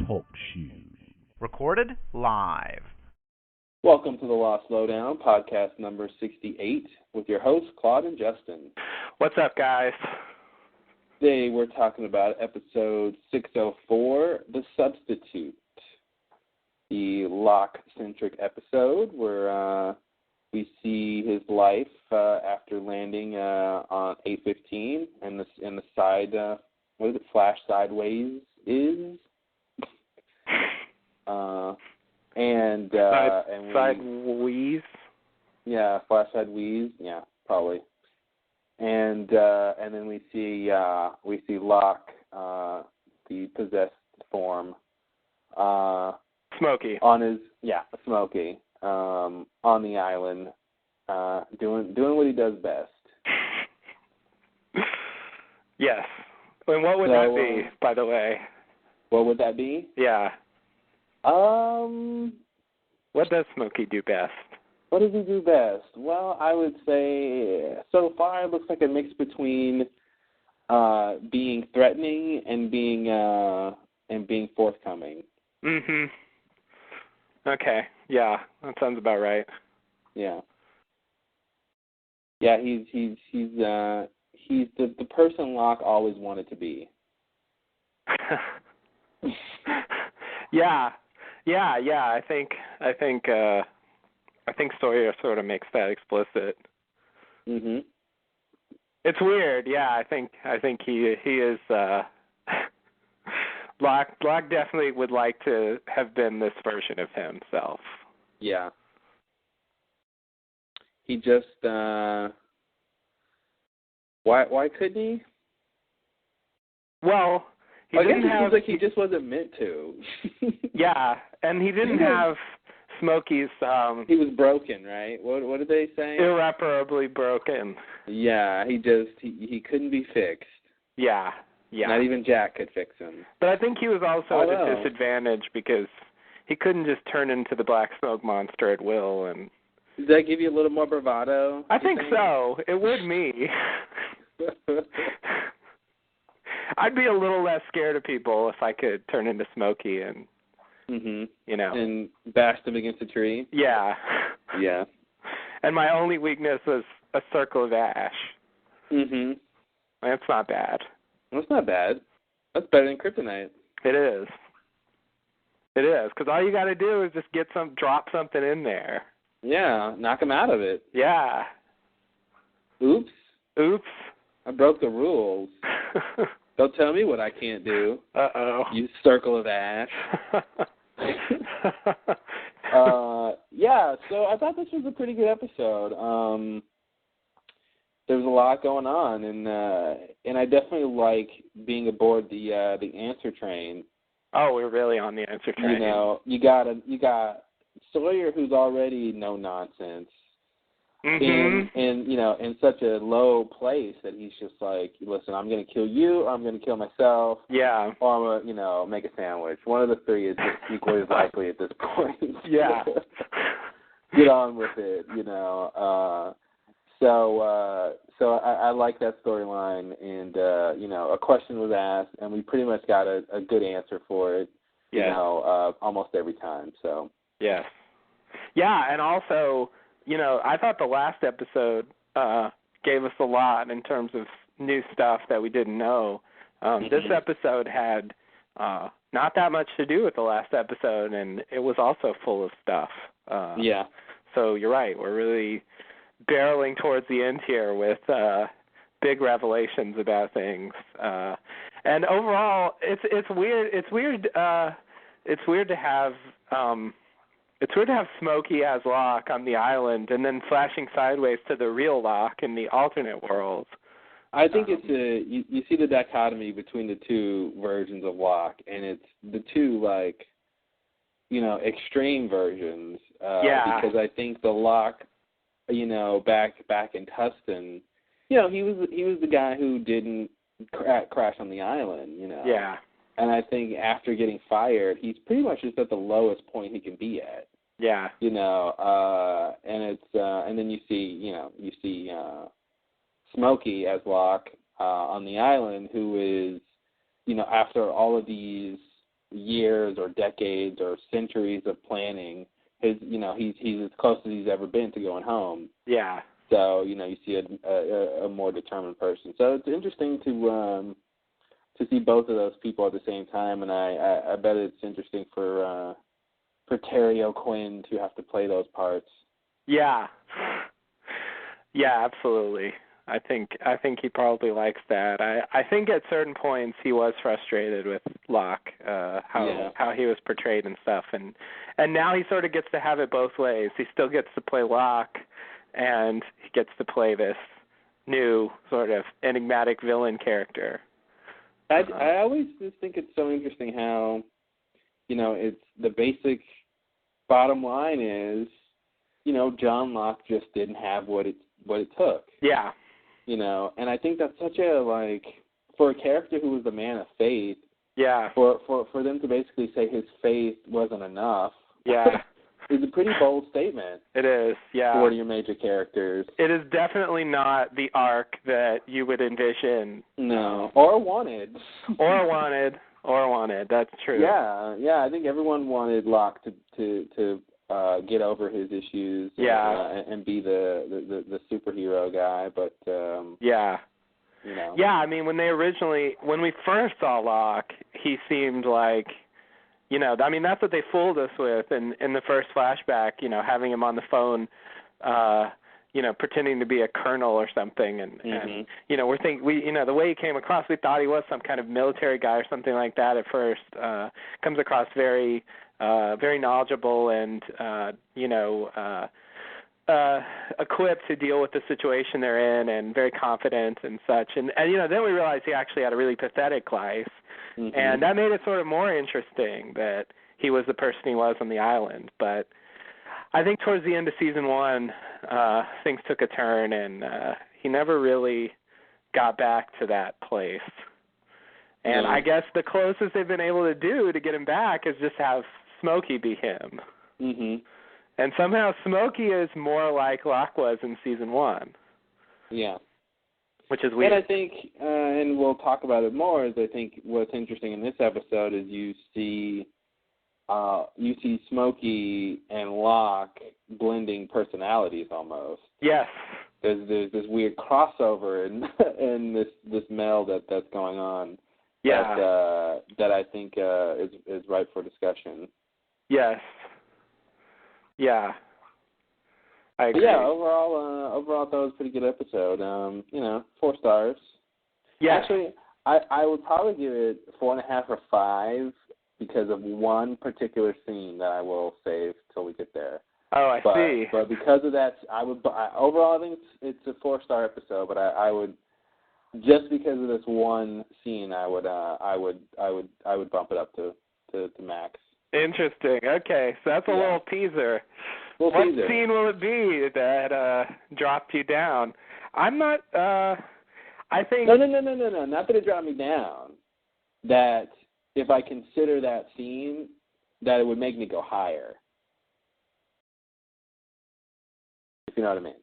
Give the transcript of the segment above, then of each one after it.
Talk shoes. Recorded live. Welcome to the Lost Lowdown, podcast number 68, with your hosts, Claude and Justin. What's up, guys? Today we're talking about episode 604, The Substitute, the Locke-centric episode where we see his life after landing on 815 and the side, flash sideways is. Side wheeze? Yeah, flash side wheeze. Yeah, probably. And then we see Locke, the possessed form, Smokey. Smokey, on the island, doing what he does best. Yes. And what would that be, by the way? What would that be? Yeah. What does Smokey do best? What does he do best? Well, I would say so far it looks like a mix between being threatening and being forthcoming. Mhm. Okay. Yeah, that sounds about right. Yeah. Yeah, he's the person Locke always wanted to be. Yeah. I think Sawyer sort of makes that explicit. Mhm. It's weird. Yeah, I think he is. Locke definitely would like to have been this version of himself. Yeah. He just why couldn't he? Well, he just wasn't meant to. Yeah, and he didn't have Smokey's. He was broken, right? What did they say? Irreparably broken. Yeah, he couldn't be fixed. Yeah. Not even Jack could fix him. But I think he was also at a disadvantage because he couldn't just turn into the black smoke monster at will. And does that give you a little more bravado? I think so. It would me. I'd be a little less scared of people if I could turn into Smokey and, and bash them against a tree. Yeah. Yeah. And my only weakness was a circle of ash. Mhm. That's not bad. That's not bad. That's better than kryptonite. It is. Because all you got to do is just drop something in there. Yeah, knock him out of it. Yeah. Oops. I broke the rules. Don't tell me what I can't do. Uh-oh. You circle of ash. Yeah, so I thought this was a pretty good episode. There was a lot going on, and I definitely like being aboard the answer train. Oh, we're really on the answer train. You got Sawyer, who's already no nonsense, in such a low place that he's just like, listen, I'm going to kill you, or I'm going to kill myself, yeah, or I'm going to make a sandwich. One of the three is just equally as likely at this point. Yeah. Get on with it, So I like that storyline, and a question was asked, and we pretty much got a good answer for it. Almost every time. So yes, yeah, and also, I thought the last episode gave us a lot in terms of new stuff that we didn't know. This episode had not that much to do with the last episode, and it was also full of stuff. Yeah. So you're right. We're really barreling towards the end here with big revelations about things. And overall, it's weird. It's weird to have Smokey as Locke on the island, and then flashing sideways to the real Locke in the alternate world. I think it's you see the dichotomy between the two versions of Locke, and it's the two extreme versions. Because I think the Locke, back in Tustin, he was the guy who didn't crash on the island. Yeah. And I think after getting fired, he's pretty much just at the lowest point he can be at. Yeah. And it's and then you see Smokey as Locke, on the island who is, after all of these years or decades or centuries of planning, he's as close as he's ever been to going home. Yeah. So, you see a more determined person. So it's interesting to see both of those people at the same time, and I bet it's interesting for Terry O'Quinn to have to play those parts. Yeah. Yeah, absolutely. I think he probably likes that. I think at certain points he was frustrated with Locke, how he was portrayed and stuff, and now he sort of gets to have it both ways. He still gets to play Locke, and he gets to play this new sort of enigmatic villain character. I always just think it's so interesting how, it's the basic bottom line is, John Locke just didn't have what it took. Yeah. And I think that's such a, for a character who was a man of faith, yeah, for them to basically say his faith wasn't enough, yeah, is a pretty bold statement. It is, yeah. For one of your major characters. It is definitely not the arc that you would envision. No, or wanted. Or wanted, that's true. Yeah, I think everyone wanted Locke to get over his issues, and be the superhero guy, but yeah. Yeah, I mean, when we first saw Locke, he seemed like, I mean, that's what they fooled us with in the first flashback, having him on the phone, pretending to be a colonel or something, and we're thinking the way he came across, we thought he was some kind of military guy or something like that at first. Comes across very very knowledgeable and equipped to deal with the situation they're in, and very confident and such. And then we realized he actually had a really pathetic life, and that made it sort of more interesting that he was the person he was on the island. But I think towards the end of season 1, things took a turn, and he never really got back to that place. And I guess the closest they've been able to do to get him back is just have Smokey be him. And somehow Smokey is more like Locke was in season 1. Yeah. Which is weird. And I think, and we'll talk about it more, is I think what's interesting in this episode is you see Smokey and Locke blending personalities almost. Yes. There's this weird crossover in this meld that's going on. Yeah. That I think is ripe for discussion. Yes. Yeah. I agree. But yeah, overall, I thought it was a pretty good episode. 4 stars. Yeah. Actually, I would probably give it 4.5 or 5 because of one particular scene that I will save till we get there. Oh, I see. But because of that, overall I think it's a 4-star episode. But I would, just because of this one scene, I would bump it up to max. Interesting. Okay, so that's a little teaser. What scene will it be that dropped you down? I'm not. I think. No. Not that it dropped me down. That if I consider that scene, that it would make me go higher. If you know what I mean.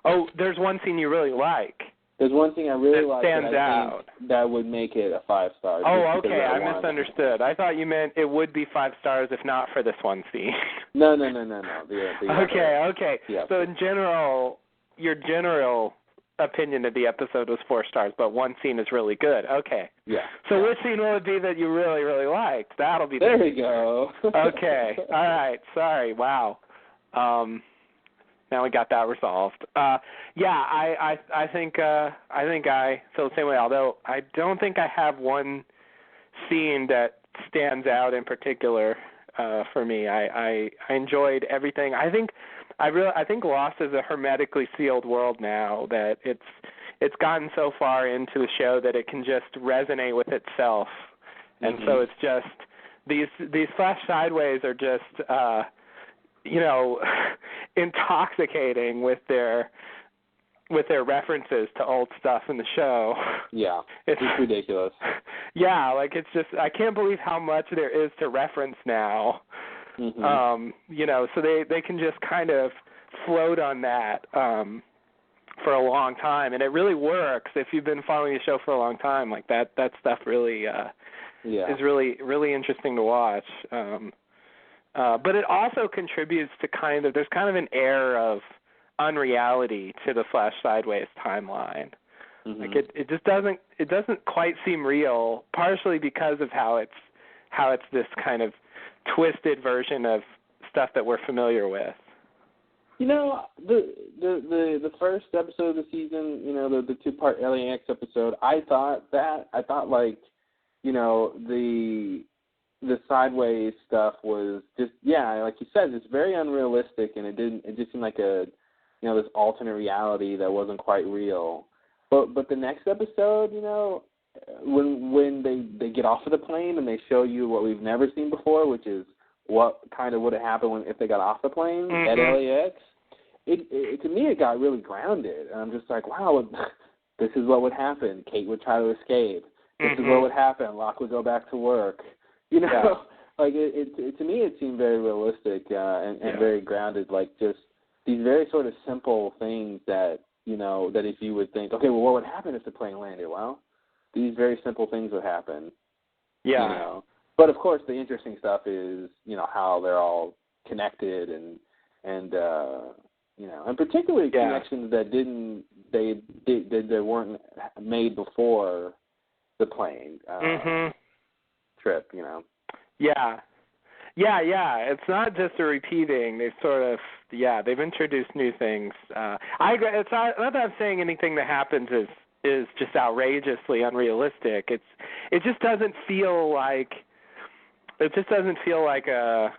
Oh, there's one scene you really like. There's one thing I really like that stands out. That would make it a 5-star. Oh, okay. I misunderstood. I thought you meant it would be 5 stars if not for this one scene. No. Okay. Yeah. So in general, your general opinion of the episode was 4 stars, but one scene is really good. Okay. Yeah. So which scene will it be that you really, really liked? That'll be there. We go. Okay. All right. Sorry. Wow. Now we got that resolved. I think I feel the same way. Although I don't think I have one scene that stands out in particular for me. I enjoyed everything. I think Lost is a hermetically sealed world now, that it's gotten so far into the show that it can just resonate with itself, and so it's just these Flash Sideways are just intoxicating with their references to old stuff in the show. Yeah, it's ridiculous. Yeah, it's just, I can't believe how much there is to reference now. So they can just kind of float on that for a long time, and it really works if you've been following the show for a long time. Like that stuff really is really interesting to watch. But it also contributes to there's kind of an air of unreality to the Flash Sideways timeline. Mm-hmm. Like it just doesn't quite seem real, partially because of how it's this kind of twisted version of stuff that we're familiar with. You know, the first episode of the season, you know, the 2-part LAX episode, I thought like, you know, the Sideways stuff was just, like you said, it's very unrealistic, and it just seemed like this alternate reality that wasn't quite real. But the next episode, you know, when they get off of the plane and they show you what we've never seen before, which is what kind of would have happened if they got off the plane at LAX, it to me it got really grounded. And I'm just like, wow, this is what would happen. Kate would try to escape. This is what would happen. Locke would go back to work. You know, like it to me it seemed very realistic and very grounded. Like just these very sort of simple things that, you know, that if you would think, okay, well, what would happen if the plane landed? Well, these very simple things would happen. Yeah. You know? But of course, the interesting stuff is, you know, how they're all connected and you know, and particularly connections that they weren't made before the plane trip. You know. Yeah. It's not just a repeating. They've sort of they've introduced new things. I agree. It's not that I'm saying anything that happens is just outrageously unrealistic. It just doesn't feel like a.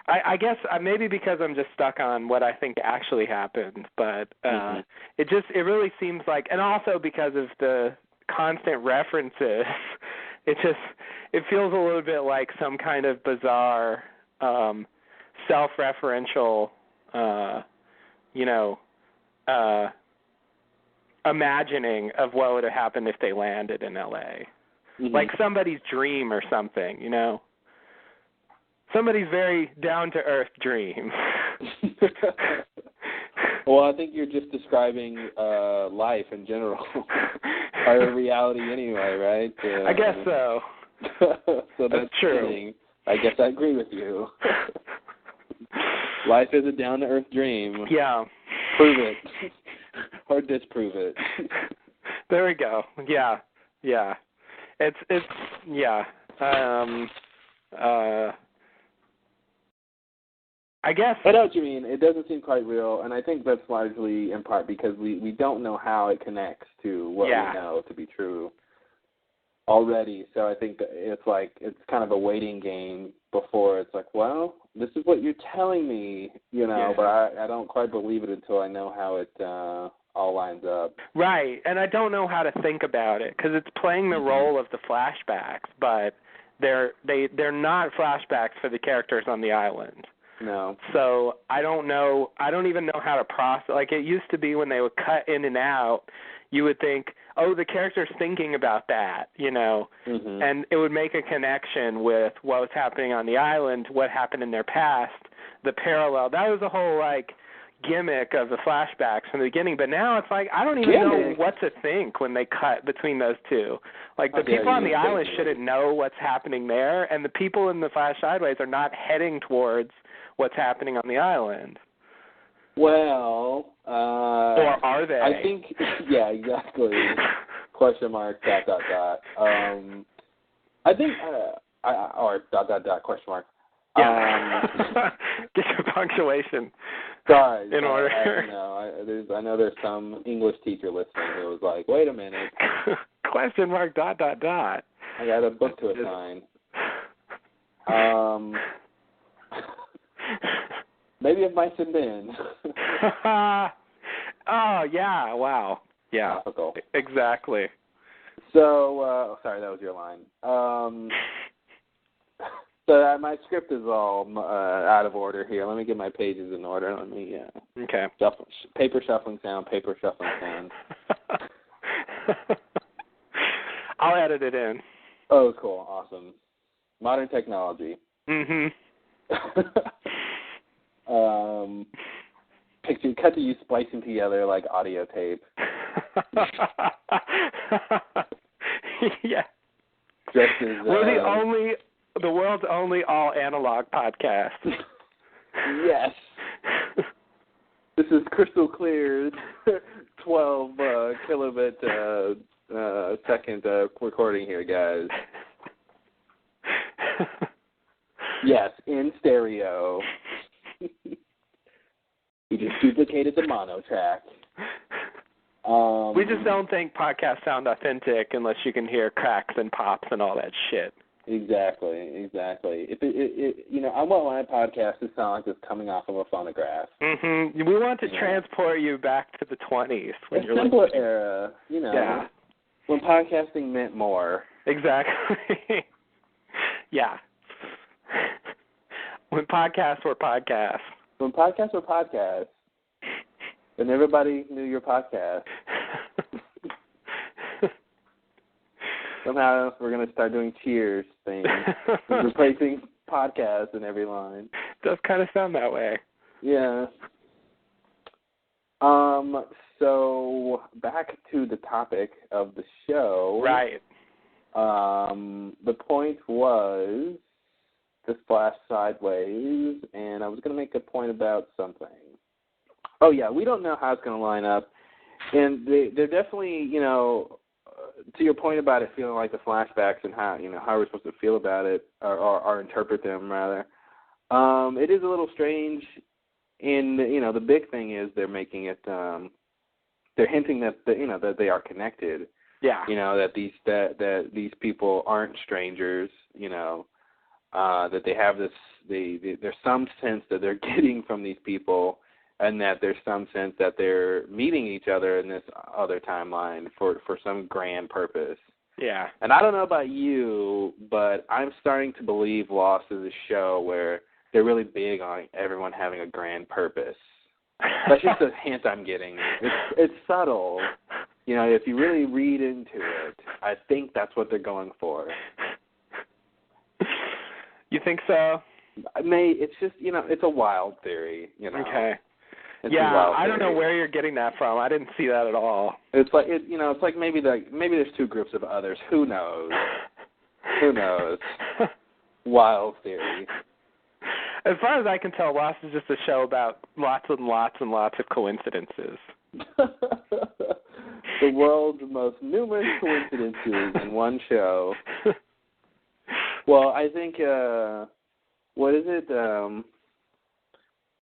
I guess maybe because I'm just stuck on what I think actually happened, but it really seems like, and also because of the constant references, it feels a little bit like some kind of bizarre self-referential imagining of what would have happened if they landed in LA. Like somebody's dream or something, you know. Somebody's very down-to-earth dream. Well, I think you're just describing life in general, or reality anyway, right? I guess so. So that's true. Kidding. I guess I agree with you. Life is a down-to-earth dream. Yeah. Prove it. Or disprove it. There we go. Yeah. It's I guess. I know what you mean. It doesn't seem quite real, and I think that's largely in part because we don't know how it connects to what we know to be true already. So I think that it's kind of a waiting game before it's like, well, this is what you're telling me, you know, but I don't quite believe it until I know how it all lines up. Right, and I don't know how to think about it because it's playing the role of the flashbacks, but they're not flashbacks for the characters on the island. No. So I don't know. I don't even know how to process. Like it used to be when they would cut in and out, you would think, oh, the character's thinking about that, you know, and it would make a connection with what was happening on the island, what happened in their past, the parallel. That was the whole, like, gimmick of the flashbacks from the beginning. But now it's like I don't even know what to think when they cut between those two. Like the people on the island shouldn't know what's happening there, and the people in the Flash Sideways are not heading towards what's happening on the island. Well, or are they? I think, yeah, exactly. Question mark, ... I think, or ... question mark. Yeah. Get your punctuation. Sorry. In order. I know there's some English teacher listening who was like, wait a minute. Question mark ... I got a book to assign. Maybe it might have been. Oh, yeah, wow. Yeah, topical. Exactly. So, sorry, that was your line. So my script is all out of order here. Let me get my pages in order. Let me, okay. Paper shuffling sound. I'll edit it in. Oh, cool. Awesome. Modern technology. cut to you splicing together like audio tape. Yeah. Just as, we're the world's only all analog podcast. Yes. This is crystal clear 12 kilobit second recording here, guys. Yes, in stereo. We just duplicated the mono track. We just don't think podcasts sound authentic unless you can hear cracks and pops and all that shit. Exactly. If I want my podcast to sound like it's coming off of a phonograph. Mm-hmm. We want to transport you back to the 20s. A simpler era, Yeah. When podcasting meant more. Exactly. Yeah. When podcasts were podcasts. When podcasts were podcasts. And everybody knew your podcast. Somehow we're going to start doing cheers things, replacing podcasts in every line. Does kind of sound that way. Yeah. So back to the topic of the show. Right. The point was to splash sideways, and I was going to make a point about something. Oh, yeah, we don't know how it's going to line up. And they're definitely, to your point about it feeling like the flashbacks and how we're supposed to feel about it or interpret them, rather. It is a little strange. And, the big thing is they're making it, they're hinting that, that they are connected. Yeah. That these people aren't strangers, that they have this, there's some sense that they're getting from these people, and that there's some sense that they're meeting each other in this other timeline for some grand purpose. Yeah. And I don't know about you, but I'm starting to believe Lost is a show where they're really big on everyone having a grand purpose. That's just a hint I'm getting. It's subtle. If you really read into it, I think that's what they're going for. You think so? It's just, it's a wild theory, Okay. It's I don't know where you're getting that from. I didn't see that at all. It's like it's like maybe there's two groups of others. Who knows? Who knows? Wild theory. As far as I can tell, Lost is just a show about lots and lots and lots of coincidences. The world's most numerous coincidences in one show. Well, I think what is it?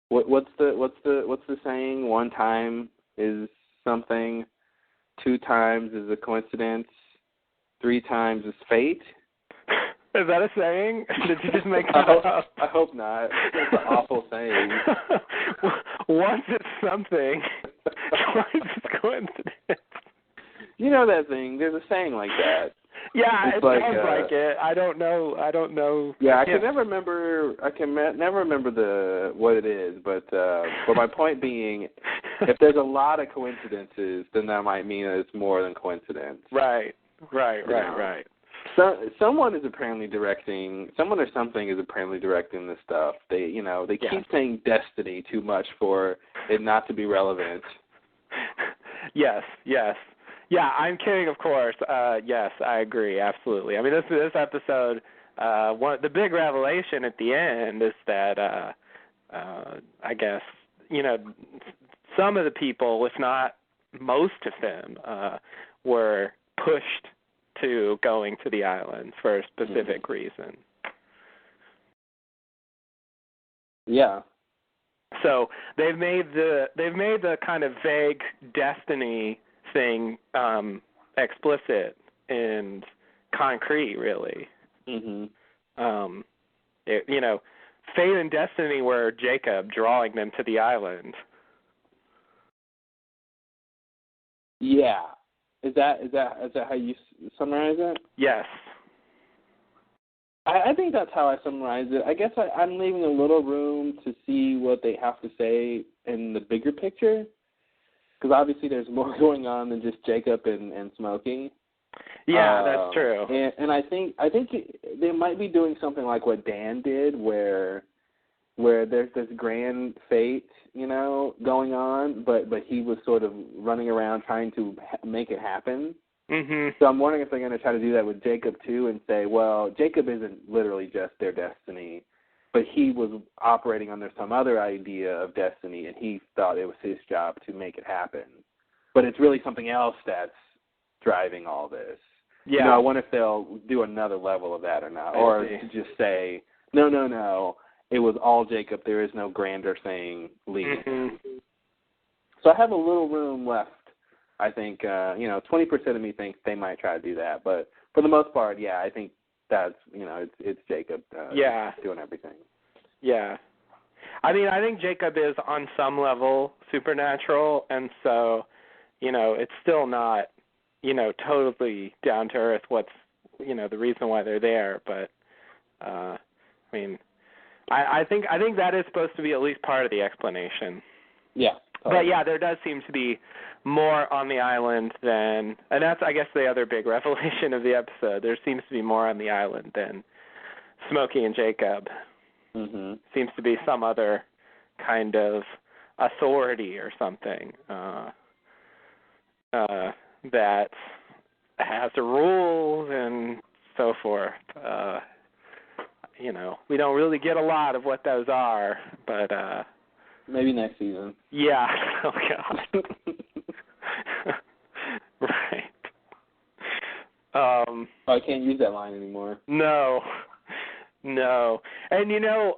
What's the saying? 1 time is something, 2 times is a coincidence, 3 times is fate. Is that a saying? Did you just make that up? I hope not. It's an awful saying. Once it's something, twice it's coincidence. You know that thing. There's a saying like that. Yeah, it's it sounds like it. I don't know. Yeah, I can never remember. Never remember what it is. But my point being, if there's a lot of coincidences, then that might mean that it's more than coincidence. Right. So someone is apparently directing. Someone or something is apparently directing this stuff. They keep saying destiny too much for it not to be relevant. Yes. Yeah, I'm kidding, of course. Yes, I agree, absolutely. I mean, this episode, the big revelation at the end is that, I guess, some of the people, if not most of them, were pushed to going to the islands for a specific reason. Yeah. So they've made the kind of vague destiny thing explicit and concrete, really. Mm-hmm. Fate and destiny were Jacob drawing them to the island. Yeah. Is that how you summarize it? Yes. I think that's how I summarize it. I guess I'm leaving a little room to see what they have to say in the bigger picture, because obviously there's more going on than just Jacob and Smokey. Yeah, that's true. And I think they might be doing something like what Dan did, where where there's this grand fate, going on, but he was sort of running around trying to make it happen. Mhm. So I'm wondering if they're going to try to do that with Jacob too, and say, well, Jacob isn't literally just their destiny, but he was operating under some other idea of destiny, and he thought it was his job to make it happen. But it's really something else that's driving all this. Yeah. I wonder if they'll do another level of that or not, or to just say, no, it was all Jacob. There is no grander thing leading him. So I have a little room left. I think, 20% of me thinks they might try to do that, but for the most part, yeah, I think that's, it's Jacob doing everything. Yeah. I mean, I think Jacob is on some level supernatural, and so, it's still not, totally down to earth what's, the reason why they're there, but, I mean, I think that is supposed to be at least part of the explanation. Yeah. But yeah, there does seem to be more on the island than, and that's, I guess, the other big revelation of the episode. There seems to be more on the island than Smokey and Jacob. Mm-hmm. Seems to be some other kind of authority or something that has the rules and so forth. We don't really get a lot of what those are, but maybe next season. Yeah. Oh God. Right. I can't use that line anymore. No. And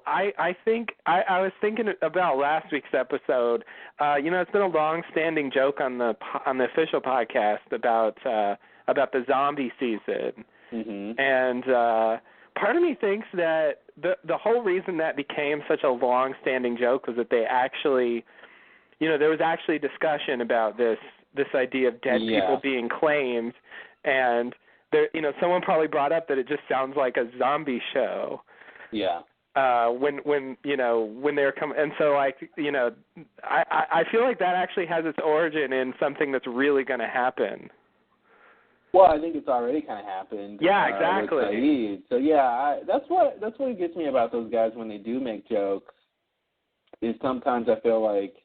I think I was thinking about last week's episode. It's been a long-standing joke on the official podcast about the zombie season, and part of me thinks that the whole reason that became such a long-standing joke was that they actually, there was actually discussion about this idea of dead people being claimed, and there, someone probably brought up that it just sounds like a zombie show. Yeah. When they're coming, and so I feel like that actually has its origin in something that's really going to happen. Well, I think it's already kind of happened. Yeah, exactly. With Saeed. So yeah, that's what gets me about those guys when they do make jokes. Is sometimes I feel like,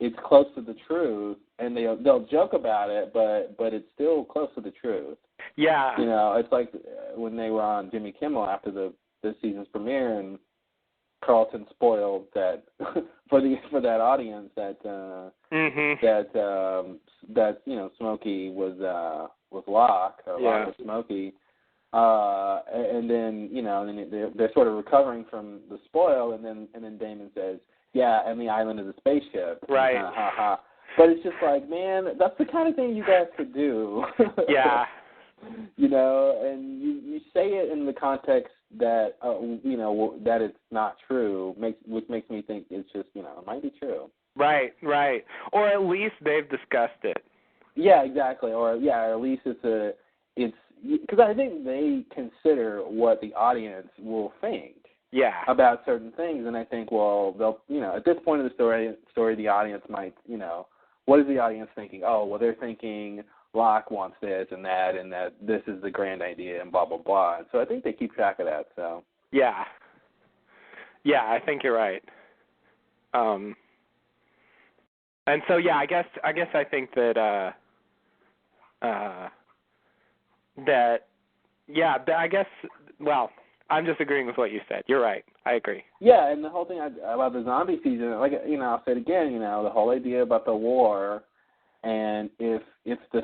it's close to the truth, and they'll joke about it, but it's still close to the truth. Yeah. It's like when they were on Jimmy Kimmel after this season's premiere, and Carlton spoiled that for that audience that Smokey was Locke, or Locke was Smokey, and then they're sort of recovering from the spoil, and then Damon says, yeah, and the island is a spaceship. Right. Ha ha. But it's just like, man, that's the kind of thing you guys could do. Yeah. And you say it in the context that that it's not true, which makes me think it's just it might be true. Right. Or at least they've discussed it. Yeah, exactly. Or at least it's because I think they consider what the audience will think. Yeah. About certain things, and I think, well, they'll at this point of the story, the audience might what is the audience thinking? Oh, well, they're thinking Locke wants this and that this is the grand idea and blah blah blah. And so I think they keep track of that. So yeah, I think you're right. And so I guess I think that I guess I'm just agreeing with what you said. You're right. I agree. Yeah, and the whole thing about the zombie season, like I'll say it again. The whole idea about the war, and if the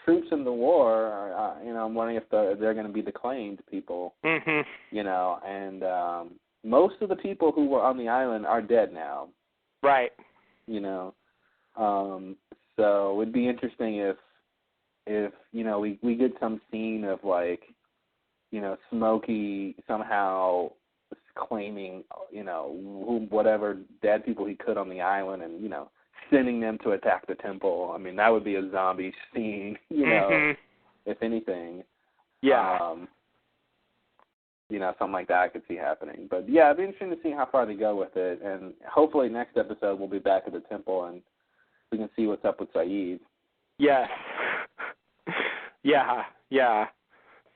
troops in the war are, I'm wondering if they're going to be the claimed people. Mm-hmm. And most of the people who were on the island are dead now. Right. So it'd be interesting if we get some scene of like, Smokey somehow claiming, whatever dead people he could on the island and, sending them to attack the temple. I mean, that would be a zombie scene, if anything. Yeah. Something like that I could see happening. But, yeah, it'd be interesting to see how far they go with it. And hopefully next episode we'll be back at the temple and we can see what's up with Saeed. Yes. Yeah.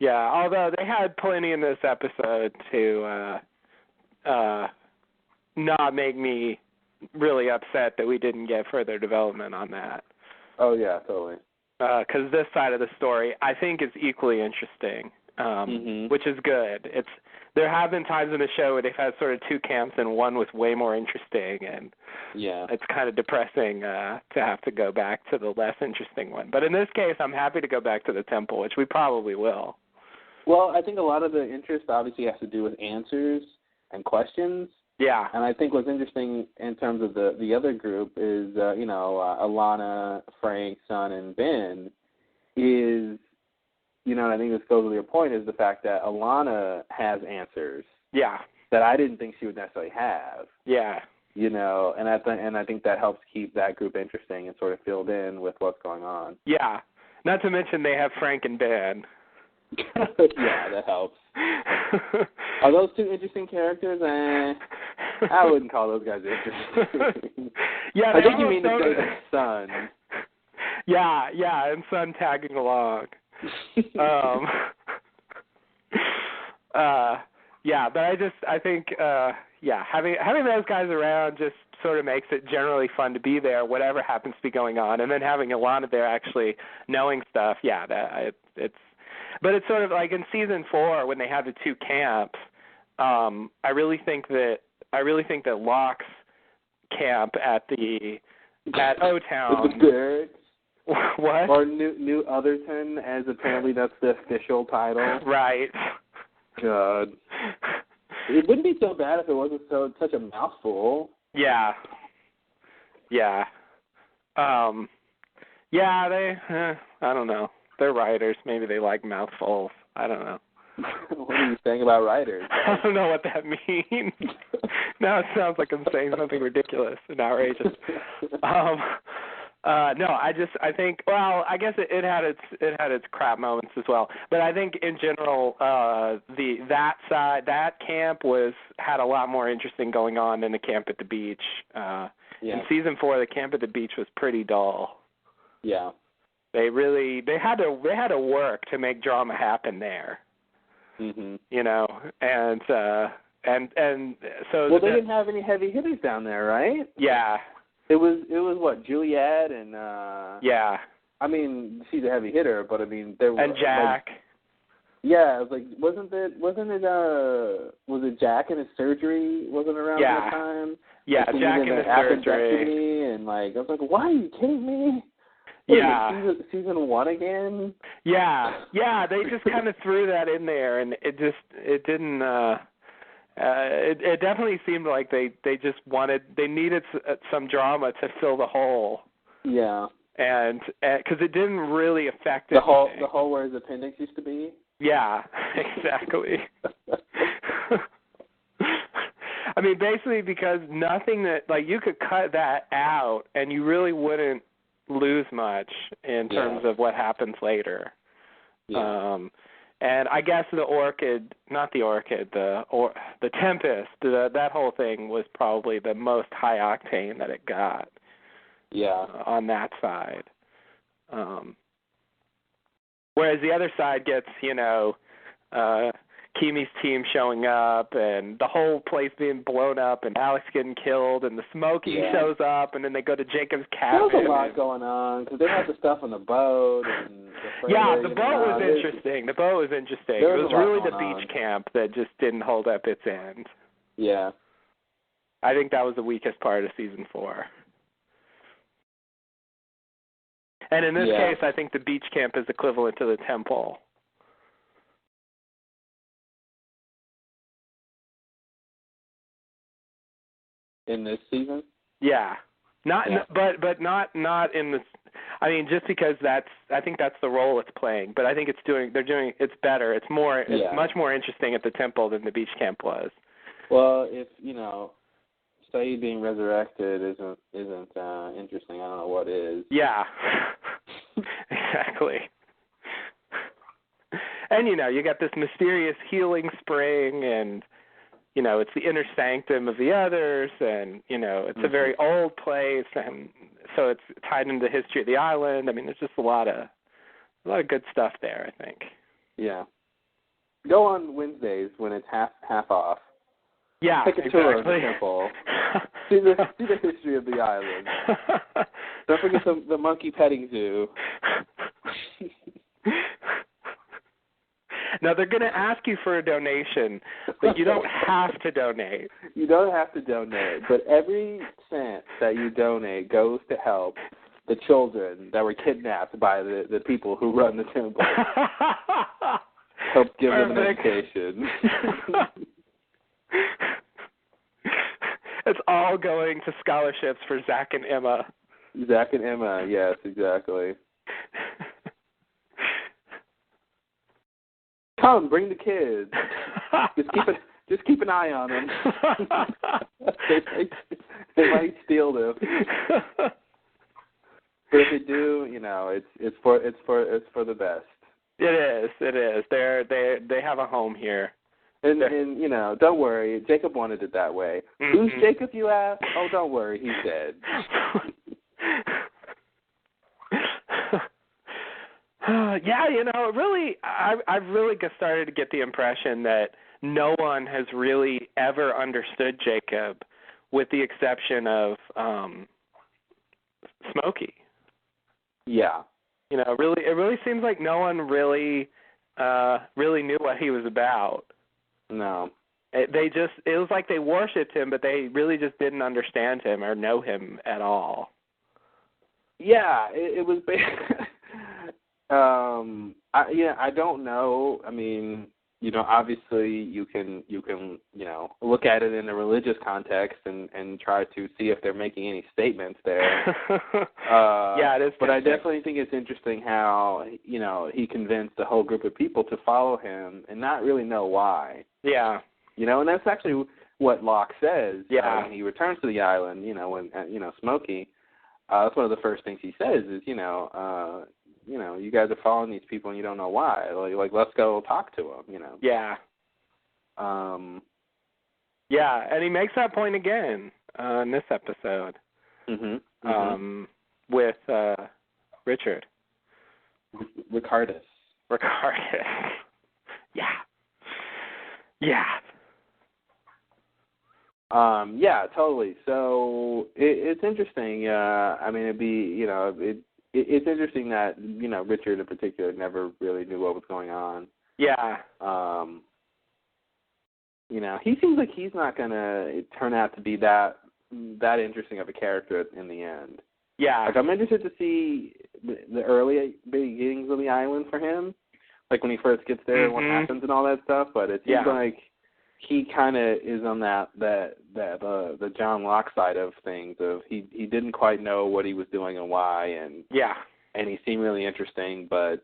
Yeah, although they had plenty in this episode to not make me really upset that we didn't get further development on that. Oh, yeah, totally. Because this side of the story, I think, is equally interesting, which is good. There have been times in the show where they've had sort of two camps, and one was way more interesting, and it's kind of depressing to have to go back to the less interesting one. But in this case, I'm happy to go back to the temple, which we probably will. Well, I think a lot of the interest obviously has to do with answers and questions. Yeah. And I think what's interesting in terms of the other group is, Alana, Frank, Sun, and Ben is, and I think this goes with your point, is the fact that Alana has answers. Yeah. That I didn't think she would necessarily have. Yeah. And I think that helps keep that group interesting and sort of filled in with what's going on. Yeah. Not to mention they have Frank and Ben. Yeah, that helps. Are those two interesting characters? I wouldn't call those guys interesting. Yeah, I think you mean to say the Sun. Yeah, and Sun tagging along. Yeah, but I think having those guys around just sort of makes it generally fun to be there, whatever happens to be going on, and then having Alana there actually knowing stuff. Yeah, but it's sort of like in season 4 when they have the two camps. I really think that Locke's camp at O-Town. With the barracks. What? Or New Otherton, as apparently that's the official title. Right. God. It wouldn't be so bad if it wasn't such a mouthful. Yeah. Yeah. Yeah, I don't know. They're writers. Maybe they like mouthfuls. I don't know. What are you saying about writers? I don't know what that means. Now it sounds like I'm saying something ridiculous and outrageous. No, I think. Well, I guess it had its crap moments as well. But I think in general, that camp had a lot more interesting going on than the camp at the beach. In season 4, the camp at the beach was pretty dull. Yeah. They had to work to make drama happen there. Mm-hmm. And so. Well, they didn't have any heavy hitters down there, right? Yeah. It was what, Juliet and yeah. I mean, she's a heavy hitter, but I mean there were and Jack. Yeah, it was like was it Jack and his surgery wasn't around that time? Yeah, like, Jack and his surgery. And like I was like, why are you kidding me? Yeah. Season 1 again? Yeah. They just kind of threw that in there, and it didn't. It definitely seemed like they needed some drama to fill the hole. Yeah. And because it didn't really affect the hole where his appendix used to be. Yeah, exactly. I mean, basically because nothing that you could cut that out, and you really wouldn't lose much in terms of what happens later. Yeah. And I guess the Tempest, that whole thing was probably the most high octane that it got. Yeah. On that side. Whereas the other side gets, Kimi's team showing up and the whole place being blown up and Alex getting killed and the Smokey shows up and then they go to Jacob's cabin. There was a lot going on because they had the stuff on the boat. And the boat was interesting. The boat was interesting. It was really the beach camp that just didn't hold up its end. Yeah. I think that was the weakest part of season 4. And in this case, I think the beach camp is equivalent to the temple. In this season? Yeah. But not in the. I mean, just because I think that's the role it's playing. But I think it's better. It's much more interesting at the temple than the beach camp was. Well, if Saeed being resurrected isn't interesting, I don't know what is. Yeah. Exactly. And you got this mysterious healing spring, and it's the inner sanctum of the others, and it's a very old place, and so it's tied into the history of the island. I mean, there's just a lot of good stuff there, I think. Yeah. Go on Wednesdays when it's half off. Yeah, Take a tour of the temple. see the history of the island. Don't forget the monkey petting zoo. Now, they're going to ask you for a donation, but you don't have to donate. You don't have to donate, but every cent that you donate goes to help the children that were kidnapped by the people who run the temple. Help give them an education. It's all going to scholarships for Zach and Emma. Zach and Emma, yes, exactly. Come, bring the kids. Just keep an eye on them. they might steal them. But if they do, it's for the best. It is. They have a home here. And don't worry, Jacob wanted it that way. Mm-hmm. Who's Jacob, you ask? Oh, don't worry, he's dead. Yeah, really, I've really started to get the impression that no one has really ever understood Jacob, with the exception of Smokey. Yeah. It really seems like no one really knew what he was about. No. It was like they worshipped him, but they really just didn't understand him or know him at all. Yeah, it was. I don't know. I mean, obviously you can look at it in a religious context and try to see if they're making any statements there. Yeah, it is. But I definitely think it's interesting how he convinced a whole group of people to follow him and not really know why. Yeah. And that's actually what Locke says. Yeah. When he returns to the island, when Smokey, that's one of the first things he says is, you guys are following these people and you don't know why. Like let's go talk to them, Yeah. Yeah, and he makes that point again in this episode. Mm-hmm. Mm-hmm. With Richard. Ricardus. Yeah. Yeah. Yeah, totally. So it's interesting. I mean, it'd be, it's interesting that, Richard in particular never really knew what was going on. Yeah. He seems like he's not going to turn out to be that interesting of a character in the end. Yeah. Like, I'm interested to see the early beginnings of the island for him, like when he first gets there and what happens and all that stuff, but it seems like he kind of is on the John Locke side of things. Of he didn't quite know what he was doing and why, and he seemed really interesting, but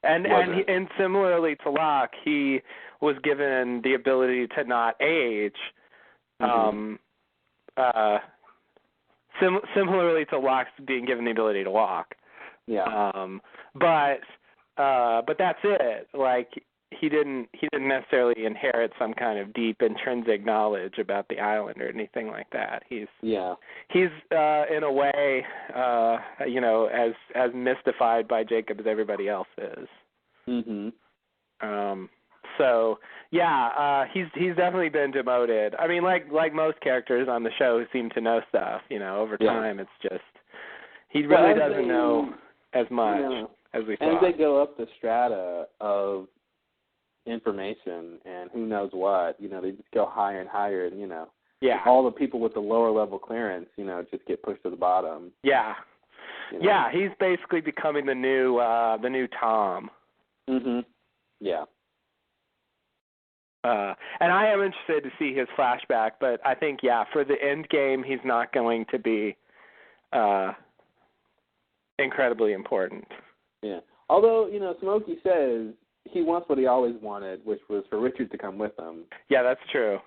and similarly to Locke, he was given the ability to not age. Similarly to Locke's being given the ability to walk. Yeah. But that's it. Like, he didn't necessarily inherit some kind of deep intrinsic knowledge about the island or anything like that. He's in a way as mystified by Jacob as everybody else is. Mhm. So he's definitely been demoted. I mean, like most characters on the show who seem to know stuff, over time it's just he really doesn't know as much as we thought. As they go up the strata of information and who knows what, they just go higher and higher, and all the people with the lower level clearance, just get pushed to the bottom. Yeah. Yeah, he's basically becoming the new Tom. Mhm. Yeah. And I am interested to see his flashback, but I think for the end game he's not going to be incredibly important. Yeah. Although, Smokey says he wants what he always wanted, which was for Richard to come with him. Yeah, that's true.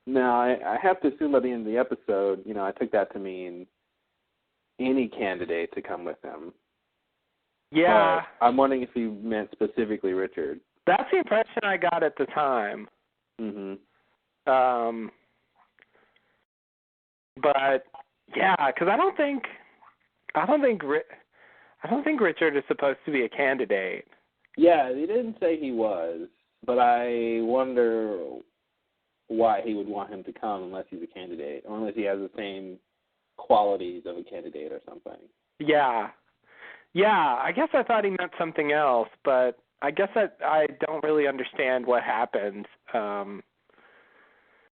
Now, I have to assume by the end of the episode, I took that to mean any candidate to come with him. Yeah. But I'm wondering if he meant specifically Richard. That's the impression I got at the time. Mhm. But because I don't think Richard is supposed to be a candidate. Yeah, they didn't say he was, But I wonder why he would want him to come unless he's a candidate, or unless he has the same qualities of a candidate or something. Yeah. Yeah, I guess I thought he meant something else, but I guess I don't really understand what happened.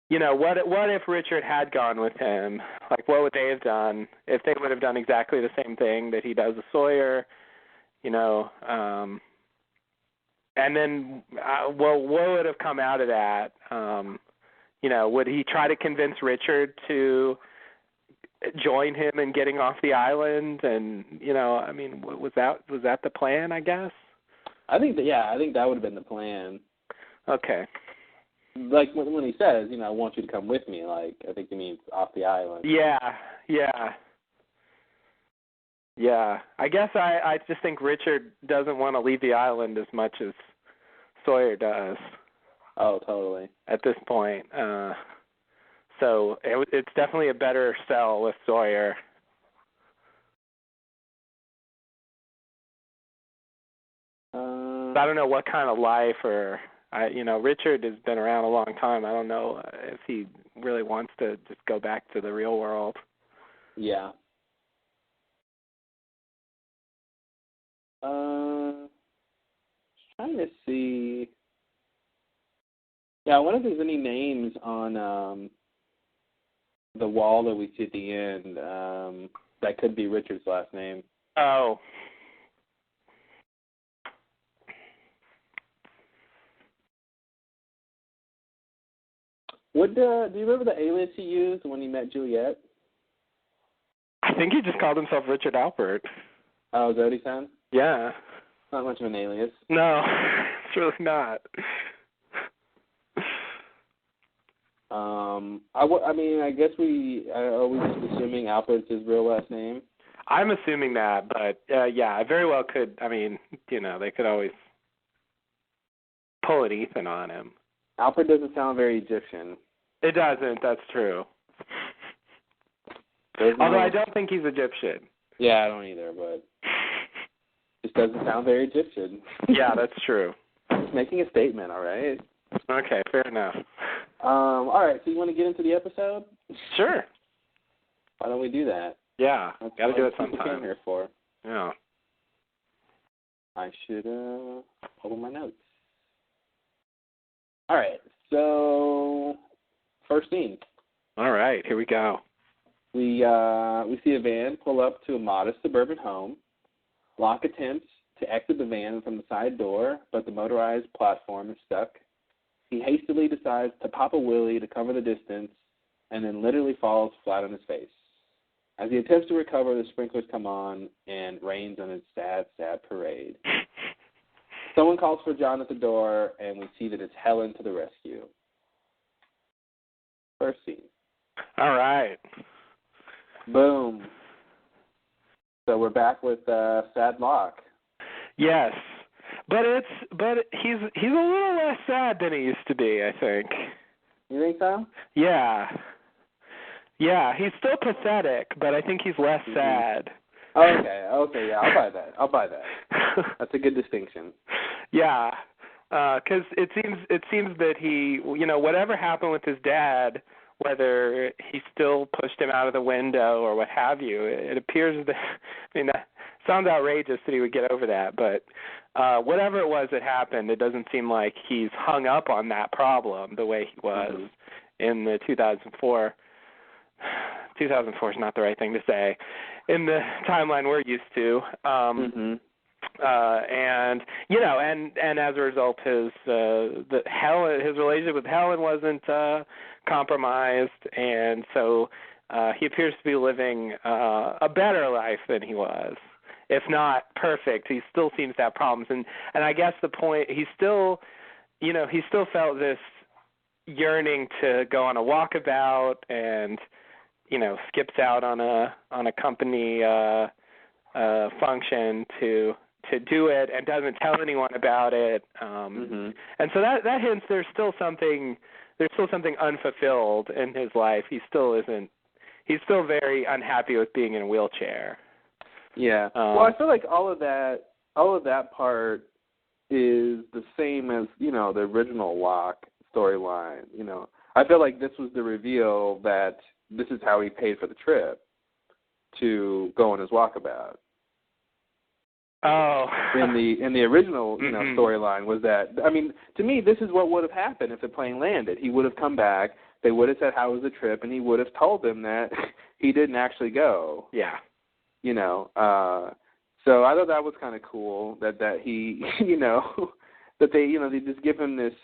What if Richard had gone with him? Like, what would they have done if they would have done exactly the same thing that he does with Sawyer? And then, what would have come out of that? Would he try to convince Richard to join him in getting off the island? And was that the plan? I guess. I think that would have been the plan. Okay. Like when he says, I want you to come with me. Like, I think he means off the island. Yeah. I guess I just think Richard doesn't want to leave the island as much as Sawyer does. Oh, totally. At this point. So it's definitely a better sell with Sawyer. I don't know what kind of life Richard has been around a long time. I don't know if he really wants to just go back to the real world. Yeah. Trying to see. Yeah, I wonder if there's any names on the wall that we see at the end that could be Richard's last name. Oh. Do you remember the alias he used when he met Juliet? I think he just called himself Richard Alpert. Oh, is that what he said? Yeah. Not much of an alias. No, it's really not. I guess are we just assuming Alpert's his real last name? I'm assuming that, but I very well could. They could always pull an Ethan on him. Alpert doesn't sound very Egyptian. It doesn't. That's true. Although I don't think he's Egyptian. Yeah, I don't either, but it just doesn't sound very Egyptian. Yeah, that's true. Just making a statement, all right? Okay, fair enough. All right, so you want to get into the episode? Sure. Why don't we do that? Yeah, got to do it sometime. sometime. Came here for. Yeah. I should open my notes. All right, so first scene. All right, here we go. We see a van pull up to a modest suburban home. Locke attempts to exit the van from the side door, but the motorized platform is stuck. He hastily decides to pop a wheelie to cover the distance, and then literally falls flat on his face. As he attempts to recover, the sprinklers come on and rains on his sad, sad parade. Someone calls for John at the door, and we see that it's Helen to the rescue. First scene. All right. Boom. So we're back with sad Locke. Yes, but he's a little less sad than he used to be, I think. You think so? Yeah. Yeah, he's still pathetic, but I think he's less sad. Okay, yeah, I'll buy that. That's a good distinction. Yeah, because it seems that he, whatever happened with his dad, whether he still pushed him out of the window or what have you, it appears that, that sounds outrageous that he would get over that, but whatever it was that happened, it doesn't seem like he's hung up on that problem the way he was in the 2004. 2004 is not the right thing to say. In the timeline we're used to, and as a result, his relationship with Helen wasn't compromised, and so he appears to be living a better life than he was, if not perfect. He still seems to have problems, and I guess the point, he still felt this yearning to go on a walkabout, and skips out on a company function to do it, and doesn't tell anyone about it. And so that hints there's still something unfulfilled in his life. He's still very unhappy with being in a wheelchair. Yeah. Well, I feel like all of that part is the same as, you know, the original Locke storyline. You know, I feel like this was the reveal that this is how he paid for the trip to go on his walkabout. Oh. in the original, you know, storyline was that, I mean, to me, this is what would have happened if the plane landed. He would have come back, they would have said how was the trip, and he would have told them that he didn't actually go. Yeah. You know, so I thought that was kind of cool that he, you know, that they, you know, they just give him this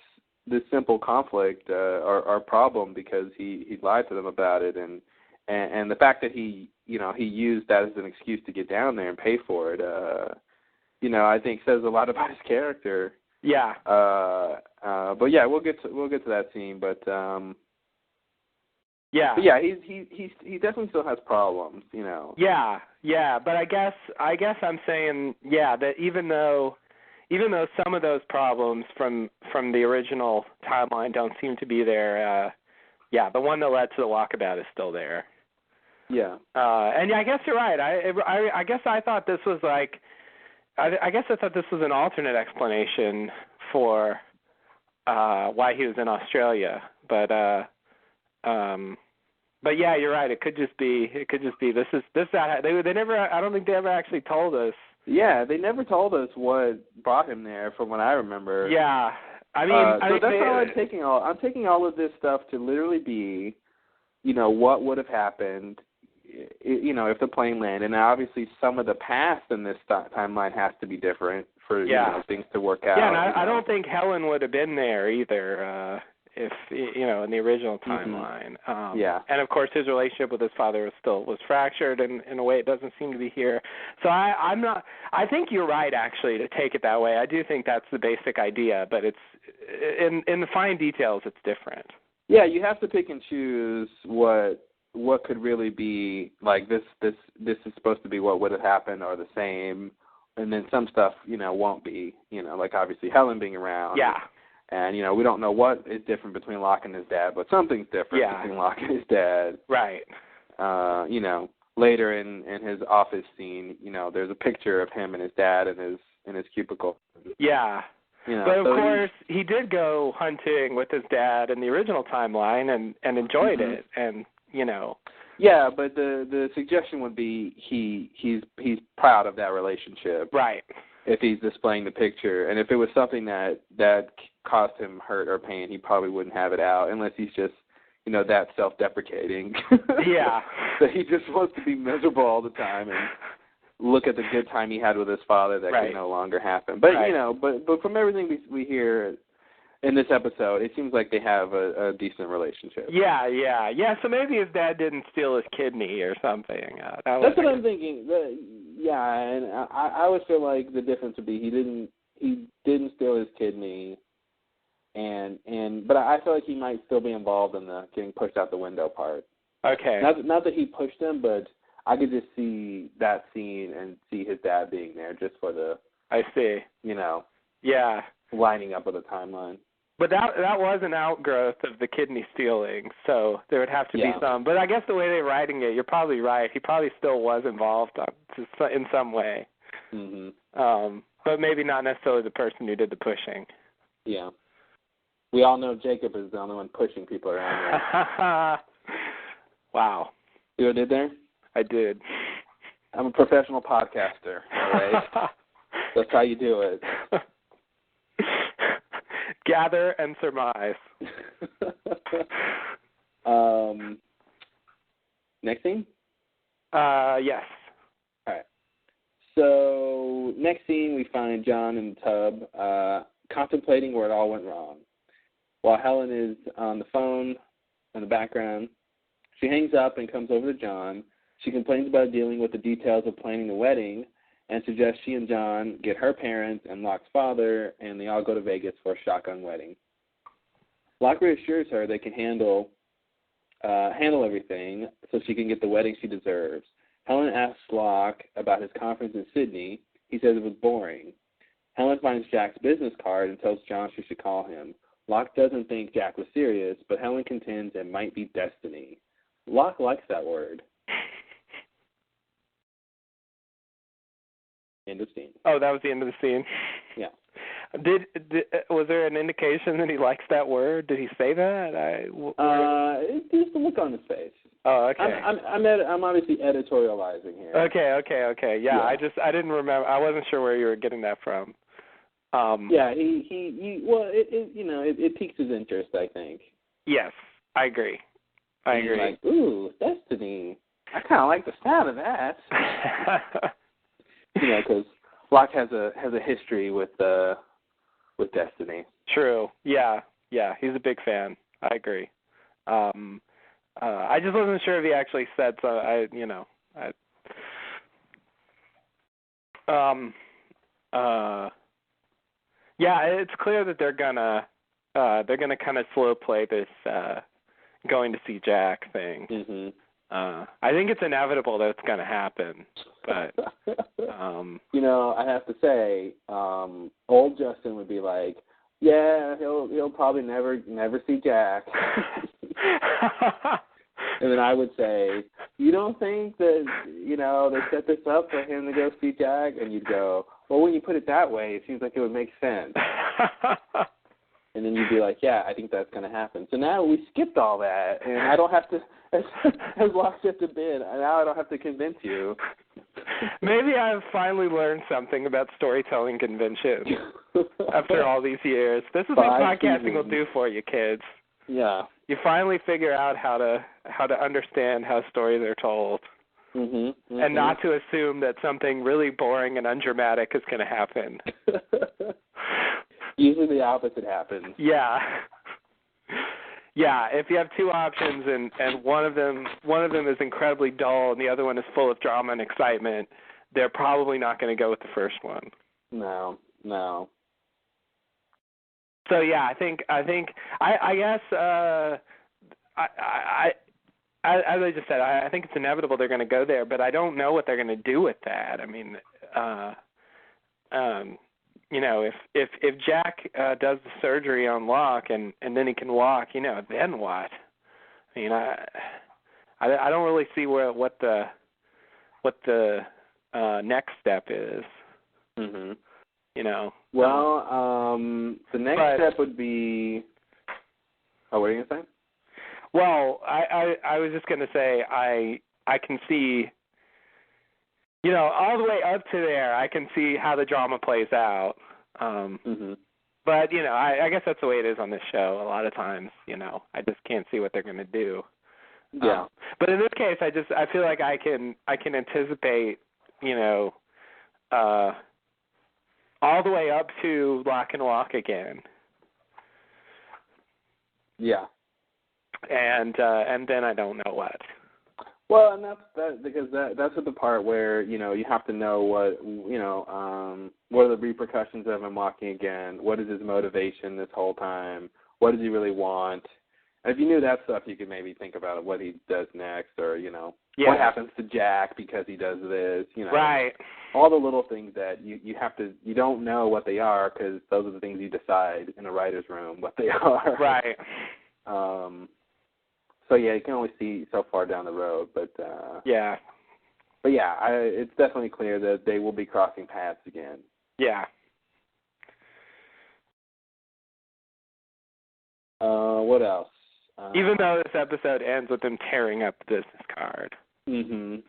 simple conflict or problem because he lied to them about it, and the fact that he, you know, he used that as an excuse to get down there and pay for it, you know, I think says a lot about his character. Yeah. But yeah, we'll get to that scene, but yeah. But yeah, he definitely still has problems, you know. Yeah, but I guess I'm saying, yeah, that even though some of those problems from the original timeline don't seem to be there, yeah, the one that led to the walkabout is still there. Yeah. And yeah, I guess you're right. I guess I thought this was like, I guess I thought this was an alternate explanation for why he was in Australia, but yeah, you're right. It could just be this that they never. I don't think they ever actually told us. Yeah, they never told us what brought him there, from what I remember. Yeah, I mean, so that's how I'm taking all of this stuff to literally be, you know, what would have happened, you know, if the plane landed. And obviously, some of the past in this timeline has to be different for you know, things to work out. Yeah, and I don't think Helen would have been there either. If you know, in the original timeline, yeah, and of course his relationship with his father was fractured in a way it doesn't seem to be here. So I'm not. I think you're right, actually, to take it that way. I do think that's the basic idea, but it's in the fine details, it's different. Yeah, you have to pick and choose what could really be like this is supposed to be what would have happened or the same, and then some stuff, you know, won't be. You know, like obviously Helen being around. Yeah. And, you know, we don't know what is different between Locke and his dad, but something's different between Locke and his dad. Right. You know, later in his office scene, you know, there's a picture of him and his dad in his cubicle. Yeah. You know, but of course, he did go hunting with his dad in the original timeline and enjoyed it, and, you know. Yeah, but the suggestion would be he's proud of that relationship. Right. If he's displaying the picture, and if it was something that caused him hurt or pain, he probably wouldn't have it out unless he's just, you know, that self-deprecating. Yeah. That he just wants to be miserable all the time and look at the good time he had with his father that can no longer happen. But you know, but from everything we hear in this episode, it seems like they have a decent relationship. Yeah. So maybe his dad didn't steal his kidney or something. That's what I'm thinking. Yeah, and I would feel like the difference would be he didn't steal his kidney, but I feel like he might still be involved in the getting pushed out the window part. Okay. Not that he pushed him, but I could just see that scene and see his dad being there just for the. I see. You know. Yeah. Lining up with the timeline. But that was an outgrowth of the kidney stealing, so there would have to be some. But I guess the way they're writing it, you're probably right. He probably still was involved in some way. Mm-hmm. But maybe not necessarily the person who did the pushing. Yeah. We all know Jacob is the only one pushing people around. Wow. See what I did there? I did. I'm a professional podcaster, all right? That's how you do it. Gather and surmise. Next scene? Yes. All right. So next scene, we find John in the tub contemplating where it all went wrong. While Helen is on the phone in the background, she hangs up and comes over to John. She complains about dealing with the details of planning the wedding and suggests she and John get her parents and Locke's father, and they all go to Vegas for a shotgun wedding. Locke reassures her they can handle everything so she can get the wedding she deserves. Helen asks Locke about his conference in Sydney. He says it was boring. Helen finds Jack's business card and tells John she should call him. Locke doesn't think Jack was serious, but Helen contends it might be destiny. Locke likes that word. End of scene. Oh, that was the end of the scene? Yeah. Was there an indication that he likes that word? Did he say that? Just the look on his face. Oh, okay. I'm obviously editorializing here. Okay. Yeah, I didn't remember. I wasn't sure where you were getting that from. Yeah, it piques his interest, I think. Yes, I agree. Like, ooh, Destiny. I kind of like the sound of that. Because Locke has a history with Destiny. True. Yeah. He's a big fan. I agree. I just wasn't sure if he actually said so. Yeah, it's clear that they're gonna kind of slow play this going to see Jack thing. Mm-hmm. I think it's inevitable that it's gonna happen, but I have to say, old Justin would be like, yeah, he'll probably never see Jack. And then I would say, you don't think that, they set this up for him to go see Jack? And you'd go, well, when you put it that way, it seems like it would make sense. And then you'd be like, yeah, I think that's going to happen. So now we skipped all that, and I don't have to, as Locke just a bit, now I don't have to convince you. Maybe I've finally learned something about storytelling convention after all these years. This is what podcasting will do for you, kids. Yeah. You finally figure out how to understand how stories are told, and not to assume that something really boring and undramatic is going to happen. Usually the opposite happens. Yeah. Yeah, if you have two options and one of them is incredibly dull and the other one is full of drama and excitement, they're probably not going to go with the first one. No. So yeah, I guess as I just said, I think it's inevitable they're going to go there, but I don't know what they're going to do with that. I mean, if Jack does the surgery on Locke and then he can walk, then what? I mean, I don't really see what the next step is. Mm-hmm. Well, the next step would be. Oh, what are you gonna say? Well, I was just gonna say I can see, all the way up to there. I can see how the drama plays out. But I guess that's the way it is on this show. A lot of times, I just can't see what they're gonna do. Yeah. But in this case, I feel like I can anticipate, all the way up to Locke and Walk again. Yeah. And then I don't know what. Well, and that's at the part where you have to know what are the repercussions of him walking again? What is his motivation this whole time? What does he really want? And if you knew that stuff, you could maybe think about what he does next, or what happens to Jack because he does this. Right. All the little things that you don't know what they are, because those are the things you decide in a writer's room what they are. Right. So yeah, you can only see so far down the road, but yeah. But yeah, it's definitely clear that they will be crossing paths again. Yeah. What else? Even though this episode ends with them tearing up the business card. Mhm.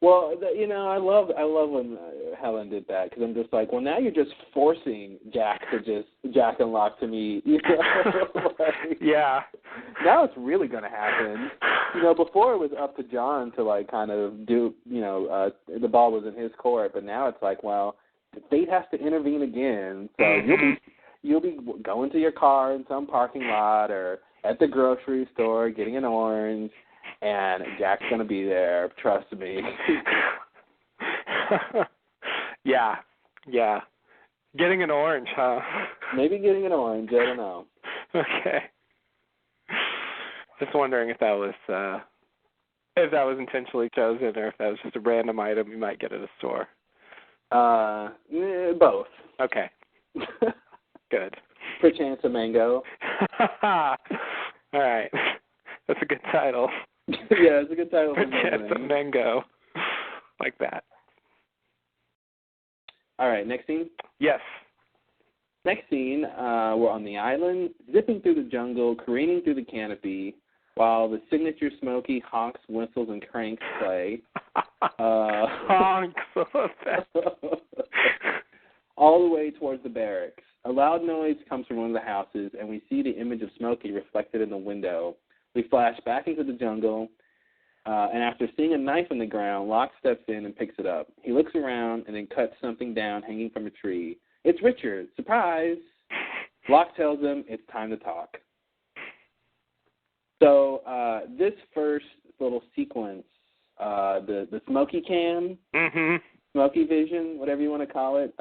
Well, I love when Helen did that, because I'm just like, well, now you're just forcing Jack and Locke to meet. Yeah. Now it's really going to happen. Before it was up to John to kind of do. The ball was in his court, but now it's like, well, fate has to intervene again. So you'll be going to your car in some parking lot or at the grocery store getting an orange. And Jack's going to be there, trust me. Yeah. Getting an orange, huh? Maybe getting an orange, I don't know. Okay. Just wondering if that was intentionally chosen, or if that was just a random item you might get at a store. Both. Okay. Good. Perchance a mango. All right. That's a good title. Yeah, it's a good title. Perchance a mango. Like that. All right, next scene? Yes. Next scene, we're on the island, zipping through the jungle, careening through the canopy, while the signature Smokey honks, whistles, and cranks play. Honks. All the way towards the barracks. A loud noise comes from one of the houses, and we see the image of Smokey reflected in the window. We flash back into the jungle, and after seeing a knife on the ground, Locke steps in and picks it up. He looks around and then cuts something down hanging from a tree. It's Richard. Surprise! Locke tells him it's time to talk. So this first little sequence, the Smokey cam, Smokey vision, whatever you want to call it,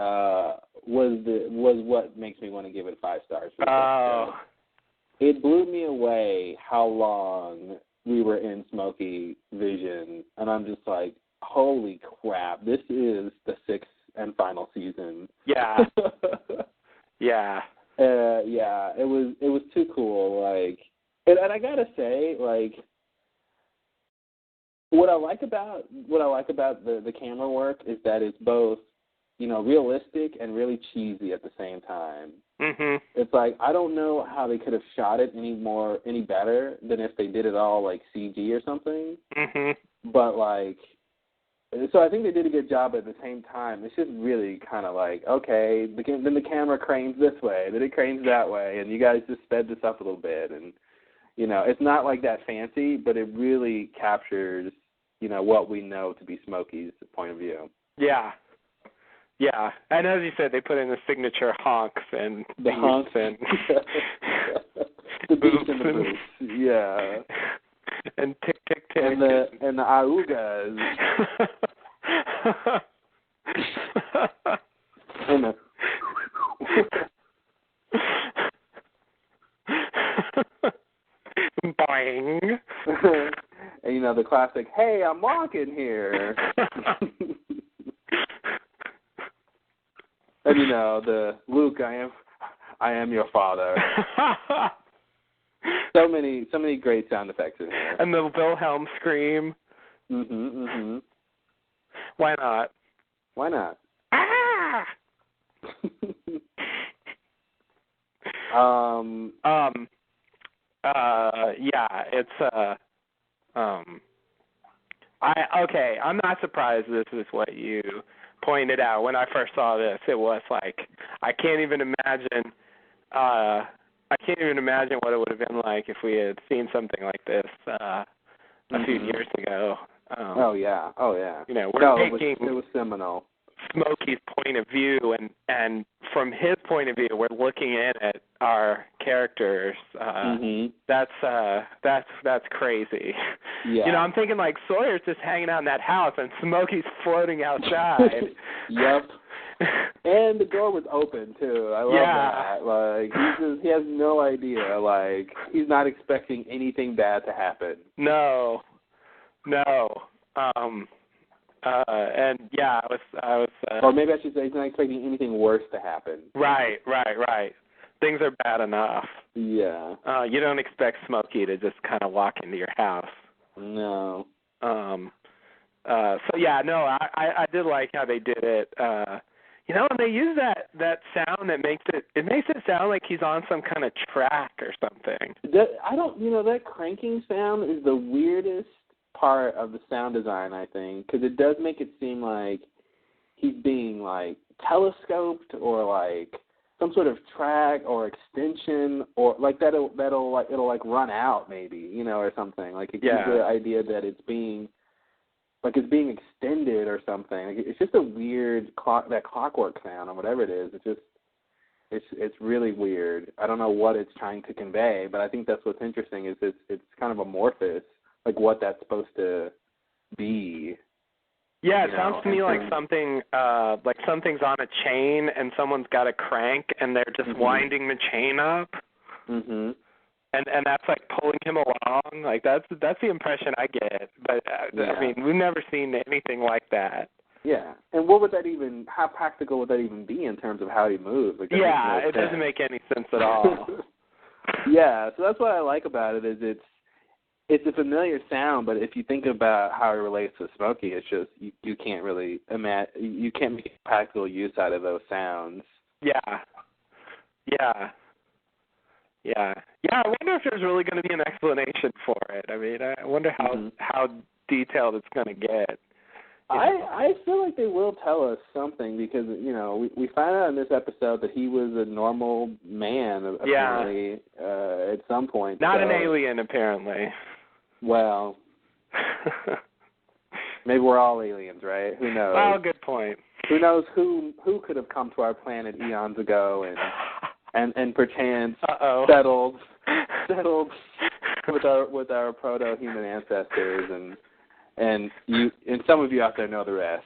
was what makes me want to give it 5 stars. It blew me away how long we were in Smokey vision, and I'm just like, holy crap, this is the 6th and final season. Yeah. Yeah. Yeah, it was too cool. Like, and I gotta say, like, what I like about the camera work is that it's both, you know, realistic and really cheesy at the same time. It's like, I don't know how they could have shot it any better than if they did it all like CG or something. But like, so I think they did a good job. At the same time, it's just really kind of like, okay, then the camera cranes this way, then it cranes that way, and you guys just sped this up a little bit, and you know, it's not like that fancy, but it really captures, you know, what we know to be Smokey's point of view. Yeah. Yeah. And as you said, they put in the signature honks and the honks and the beats and the boots. Yeah. And tick tick tick. And the augas. And the boing. And you know, the classic, hey, I'm walking here. And you know, the Luke, I am your father. So many great sound effects in here. And the Wilhelm scream. Why not? Why not? Ah! Yeah, it's I'm not surprised this is what you pointed out. When I first saw this, it was like, I can't even imagine what it would have been like if we had seen something like this a few years ago. Oh yeah. You know, we're taking it was seminal. Smokey's point of view, and from his point of view, we're looking in at our characters. That's crazy. Yeah. You know, I'm thinking like Sawyer's just hanging out in that house, and Smokey's floating outside. Yep. And the door was open too. I love that. Like he has no idea. Like he's not expecting anything bad to happen. No. And yeah, I was. Or maybe I should say he's not expecting anything worse to happen. Right. Things are bad enough. Yeah. You don't expect Smokey to just kind of walk into your house. No. So yeah, no, I did like how they did it. You know, and they use that sound that makes it sound like he's on some kind of track or something. That cranking sound is the weirdest part of the sound design, I think, because it does make it seem like he's being like telescoped or like some sort of track or extension or like it'll run out maybe, you know, or something. Like it gives the idea that it's being extended or something. Like it's just a weird clockwork sound or whatever it is. It's really weird. I don't know what it's trying to convey, but I think that's what's interesting is it's kind of amorphous, like what that's supposed to be. Yeah, it sounds to me like something, like something's on a chain and someone's got a crank and they're just winding the chain up. And that's like pulling him along. Like that's the impression I get. But I mean, we've never seen anything like that. Yeah, and how practical would that even be in terms of how he moves? Like, it doesn't make any sense at all. Yeah, so that's what I like about it is it's a familiar sound, but if you think about how it relates to Smokey, it's just you can't really you can't make practical use out of those sounds. Yeah. Yeah. Yeah. Yeah, I wonder if there's really going to be an explanation for it. I mean, I wonder how detailed it's going to get. I feel like they will tell us something because, we find out in this episode that he was a normal man, apparently, at some point. Not an alien, apparently. Well, maybe we're all aliens, right? Who knows? Oh, good point. Who knows who could have come to our planet eons ago and perchance settled with our proto-human ancestors and some of you out there know the rest.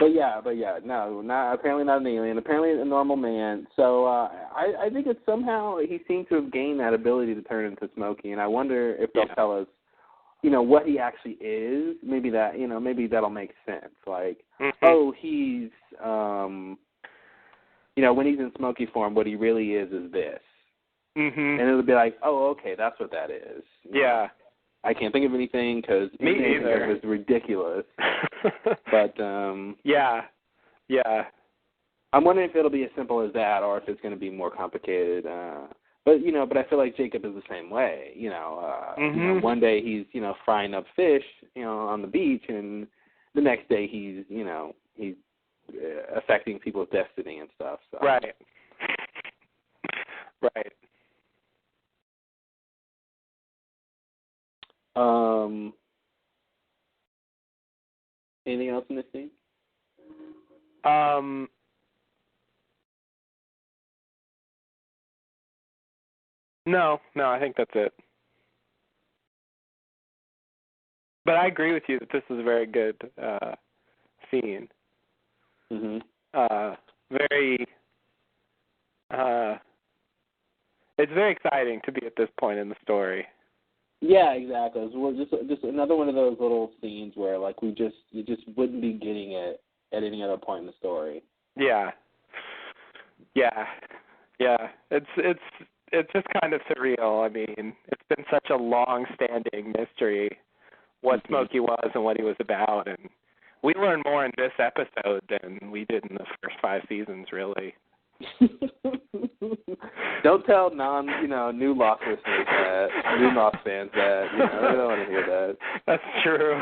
But yeah, no, apparently not an alien. Apparently a normal man. So I think it's somehow he seemed to have gained that ability to turn into Smokey, and I wonder if they'll tell us, what he actually is. Maybe that'll make sense. Like, he's, when he's in Smokey form, what he really is this. And it'll be like, okay, that's what that is. Yeah. I can't think of anything because it was ridiculous. But yeah. I'm wondering if it'll be as simple as that, or if it's going to be more complicated. But I feel like Jacob is the same way. One day he's frying up fish, on the beach, and the next day he's affecting people's destiny and stuff. So. Right. Right. Anything else in this scene? No, I think that's it. But I agree with you that this is a very good scene. Very. It's very exciting to be at this point in the story. Yeah, exactly. Well, just another one of those little scenes where like you just wouldn't be getting it at any other point in the story. Yeah. It's just kind of surreal. I mean, it's been such a long-standing mystery what Smokey was and what he was about, and we learned more in this episode than we did in the first 5 seasons, really. Don't tell new Lost listeners that, new Lost fans that, they don't want to hear that. That's true.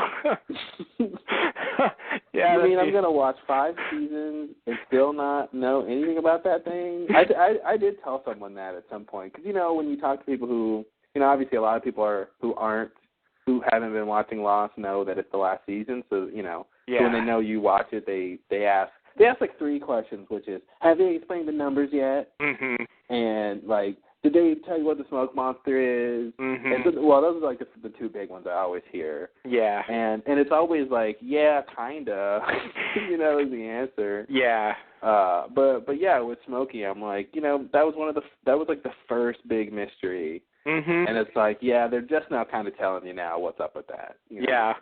Yeah, I'm going to watch 5 seasons and still not know anything about that thing? I did tell someone that at some point, because, when you talk to people who, obviously a lot of people who haven't been watching Lost know that it's the last season, so, so when they know you watch it, they ask like 3 questions, which is, have they explained the numbers yet? And, like, did they tell you what the smoke monster is? And so, those are, like, the 2 big ones I always hear. Yeah. And it's always like, yeah, kinda, is the answer. Yeah. But yeah, with Smokey, I'm like, that was like the first big mystery. And it's like, they're just now kind of telling you now what's up with that. Yeah.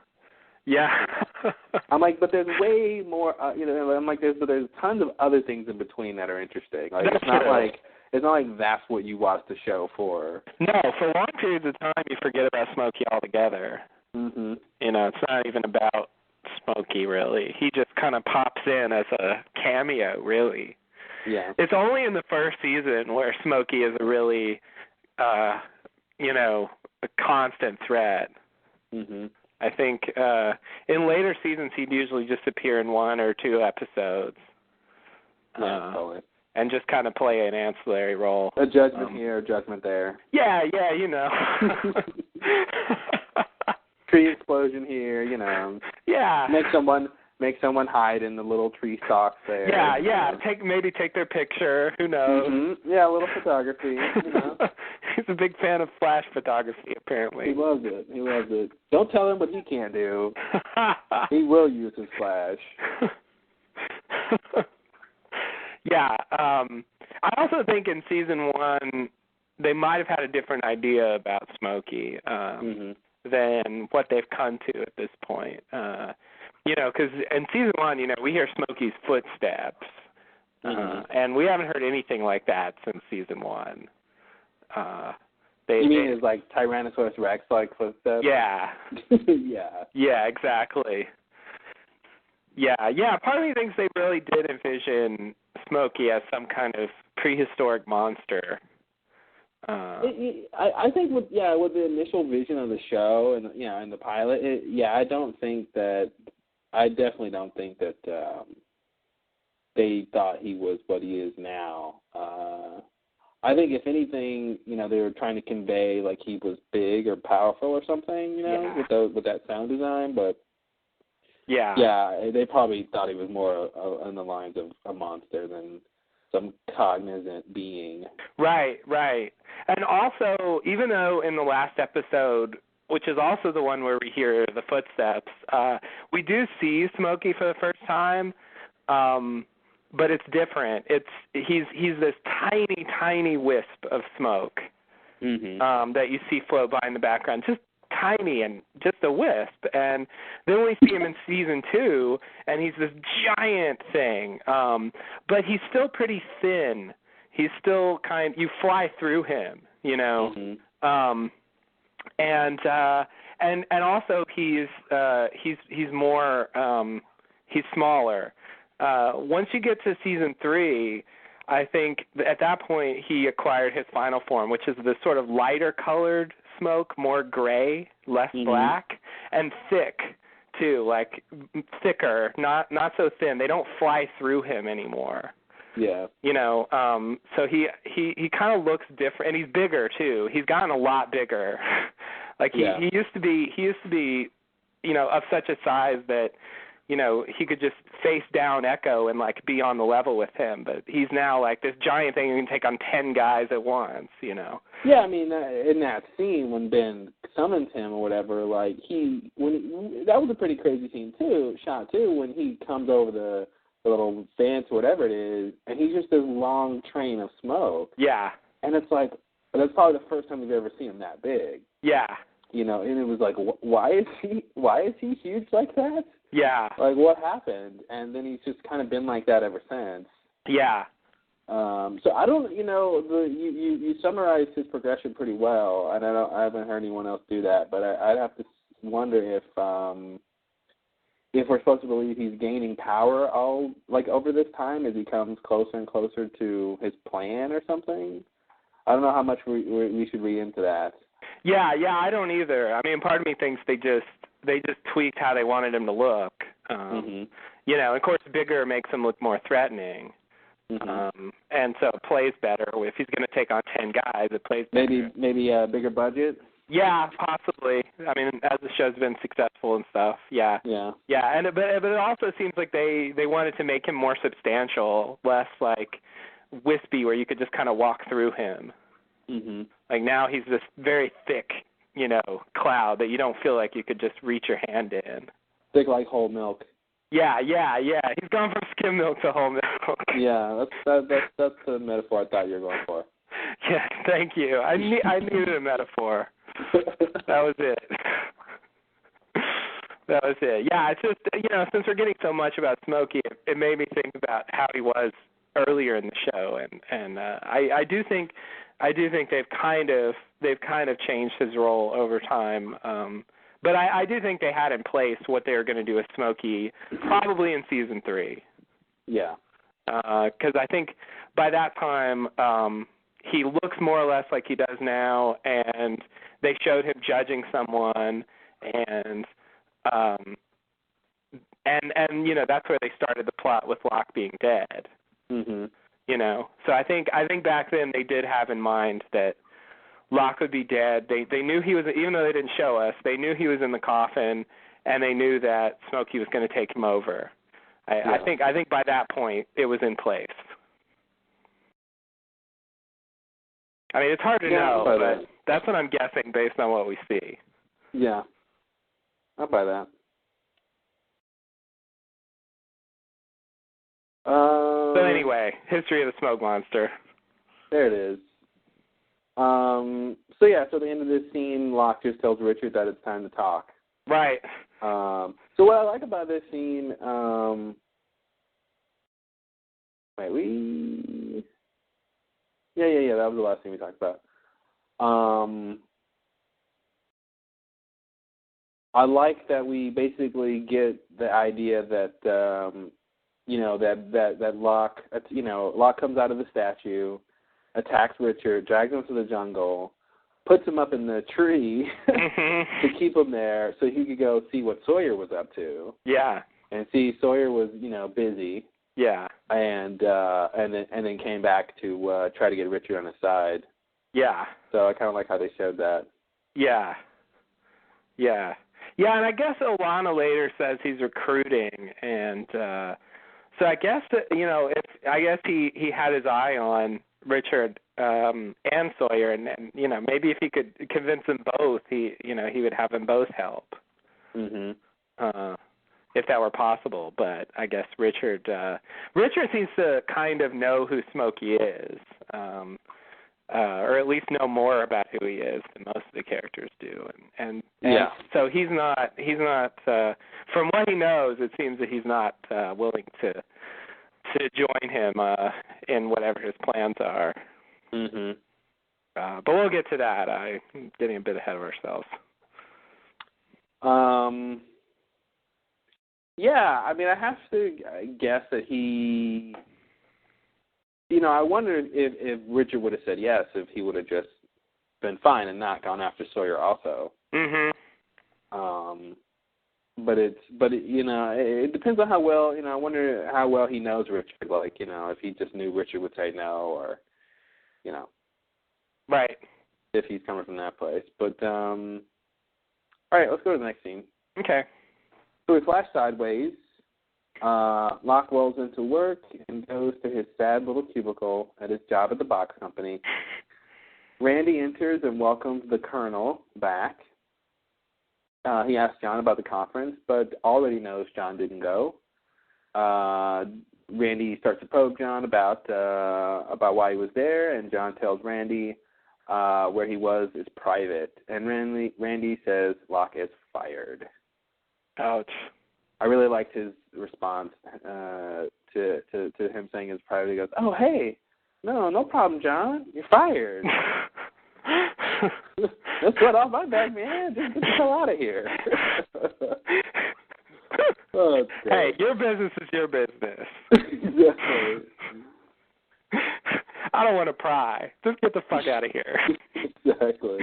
I'm like, but there's way more. I'm like, there's tons of other things in between that are interesting. Like, it's not like that's what you watch the show for. No, for long periods of time, you forget about Smokey altogether. It's not even about Smokey really. He just kind of pops in as a cameo, really. Yeah. It's only in the first season where Smokey is a really, a constant threat. I think in later seasons he'd usually just appear in 1 or 2 episodes. Totally. And just kind of play an ancillary role. A judgment here, a judgment there. Yeah, Tree explosion here, Yeah. Make someone hide in the little tree stalks there. Yeah. Take their picture. Who knows? Yeah, a little photography. He's a big fan of flash photography, apparently. He loves it. Don't tell him what he can't do. He will use his flash. Yeah. I also think in season 1 they might have had a different idea about Smokey than what they've come to at this point. Because in season 1, we hear Smokey's footsteps, and we haven't heard anything like that since season 1. You mean his like Tyrannosaurus Rex like footsteps? Yeah. Yeah. Yeah, exactly. Yeah. Part of me thinks they really did envision Smokey as some kind of prehistoric monster. I think with the initial vision of the show and the pilot, I definitely don't think that they thought he was what he is now. I think if anything, they were trying to convey like he was big or powerful or something, with that sound design, but they probably thought he was more on the lines of a monster than some cognizant being. Right. And also, even though in the last episode, which is also the one where we hear the footsteps, we do see Smokey for the first time, but it's different. He's this tiny wisp of smoke that you see float by in the background, just tiny and just a wisp. And then we see him in season 2, and he's this giant thing, but he's still pretty thin. He's still you fly through him, and also he's more he's smaller. Once you get to season 3, I think at that point he acquired his final form, which is this sort of lighter colored smoke, more gray, less black, and thick too, like thicker, not so thin. They don't fly through him anymore. Yeah. So he kind of looks different, and he's bigger too. He's gotten a lot bigger. Like he used to be, of such a size that, he could just face down Echo and like be on the level with him. But he's now like this giant thing who can take on 10 guys at once. Yeah, I mean, in that scene when Ben summons him or whatever, like that was a pretty crazy scene shot too, when he comes over the little fence or whatever it is, and he's just this long train of smoke. Yeah. And it's like, that's probably the first time we've ever seen him that big. Yeah. And it was like, why is he huge like that? Yeah. Like, what happened? And then he's just kind of been like that ever since. Yeah. So I don't, you summarized his progression pretty well, and I haven't heard anyone else do that, but I'd have to wonder if we're supposed to believe he's gaining power over this time as he comes closer and closer to his plan or something. I don't know how much we should read into that. Yeah, I don't either. I mean, part of me thinks they just tweaked how they wanted him to look. Of course, bigger makes him look more threatening. And so it plays better. If he's going to take on 10 guys, it plays better. Maybe a bigger budget? Yeah, possibly. I mean, as the show's been successful and stuff, yeah. Yeah, but it also seems like they wanted to make him more substantial, less like wispy, where you could just kind of walk through him. Like now he's this very thick, cloud that you don't feel like you could just reach your hand in. Thick like whole milk. Yeah. He's gone from skim milk to whole milk. Yeah, that's the metaphor I thought you were going for. Yeah, thank you. I needed a metaphor. That was it. Yeah, it's just, since we're getting so much about Smokey, it made me think about how he was earlier in the show, and I do think they've kind of changed his role over time. But I do think they had in place what they were going to do with Smokey probably in season 3. Yeah. Because I think by that time he looks more or less like he does now, and they showed him judging someone, and that's where they started the plot with Locke being dead. So I think back then they did have in mind that Locke would be dead. They knew he was, even though they didn't show us, they knew he was in the coffin, and they knew that Smokey was going to take him over. I think by that point it was in place. I mean, it's hard to know, but that's what I'm guessing based on what we see. Yeah, I'll buy that. So anyway, history of the smoke monster. There it is. So the end of this scene, Locke just tells Richard that it's time to talk. Right. So what I like about this scene, that was the last thing we talked about. I like that we basically get the idea that that Locke, Locke comes out of the statue, attacks Richard, drags him to the jungle, puts him up in the tree to keep him there so he could go see what Sawyer was up to. Yeah. And see Sawyer was, busy. Yeah. And then came back to try to get Richard on his side. Yeah. So I kind of like how they showed that. Yeah. Yeah. Yeah, and I guess Ilana later says he's recruiting, and so I guess I guess he had his eye on Richard and Sawyer, and maybe if he could convince them both, he would have them both help. Mhm. If that were possible, but I guess Richard seems to kind of know who Smokey is, or at least know more about who he is than most of the characters do, and so he's not from what he knows, it seems that he's not willing to join him in whatever his plans are. Mhm. But we'll get to that. I'm getting a bit ahead of ourselves. Yeah, I mean, I have to guess that he, I wonder if Richard would have said yes if he would have just been fine and not gone after Sawyer also. Mhm. But it depends on how well, I wonder how well he knows Richard. Like, if he just knew Richard would say no, or, Right. if he's coming from that place. But all right, let's go to the next scene. Okay. So we flash sideways. Locke rolls into work and goes to his sad little cubicle at his job at the box company. Randy enters and welcomes the Colonel back. He asks John about the conference, but already knows John didn't go. Randy starts to probe John about why he was there, and John tells Randy where he was is private. And Randy says Locke is fired. Ouch. I really liked his response to him saying it's private. He goes, "Oh, hey, no problem, John. You're fired." Let's get off my back, man. Just get the hell out of here. Oh, hey, your business is your business. Exactly. I don't want to pry. Just get the fuck out of here. Exactly.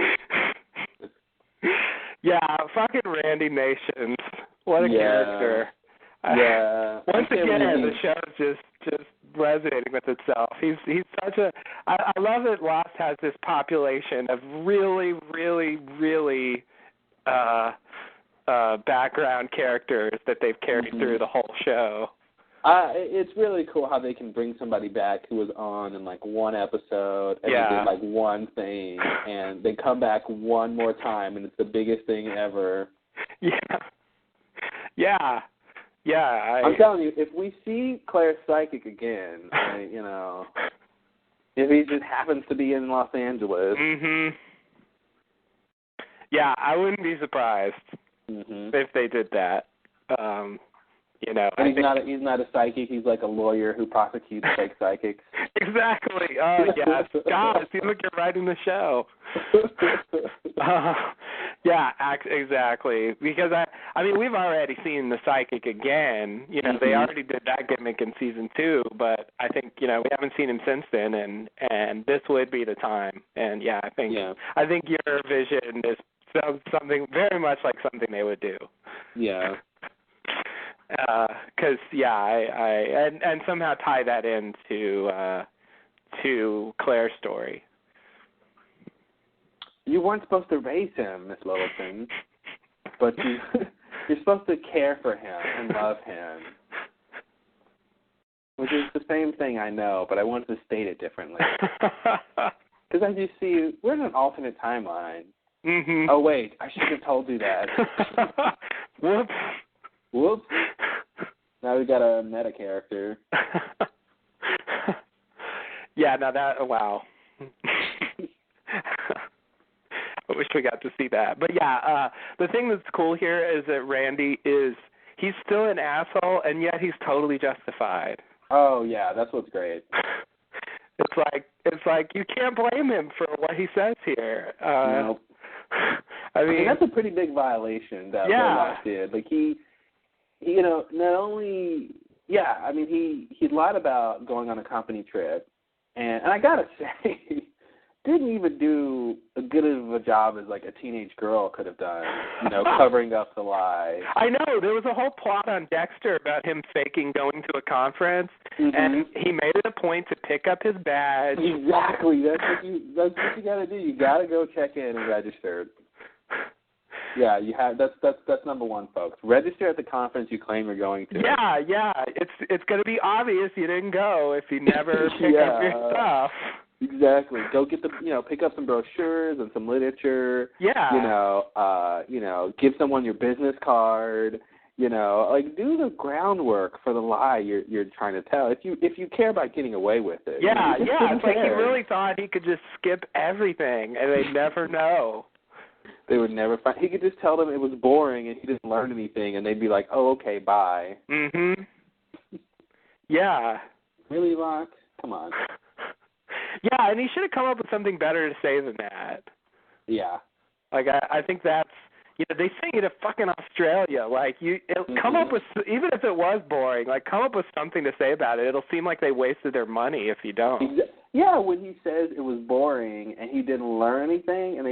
Yeah, fucking Randy Nations. What a character. Yeah. Once again, the show's just resonating with itself. He's such a. I love that Lost has this population of really, really, really background characters that they've carried through the whole show. It's really cool how they can bring somebody back who was on in like one episode and they did like one thing, and they come back one more time and it's the biggest thing ever. Yeah. I'm telling you, if we see Claire Psychic again, if he just happens to be in Los Angeles. Yeah, I wouldn't be surprised if they did that. And he's not a psychic. He's like a lawyer who prosecutes fake psychics. Exactly. Oh, yes. God, it seems like you're writing the show. Yeah, exactly. Because, I mean, we've already seen the psychic again. They already did that gimmick in season 2, but I think, we haven't seen him since then, and this would be the time. And, I think your vision is something very much like something they would do. Yeah. Because I somehow tie that into to Claire's story. You weren't supposed to raise him, Miss Littleton, but you're supposed to care for him and love him, which is the same thing, I know, but I wanted to state it differently. Because as you see, we're in an alternate timeline. Oh wait, I should have told you that. Whoops. Now we got a meta character. Yeah, now that, wow. I wish we got to see that. But the thing that's cool here is that Randy he's still an asshole, and yet he's totally justified. Oh, yeah, that's what's great. It's like you can't blame him for what he says here. Nope. I mean, that's a pretty big violation that Warlock did. Like he, you know, not only, I mean, he lied about going on a company trip, and I gotta say, didn't even do as good of a job as like a teenage girl could have done, you know, covering up the lie. I know, there was a whole plot on Dexter about him faking going to a conference, and he made it a point to pick up his badge. Exactly, that's what you gotta do. You gotta go check in and register. Yeah, you have. That's number one, folks. Register at the conference you claim you're going to. Yeah. It's going to be obvious you didn't go if you never pick up your stuff. Exactly. Go get pick up some brochures and some literature. Yeah. Give someone your business card. Like do the groundwork for the lie you're trying to tell. If you care about getting away with it. Yeah. It's like he really thought he could just skip everything and they'd never know. They would never find. He could just tell them it was boring and he didn't learn anything, and they'd be like, "Oh, okay, bye." Yeah. Really, Locke? Come on. Yeah, and he should have come up with something better to say than that. Yeah. Like I think that's they say it in fucking Australia. Like come up with, even if it was boring, like come up with something to say about it. It'll seem like they wasted their money if you don't. Yeah, when he says it was boring and he didn't learn anything, and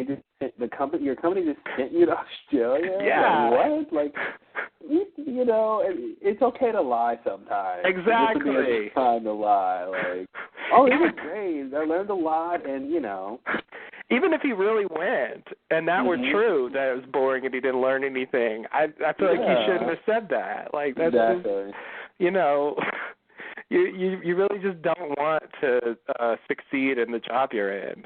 your company just sent you to Australia. Yeah. Like, what? Like, it's okay to lie sometimes. Exactly. It's time to lie. Like, oh, it was great. I learned a lot, and Even if he really went, and that were true, that it was boring and he didn't learn anything, I feel like you shouldn't have said that. Like that's exactly. You really just don't want to succeed in the job you're in.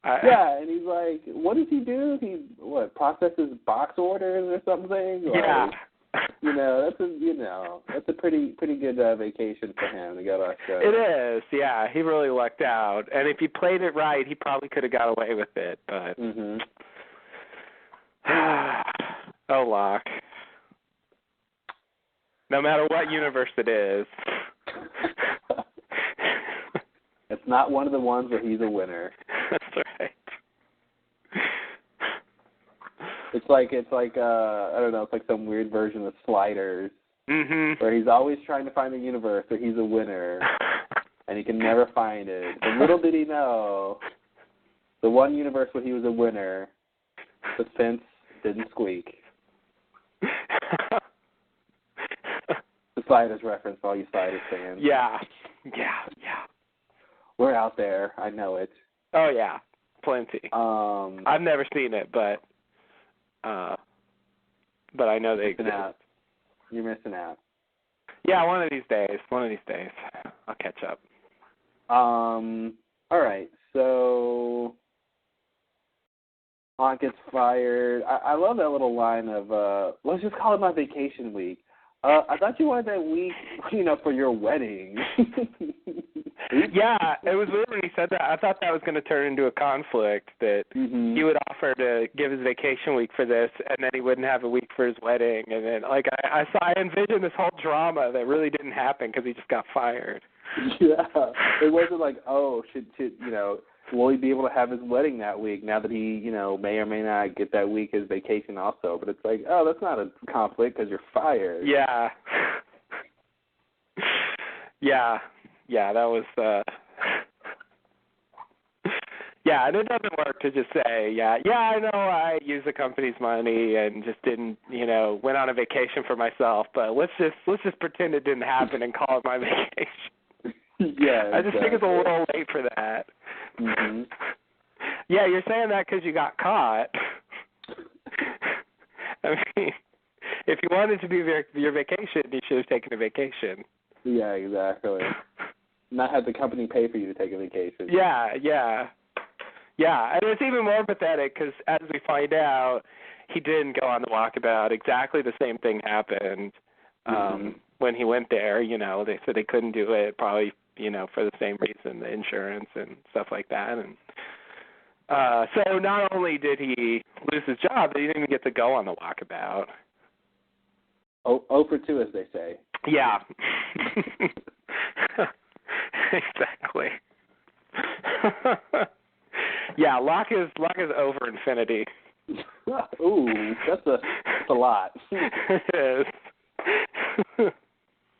And he's like, what does he do? He processes box orders or something? Yeah. That's a pretty good vacation for him to go to Australia. It is, yeah. He really lucked out, and if he played it right, he probably could have got away with it. But oh, Locke. No matter what universe it is, it's not one of the ones where he's a winner. That's right. It's like I don't know, it's like some weird version of Sliders, where he's always trying to find a universe where he's a winner, and he can never find it. But little did he know, the one universe where he was a winner, the fence didn't squeak. The Sliders reference for all you Sliders fans. Yeah. We're out there. I know it. Oh yeah, plenty. I've never seen it, but I know they exist. You're missing out. Yeah, one of these days. I'll catch up. All right. So Locke gets fired. I love that little line of let's just call it my vacation week. I thought you wanted that week, for your wedding. Yeah, it was weird when he said that. I thought that was going to turn into a conflict, that he would offer to give his vacation week for this, and then he wouldn't have a week for his wedding. And then, I envisioned this whole drama that really didn't happen because he just got fired. Yeah, it wasn't like, oh, should will he be able to have his wedding that week now that he, may or may not get that week as vacation also? But it's like, oh, that's not a conflict because you're fired. Yeah. Yeah, that was, yeah, and it doesn't work to just say, I know I used the company's money and just didn't, went on a vacation for myself, but let's just pretend it didn't happen and call it my vacation. Yeah, I just think it's a little late for that. Yeah, you're saying that because you got caught. I mean, if you wanted to do your vacation, you should have taken a vacation. Yeah, exactly. Not have the company pay for you to take a vacation. Yeah, and it's even more pathetic because, as we find out, he didn't go on the walkabout. Exactly the same thing happened when he went there. They said they couldn't do it, probably, for the same reason, the insurance and stuff like that. And so not only did he lose his job, but he didn't even get to go on the walkabout. Oh for 2, as they say. Yeah. Exactly. Yeah, Locke is over infinity. Ooh, that's a lot. It is.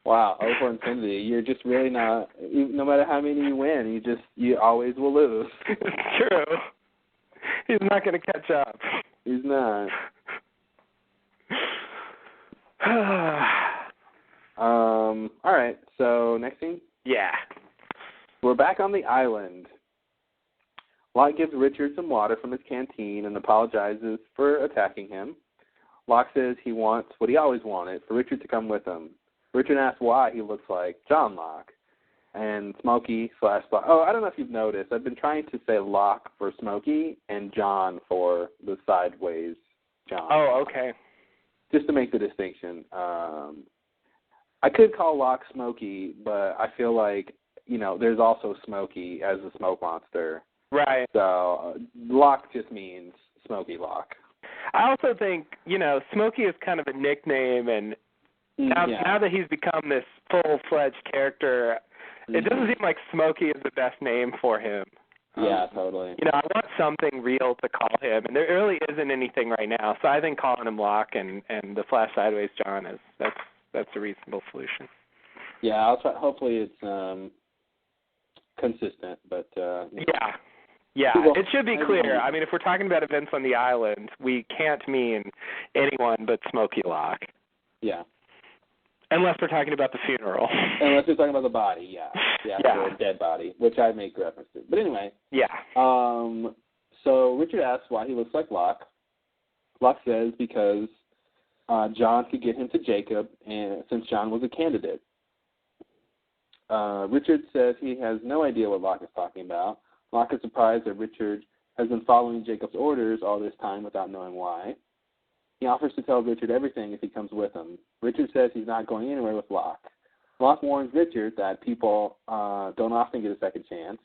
Wow, over infinity. You're just really not. No matter how many you win, you always will lose. It's true. He's not going to catch up. He's not. All right. So next scene. Yeah. We're back on the island. Locke gives Richard some water from his canteen and apologizes for attacking him. Locke says he wants what he always wanted, for Richard to come with him. Richard asks why he looks like John Locke. And Smokey / Locke. Oh, I don't know if you've noticed. I've been trying to say Locke for Smokey and John for the sideways John. Oh, okay. Just to make the distinction. I could call Locke Smokey, but I feel like, there's also Smokey as a smoke monster. Right. So Locke just means Smokey Locke. I also think, Smokey is kind of a nickname, and now that he's become this full-fledged character, it doesn't seem like Smokey is the best name for him. Yeah, totally. I want something real to call him, and there really isn't anything right now. So I think calling him Locke and the Flash Sideways John that's a reasonable solution. Yeah, I'll try. Hopefully it's consistent, but Yeah, it should be clear. I mean, if we're talking about events on the island, we can't mean anyone but Smokey Locke. Yeah. Unless we're talking about the funeral. Unless we're talking about the body, yeah. The dead body, which I make reference to. But anyway. Yeah. So Richard asks why he looks like Locke. Locke says because John could get him to Jacob, and since John was a candidate. Richard says he has no idea what Locke is talking about. Locke is surprised that Richard has been following Jacob's orders all this time without knowing why. He offers to tell Richard everything if he comes with him. Richard says he's not going anywhere with Locke. Locke warns Richard that people don't often get a second chance.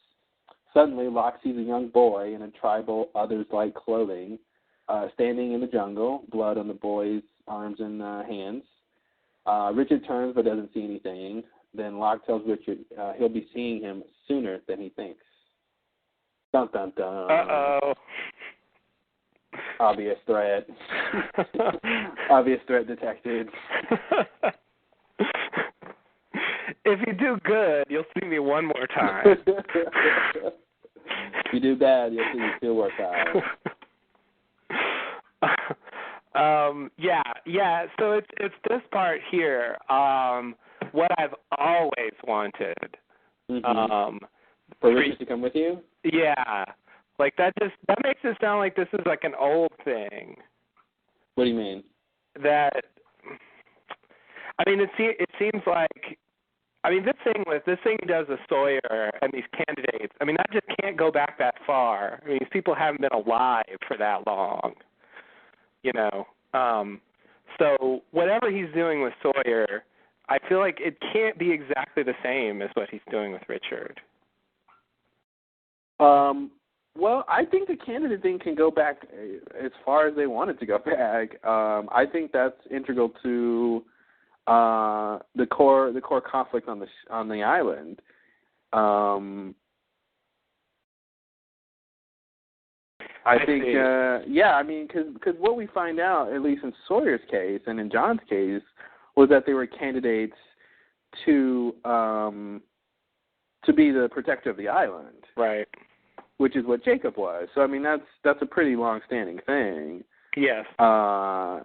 Suddenly, Locke sees a young boy in a tribal, others-like clothing, standing in the jungle, blood on the boy's arms and hands. Richard turns but doesn't see anything. Then Locke tells Richard he'll be seeing him sooner than he thinks. Dun, dun, dun. Uh-oh. Obvious threat. Obvious threat detected. If you do good, you'll see me one more time. If you do bad, you'll see me still work out. Yeah. So it's this part here. What I've always wanted. Mm-hmm. For Richard to come with you? Yeah. Like that makes it sound like this is like an old thing. What do you mean? That, I mean, it seems like, I mean, this thing he does with Sawyer and these candidates, I mean, that just can't go back that far. I mean, these people haven't been alive for that long, So whatever he's doing with Sawyer, I feel like it can't be exactly the same as what he's doing with Richard. Well, I think the candidate thing can go back as far as they want it to go back. I think that's integral to the core conflict on the island. I think, because what we find out, at least in Sawyer's case and in John's case, was that they were candidates to be the protector of the island. Right. Which is what Jacob was. So, I mean, that's a pretty long-standing thing. Yes. Now,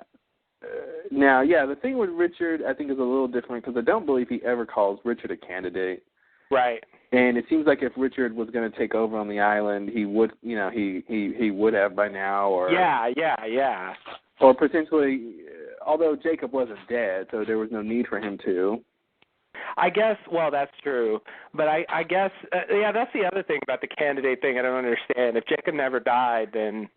the thing with Richard, I think, is a little different because I don't believe he ever calls Richard a candidate. Right. And it seems like if Richard was going to take over on the island, he would, he would have by now, or yeah. Or potentially, although Jacob wasn't dead, so there was no need for him to. I guess, well, that's true. But I guess, that's the other thing about the candidate thing I don't understand. If Jacob never died, then,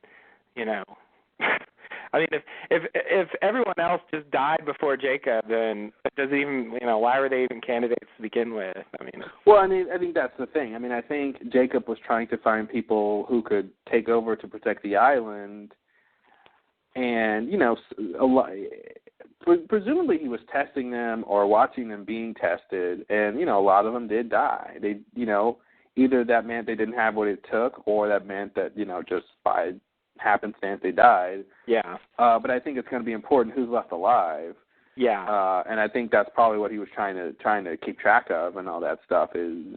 I mean, if everyone else just died before Jacob, then does it even, why were they even candidates to begin with? I mean, well, I think that's the thing. I mean, I think Jacob was trying to find people who could take over to protect the island, and presumably he was testing them or watching them being tested, and a lot of them did die. They, either that meant they didn't have what it took, or that meant that, just by happenstance they died. Yeah. But I think it's going to be important who's left alive. Yeah. And I think that's probably what he was trying to keep track of and all that stuff is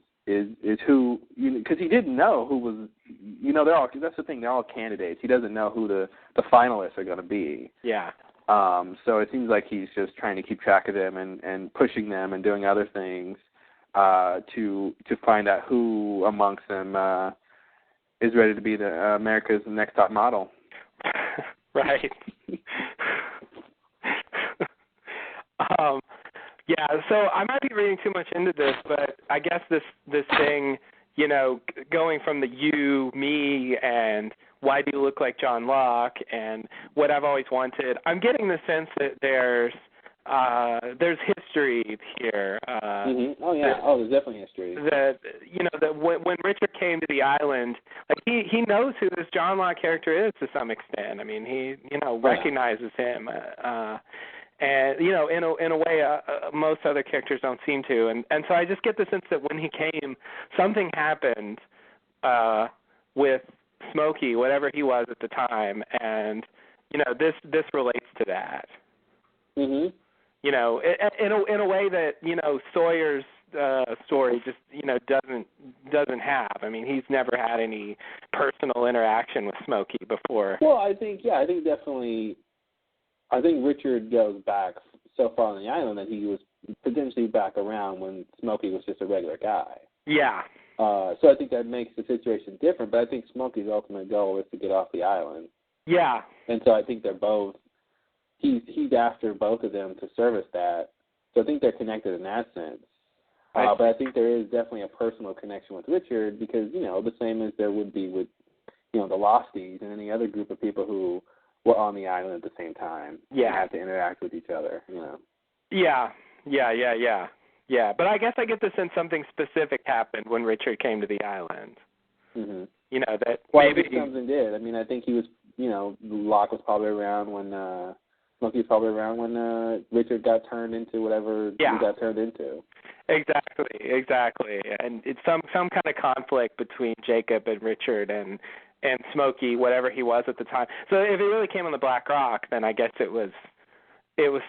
who, because he didn't know who was, they're all, that's the thing, they're all candidates. He doesn't know who the finalists are going to be. Yeah. So it seems like he's just trying to keep track of them and pushing them and doing other things to find out who amongst them is ready to be the America's next top model. Right. Yeah, so I might be reading too much into this, but I guess this thing, going from the you, me, and why do you look like John Locke, and what I've always wanted, I'm getting the sense that there's history here. Oh yeah. There's definitely history. That when Richard came to the island, like he knows who this John Locke character is to some extent. I mean, he recognizes him. And in a way, most other characters don't seem to, and so I just get the sense that when he came, something happened with Smokey, whatever he was at the time, and this relates to that. Mhm. In a way that Sawyer's story just doesn't have. I mean, he's never had any personal interaction with Smokey before. Well, I think definitely. I think Richard goes back so far on the island that he was potentially back around when Smokey was just a regular guy. Yeah. So I think that makes the situation different, but I think Smokey's ultimate goal is to get off the island. Yeah. And so I think they're both, he's after both of them to service that. So I think they're connected in that sense. But I think there is definitely a personal connection with Richard because, the same as there would be with, the Losties and any other group of people who were on the island at the same time. Yeah. And had to interact with each other, Yeah. But I guess I get the sense something specific happened when Richard came to the island. Mm-hmm. That well, maybe I think something did. I mean, I think he was, Locke was probably around when, Smokey was probably around when Richard got turned into whatever he got turned into. Exactly. And it's some kind of conflict between Jacob and Richard and Smokey, whatever he was at the time. So if it really came on the Black Rock, then I guess it was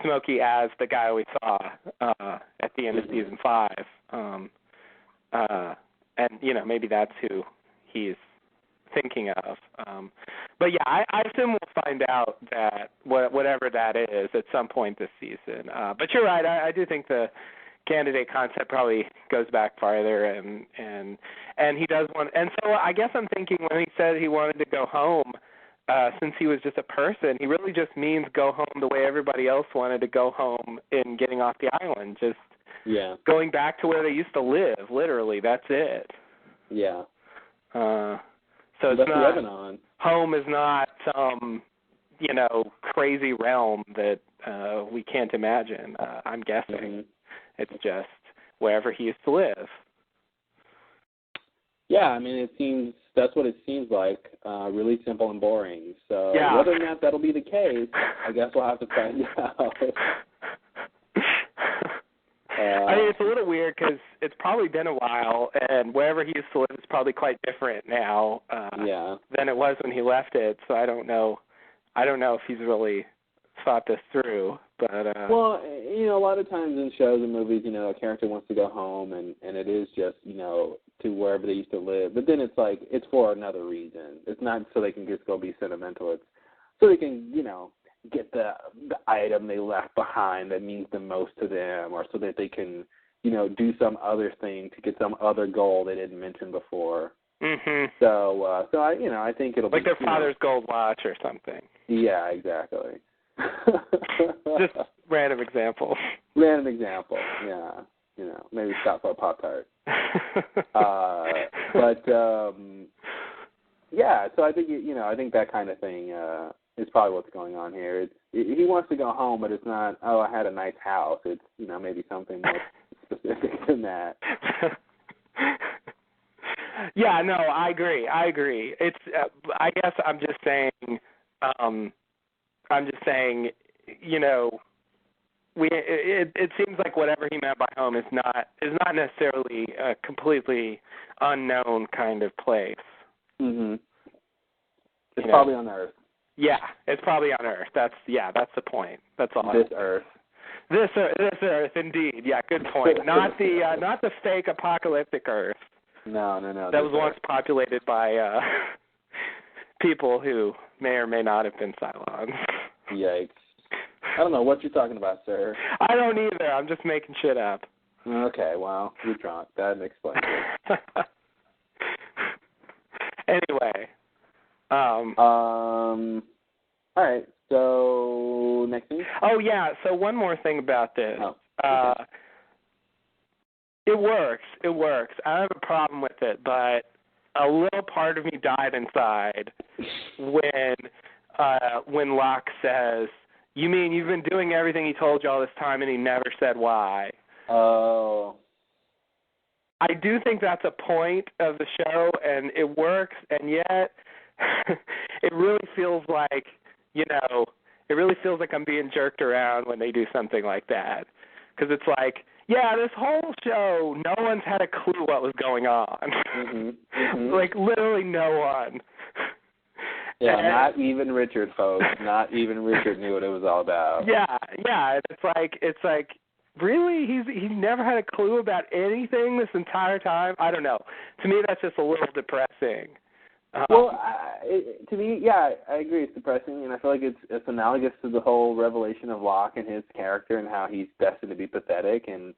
Smokey as the guy we saw at the end of season 5. And maybe that's who he's thinking of. But yeah, I assume we'll find out that whatever that is at some point this season. But you're right. I do think the candidate concept probably goes back farther, and he does want. And so I guess I'm thinking when he said he wanted to go home, since he was just a person, he really just means go home the way everybody else wanted to go home in getting off the island, just going back to where they used to live. Literally, that's it. Yeah. So it's that's not Lebanon. Home is not some crazy realm that we can't imagine. I'm guessing. Mm-hmm. It's just wherever he used to live. Yeah, I mean, that's what it seems like, really simple and boring. So yeah. Whether or not that'll be the case, I guess we'll have to find out. I mean, it's a little weird because it's probably been a while, and wherever he used to live is probably quite different now than it was when he left it. So I don't know if he's really thought this through. But well, a lot of times in shows and movies, a character wants to go home, and it is just to wherever they used to live. But then it's like it's for another reason. It's not so they can just go be sentimental. It's so they can get the item they left behind that means the most to them, or so that they can do some other thing to get some other goal they didn't mention before. Mm-hmm. So I think it'll like be their father's gold watch or something. Yeah, exactly. Just random example. Random example. Yeah. Maybe stop for a Pop-Tart. But yeah. So I think I think that kind of thing is probably what's going on here. He wants to go home, but it's not. Oh, I had a nice house. It's maybe something more specific than that. Yeah. No, I agree. It's. I guess I'm just saying. it seems like whatever he meant by home is not necessarily a completely unknown kind of place. Mhm. It's probably on Earth. Yeah, it's probably on Earth. That's the point. That's all. This Earth. This Earth, indeed. Yeah, good point. Not the fake apocalyptic Earth. No. That was once populated by people who may or may not have been Cylons. Yikes. I don't know what you're talking about, sir. I don't either. I'm just making shit up. Okay, well, you're drunk. That explains it. Anyway. All right. So next thing. Oh yeah. So one more thing about this. Oh, okay. It works. I don't have a problem with it, but a little part of me died inside when Locke says, "You mean you've been doing everything he told you all this time, and he never said why?" Oh. I do think that's a point of the show, and it works, and yet it really feels like, I'm being jerked around when they do something like that. Because it's like, yeah, this whole show, no one's had a clue what was going on. Mm-hmm. Like, literally no one. Yeah, and not even Richard, folks. Not even Richard knew what it was all about. Yeah. It's like, really? He's never had a clue about anything this entire time? I don't know. To me, that's just a little depressing. Well, to me, yeah, I agree. It's depressing, and I feel like it's analogous to the whole revelation of Locke and his character and how he's destined to be pathetic. And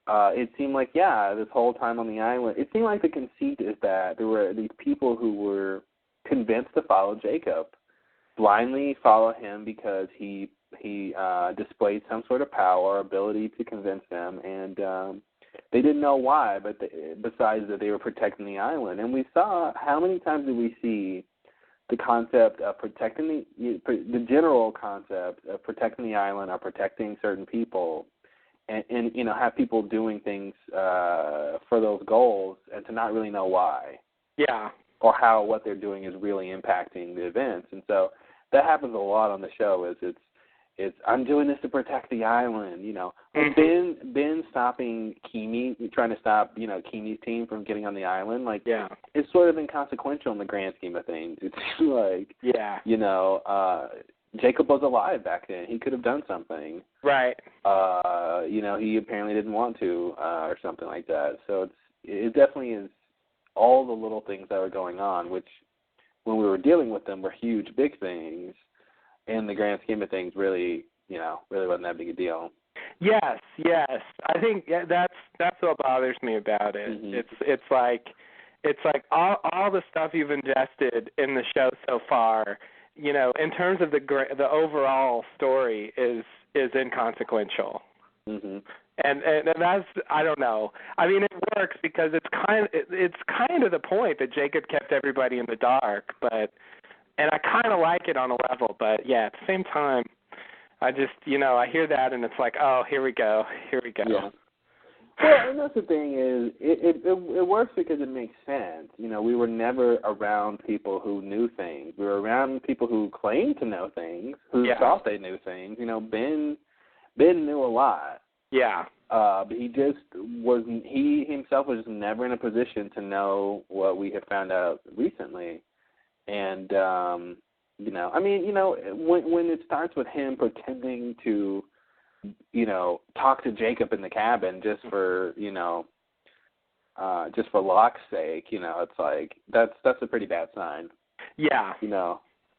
it seemed like, this whole time on the island, it seemed like the conceit is that there were these people who were convinced to follow Jacob, blindly follow him because he displayed some sort of power or ability to convince them, and they didn't know why, but besides that they were protecting the island. And we saw, how many times did we see the concept of protecting the general concept of protecting the island or protecting certain people, and have people doing things for those goals and to not really know why. Yeah. Or how what they're doing is really impacting the events. And so that happens a lot on the show. It's I'm doing this to protect the island, Mm-hmm. Ben stopping Kimi, trying to stop, Kimi's team from getting on the island, it's sort of inconsequential in the grand scheme of things. It's like, Jacob was alive back then. He could have done something. Right. He apparently didn't want to, or something like that. So it definitely is all the little things that were going on, which when we were dealing with them were huge, big things. In the grand scheme of things, really wasn't that big a deal. Yes. I think that's what bothers me about it. Mm-hmm. It's like all the stuff you've invested in the show so far, in terms of the overall story is inconsequential. Mm-hmm. And that's, I don't know. I mean, it works because it's kind of the point that Jacob kept everybody in the dark, and I kind of like it on a level, but yeah, at the same time, I just, I hear that and it's like, oh, here we go. Yeah. Well, and that's the thing is, it works because it makes sense. We were never around people who knew things. We were around people who claimed to know things, who thought they knew things. Ben knew a lot. Yeah. But he himself was never in a position to know what we have found out recently. And, when it starts with him pretending to, talk to Jacob in the cabin just for Locke's sake, it's like, that's a pretty bad sign. Yeah.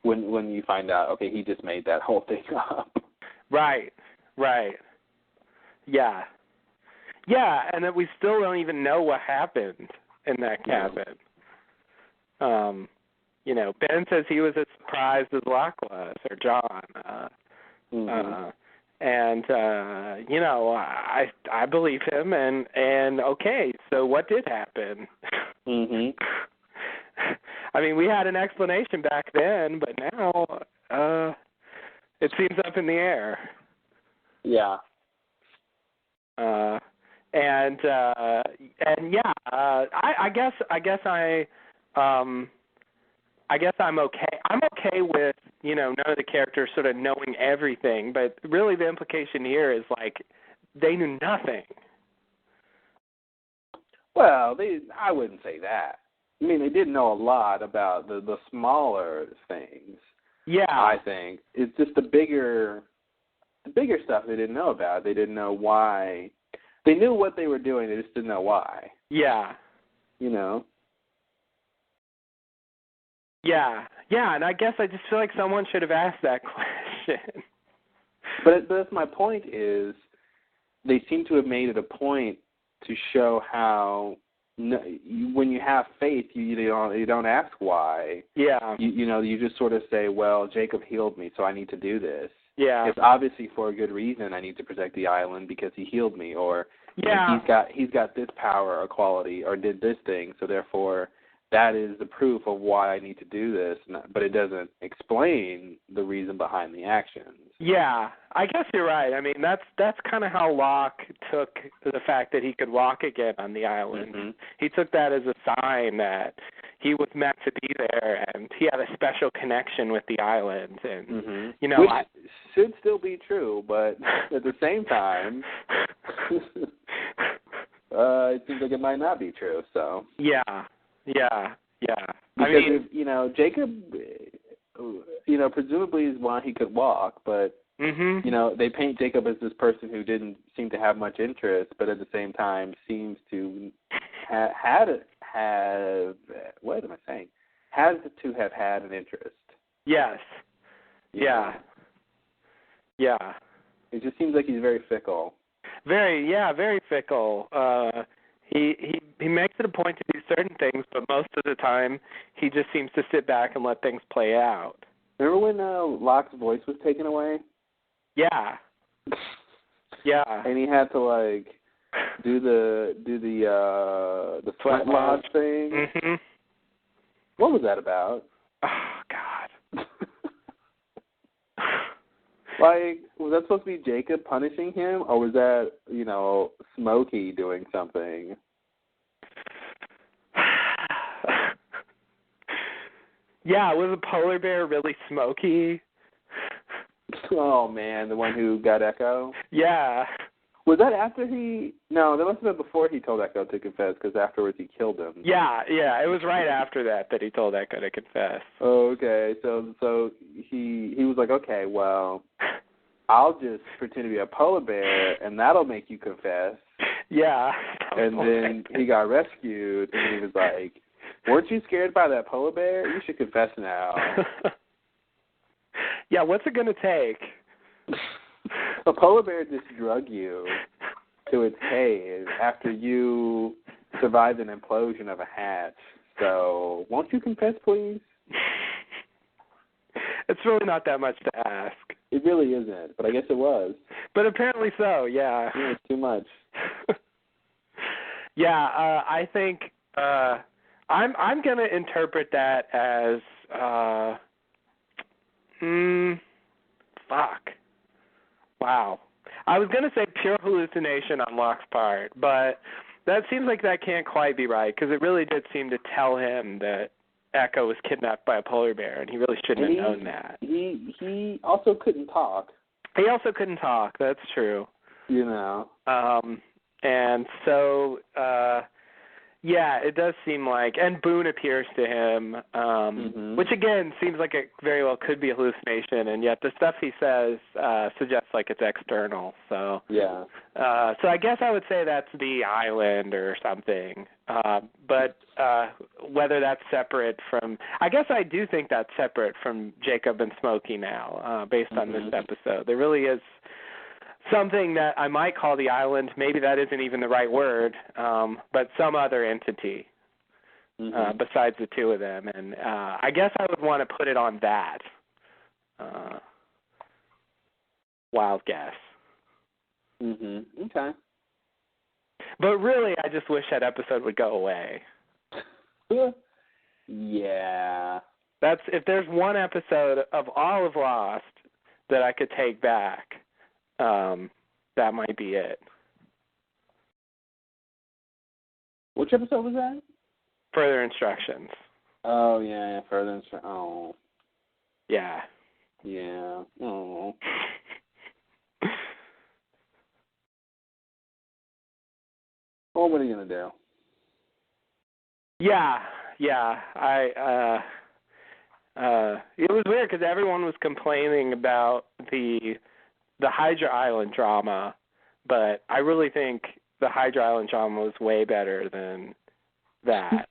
When you find out, okay, he just made that whole thing up. Right. Yeah. Yeah, and that we still don't even know what happened in that cabin. Ben says he was as surprised as Locke was, or John. I believe him, and okay, so what did happen? Mm-hmm. I mean, we had an explanation back then, but now it seems up in the air. Yeah. I I guess I'm okay. I'm okay with, none of the characters sort of knowing everything, but really the implication here is like they knew nothing. Well, I wouldn't say that. I mean, they did know a lot about the smaller things. Yeah. I think it's just the bigger stuff they didn't know about. They didn't know why. They knew what they were doing. They just didn't know why. Yeah. Yeah, and I guess I just feel like someone should have asked that question. But that's my point is they seem to have made it a point to show how when you have faith, you don't ask why. Yeah. You just sort of say, well, Jacob healed me, so I need to do this. Yeah. It's obviously for a good reason. I need to protect the island because he healed me, or yeah, he's got this power or quality or did this thing, so therefore that is the proof of why I need to do this. But it doesn't explain the reason behind the actions. Yeah, I guess you're right. I mean, that's kind of how Locke took the fact that he could walk again on the island. Mm-hmm. He took that as a sign that he was meant to be there, and he had a special connection with the island. And mm-hmm. Which should still be true, but at the same time, it seems like it might not be true. So yeah. Because if, Jacob, presumably is why he could walk, but they paint Jacob as this person who didn't seem to have much interest, but at the same time seems to have had an interest. Yes. Yeah. It just seems like he's very fickle. Very fickle. He makes it a point to do certain things, but most of the time he just seems to sit back and let things play out. Remember when Locke's voice was taken away? Yeah. And he had to do the sweat lodge thing. Mm-hmm. What was that about? Oh God. Was that supposed to be Jacob punishing him, or was that, Smokey doing something? Yeah, was a polar bear really Smokey? Oh, man, the one who got Echo? Yeah. Was that after No, that must have been before he told Echo to confess, because afterwards he killed him. Yeah, it was right after that he told Echo to confess. Oh, okay, so he was like, okay, well, I'll just pretend to be a polar bear, and that'll make you confess. Yeah. And then he got rescued, and he was like, weren't you scared by that polar bear? You should confess now. Yeah, what's it going to take? A polar bear just drug you to its cave after you survived an implosion of a hatch. So, won't you confess, please? It's really not that much to ask. It really isn't, but I guess it was. But apparently so, yeah. It's too much. Yeah, I think I'm going to interpret that as Wow. I was going to say pure hallucination on Locke's part, but that seems like that can't quite be right, because it really did seem to tell him that Echo was kidnapped by a polar bear, and he really shouldn't have known that. He also couldn't talk. He also couldn't talk, that's true. And so, it does seem like, and Boone appears to him, which again seems like it very well could be a hallucination, and yet the stuff he says suggests like it's external. So so I guess I would say that's the island or something. But whether that's separate from, I guess I do think that's separate from Jacob and Smokey now, based on this episode. There really is something that I might call the island. Maybe that isn't even the right word, but some other entity besides the two of them. And I guess I would want to put it on that. Wild guess. Okay. But really, I just wish that episode would go away. Yeah. That's, if there's one episode of all of Lost that I could take back, that might be it. Which episode was that? Further Instructions. Oh, yeah, Further Instructions. Oh. Yeah. Yeah. Oh. Well, what are you gonna do? Yeah. It was weird because everyone was complaining about the Hydra Island drama, but I really think the Hydra Island drama was way better than that.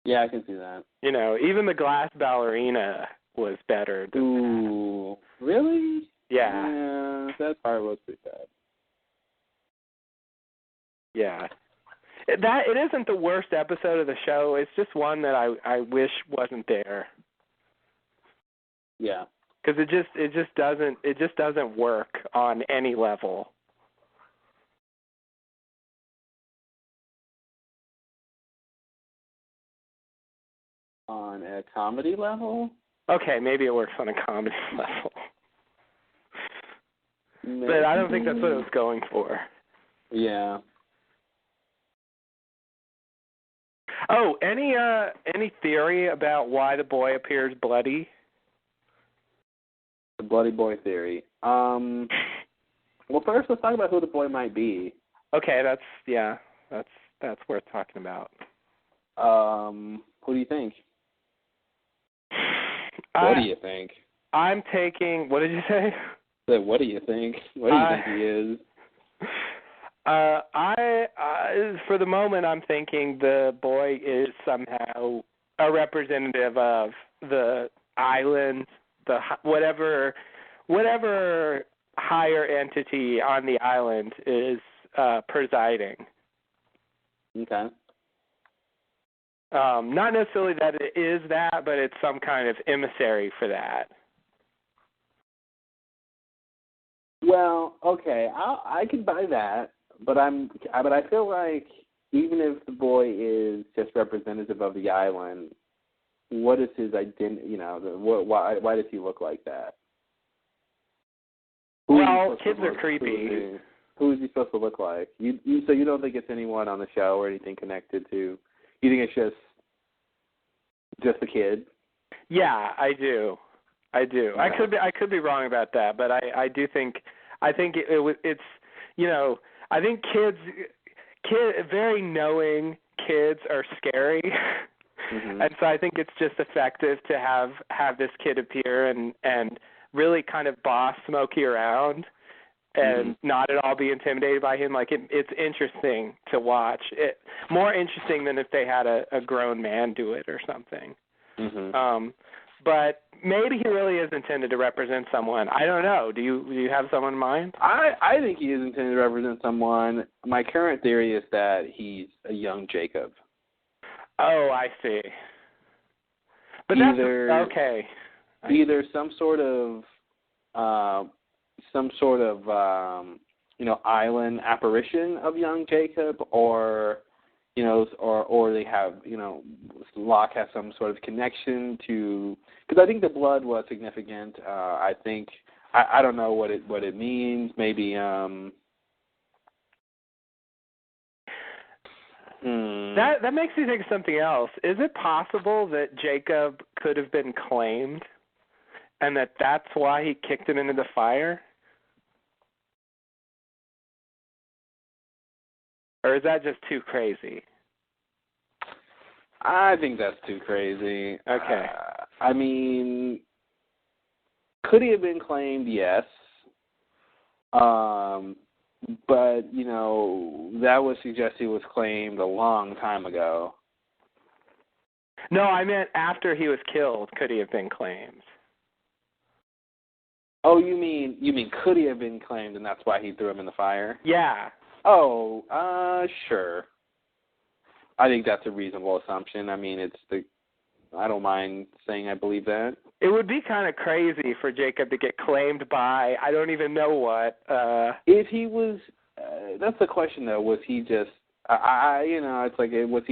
Yeah, I can see that. You know, even the glass ballerina was better than Ooh, really? Yeah. Yeah, that part was pretty bad. Yeah. It isn't the worst episode of the show. It's just one that I wish wasn't there. Yeah. Because it just doesn't work on any level. On a comedy level? Okay, maybe it works on a comedy level. Maybe. But I don't think that's what it was going for. Yeah. Oh, any theory about why the boy appears bloody? The bloody boy theory. Well, first let's talk about who the boy might be. Okay, that's worth talking about. Who do you think? What do you think? I'm taking. What did you say? What do you think? What do you think he is? For the moment, I'm thinking the boy is somehow a representative of the island, the whatever higher entity on the island is presiding. Okay. Not necessarily that it is that, but it's some kind of emissary for that. Well, okay, I can buy that, but I feel like even if the boy is just representative of the island, what is his identity? You know, why does he look like that? Well, kids are creepy. Who is he supposed to look like? So you don't think it's anyone on the show or anything connected to? You think it's just a kid? Yeah, I do. Okay. I could be wrong about that, but I do think it's you know, I think very knowing kids are scary. Mm-hmm. And so I think it's just effective to have this kid appear and really kind of boss Smokey around and not at all be intimidated by him. Like it's interesting to watch. More interesting than if they had a grown man do it or something. Mm-hmm. But maybe he really is intended to represent someone. I don't know. Do you have someone in mind? I think he is intended to represent someone. My current theory is that he's a young Jacob. Oh, I see. But either, that's okay. Either some sort of island apparition of young Jacob, or or they have, Locke has some sort of connection to, because I think the blood was significant. I think I don't know what it means. Maybe that makes me think of something else. Is it possible that Jacob could have been claimed, and that's why he kicked him into the fire? Or is that just too crazy? I think that's too crazy. Okay. I mean, could he have been claimed? Yes. But, that would suggest he was claimed a long time ago. No, I meant after he was killed, could he have been claimed? Oh, you mean could he have been claimed and that's why he threw him in the fire? Yeah. Oh, sure. I think that's a reasonable assumption. I mean, I don't mind saying I believe that. It would be kind of crazy for Jacob to get claimed by I don't even know what. If he was, that's the question though. Was he just? It's like was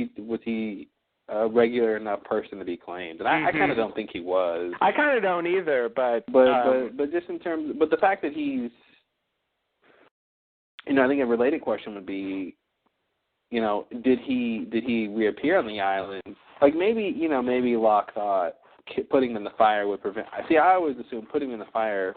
he a regular enough person to be claimed? And I kind of don't think he was. I kind of don't either, but just in terms, but the fact that he's, I think a related question would be, did he reappear on the island Like maybe Locke thought putting him in the fire would prevent. See, I always assumed putting him in the fire,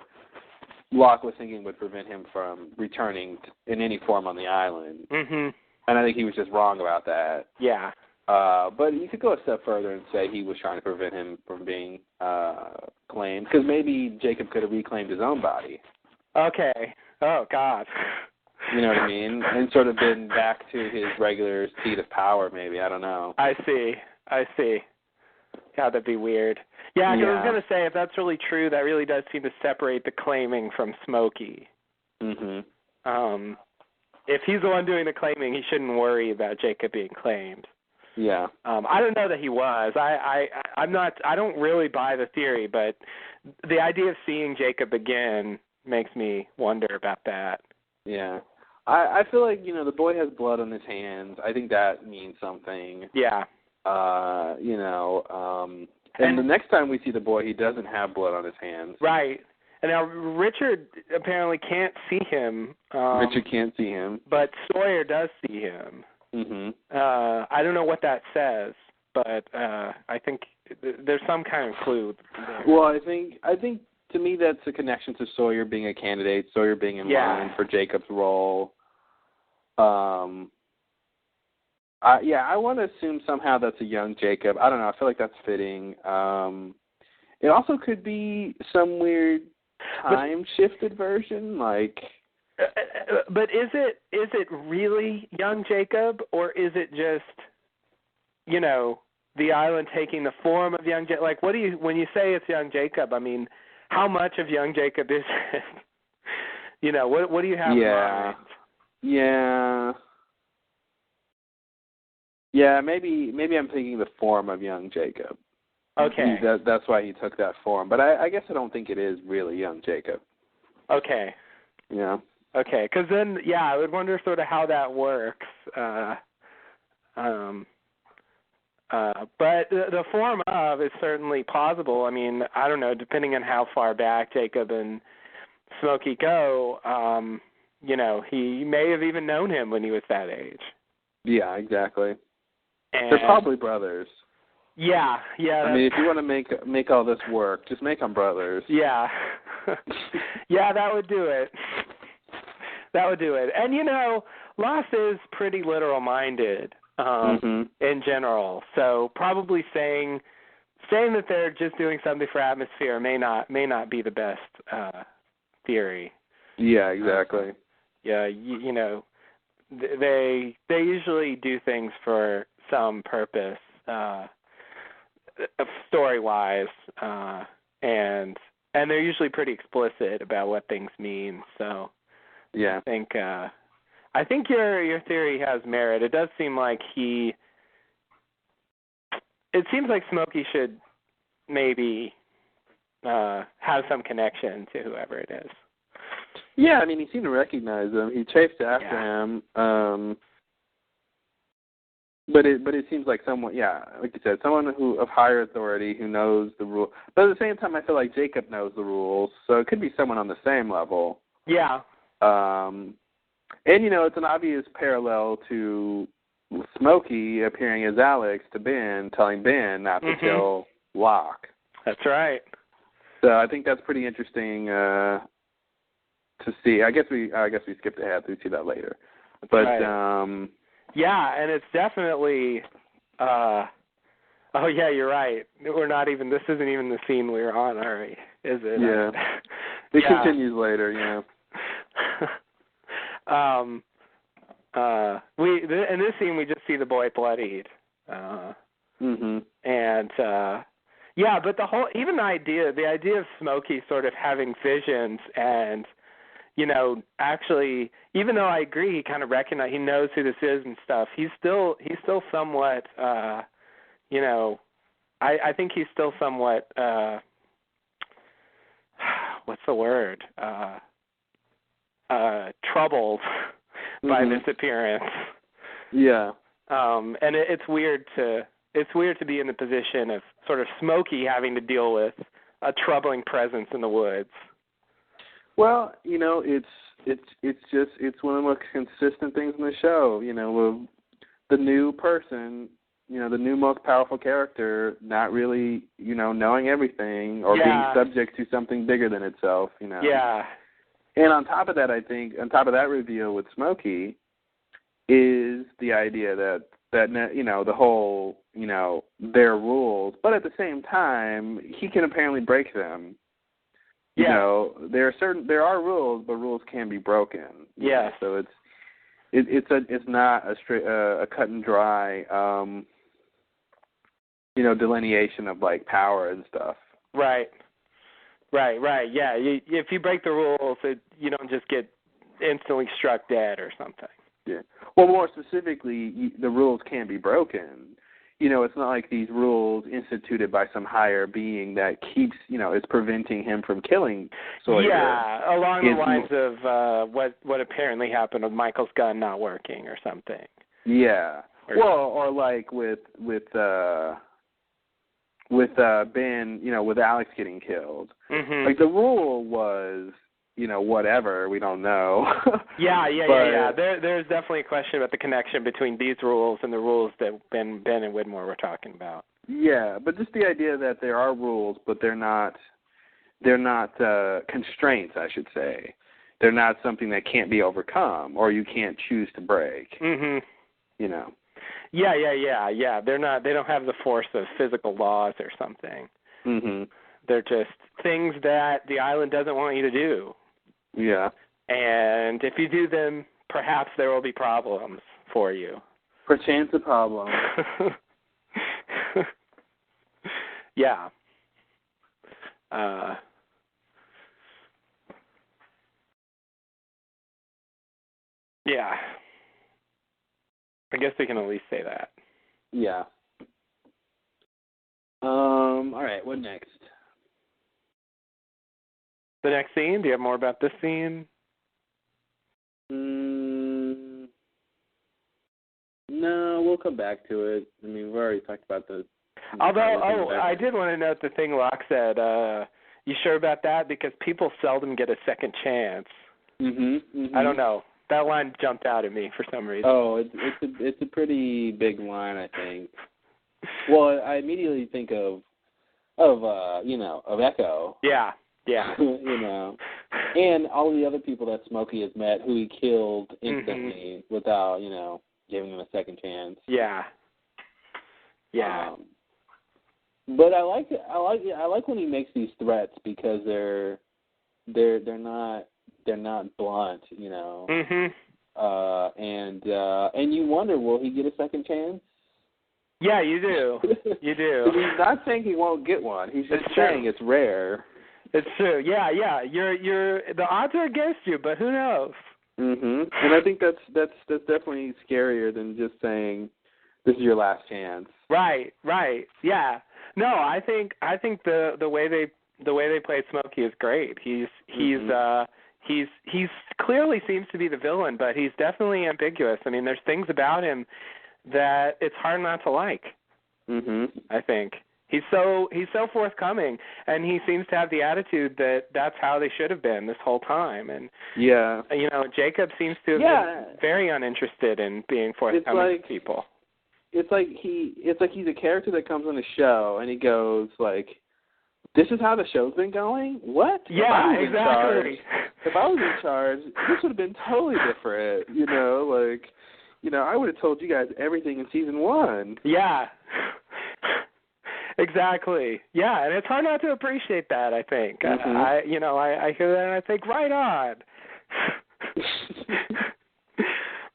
Locke was thinking would prevent him from returning in any form on the island. Mm-hmm. And I think he was just wrong about that. Yeah. But you could go a step further and say he was trying to prevent him from being claimed, because maybe Jacob could have reclaimed his own body. Okay. Oh, God. You know what I mean? And sort of been back to his regular seat of power, maybe. I don't know. I see. God, that'd be weird. Yeah, 'cause I was going to say, if that's really true, that really does seem to separate the claiming from Smokey. Mm-hmm. If he's the one doing the claiming, he shouldn't worry about Jacob being claimed. Yeah. I don't know that he was. I'm not. I don't really buy the theory, but the idea of seeing Jacob again makes me wonder about that. Yeah. I feel like, the boy has blood on his hands. I think that means something. Yeah. And the next time we see the boy, he doesn't have blood on his hands. Right. And now Richard apparently can't see him. Richard can't see him. But Sawyer does see him. Mm-hmm. I don't know what that says, but I think there's some kind of clue there. Well, I think to me that's a connection to Sawyer being a candidate, Sawyer being in line for Jacob's role. I want to assume somehow that's a young Jacob. I don't know. I feel like that's fitting. It also could be some weird time-shifted version, like. But is it really young Jacob, or is it just, the island taking the form of young Jacob? Like, when you say it's young Jacob, I mean, how much of young Jacob is it? What do you have in mind? Yeah, maybe I'm thinking the form of young Jacob. Okay. That's why he took that form. But I guess I don't think it is really young Jacob. Okay. Yeah. Okay, because then, I would wonder sort of how that works. But the form of is certainly plausible. I mean, I don't know, depending on how far back Jacob and Smokey go, he may have even known him when he was that age. Yeah, exactly. And they're probably brothers. Yeah. I mean, if you want to make all this work, just make them brothers. Yeah. Yeah, that would do it. And, Lost is pretty literal-minded in general. So probably saying that they're just doing something for atmosphere may not be the best theory. Yeah, exactly. They usually do things for some purpose, story-wise, and they're usually pretty explicit about what things mean. So yeah, I think your theory has merit. It does seem like it seems like Smokey should maybe have some connection to whoever it is. Yeah, I mean, he seemed to recognize him. He chased after him. But it seems like someone, like you said, someone of higher authority who knows the rule. But at the same time, I feel like Jacob knows the rules, so it could be someone on the same level. Yeah. And it's an obvious parallel to Smokey appearing as Alex to Ben, telling Ben not to kill Locke. That's right. So I think that's pretty interesting to see. I guess we skipped ahead. We see that later. That's right. Yeah, and it's definitely. Oh yeah, you're right. This isn't even the scene we're on, are we? Is it? Yeah. It continues later. Yeah. In this scene we just see the boy bloodied. And but the idea of Smokey sort of having visions and actually, even though I agree, he kind of he knows who this is and stuff. He's still somewhat, I think he's still somewhat, what's the word? Troubled by this appearance. Yeah. And it's weird to be in the position of sort of Smokey having to deal with a troubling presence in the woods. Well, it's one of the most consistent things in the show. The new person, the new most powerful character not really, knowing everything or being subject to something bigger than itself, Yeah. And on top of that, I think, on top of that reveal with Smokey is the idea that the whole, their rules, but at the same time, he can apparently break them. Yeah. There are rules, but rules can be broken. Yeah. So it's not a straight a cut and dry delineation of like power and stuff. Right. Yeah, if you break the rules, you don't just get instantly struck dead or something. Yeah. Well, more specifically, the rules can be broken. It's not like these rules instituted by some higher being that keeps, is preventing him from killing Sawyer. Yeah, along the lines of what apparently happened with Michael's gun not working or something. Yeah. Or like with Ben, with Alex getting killed. Mm-hmm. Like the rule was, whatever, we don't know. Yeah. There's definitely a question about the connection between these rules and the rules that Ben and Widmore were talking about. Yeah, but just the idea that there are rules, but they're not constraints, I should say. They're not something that can't be overcome or you can't choose to break. Mm-hmm. Yeah. They don't have the force of physical laws or something. Mm-hmm. They're just things that the island doesn't want you to do. Yeah. And if you do them, perhaps there will be problems for you. Perchance a problem. Yeah. Yeah. I guess we can at least say that. Yeah. All right, what next? The next scene? Do you have more about this scene? No, we'll come back to it. I mean, we've already talked about the... Although, I did want to note the thing Locke said. You sure about that? Because people seldom get a second chance. Mm-hmm. I don't know. That line jumped out at me for some reason. Oh, it's a pretty big line, I think. Well, I immediately think of Echo. Yeah. And all the other people that Smokey has met who he killed instantly without, giving them a second chance. Yeah. But I like when he makes these threats because they're not blunt, Mhm. And you wonder, will he get a second chance? Yeah, you do. You do. He's not saying he won't get one. He's just saying it's rare. It's true. Yeah. You're the odds are against you, but who knows? Mhm. And I think that's definitely scarier than just saying this is your last chance. Right. Yeah. No, I think the way they played Smokey is great. He's clearly seems to be the villain, but he's definitely ambiguous. I mean, there's things about him that it's hard not to like. I think he's so forthcoming, and he seems to have the attitude that that's how they should have been this whole time. And Jacob seems to have been very uninterested in being forthcoming with people. It's like he's a character that comes on the show and he goes like, "This is how the show's been going? What?" Yeah, exactly. If I was in charge, this would have been totally different. I would have told you guys everything in season 1. Yeah. Exactly. Yeah, and it's hard not to appreciate that, I think. I hear that and I think, right on.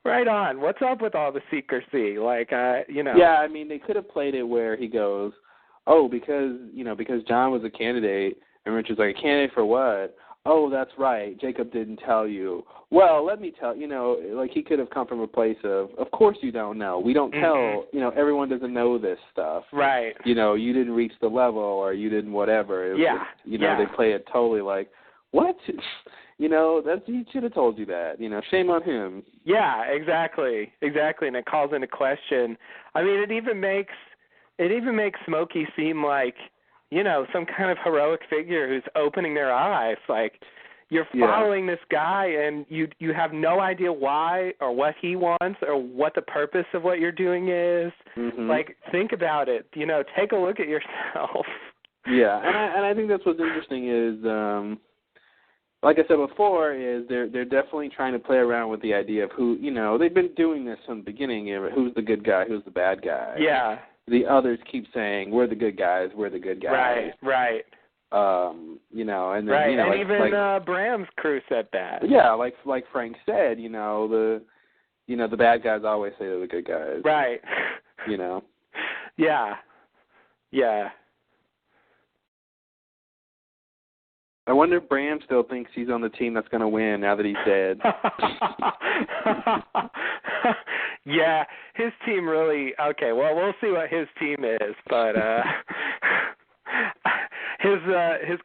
Right on. What's up with all the secrecy? Yeah, I mean, they could have played it where he goes, "Oh, because John was a candidate," and Richard's like, "A candidate for what?" "Oh, that's right. Jacob didn't tell you." "Well, let me tell he could have come from a place of course you don't know. We don't tell, everyone doesn't know this stuff. Right. You didn't reach the level or you didn't whatever. They play it totally like, what? He should have told you that. Shame on him. Yeah, exactly. And it calls into question. I mean, it even makes Smokey seem like, some kind of heroic figure who's opening their eyes. Like, you're following this guy, and you have no idea why or what he wants or what the purpose of what you're doing is. Mm-hmm. Like, think about it. Take a look at yourself. Yeah, and I think that's what's interesting is, like I said before, is they're definitely trying to play around with the idea of who, they've been doing this from the beginning. Who's the good guy? Who's the bad guy? Yeah. The others keep saying, "We're the good guys. We're the good guys." Right. And then right, and like, even Bram's crew said that. Yeah, like Frank said, the bad guys always say they're the good guys. Right. Yeah. Yeah. I wonder if Bram still thinks he's on the team that's going to win now that he's dead. Yeah, his team really. Okay, well, we'll see what his team is, but his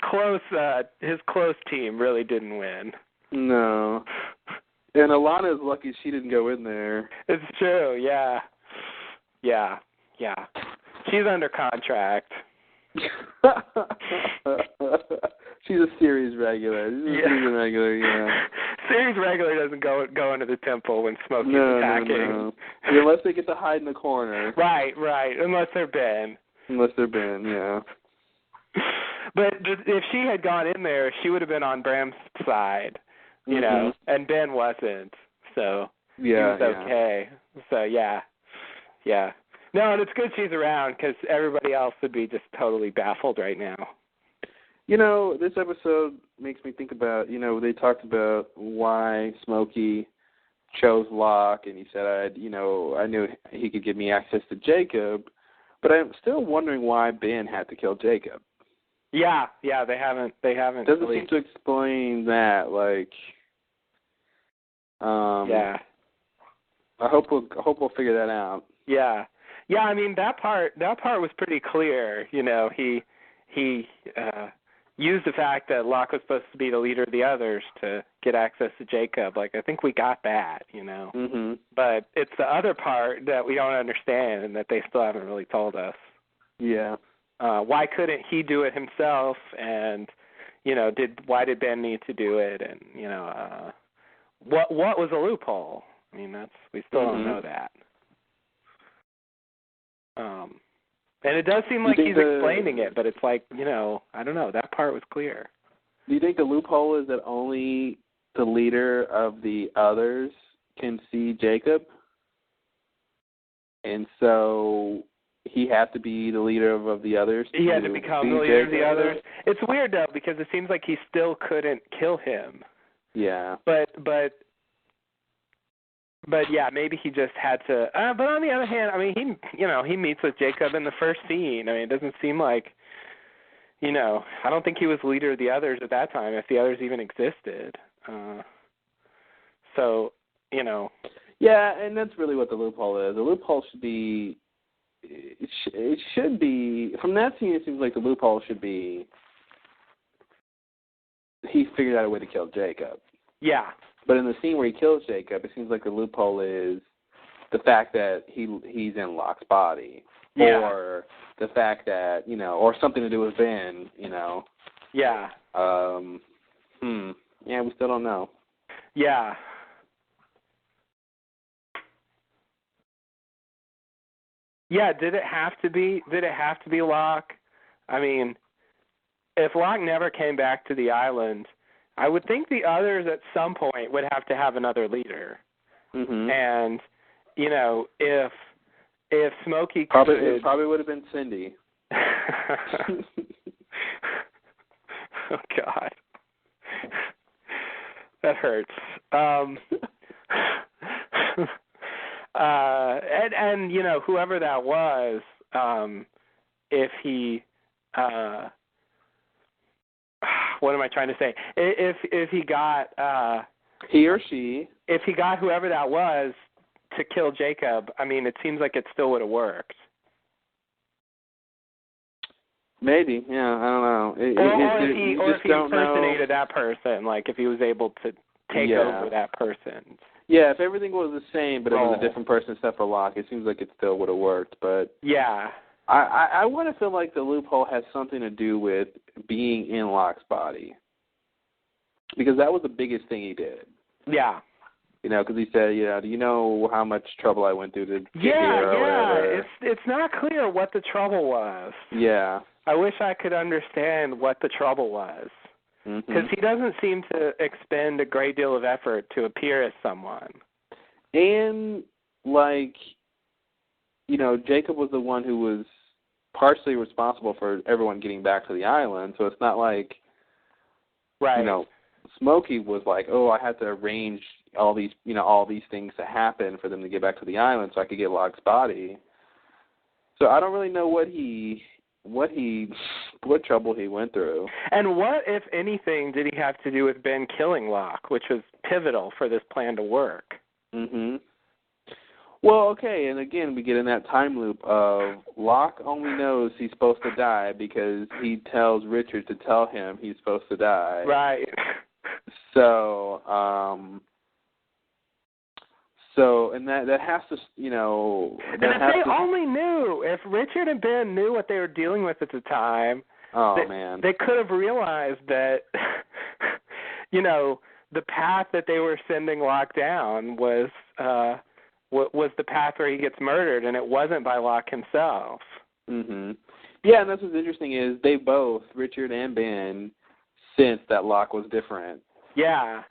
close team really didn't win. No. And Alana's lucky she didn't go in there. It's true. Yeah. She's under contract. She's a series regular. Season regular, yeah. Series regular doesn't go into the temple when Smokey's attacking. No. Unless they get to hide in the corner. Right. Unless they're Ben, yeah. But if she had gone in there, she would have been on Bram's side, know, and Ben wasn't. So he was okay. Yeah. So, yeah. No, and it's good she's around because everybody else would be just totally baffled right now. This episode makes me think about, they talked about why Smokey chose Locke, and he said, I knew he could give me access to Jacob, but I'm still wondering why Ben had to kill Jacob. Yeah, they haven't. Doesn't seem to explain that, yeah. I hope we'll figure that out. Yeah. Yeah, I mean that part was pretty clear. He used the fact that Locke was supposed to be the leader of the others to get access to Jacob. I think we got that, Mm-hmm. But it's the other part that we don't understand and that they still haven't really told us. Yeah. Why couldn't he do it himself? And why did Ben need to do it? And what was a loophole? I mean, we still don't know that. And it does seem like he's explaining it, but it's I don't know. That part was clear. Do you think the loophole is that only the leader of the others can see Jacob? And so he had to be the leader of the others? He had to become the leader of the others? It's weird, though, because it seems like he still couldn't kill him. Yeah. But yeah, maybe he just had to. But on the other hand, I mean, he meets with Jacob in the first scene. I mean, it doesn't seem like, I don't think he was leader of the others at that time, if the others even existed. So. Yeah, and that's really what the loophole is. The loophole should be. It should be from that scene. It seems like the loophole should be. He figured out a way to kill Jacob. Yeah. But in the scene where he kills Jacob, it seems like the loophole is the fact that he's in Locke's body. Yeah. Or the fact that, or something to do with Ben, Yeah. Yeah, we still don't know. Yeah. Yeah, did it have to be Locke? I mean, if Locke never came back to the island, I would think the others at some point would have to have another leader. Mm-hmm. And, if Smokey it probably would have been Cindy. Oh, God. That hurts. And whoever that was, if he what am I trying to say? If he got he or she, if he got whoever that was to kill Jacob, I mean, it seems like it still would have worked. Maybe, yeah, I don't know. Or if he impersonated that person, if he was able to take over that person. Yeah, if everything was the same, but it was a different person except for Locke, it seems like it still would have worked. But yeah, I want to feel like the loophole has something to do with being in Locke's body. because that was the biggest thing he did. Yeah. You know, because he said, you know, do you know how much trouble I went through to get here or whatever? It's not clear what the trouble was. Yeah. I wish I could understand what the trouble was. Because he doesn't seem to expend a great deal of effort to appear as someone. And, like, you know, Jacob was the one who was partially responsible for everyone getting back to the island, so it's not like, right. You know, Smokey was like, oh, I had to arrange all these things to happen for them to get back to the island so I could get Locke's body. So I don't really know what trouble he went through. And what, if anything, did he have to do with Ben killing Locke, which was pivotal for this plan to work? Well, okay, and again, we get in that time loop of Locke only knows he's supposed to die because he tells Richard to tell him he's supposed to die. Right. So, and that has to, you know... And if they only knew, if Richard and Ben knew what they were dealing with at the time, they could have realized that, you know, the path that they were sending Locke down was the path where he gets murdered, and it wasn't by Locke himself. Yeah, and that's what's interesting is they both, Richard and Ben, sensed that Locke was different. Yeah.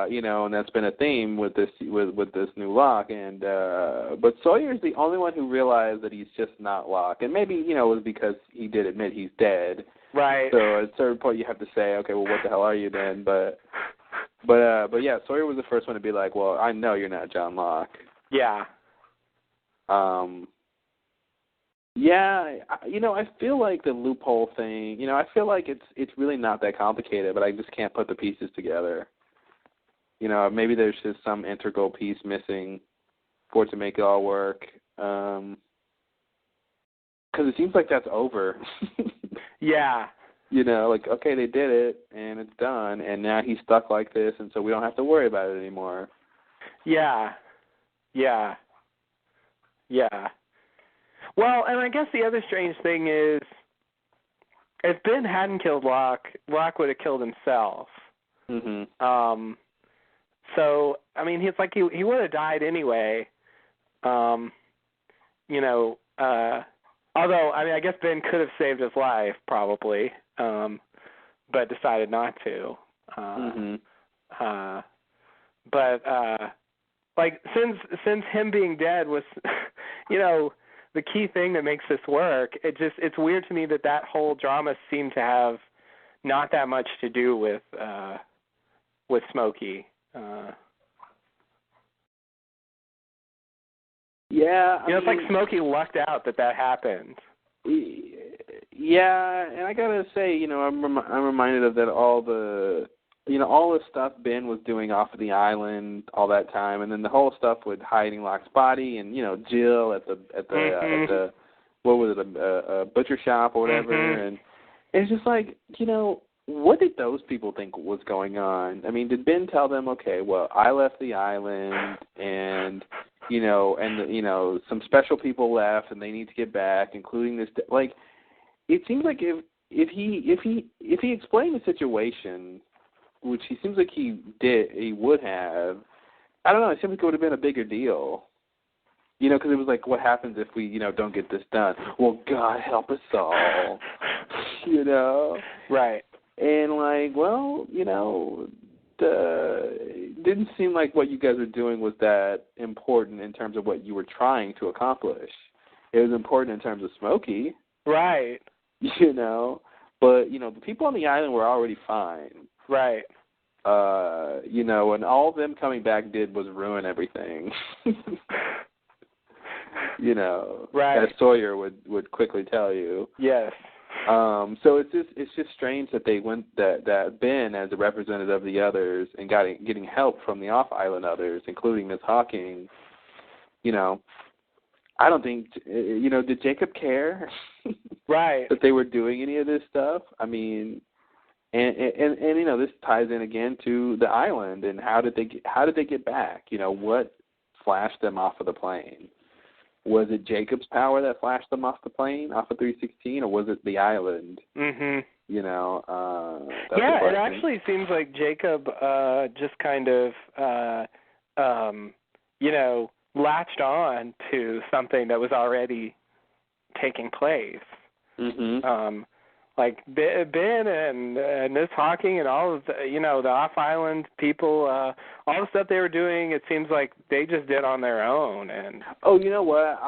You know, and that's been a theme with this new Locke, and but Sawyer's the only one who realized that he's just not Locke, and maybe, you know, it was because he did admit he's dead. Right. So at a certain point you have to say, okay, well, what the hell are you then? But yeah, Sawyer was the first one to be like, well, I know you're not John Locke. Yeah. Yeah, you know, I feel like the loophole thing, you know, I feel like it's really not that complicated, but I just can't put the pieces together. You know, maybe there's just some integral piece missing for it to make it all work. Because it seems like that's over. Yeah. You know, like, okay, they did it, and it's done, and now he's stuck like this, and so we don't have to worry about it anymore. Yeah. Yeah. Yeah. Well, and I guess the other strange thing is, if Ben hadn't killed Locke, Locke would have killed himself. So, I mean, it's like he would have died anyway. You know, although, I mean, I guess Ben could have saved his life, probably, but decided not to. But, like, since him being dead was, you know, the key thing that makes this work, it's weird to me that whole drama seemed to have not that much to do with Smokey. Yeah, it's like Smokey lucked out that happened. Yeah, and I gotta say, you know, I'm reminded of that all the stuff Ben was doing off of the island all that time, and then the whole stuff with hiding Locke's body, and, you know, Jill at the what was it, a butcher shop or whatever, and it's just like, you know, what did those people think was going on? I mean, did Ben tell them, okay, well, I left the island, and you know, some special people left, and they need to get back, including this. Like, it seems like if he explained the situation, which he seems like he would have. I don't know. It seems like it would have been a bigger deal. You know, because it was like, what happens if we, you know, don't get this done? Well, God help us all. You know, right? And like, well, you know, it didn't seem like what you guys were doing was that important in terms of what you were trying to accomplish. It was important in terms of Smokey. Right. You know, but, you know, the people on the island were already fine. Right. You know, and all them coming back did was ruin everything. You know, right. As Sawyer would quickly tell you. Yes. So it's just strange that they went that Ben, as a representative of the others, and getting help from the off-island others, including Miss Hawking. You know, I don't think, you know, did Jacob care? Right. That they were doing any of this stuff? I mean, and you know, this ties in again to the island and how did they get back? You know, what flashed them off of the plane? was it Jacob's power that flashed them off the plane, off of 316, or was it the island? Mhm. You know, yeah, it actually seems like Jacob just kind of, latched on to something that was already taking place. Mm-hmm. Like Ben and Miss Hawking and all of the, the off-island people, all the stuff they were doing, it seems like they just did on their own. And oh, you know what?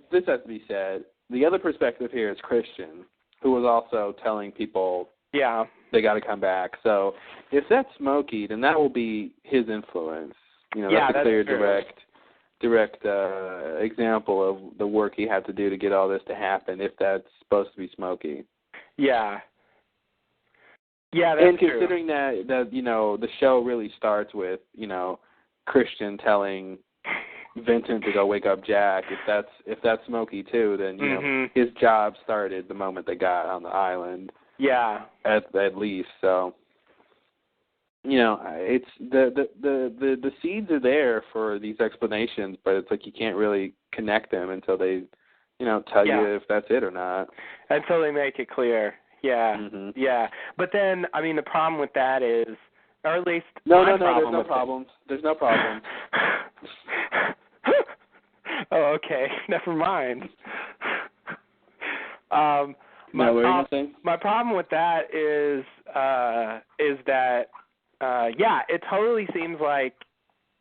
This has to be said. The other perspective here is Christian, who was also telling people they got to come back. So if that's Smokey, then that will be his influence. That's a clear, direct example of the work he had to do to get all this to happen, if that's supposed to be Smokey. Yeah. Yeah, that's and considering true. that the show really starts with, Christian telling Vincent to go wake up Jack, if that's Smokey too, then his job started the moment they got on the island. Yeah. At least. So it's the seeds are there for these explanations, but it's like you can't really connect them until they tell you if that's it or not. Until they make it clear. Yeah. Mm-hmm. Yeah. But then, I mean, the problem with that is, or at least No, there's no problems. There's no problems. Oh, okay. Never mind. My problem with that is that it totally seems like,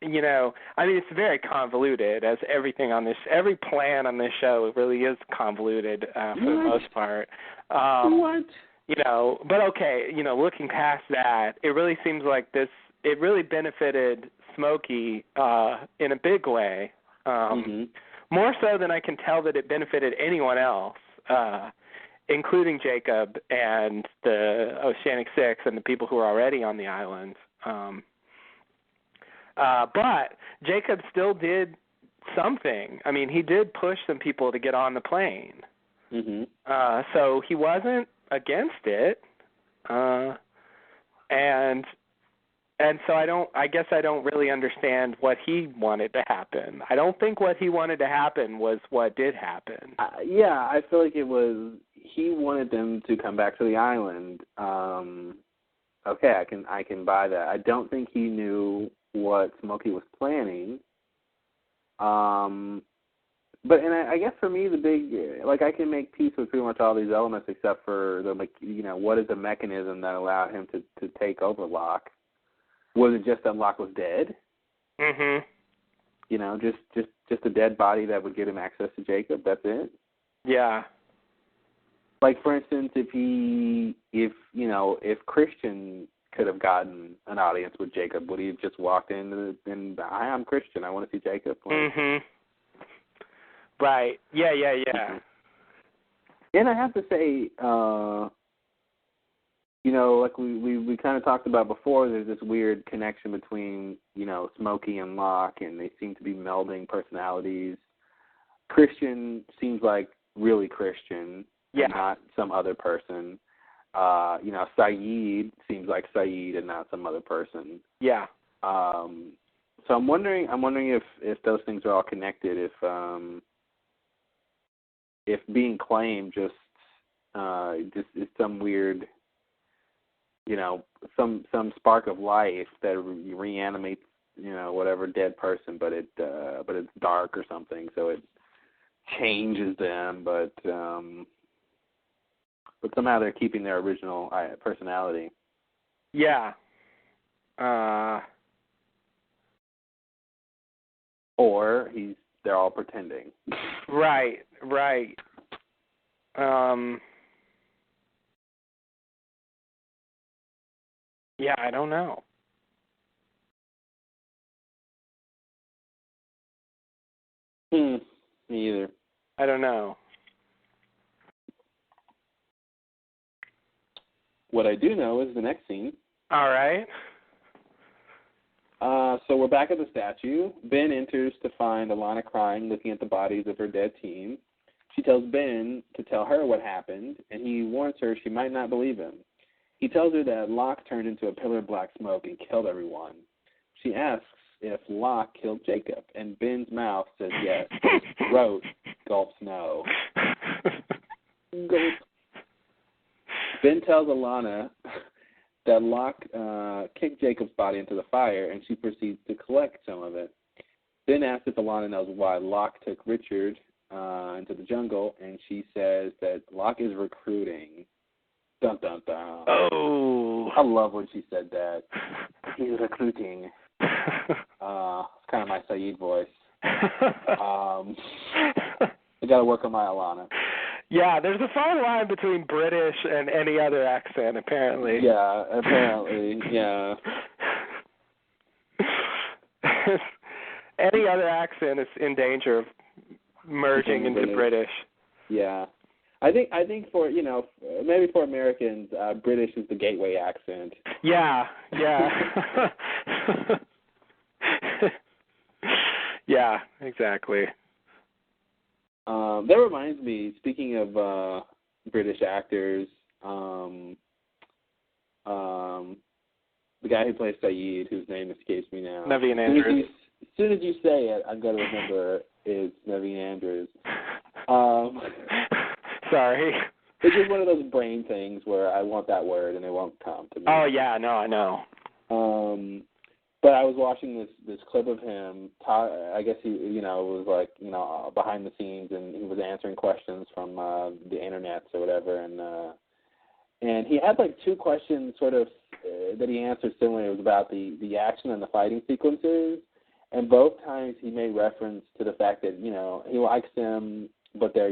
it's very convoluted, as every plan on this show really is convoluted for the most part. What? But okay, looking past that, it really seems like it really benefited Smokey in a big way. More so than I can tell that it benefited anyone else, including Jacob and the Oceanic Six and the people who were already on the island. But Jacob still did something. I mean, he did push some people to get on the plane. So he wasn't against it. And so I guess I don't really understand what he wanted to happen. I don't think what he wanted to happen was what did happen. I feel like it was he wanted them to come back to the island. Okay, I can buy that. I don't think he knew what Smokey was planning. But I guess for me the big I can make peace with pretty much all these elements except for what is the mechanism that allowed him to take over Locke? Was it just that Locke was dead? Just a dead body that would get him access to Jacob. That's it. Yeah. Like for instance, if Christian could have gotten an audience with Jacob, would he have just walked in and hi, I'm Christian, I want to see Jacob? Right. Yeah. And I have to say, like we kind of talked about before, there's this weird connection between, Smokey and Locke, and they seem to be melding personalities. Christian seems like really Christian, and not some other person. Sayid seems like Sayid and not some other person. Yeah. So I'm wondering if those things are all connected, if being claimed just is some weird, some spark of life that reanimates, whatever dead person, but it's dark or something, so it changes them, but somehow they're keeping their original personality. Yeah. Or they're all pretending. Right. Yeah, I don't know. Me either. I don't know. What I do know is the next scene. All right. So we're back at the statue. Ben enters to find Alana crying, looking at the bodies of her dead team. She tells Ben to tell her what happened, and he warns her she might not believe him. He tells her that Locke turned into a pillar of black smoke and killed everyone. She asks if Locke killed Jacob. And Ben's mouth says yes. His throat gulps no. Gulp. Ben tells Alana that Locke kicked Jacob's body into the fire, and she proceeds to collect some of it. Ben asks if Alana knows why Locke took Richard into the jungle, and she says that Locke is recruiting. Dun, dun, dun. Oh. I love when she said that. He's recruiting. It's kind of my Saeed voice. I got to work on my Alana. Yeah, there's a fine line between British and any other accent, apparently. Yeah, apparently, yeah. Any other accent is in danger of merging into British. Yeah. I think for, maybe for Americans, British is the gateway accent. Yeah. Yeah, exactly. That reminds me, speaking of British actors, the guy who plays Saeed, whose name escapes me now. Naveen Andrews. As soon as you say it, I'm going to remember it's Naveen Andrews. Sorry. It's just one of those brain things where I want that word and it won't come to me. Oh, yeah, no, I know. But I was watching this clip of him. I guess he, was like, behind the scenes, and he was answering questions from the internet or whatever, and he had like two questions sort of that he answered similarly. It was about the action and the fighting sequences, and both times he made reference to the fact that he likes them, but they're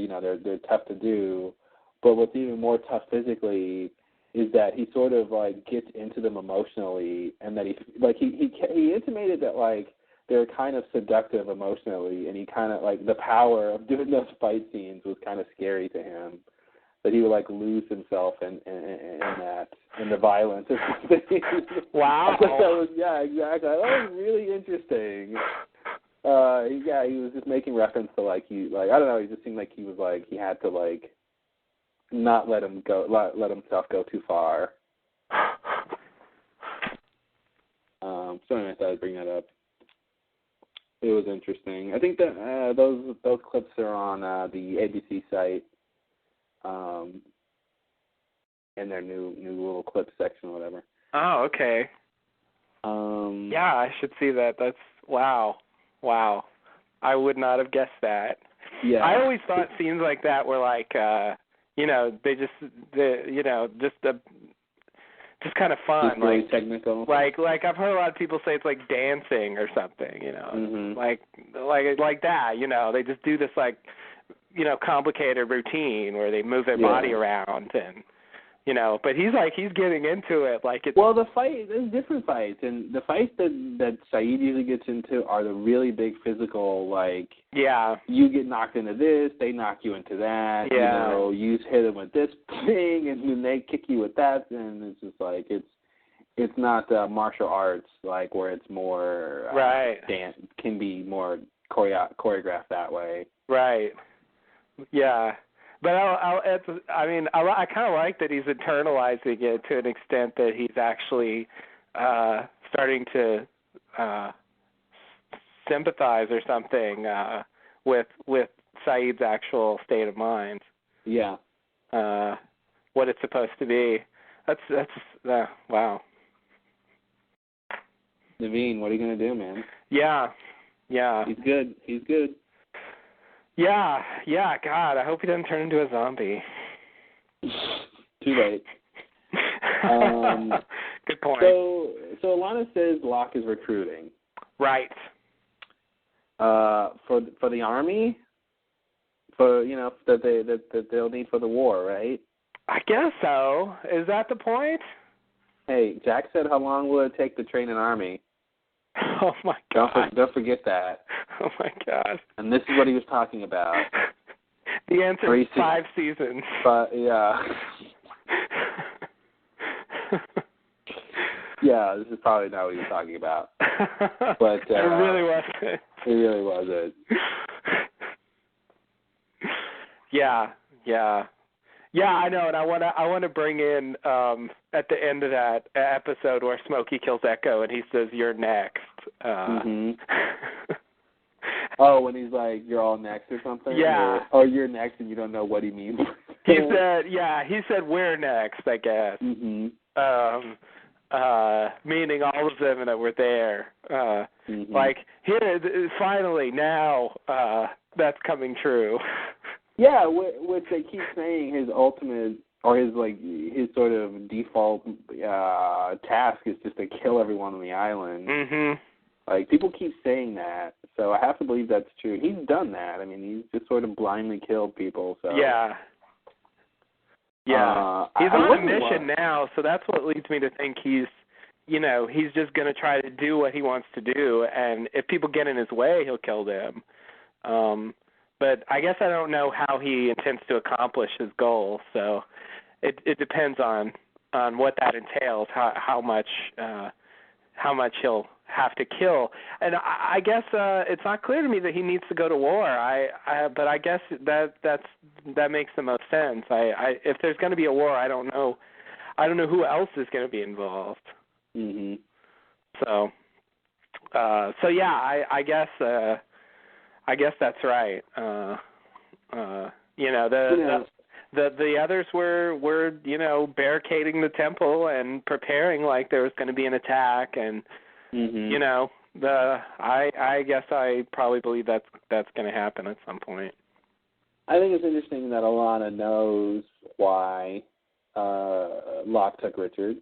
tough to do. But what's even more tough physically is that he sort of like gets into them emotionally, and that he intimated that like they're kind of seductive emotionally, and he kind of like the power of doing those fight scenes was kind of scary to him, that he would like lose himself in that, in the violence or something. Wow. Yeah, exactly. That was really interesting. He was just making reference to I don't know, he just seemed like he was like he had to like not let himself go too far. So anyway, I thought I'd bring that up. It was interesting. I think that those clips are on the ABC site, in their new little clip section or whatever. Oh, okay. Yeah, I should see that. That's wow. I would not have guessed that. Yeah. I always thought scenes like that were like just kind of fun, just really like technical. Like I've heard a lot of people say it's like dancing or something, Mm-hmm. like that, they just do this like, complicated routine where they move their body around and, but he's getting into it like it's. Well, there's different fights, and the fights that Saeed usually gets into are the really big physical, like. Yeah. You get knocked into this, they knock you into that. Yeah. You hit them with this thing, and then they kick you with that, and it's just like it's not martial arts like where it's more right. Dance can be more choreographed that way. Right. Yeah. But I kind of like that he's internalizing it to an extent that he's actually starting to sympathize or something with Saeed's actual state of mind. Yeah. What it's supposed to be. That's wow. Naveen, what are you gonna do, man? Yeah. He's good. Yeah. God, I hope he doesn't turn into a zombie. Too late. Good point. So Alana says Locke is recruiting. Right. For the army, that they'll need for the war, right? I guess so. Is that the point? Hey, Jack said, how long will it take to train an army? Oh my God! Don't forget that. Oh my God! And this is what he was talking about. The answer is 5 seasons. But yeah. Yeah, this is probably not what he was talking about. But it really wasn't. It really wasn't. Yeah. Yeah, I know, and I want to bring in at the end of that episode where Smokey kills Echo and he says, "You're next." Oh, when he's like, "You're all next" or something. Yeah. Or "You're next," and you don't know what he means. He said, "We're next," I guess. Meaning all of them that were there. Like here, finally now, that's coming true. Yeah, which they keep saying his ultimate or his sort of default task is just to kill everyone on the island. Like people keep saying that, so I have to believe that's true. He's done that. I mean, he's just sort of blindly killed people. So yeah. He's on a mission now, so that's what leads me to think he's just going to try to do what he wants to do, and if people get in his way, he'll kill them. But I guess I don't know how he intends to accomplish his goal, so it depends on what that entails, how much he'll have to kill. And I guess it's not clear to me that he needs to go to war. But I guess that makes the most sense. If there's going to be a war, I don't know who else is going to be involved. So yeah, I guess that's right. The others were barricading the temple and preparing like there was going to be an attack, and I guess I probably believe that's going to happen at some point. I think it's interesting that Alana knows why Locke took Richard.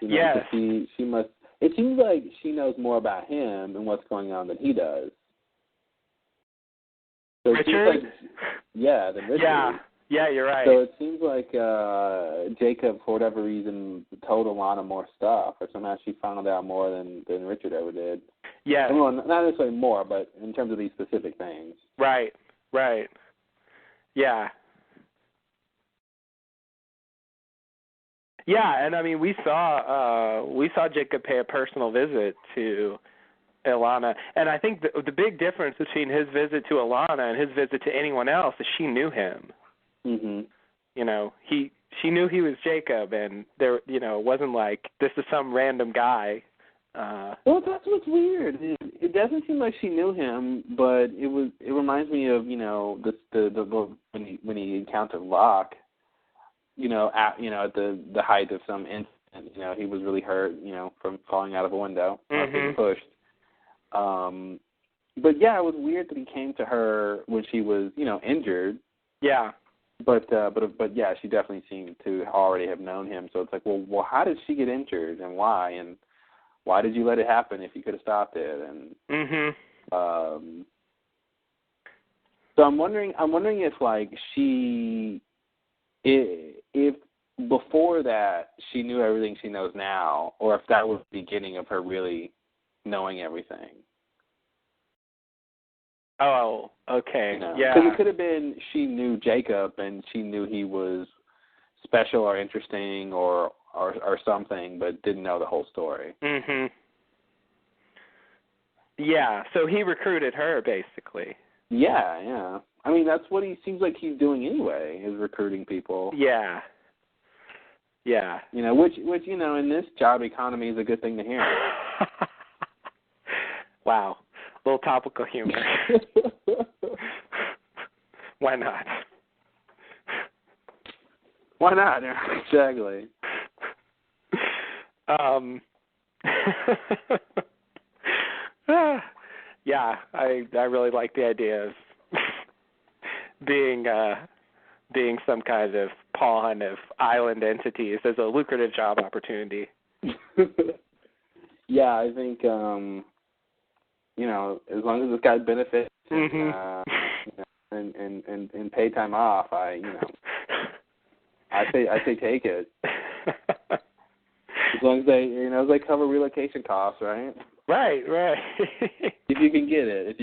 Yes. She must. It seems like she knows more about him and what's going on than he does. So Richard? Than Richard. Yeah, you're right. So it seems like Jacob, for whatever reason, told Alana more stuff, or somehow she found out more than Richard ever did. Yeah. Well, not necessarily more, but in terms of these specific things. Right. Yeah. Yeah, and I mean we saw Jacob pay a personal visit to Alana, and I think the big difference between his visit to Alana and his visit to anyone else is she knew him. She knew he was Jacob, and there, it wasn't like this is some random guy. Well, that's what's weird. It doesn't seem like she knew him, but it reminds me of when he encountered Locke. At the height of some incident, he was really hurt, from falling out of a window, being pushed. But yeah, it was weird that he came to her when she was, injured. Yeah. But yeah, she definitely seemed to already have known him. So it's like, well, how did she get injured and why? And why did you let it happen if you could have stopped it? And so I'm wondering if if before that she knew everything she knows now, or if that was the beginning of her really knowing everything. Oh, okay. Yeah. Because it could have been she knew Jacob and she knew he was special or interesting or something, but didn't know the whole story. Yeah, so he recruited her, basically. Yeah. I mean, that's what he seems like he's doing anyway, is recruiting people. Yeah. Which in this job economy is a good thing to hear. Wow. A little topical humor. Why not? Why not? Exactly. Yeah, I really like the idea of being some kind of pawn of island entities as a lucrative job opportunity. Yeah, I think as long as it's got benefits and pay time off, I say take it. As long as they cover relocation costs, right? Right. If you can get it.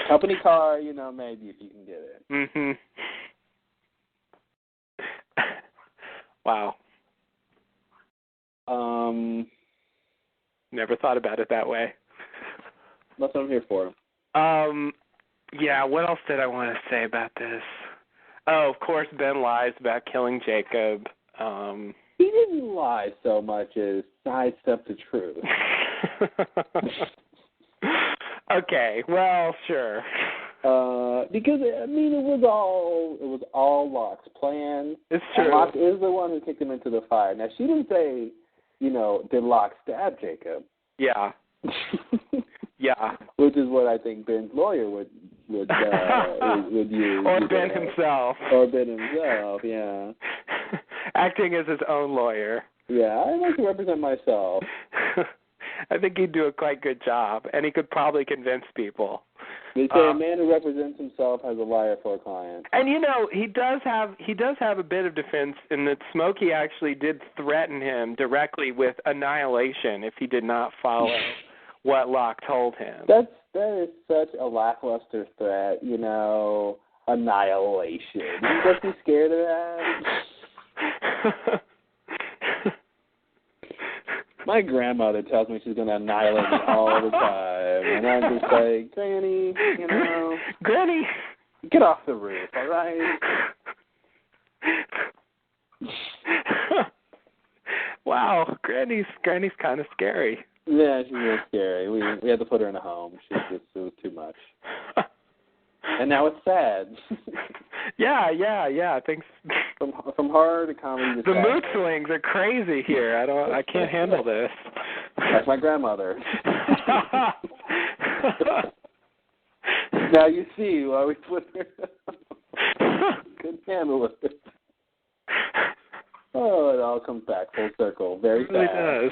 Company car, maybe if you can get it. Wow. Never thought about it that way. That's what I'm here for. Yeah, what else did I want to say about this? Oh, of course, Ben lies about killing Jacob. He didn't lie so much as sidestep the truth. Okay, well, sure. Because I mean, it was all Locke's plan. It's And true. Locke is the one who kicked him into the fire. Now she didn't say, did Locke stab Jacob? Yeah. Yeah. Which is what I think Ben's lawyer would use. Or Ben himself. Or Ben himself, yeah. Acting as his own lawyer. Yeah, I like to represent myself. I think he'd do a quite good job, and he could probably convince people. They say a man who represents himself has a liar for a client. And he does have a bit of defense in that Smokey actually did threaten him directly with annihilation if he did not follow what Locke told him. That is such a lackluster threat, annihilation. You must be scared of that. My grandmother tells me she's going to annihilate me all the time. And I'm just like, Granny, Granny! Get off the roof, all right? Wow, Granny's kind of scary. Yeah, she's real scary. We had to put her in a home. It was too much. And now it's sad. Yeah. Things from horror to comedy to the sad. mood swings are crazy here. I can't handle this. That's my grandmother. Now you see why we put her. Couldn't handle it. Oh, it all comes back full circle very fast. It really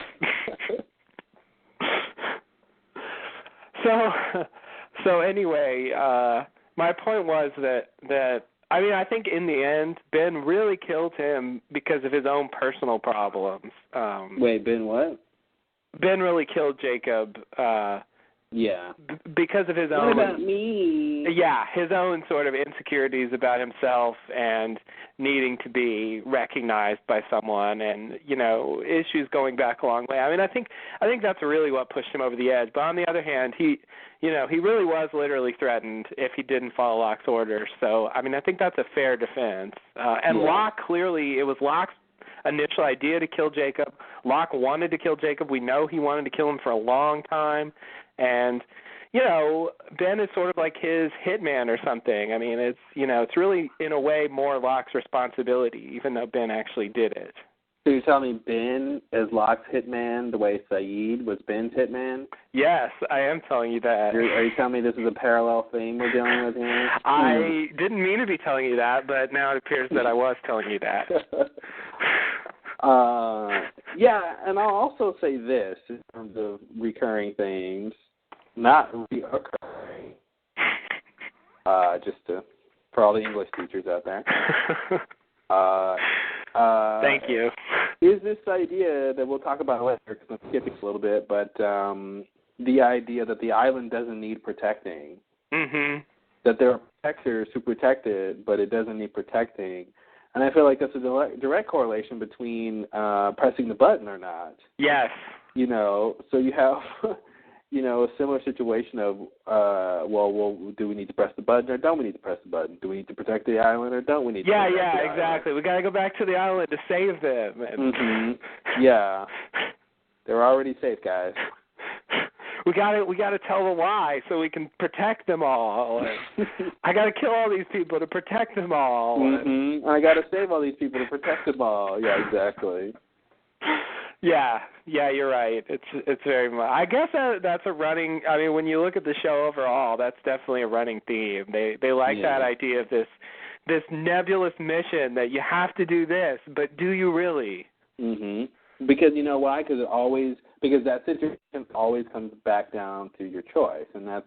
does. So anyway, my point was that I think in the end Ben really killed him because of his own personal problems. Wait, Ben what? Ben really killed Jacob. Yeah. Because of his own. What about me? Yeah, his own sort of insecurities about himself and needing to be recognized by someone, and issues going back a long way. I mean, I think that's really what pushed him over the edge. But on the other hand, he really was literally threatened if he didn't follow Locke's orders. So I mean, I think that's a fair defense. And Locke, clearly, it was Locke's initial idea to kill Jacob. Locke wanted to kill Jacob. We know he wanted to kill him for a long time. And, Ben is sort of like his hitman or something. I mean, it's really, in a way, more Locke's responsibility, even though Ben actually did it. So you're telling me Ben is Locke's hitman the way Sayid was Ben's hitman? Yes, I am telling you that. Are you telling me this is a parallel theme we're dealing with here? I didn't mean to be telling you that, but now it appears that I was telling you that. Yeah, and I'll also say this in terms of recurring themes, not reoccurring. For all the English teachers out there. Thank you. Is this idea that we'll talk about later, because I'm skipping a little bit, but the idea that the island doesn't need protecting. Mm-hmm. That there are protectors who protect it, but it doesn't need protecting. And I feel like that's a direct correlation between pressing the button or not. Yes. So you have, a similar situation of, well, do we need to press the button or don't we need to press the button? Do we need to protect the island or don't we need to protect the island? Yeah, exactly. We got to go back to the island to save them. Mm-hmm. Yeah. They're already safe, guys. We got to tell the lie so we can protect them all. I got to kill all these people to protect them all. Mm-hmm. I got to save all these people to protect them all. Yeah, exactly. Yeah, you're right. It's very much. I guess that's a running. I mean, when you look at the show overall, that's definitely a running theme. They like that idea of this nebulous mission that you have to do this, but do you really? Mm-hmm. Because you know why? Because that situation always comes back down to your choice, and that's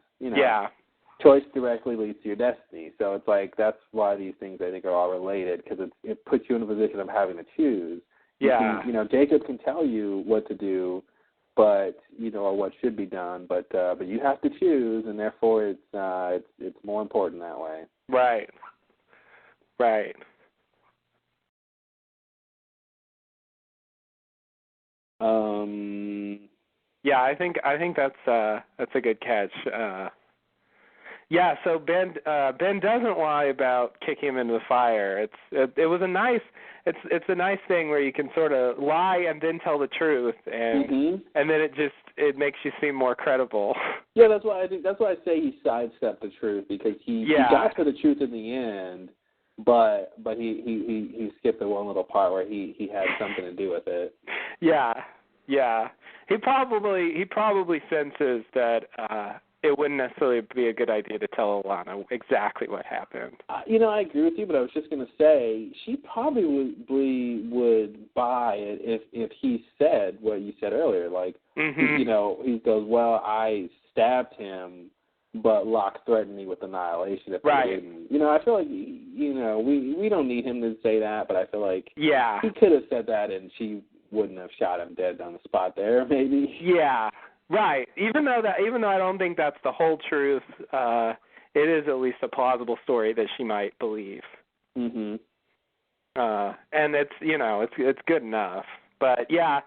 choice directly leads to your destiny. So it's like that's why these things I think are all related, because it puts you in a position of having to choose. Yeah. Jacob can tell you what to do, but or what should be done, but you have to choose, and therefore it's more important that way. Right. Yeah, I think that's a good catch. Yeah, so Ben doesn't lie about kicking him into the fire. It's a nice thing where you can sort of lie and then tell the truth, and then it makes you seem more credible. Yeah, that's why I say he sidestepped the truth, because he got to the truth in the end, but he skipped the one little part where he had something to do with it. Yeah. He probably senses that it wouldn't necessarily be a good idea to tell Alana exactly what happened. I agree with you, but I was just going to say she probably would buy it if he said what you said earlier. Like, he goes, well, I stabbed him, but Locke threatened me with annihilation if I didn't. I feel like, we don't need him to say that, but I feel like he could have said that and she wouldn't have shot him dead on the spot there, maybe. Yeah. Right. Even though I don't think that's the whole truth, it is at least a plausible story that she might believe. Mhm. And it's good enough. But yeah,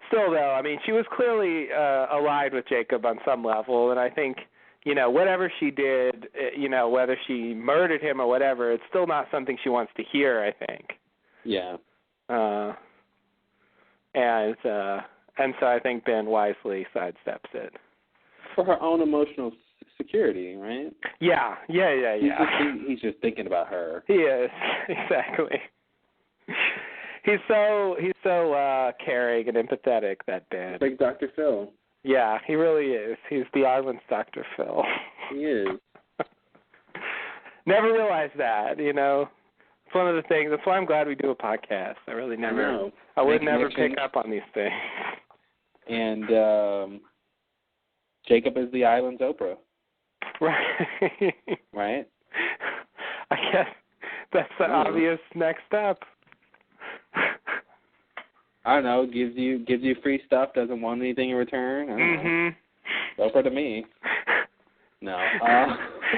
still though, I mean, she was clearly allied with Jacob on some level, and I think whatever she did, whether she murdered him or whatever, it's still not something she wants to hear, I think. Yeah. And so I think Ben wisely sidesteps it. For her own emotional security, right? Yeah. He's just thinking about her. He is, exactly. He's so caring and empathetic, that Ben. Like Dr. Phil. Yeah, he really is. He's the island's Dr. Phil. He is. Never realized that, It's one of the things. That's why I'm glad we do a podcast. I really never. I would never pick up on these things. And Jacob is the island's Oprah. Right. Right? I guess that's the obvious next step. I don't know. Gives you free stuff. Doesn't want anything in return. I don't know. Oprah to me. No.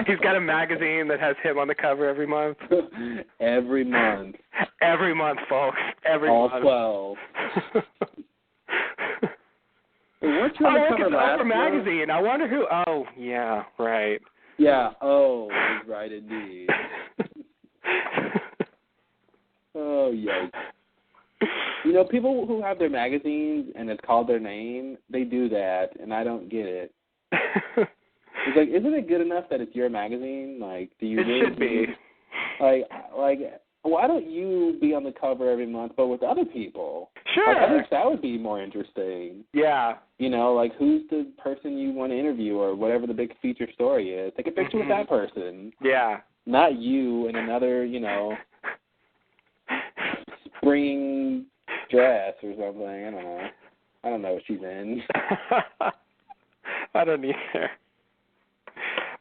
He's got a magazine that has him on the cover every month. Every month. Every month, folks. All month. 12. Weren't you on the cover last Oprah magazine. I wonder who. Oh, yeah, right. Yeah. Oh, right indeed. Oh, yikes. People who have their magazines and it's called their name, they do that, and I don't get it. It's like, isn't it good enough that it's your magazine? Like, do you? It should be. Like, why don't you be on the cover every month, but with other people? Sure. I think that would be more interesting. Yeah. Like, who's the person you want to interview or whatever the big feature story is? Take a picture with that person. Yeah. Not you in another, spring dress or something. I don't know. I don't know what she's in. I don't either.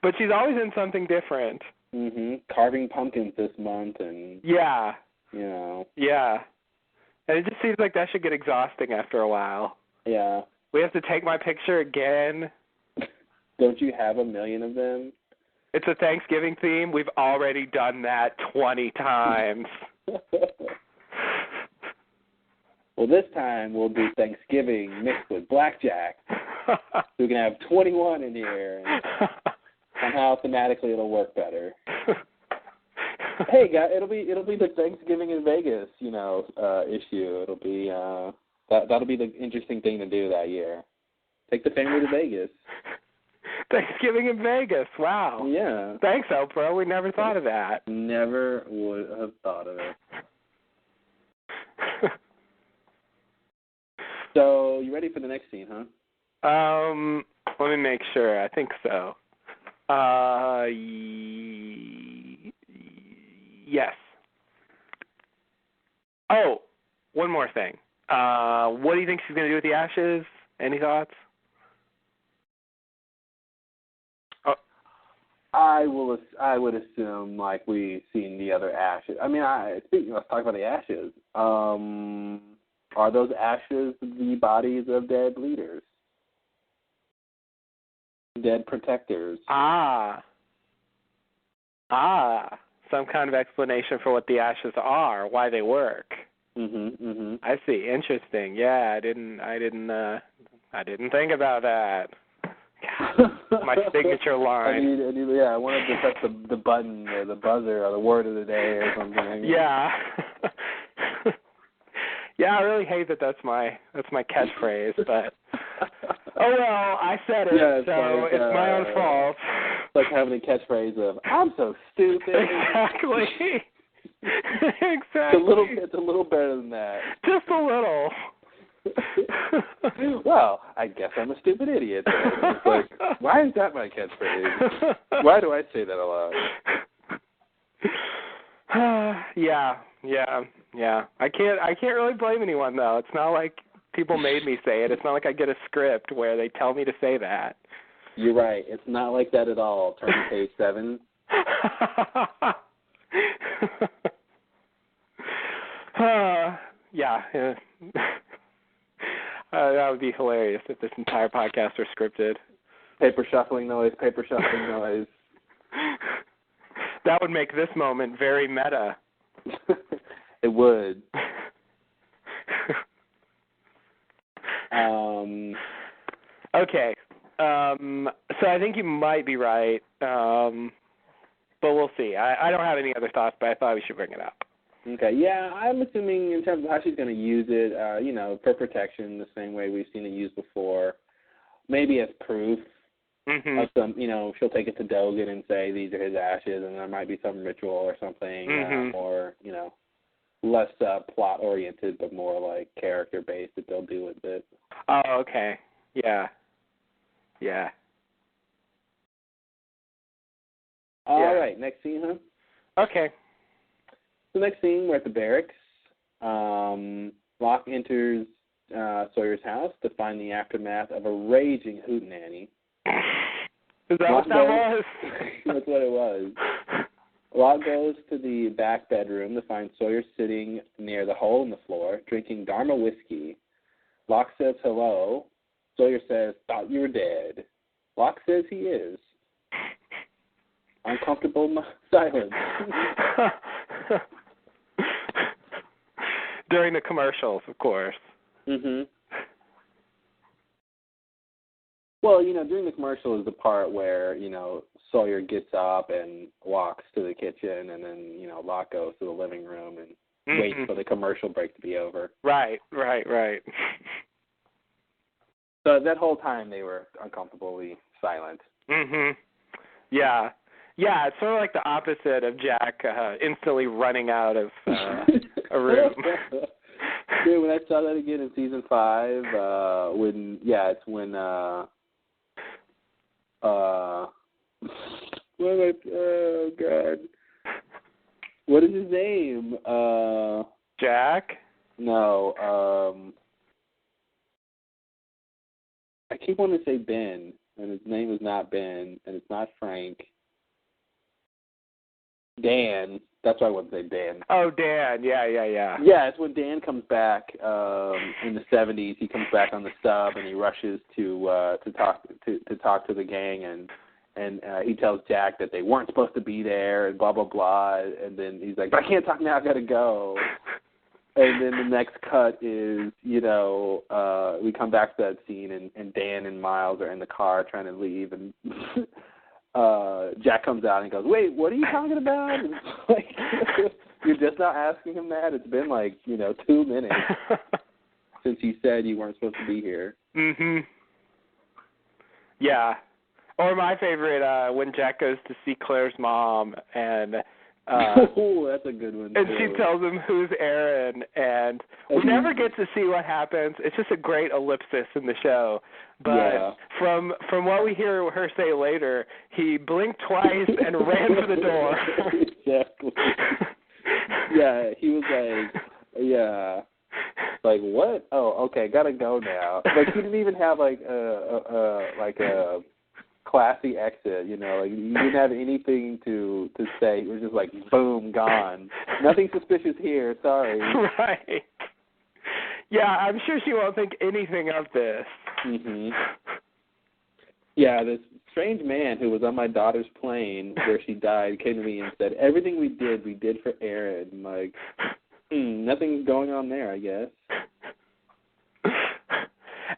But she's always in something different. Carving pumpkins this month and... Yeah. Yeah. And it just seems like that should get exhausting after a while. Yeah. We have to take my picture again. Don't you have a million of them? It's a Thanksgiving theme. We've already done that 20 times. Well, this time we'll do Thanksgiving mixed with blackjack. So we can have 21 in here, and somehow thematically it'll work better. Hey, guys, it'll be the Thanksgiving in Vegas, issue. It'll be that'll be the interesting thing to do that year. Take the family to Vegas. Thanksgiving in Vegas. Wow. Yeah. Thanks, Oprah. We never thought of that. Never would have thought of it. So, you ready for the next scene, huh? Let me make sure. I think so. Yes. Oh, one more thing. What do you think she's going to do with the ashes? Any thoughts? Oh. I would assume like we've seen the other ashes. I mean, let's talk about the ashes. Are those ashes the bodies of dead leaders? Dead protectors? Some kind of explanation for what the ashes are, why they work. I see. Interesting. Yeah, I didn't think about that. my signature line. I wanted to press the button or the buzzer or the word of the day or something. Yeah. Yeah, I really hate that that's my catchphrase, but oh well, I said it, yeah, so it's my own fault. It's like having a catchphrase of "I'm so stupid." Exactly. Exactly. It's a little better than that. Just a little. Well, I guess I'm a stupid idiot. It's like, why is that my catchphrase? Why do I say that a lot? Yeah. I can't really blame anyone though. It's not like people made me say it. It's not like I get a script where they tell me to say that. You're right. It's not like that at all. Turn to page 7. Yeah. That would be hilarious if this entire podcast were scripted. Paper shuffling noise. That would make this moment very meta. It would. Okay. So I think you might be right, but we'll see. I don't have any other thoughts, but I thought we should bring it up. Okay, yeah, I'm assuming in terms of how she's going to use it, for protection, the same way we've seen it used before, maybe as proof of some, she'll take it to Dogan and say these are his ashes, and there might be some ritual or something, or, less plot-oriented, but more like character-based that they'll do with it. Oh, okay. Yeah. All right, next scene, huh? Okay. The next scene, we're at the barracks. Locke enters Sawyer's house to find the aftermath of a raging hootenanny. Is that what that was? That's what it was. Locke goes to the back bedroom to find Sawyer sitting near the hole in the floor, drinking Dharma whiskey. Locke says hello. Sawyer says, "Thought you were dead." Locke says he is. Uncomfortable silence. During the commercials, of course. Mhm. Well, during the commercial is the part where, Sawyer gets up and walks to the kitchen, and then, Locke goes to the living room and waits for the commercial break to be over. Right. So that whole time they were uncomfortably silent. Yeah. Yeah, it's sort of like the opposite of Jack instantly running out of a room. Dude, when I saw that again in season 5, it's when oh God, what is his name? Jack? No, I keep wanting to say Ben, and his name is not Ben, and it's not Frank. Dan. That's why I wouldn't say Dan. Oh, Dan. Yeah. Yeah, it's when Dan comes back in the 70s. He comes back on the sub and he rushes to talk to the gang, and he tells Jack that they weren't supposed to be there and blah blah blah. And then he's like, "But I can't talk now. I gotta go." And then the next cut is, we come back to that scene, and Dan and Miles are in the car trying to leave, and Jack comes out and goes, "Wait, what are you talking about?" And it's like, you're just not asking him that? It's been 2 minutes since you said you weren't supposed to be here. Yeah. Or my favorite, when Jack goes to see Claire's mom, and oh, that's a good one. And too. she tells him who's Aaron, and we never get to see what happens. It's just a great ellipsis in the show. But from what we hear her say later, he blinked twice and ran for the door. Exactly. Yeah, he was like, what? Oh, okay, gotta go now. Like, he didn't even have a classy exit, you didn't have anything to say. It was just like, boom, gone. Nothing suspicious here, sorry. Right. Yeah, I'm sure she won't think anything of this. Yeah, this strange man who was on my daughter's plane where she died came to me and said, everything we did for Aaron. Like, nothing's going on there, I guess.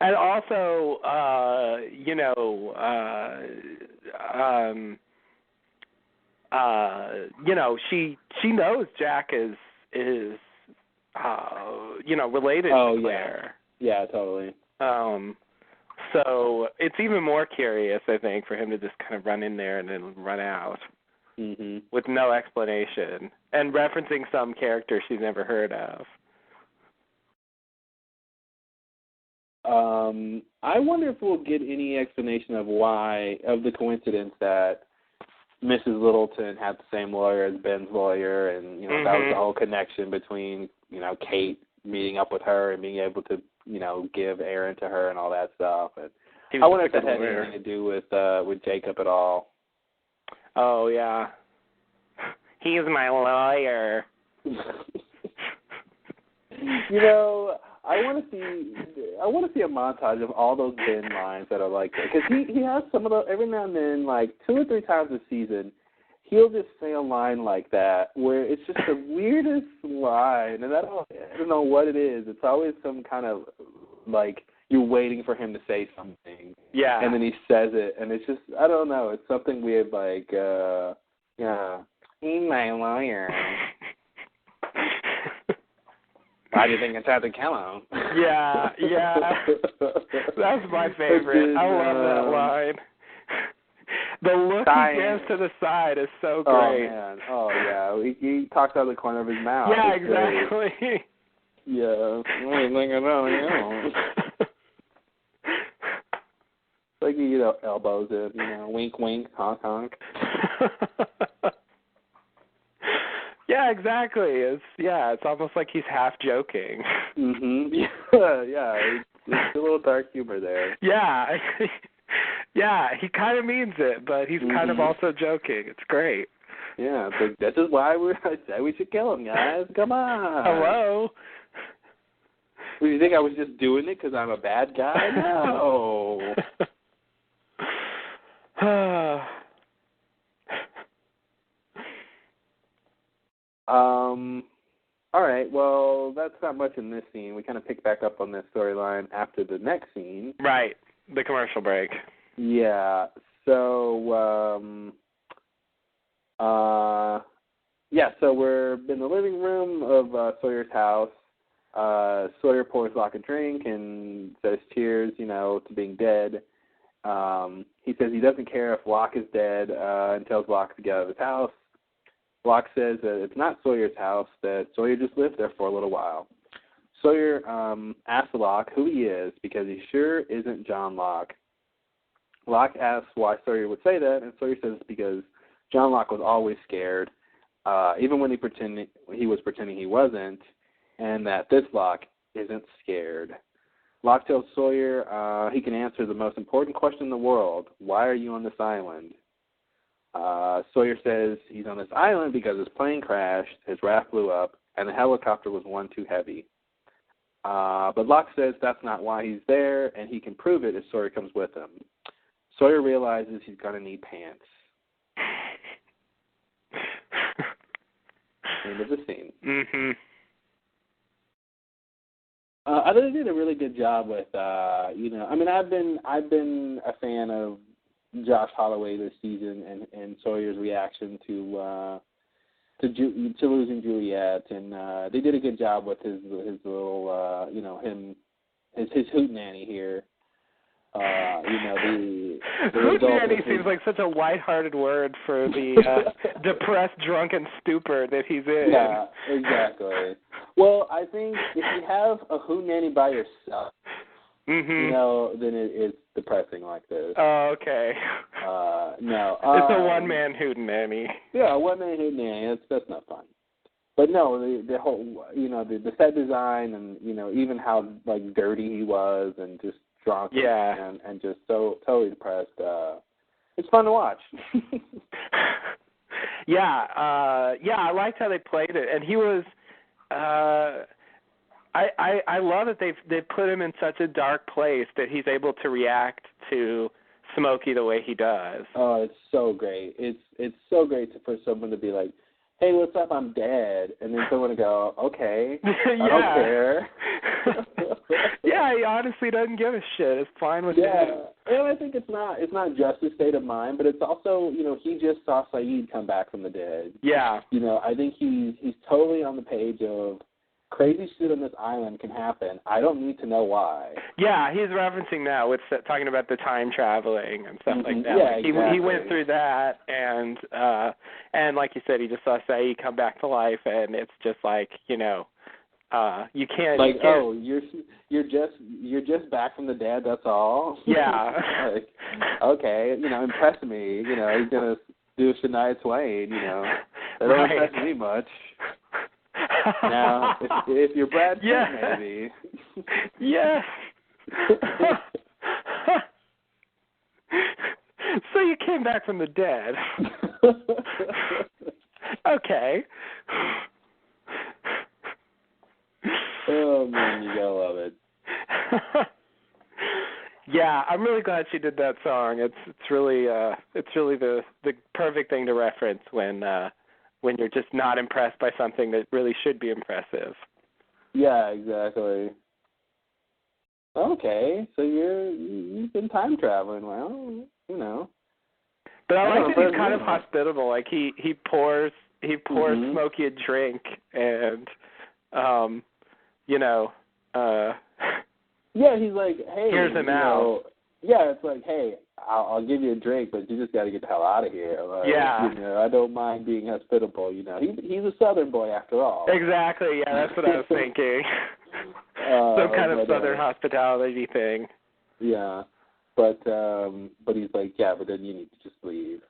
And also, she knows Jack is related to Claire. Yeah, totally. So it's even more curious, I think, for him to just kind of run in there and then run out with no explanation and referencing some character she's never heard of. I wonder if we'll get any explanation of the coincidence that Mrs. Littleton had the same lawyer as Ben's lawyer, and that was the whole connection between Kate meeting up with her and being able to give Aaron to her and all that stuff. And I wonder if that had anything to do with Jacob at all. Oh yeah, he's my lawyer. I want to see a montage of all those Ben lines that are like that, because he has some of those every now and then, like 2 or 3 times a season. He'll just say a line like that where it's just the weirdest line, and I don't know what it is. It's always some kind of like you're waiting for him to say something, and then he says it, and it's just I don't know. It's something weird, like he's my lawyer. Why do you think I tried to kill him? Yeah. That's my favorite. I love that line. The look he gives to the side is so great. Oh, man. Oh, yeah. He talks out of the corner of his mouth. Yeah, exactly. Great. Yeah. What do you think about you? Like he, elbows it, wink, wink, honk, honk. Yeah, exactly. It's almost like he's half joking. Yeah. It's a little dark humor there. Yeah. Yeah, he kind of means it, but he's kind of also joking. It's great. Yeah, but this is why I said we should kill him, guys. Come on. Hello. Do you think I was just doing it because I'm a bad guy? No. All right, well, that's not much in this scene. We kind of pick back up on this storyline after the next scene. Right, the commercial break. Yeah, so, so we're in the living room of Sawyer's house. Sawyer pours Locke a drink and says cheers, to being dead. He says he doesn't care if Locke is dead and tells Locke to get out of his house. Locke says that it's not Sawyer's house, that Sawyer just lived there for a little while. Sawyer asks Locke who he is because he sure isn't John Locke. Locke asks why Sawyer would say that, and Sawyer says it's because John Locke was always scared, even when he was pretending he wasn't, and that this Locke isn't scared. Locke tells Sawyer he can answer the most important question in the world: why are you on this island? Sawyer says he's on this island because his plane crashed, his raft blew up, and the helicopter was one too heavy. But Locke says that's not why he's there, and he can prove it if Sawyer comes with him. Sawyer realizes he's going to need pants. End of the scene. I think they did a really good job with, I've been a fan of Josh Holloway this season and Sawyer's reaction to losing Juliet, and they did a good job with his little his hootenanny here. The hootenanny seems like such a lighthearted word for the depressed, drunken stupor that he's in. Yeah, exactly. Well, I think if you have a hootenanny by yourself, then it's depressing like this. Oh, okay. No. It's a one-man hootenanny. Yeah, a one-man hootenanny. That's not fun. But no, the whole, the set design and, even how, dirty he was and just drunk and just so totally depressed. It's fun to watch. I liked how they played it. And he was, I love that they put him in such a dark place that he's able to react to Smokey the way he does. Oh, it's so great. It's so great for someone to be like, hey, what's up? I'm dead. And then someone to go, okay, I don't care. Yeah, he honestly doesn't give a shit. It's fine with him. And I think it's not just his state of mind, but it's also, he just saw Sayid come back from the dead. Yeah. I think he's totally on the page of crazy shit on this island can happen. I don't need to know why. Yeah, he's referencing that with talking about the time traveling and stuff like that. Yeah, like exactly. He went through that, and like you said, he just saw Sayid come back to life, and it's just like, you can't. Like, you can't, you're just back from the dead. That's all. Yeah. Like, okay, impress me. He's gonna do Shania Twain. That don't impress me much. Now, if you're Brad Pitt, maybe. Yes. So you came back from the dead. Okay. Oh man, you gotta love it. Yeah, I'm really glad she did that song. It's really the perfect thing to reference when you're just not impressed by something that really should be impressive. Yeah, exactly. Okay, so you've been time traveling. Well, But I like that he's kind of hospitable. Like he pours Smokey a drink, and yeah, he's like, hey, here's him out. Yeah, it's like, hey, I'll give you a drink, but you just got to get the hell out of here. Like, yeah. I don't mind being hospitable. He's a Southern boy after all. Exactly. Yeah, that's what I was thinking. Some kind of Southern hospitality thing. Yeah, but he's like, yeah, but then you need to just leave.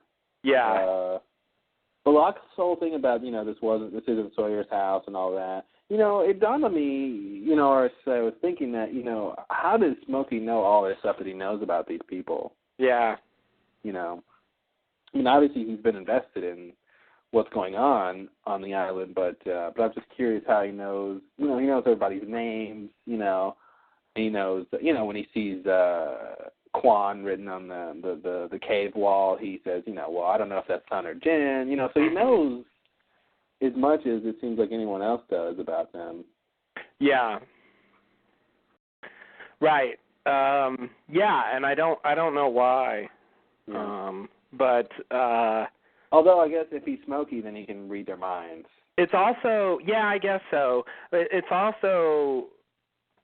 Yeah. But Locke's whole thing about this isn't Sawyer's house and all that. It dawned on me, or I was thinking that, how does Smokey know all this stuff that he knows about these people? Yeah. Obviously he's been invested in what's going on the island, but I'm just curious how he knows. He knows everybody's names. He knows. When he sees Quan written on the cave wall, he says, well, I don't know if that's Sun or Jin. So he knows as much as it seems like anyone else does about them. Yeah. Right. Yeah, and I don't know why. Yeah. But although I guess if he's Smokey, then he can read their minds. It's also, yeah, I guess so. It's also,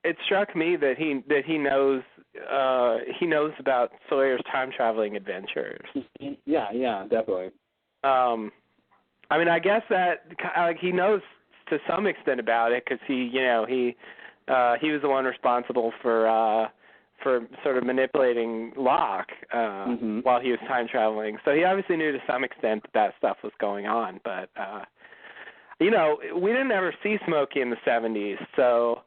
it struck me that he knows about Sawyer's time traveling adventures. Yeah, definitely. I guess that he knows to some extent about it because he was the one responsible for sort of manipulating Locke while he was time traveling. So he obviously knew to some extent that stuff was going on. But we didn't ever see Smokey in the 70s, so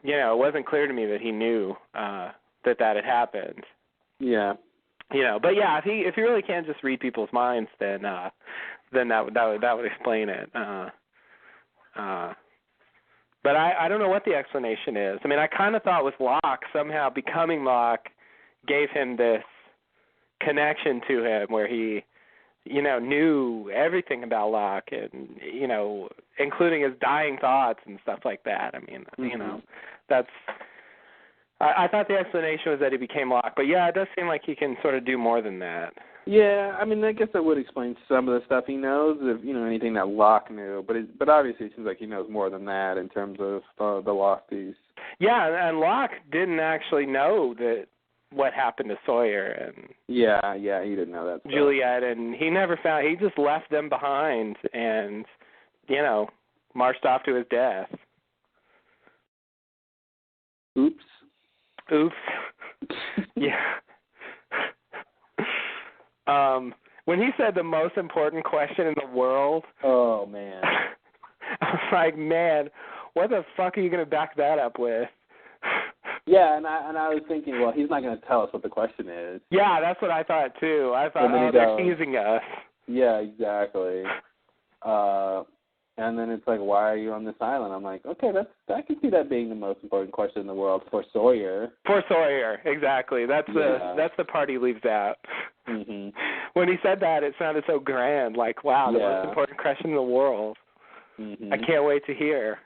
it wasn't clear to me that he knew that had happened. Yeah. But yeah, if he really can't just read people's minds, then that would explain it. But I don't know what the explanation is. I kind of thought with Locke, somehow becoming Locke gave him this connection to him where he, knew everything about Locke and, including his dying thoughts and stuff like that. That's. I thought the explanation was that he became Locke, but yeah, it does seem like he can sort of do more than that. Yeah, I guess that would explain some of the stuff he knows, if anything that Locke knew. But obviously, it seems like he knows more than that in terms of the Losties. Yeah, and Locke didn't actually know that what happened to Sawyer and yeah, he didn't know that stuff. Juliet, and he never found. He just left them behind and marched off to his death. Oops. Yeah. When he said the most important question in the world, oh man, I was like, man, what the fuck are you going to back that up with? Yeah, and I was thinking, well, he's not going to tell us what the question is. Yeah, that's what I thought too. I thought, they're teasing us. Yeah, exactly. And then it's like, why are you on this island? I'm like, okay, I can see that being the most important question in the world for Sawyer. For Sawyer, exactly. That's the part he leaves out. Mm-hmm. When he said that, it sounded so grand. Like, wow, the most important question in the world. Mm-hmm. I can't wait to hear.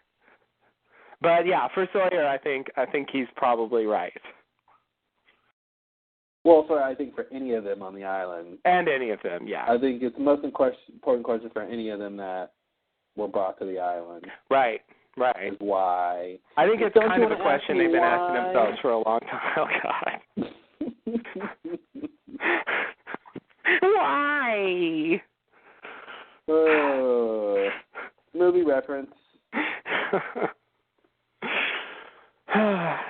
But yeah, for Sawyer, I think he's probably right. Well, I think for any of them on the island. And any of them, yeah. I think it's the most important question for any of them that were brought to the island. Right. Is why. I think it's kind of a question they've been asking themselves for a long time. Oh, God. Why? Movie reference.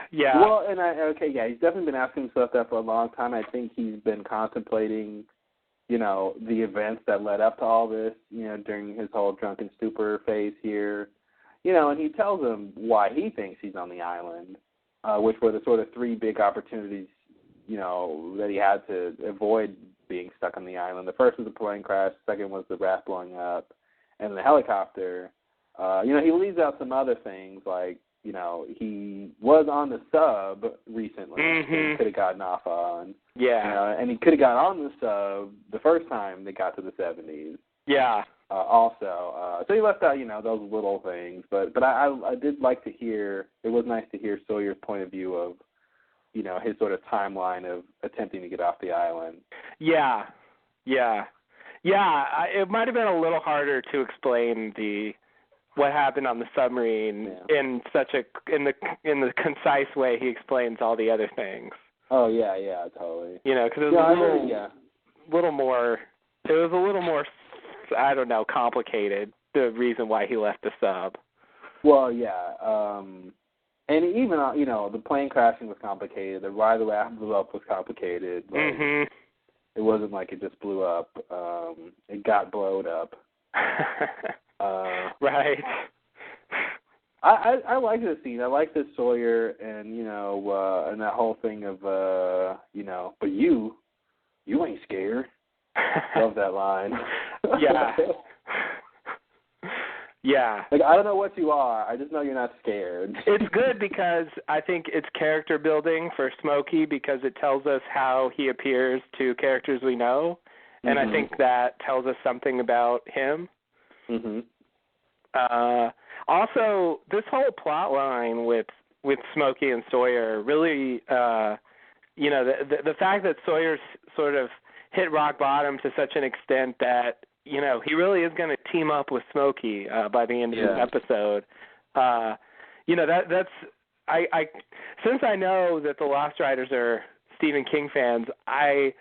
Yeah. Well, and he's definitely been asking himself that for a long time. I think he's been contemplating, the events that led up to all this, during his whole drunken stupor phase here. And he tells them why he thinks he's on the island, which were the sort of three big opportunities, that he had to avoid being stuck on the island. The first was the plane crash. The second was the raft blowing up, and the helicopter. He leaves out some other things like, he was on the sub recently that he could have gotten off on. Yeah. And he could have got on the sub the first time they got to the 70s. Yeah. So he left out, those little things. But I did like to hear, it was nice to hear Sawyer's point of view of, his sort of timeline of attempting to get off the island. Yeah. It might have been a little harder to explain what happened on the submarine in the concise way he explains all the other things. Oh yeah, totally. Because it was a little more. It was a little more, I don't know, complicated. The reason why he left the sub. Well, yeah, and even the plane crashing was complicated. The why the raft blew up was complicated. Like, It wasn't like it just blew up. It got blowed up. Right. I like this scene. I like this Sawyer and and that whole thing of but you ain't scared. Love that line. Yeah. Yeah. Like, I don't know what you are. I just know you're not scared. It's good because I think it's character building for Smokey because it tells us how he appears to characters we know, and I think that tells us something about him. Also, this whole plot line with Smokey and Sawyer really, the fact that Sawyer's sort of hit rock bottom to such an extent that, he really is going to team up with Smokey by the end of this episode. That's since I know that the Lost Riders are Stephen King fans, I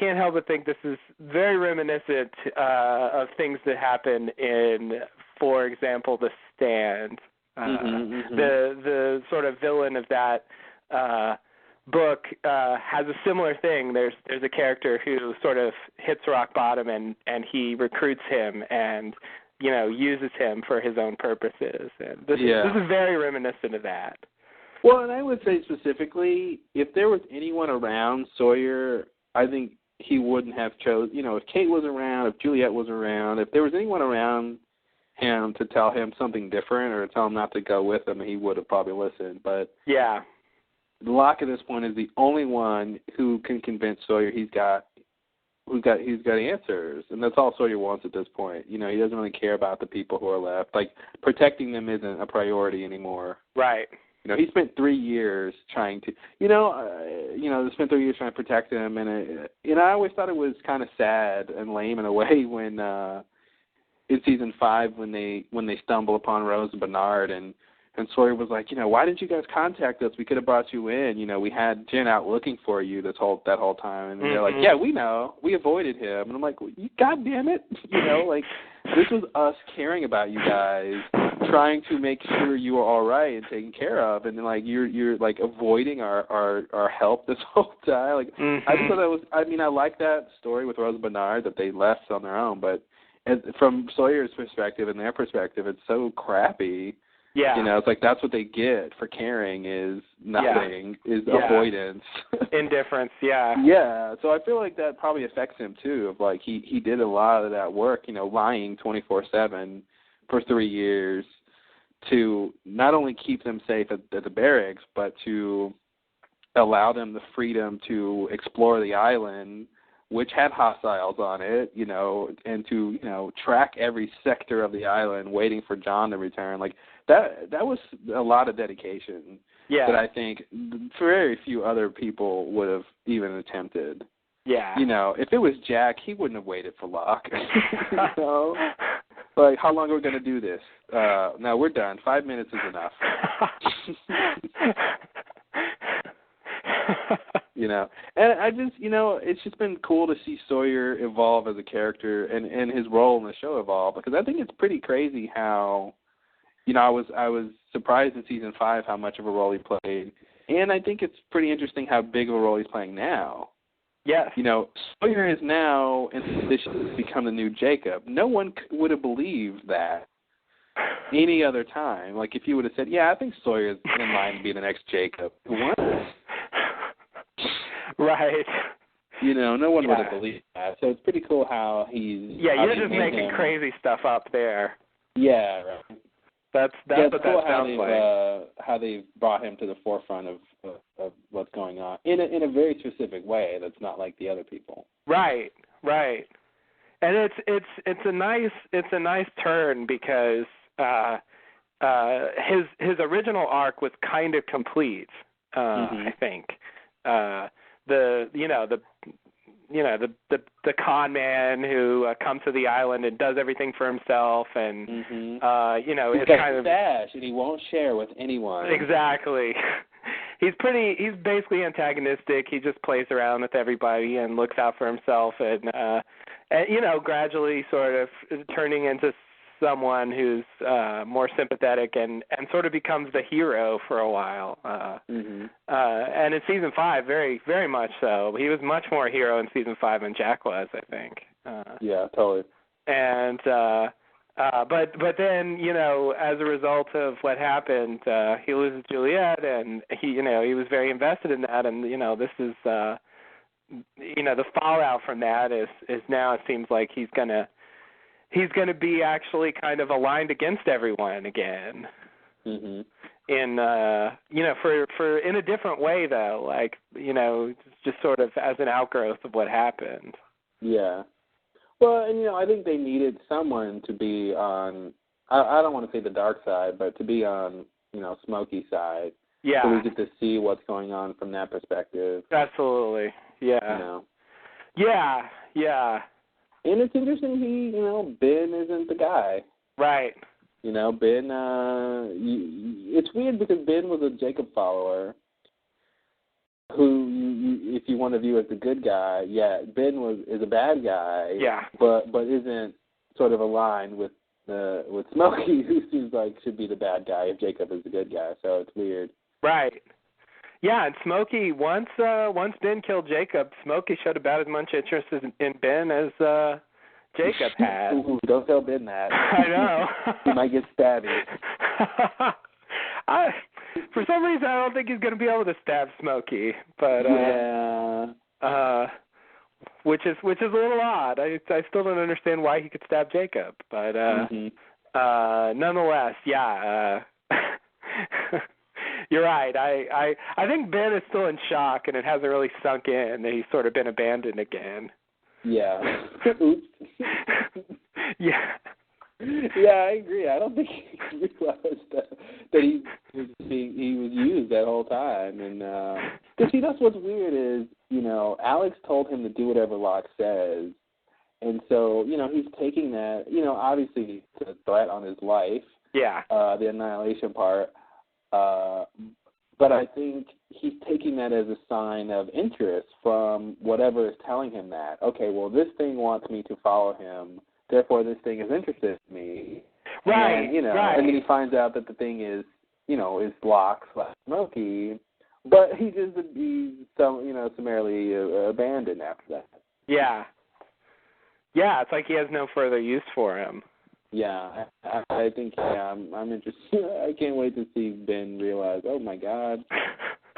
can't help but think this is very reminiscent of things that happen in, for example, The Stand. The sort of villain of that book has a similar thing. There's a character who sort of hits rock bottom and he recruits him and uses him for his own purposes. And this is very reminiscent of that. Well, and I would say specifically, if there was anyone around Sawyer, I think he wouldn't have chosen. If Kate was around, if Juliet was around, if there was anyone around him to tell him something different or tell him not to go with him, he would have probably listened. But yeah. Locke at this point is the only one who can convince Sawyer he's got answers, and that's all Sawyer wants at this point. He doesn't really care about the people who are left. Like, protecting them isn't a priority anymore. Right. He spent 3 years trying to, spent 3 years trying to protect them, and I always thought it was kind of sad and lame in a way when in season 5 when they stumble upon Rose and Bernard and Sawyer was like, why didn't you guys contact us? We could have brought you in. We had Jen out looking for you that whole time. And they're like, yeah, we know. We avoided him. And I'm like, well, God damn it. This was us caring about you guys, trying to make sure you were all right and taken care of. And then, you're avoiding our help this whole time. I just thought that was, I like that story with Rose and Bernard that they left on their own. But from Sawyer's perspective and their perspective, it's so crappy. Yeah. It's like that's what they get for caring is nothing, is avoidance. Indifference, yeah. Yeah. So I feel like that probably affects him too, of he did a lot of that work, lying 24/7 for 3 years to not only keep them safe at the barracks, but to allow them the freedom to explore the island, which had hostiles on it, and to, track every sector of the island waiting for John to return. that was a lot of dedication that I think very few other people would have even attempted. Yeah. You know, if it was Jack, he wouldn't have waited for Locke. You know? Like, how long are we going to do this? No, we're done. 5 minutes is enough. You know, and I just, you know, it's just been cool to see Sawyer evolve as a character and his role in the show evolve, because I think it's pretty crazy how, you know, I was surprised in season 5 how much of a role he played, and I think it's pretty interesting how big of a role he's playing now. Yes. You know, Sawyer is now in a position to become the new Jacob. No one would have believed that any other time. Like, if you would have said, yeah, I think Sawyer's in line to be the next Jacob. What? Right. You know, no one would have believed that. So it's pretty cool how he's... Yeah, you're just making crazy stuff up there. Yeah, right. That's what cool that sounds like. How they've brought him to the forefront of what's going on in a very specific way that's not like the other people. Right. And it's a nice turn, because his original arc was kind of complete. I think the con man who comes to the island and does everything for himself, and you know, he's it's got kind of stash and he won't share with anyone. Exactly. He's basically antagonistic. He just plays around with everybody and looks out for himself, and you know, gradually sort of turning into someone who's more sympathetic and sort of becomes the hero for a while. And in season 5, very, very much so. He was much more a hero in season 5 than Jack was, I think. Yeah, totally. And but then, you know, as a result of what happened, he loses Juliet, and he was very invested in that, and you know, this is you know, the fallout from that is now it seems like he's gonna be actually kind of aligned against everyone again. In you know, for in a different way though, like, you know, just sort of as an outgrowth of what happened. Yeah. Well, and you know, I think they needed someone to be on, I don't want to say the dark side, but to be on, you know, Smokey's side. Yeah. So we get to see what's going on from that perspective. Absolutely. Yeah. You know. Yeah. And it's interesting, you know, Ben isn't the guy. Right. You know, Ben, it's weird because Ben was a Jacob follower who, if you want to view as the good guy, Ben is a bad guy. Yeah. But isn't sort of aligned with Smokey, who seems like should be the bad guy if Jacob is the good guy. So it's weird. Right. Yeah, and Smokey, once Ben killed Jacob, Smokey showed about as much interest in Ben as Jacob had. Ooh, don't tell Ben that. I know. He might get stabby. For some reason, I don't think he's going to be able to stab Smokey, but which is a little odd. I still don't understand why he could stab Jacob, but nonetheless, yeah. You're right. I think Ben is still in shock, and it hasn't really sunk in that he's sort of been abandoned again. Yeah. Oops. Yeah. Yeah, I agree. I don't think he realized that he was used that whole time, and because see, that's what's weird is, you know, Alex told him to do whatever Locke says, and so, you know, he's taking that, you know, obviously it's a threat on his life. Yeah. The annihilation part. But I think he's taking that as a sign of interest from whatever is telling him that. Okay, well, this thing wants me to follow him, therefore this thing is interested in me. Right, and, you know, right. And then he finds out that the thing is, you know, is Locke/Smokey, but he's summarily abandoned after that. Yeah. Yeah, it's like he has no further use for him. Yeah, I think, I'm interested. I can't wait to see Ben realize, oh, my God,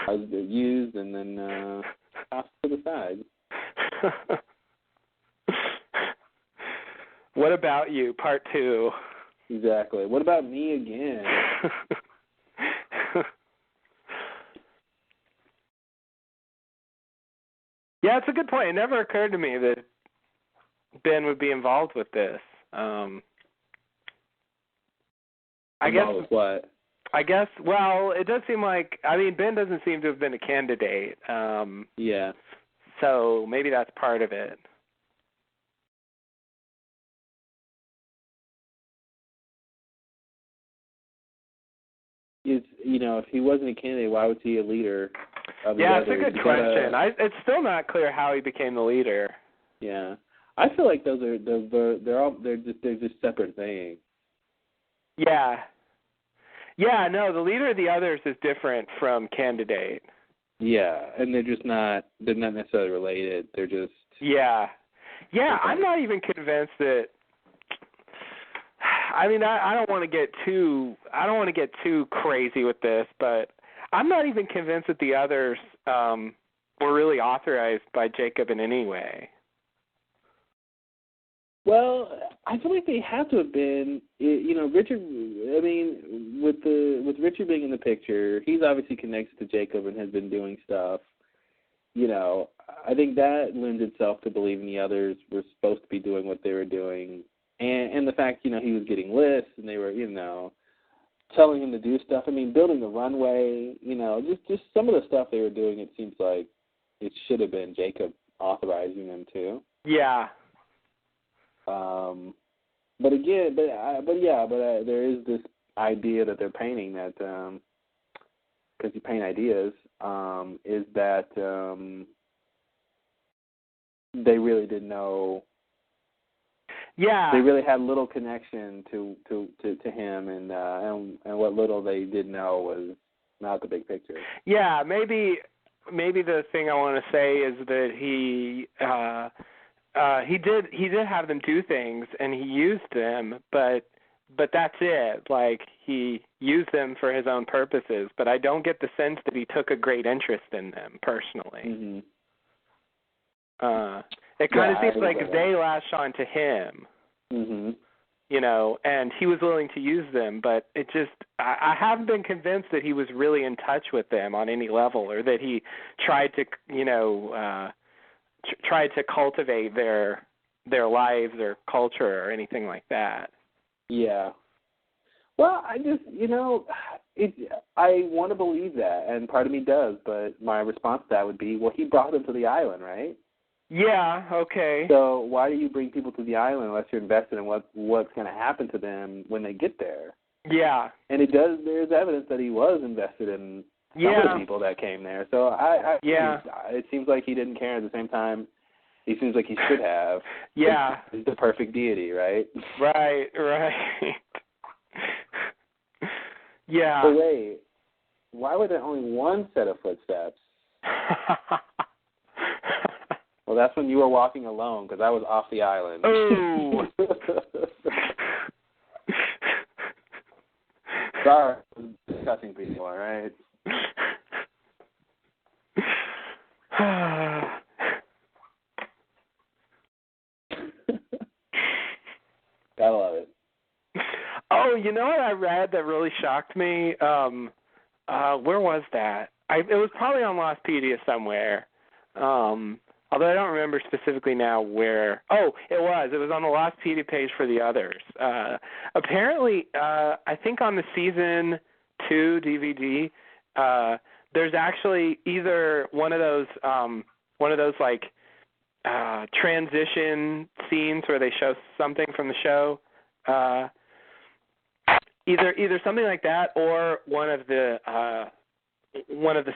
I was used and then off to the side. What about you, part 2? Exactly. What about me again? Yeah, it's a good point. It never occurred to me that Ben would be involved with this. With what? I guess. Well, it does seem like. I mean, Ben doesn't seem to have been a candidate. Yeah. So maybe that's part of it. If he wasn't a candidate, why was he a leader? Yeah, it's a good question. It's still not clear how he became the leader. Yeah, I feel like they're just separate things. Yeah. Yeah, no, the leader of the others is different from candidate. Yeah, and they're not necessarily related. They're just Yeah. Yeah, I'm not even convinced that. I mean, I don't want to get too crazy with this, but I'm not even convinced that the others were really authorized by Jacob in any way. Well, I feel like they have to have been. Richard. I mean, with Richard being in the picture, he's obviously connected to Jacob and has been doing stuff. I think that lends itself to believing the others were supposed to be doing what they were doing, and the fact he was getting lists and they were telling him to do stuff. I mean, building the runway. Just some of the stuff they were doing. It seems like it should have been Jacob authorizing them to. Yeah. But there is this idea that they're painting that, because you paint ideas, is that they really didn't know. Yeah. They really had little connection to him, and what little they did know was not the big picture. Yeah, maybe the thing I want to say is that he did have them do things and he used them, but that's it. Like, he used them for his own purposes, but I don't get the sense that he took a great interest in them personally. Mm-hmm. It kind of seems like they latched on to him, mm-hmm. And he was willing to use them, but it just, I haven't been convinced that he was really in touch with them on any level, or that he tried to, tried to cultivate their lives or culture or anything like that. Yeah. Well, I just, I want to believe that, and part of me does, but my response to that would be, well, he brought them to the island, right? Yeah, okay. So why do you bring people to the island unless you're invested in what's going to happen to them when they get there? Yeah. And there's evidence that he was invested in some of the people that came there. So it seems like he didn't care. At the same time, he seems like he should have. Yeah. He's the perfect deity, right? Right. Yeah. But wait, why were there only one set of footsteps? Well, that's when you were walking alone, because I was off the island. Oh. Sorry, I was discussing people, all right? Gotta love it. Oh, you know what I read that really shocked me? Where was that? It was probably on Lostpedia somewhere. Although I don't remember specifically now where. Oh, it was on the Lostpedia page for the others. Apparently, I think on the season 2 DVD, there's actually either one of those like transition scenes where they show something from the show, either something like that, or one of the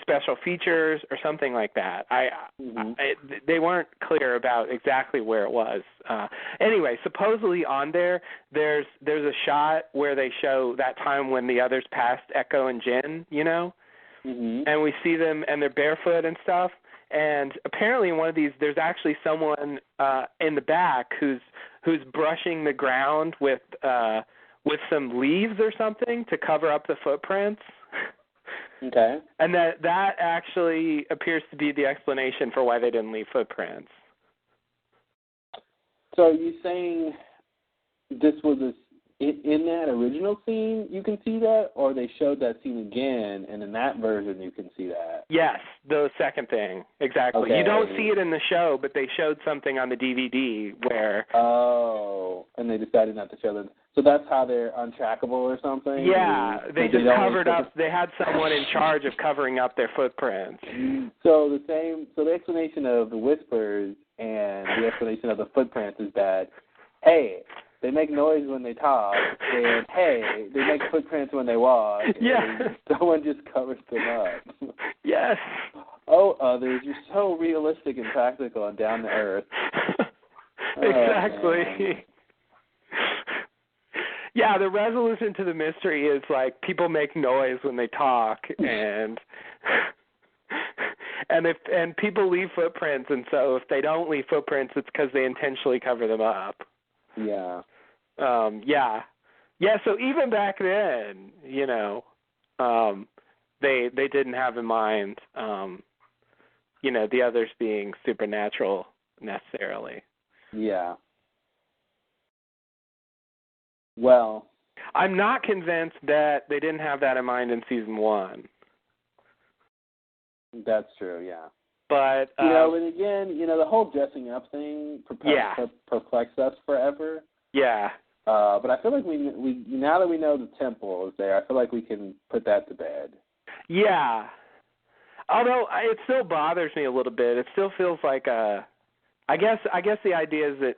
special features or something like that. They weren't clear about exactly where it was. Anyway, supposedly on there's a shot where they show that time when the others passed Echo and Jen, and we see them and they're barefoot and stuff. And apparently in one of these, there's actually someone in the back who's brushing the ground with some leaves or something to cover up the footprints. Okay. And that actually appears to be the explanation for why they didn't leave footprints. So are you saying this was in that original scene you can see that, or they showed that scene again, and in that version you can see that? Yes, the second thing. Exactly. Okay. You don't see it in the show, but they showed something on the DVD where... Oh, and they decided not to show them. So that's how they're untrackable or something? Yeah, they just covered up. They had someone in charge of covering up their footprints. So the explanation of the whispers and the explanation of the footprints is that, hey, they make noise when they talk, and hey, they make footprints when they walk. Yeah. And someone just covers them up. Yes. Oh, others, you're so realistic and practical and down to earth. Exactly. Yeah, the resolution to the mystery is like people make noise when they talk, and and people leave footprints, and so if they don't leave footprints, it's because they intentionally cover them up. Yeah. Yeah. So even back then, you know, they didn't have in mind, you know, the others being supernatural necessarily. Yeah. Well, I'm not convinced that they didn't have that in mind in season 1. That's true, yeah. But you know, and again, you know, the whole dressing up thing perplexed us forever. Yeah. But I feel like we now that we know the temple is there, I feel like we can put that to bed. Yeah. Although it still bothers me a little bit. It still feels like I guess the idea is that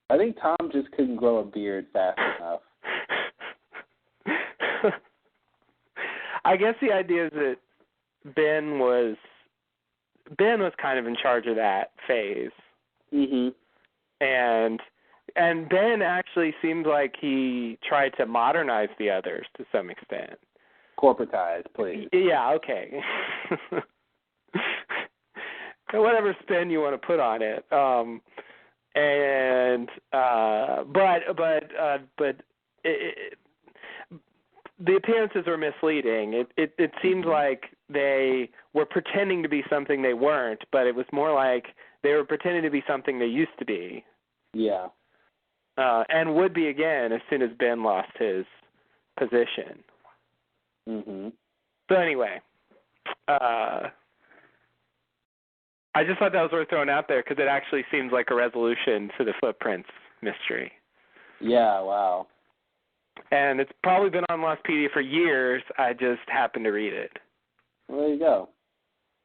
I think Tom just couldn't grow a beard fast enough. I guess the idea is that Ben was kind of in charge of that phase. Mhm. And Ben actually seemed like he tried to modernize the others to some extent. Corporatize, please. Yeah, okay. Whatever spin you want to put on it. But the appearances were misleading. It seemed like they were pretending to be something they weren't, but it was more like they were pretending to be something they used to be. Yeah. And would be again as soon as Ben lost his position. Mhm. So anyway, I just thought that was worth throwing out there because it actually seems like a resolution to the footprints mystery. Yeah, wow. And it's probably been on Lostpedia for years. I just happened to read it. Well, there you go.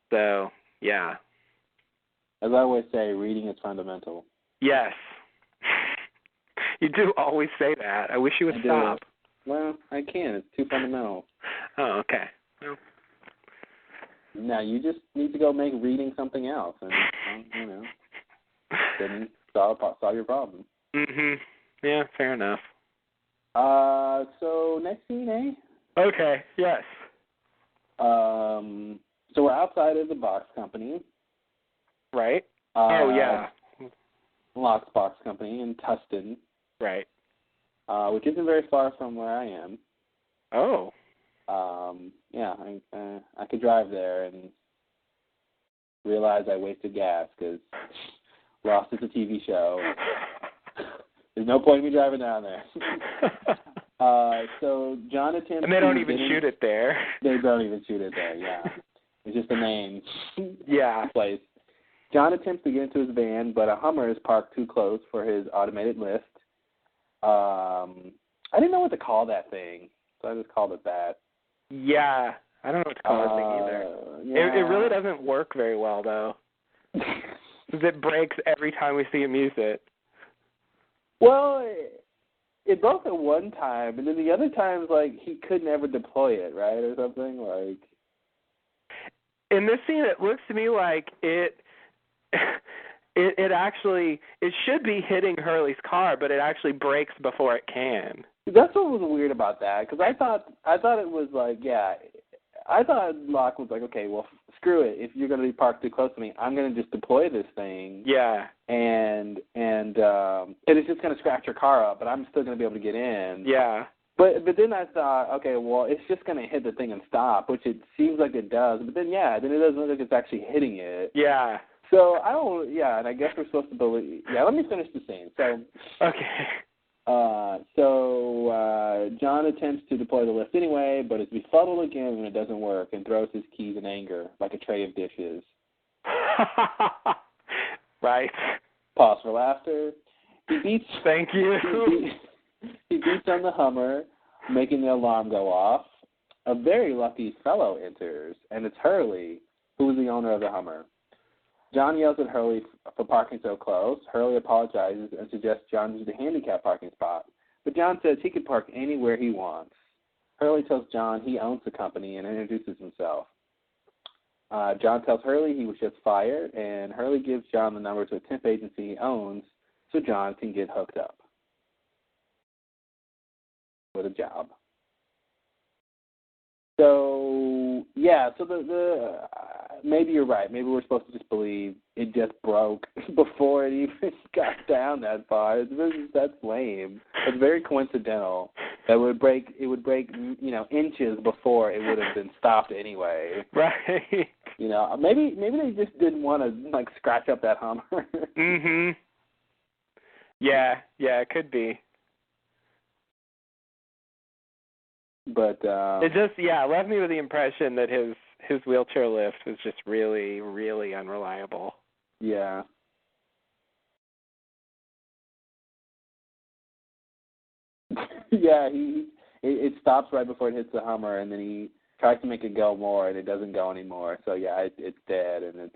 So, yeah. As I always say, reading is fundamental. Yes. You do always say that. I wish you would stop. Well, I can't. It's too fundamental. Oh, okay. Well. Now, you just need to go make reading something else, and, you know, then solve your problem. Mhm. Yeah, fair enough. So next scene, eh? Okay, yes. So we're outside of the box company. Right. Oh, yeah. Locke's box company in Tustin. Right. Which isn't very far from where I am. Oh. Yeah, I could drive there and realize I wasted gas because Lost is a TV show. There's no point in me driving down there. So John attempts. And they don't even shoot it there. They don't even shoot it there. Yeah, it's just a name. Yeah. Place. John attempts to get into his van, but a Hummer is parked too close for his automated lift. I didn't know what to call that thing, so I just called it that. Yeah, I don't know what to call that thing either. Yeah. It really doesn't work very well, though. Because it breaks every time we see him use it. Well, it broke at one time, and then the other times, like, he could never deploy it, right, or something, like... In this scene, it looks to me like it actually, it should be hitting Hurley's car, but it actually breaks before it can. That's what was weird about that, because I thought it was like, yeah, I thought Locke was like, okay, well, screw it. If you're going to be parked too close to me, I'm going to just deploy this thing. Yeah. And it's just going to scratch your car up, but I'm still going to be able to get in. Yeah. But then I thought, okay, well, it's just going to hit the thing and stop, which it seems like it does. But then, yeah, then it doesn't look like it's actually hitting it. Yeah. So, and I guess we're supposed to believe. Yeah, let me finish the scene. So, okay. John attempts to deploy the lift anyway, but is befuddled again when it doesn't work and throws his keys in anger, like a tray of dishes. Right. Pause for laughter. He beats. Thank you. He beats on the Hummer, making the alarm go off. A very lucky fellow enters, and it's Hurley, who is the owner of the Hummer. John yells at Hurley for parking so close. Hurley apologizes and suggests John use the handicap parking spot, but John says he can park anywhere he wants. Hurley tells John he owns the company and introduces himself. John tells Hurley he was just fired, and Hurley gives John the number to a temp agency he owns so John can get hooked up with a job. So the maybe you're right. Maybe we're supposed to just believe it just broke before it even got down that far. That's lame. It's very coincidental. It would break, inches before it would have been stopped anyway. Right. Maybe they just didn't want to scratch up that Hummer. Mhm. Yeah, it could be. But it just left me with the impression that his wheelchair lift was just really, really unreliable. Yeah. Yeah, it stops right before it hits the Hummer, and then he tries to make it go more, and it doesn't go anymore. So it's dead, and it's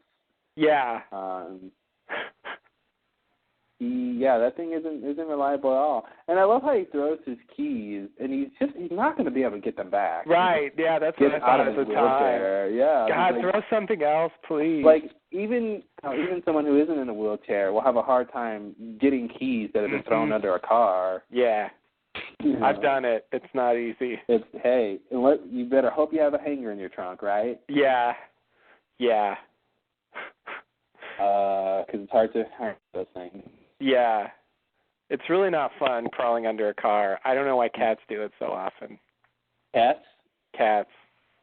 that thing isn't reliable at all. And I love how he throws his keys, and he's not going to be able to get them back. Right? Yeah, that's what I thought at the time. Yeah. God, throw something else, please. Even someone who isn't in a wheelchair will have a hard time getting keys that have been thrown under a car. Yeah. I've done it. It's not easy. You better hope you have a hanger in your trunk, right? Yeah. Because it's hard to hang those things. Yeah. It's really not fun crawling under a car. I don't know why cats do it so often. Cats? Cats.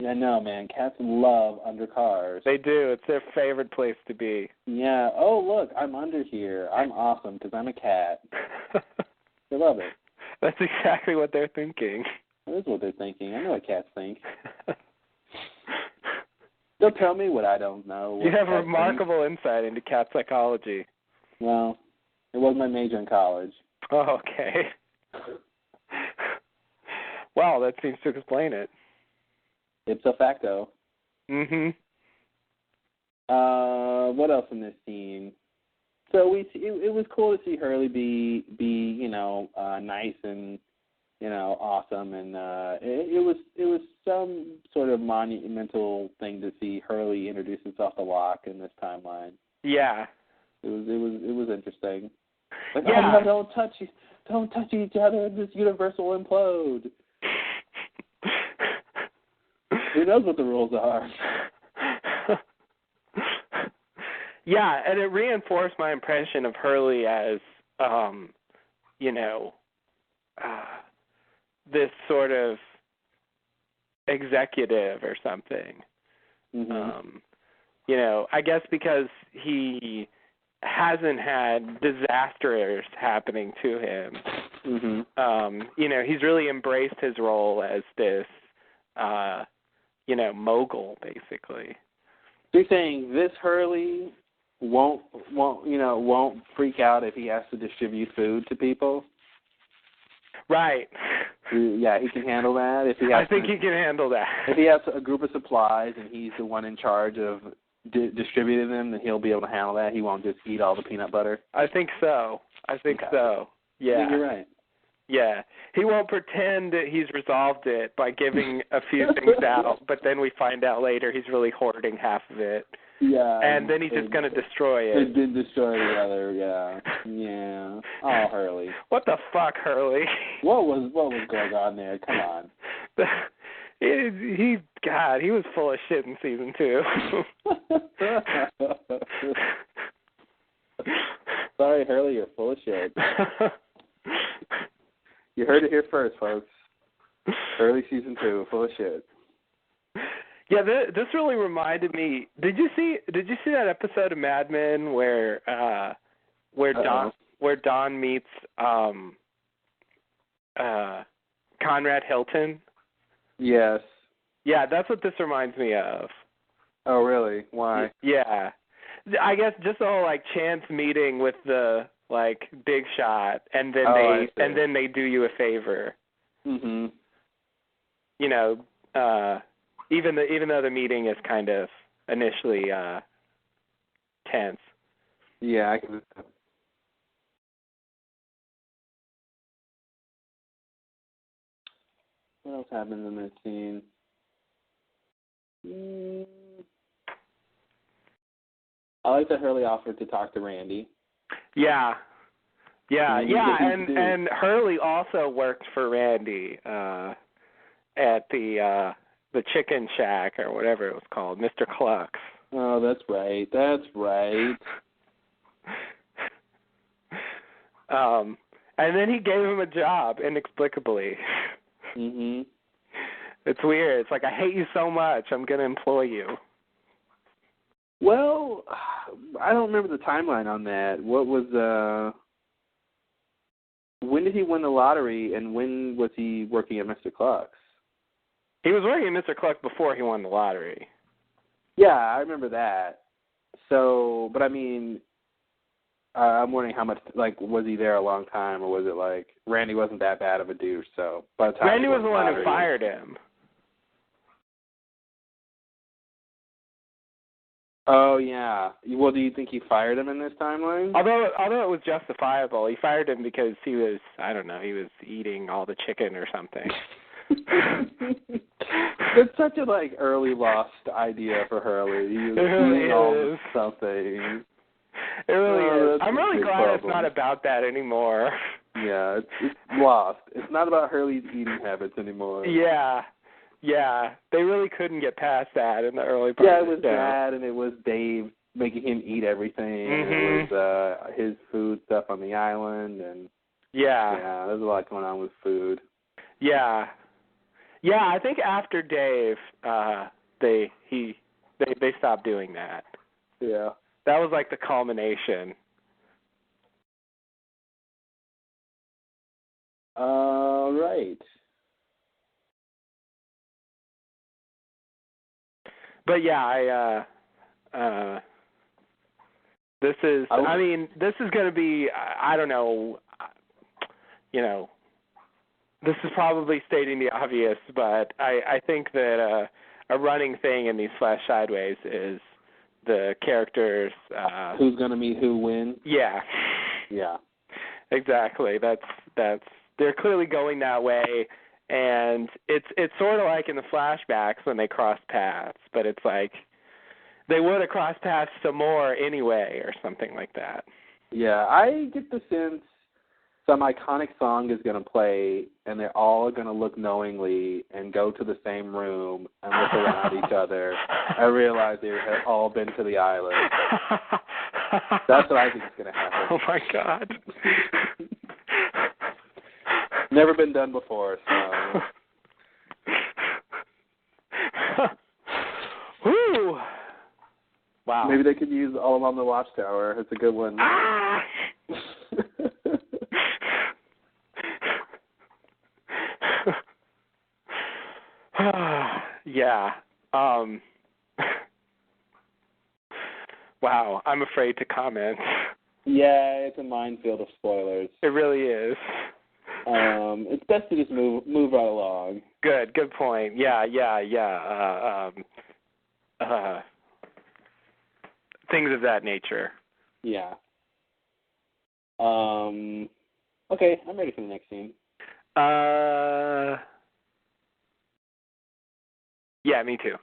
Yeah, no, man. Cats love under cars. They do. It's their favorite place to be. Yeah. Oh, look, I'm under here. I'm awesome because I'm a cat. They love it. That's exactly what they're thinking. That is what they're thinking. I know what cats think. They'll tell me what I don't know. You have remarkable insight into cat psychology. Well, it was my major in college. Oh, okay. Well, that seems to explain it. Ipso facto. Mm-hmm. What else in this scene? So it was cool to see Hurley be nice and awesome, and it was some sort of monumental thing to see Hurley introduce himself to Locke in this timeline. Yeah. It was interesting. Like, yeah. Oh, no, don't touch each other. This universe will implode. Who knows what the rules are? Yeah, and it reinforced my impression of Hurley as, this sort of executive or something. Mm-hmm. I guess because he hasn't had disasters happening to him. Mm-hmm. He's really embraced his role as this, mogul, basically. So you're saying this Hurley won't freak out if he has to distribute food to people? Right. Yeah, he can handle that. I think he can handle that. If he has a group of supplies and he's the one in charge of distributing them, then he'll be able to handle that. He won't just eat all the peanut butter. I think so. So. Yeah. You're right. Yeah. He won't pretend that he's resolved it by giving a few things out, but then we find out later he's really hoarding half of it. Yeah. And then he's just going to destroy it. It did destroy the other, yeah. Yeah. Oh, Hurley. What the fuck, Hurley? What was going on there? Come on. He was full of shit in season 2. Sorry, Hurley, you're full of shit. You heard it here first, folks. Early season 2, full of shit. Yeah, this really reminded me. Did you see that episode of Mad Men where Don meets Conrad Hilton. Yes. Yeah, that's what this reminds me of. Oh, really? Why? Yeah. I guess just the whole like chance meeting with the like big shot, and then they do you a favor. Mhm. You know, even though the meeting is kind of initially tense. Yeah, I can. What else happened in this scene? I like that Hurley offered to talk to Randy. Yeah. And And Hurley also worked for Randy at the Chicken Shack or whatever it was called, Mr. Cluck's. Oh, that's right. And then he gave him a job inexplicably. Mhm. It's weird. It's like, I hate you so much, I'm going to employ you. Well, I don't remember the timeline on that. What was when did he win the lottery, and when was he working at Mr. Cluck's? He was working at Mr. Cluck before he won the lottery. Yeah, I remember that. So, but I mean, I'm wondering how much, like, was he there a long time, or was it like Randy wasn't that bad of a douche, so by the time Randy he was won the one who lottery, fired him. Oh, yeah. Well, do you think he fired him in this timeline? Although it was justifiable, he fired him because he was, I don't know, he was eating all the chicken or something. It's such a, like, early lost idea for Hurley. He was eating all something. It really is. I'm really glad problem. It's not about that anymore. Yeah, it's lost. It's not about Hurley's eating habits anymore. Yeah. They really couldn't get past that in the early part. Yeah, it was that, and it was Dave making him eat everything. Mm-hmm. And it was his food stuff on the island, and yeah, there's a lot going on with food. Yeah, I think after Dave, they stopped doing that. Yeah. That was like the culmination. Right. But yeah, this is going to be, I don't know, this is probably stating the obvious, but I think that a running thing in these Flash Sideways is the characters. Who's going to meet who when? Yeah. Yeah. Exactly. That's they're clearly going that way, and it's sort of like in the flashbacks when they cross paths, but it's like they would have crossed paths some more anyway, or something like that. Yeah, I get the sense some iconic song is going to play, and they're all going to look knowingly and go to the same room and look around each other and realize they have all been to the island. That's what I think is going to happen. Oh, my God. Never been done before, so. Woo! Wow. Maybe they could use All Along the Watchtower. It's a good one. Ah! Yeah. Wow, I'm afraid to comment. Yeah, it's a minefield of spoilers. It really is. It's best to just move right along. Good point. Yeah. Things of that nature. Yeah. Okay, I'm ready for the next scene. Yeah, me too.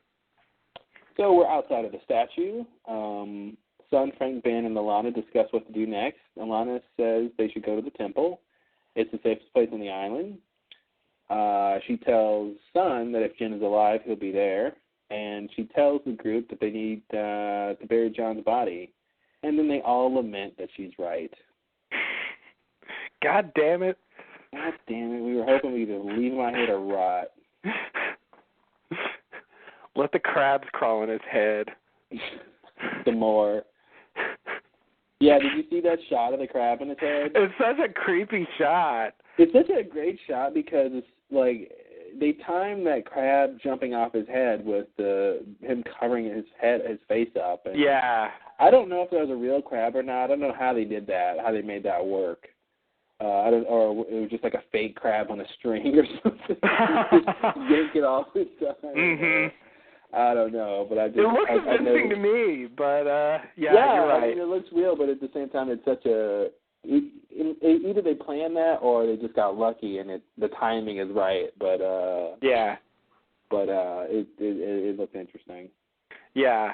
So we're outside of the statue. Son, Frank, Ben, and Alana discuss what to do next. Alana says they should go to the temple. It's the safest place on the island. She tells Son that if Jen is alive, he'll be there. And she tells the group that they need to bury John's body. And then they all lament that she's right. God damn it. God damn it. We were hoping we could leave him out here to rot. Let the crabs crawl in his head. Some more. Yeah, did you see that shot of the crab in his head? It's such a creepy shot. It's such a great shot because it's like they time that crab jumping off his head with him covering his face up. And yeah. I don't know if that was a real crab or not. I don't know how they did that, how they made that work. Or it was just like a fake crab on a string or something. Yank it off his side. I don't know, but it looks convincing to me, but you're right. I mean, it looks real, but at the same time, it's such a either they planned that or they just got lucky and the timing is right. But it looked interesting. Yeah.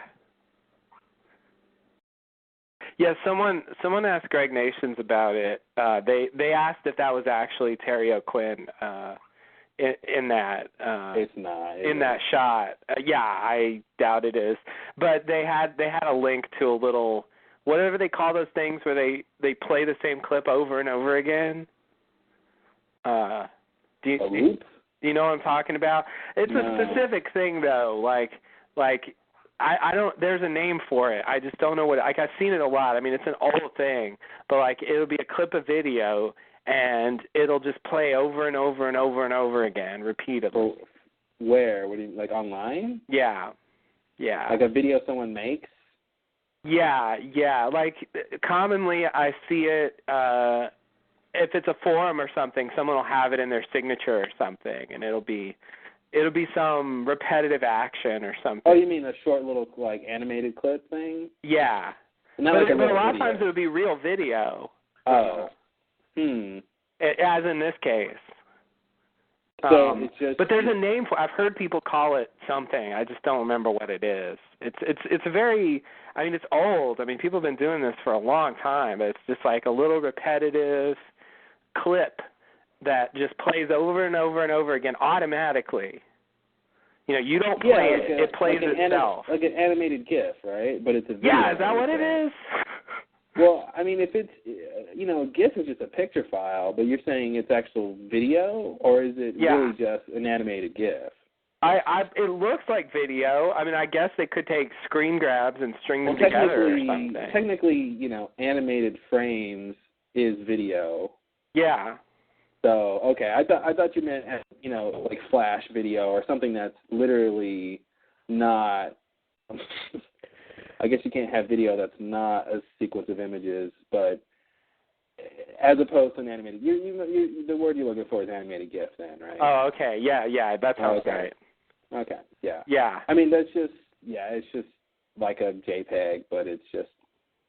Yeah, someone asked Greg Nations about it. They asked if that was actually Terry O'Quinn in that. It's not. That shot. Yeah, I doubt it is. But they had a link to a little, whatever they call those things where they play the same clip over and over again. Do you know what I'm talking about? It's a specific thing though. Like I don't. There's a name for it. I just don't know what. Like I've seen it a lot. I mean, it's an old thing, but like it'll be a clip of video, and it'll just play over and over and over and over again, repeatedly. Where? What do you like online? Yeah. Like a video someone makes. Yeah. Like commonly, I see it. If it's a forum or something, someone will have it in their signature or something, and it'll be some repetitive action or something. Oh, you mean a short little like animated clip thing? Yeah. But a lot of times it would be real video. Oh. As in this case. So it's just. But there's a name for. I've heard people call it something. I just don't remember what it is. It's a very. I mean, it's old. I mean, people have been doing this for a long time. It's just like a little repetitive clip that just plays over and over and over again automatically. You know, you don't play it; it plays itself. Like an animated GIF, right? But it's a video. Yeah, is that what it is? Well, I mean, if it's, GIF is just a picture file, but you're saying it's actual video, or is it really just an animated GIF? It looks like video. I mean, I guess they could take screen grabs and string them together or something. Technically, animated frames is video. Yeah. So, okay, I thought you meant, like Flash video or something that's literally not. I guess you can't have video that's not a sequence of images, but as opposed to an animated. The word you're looking for is animated GIF, then, right? Oh, okay. Yeah, that sounds right. Okay, yeah. Yeah. I mean, it's just like a JPEG, but it's just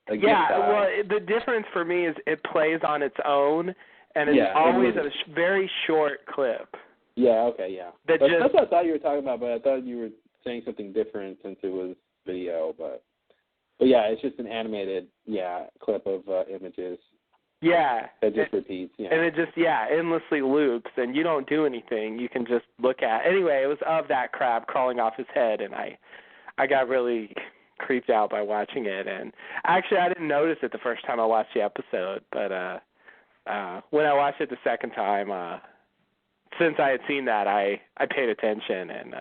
a GIF file. Well, the difference for me is it plays on its own, and it's always a very short clip. Yeah, okay, yeah. That's what I thought you were talking about, but I thought you were saying something different since it was video, but yeah, it's just an animated, clip of images. Yeah. That just repeats, yeah. And it just, endlessly loops, and you don't do anything. You can just look at. Anyway, it was of that crab crawling off his head, and I got really creeped out by watching it. And actually, I didn't notice it the first time I watched the episode, but when I watched it the second time, since I had seen that, I paid attention, and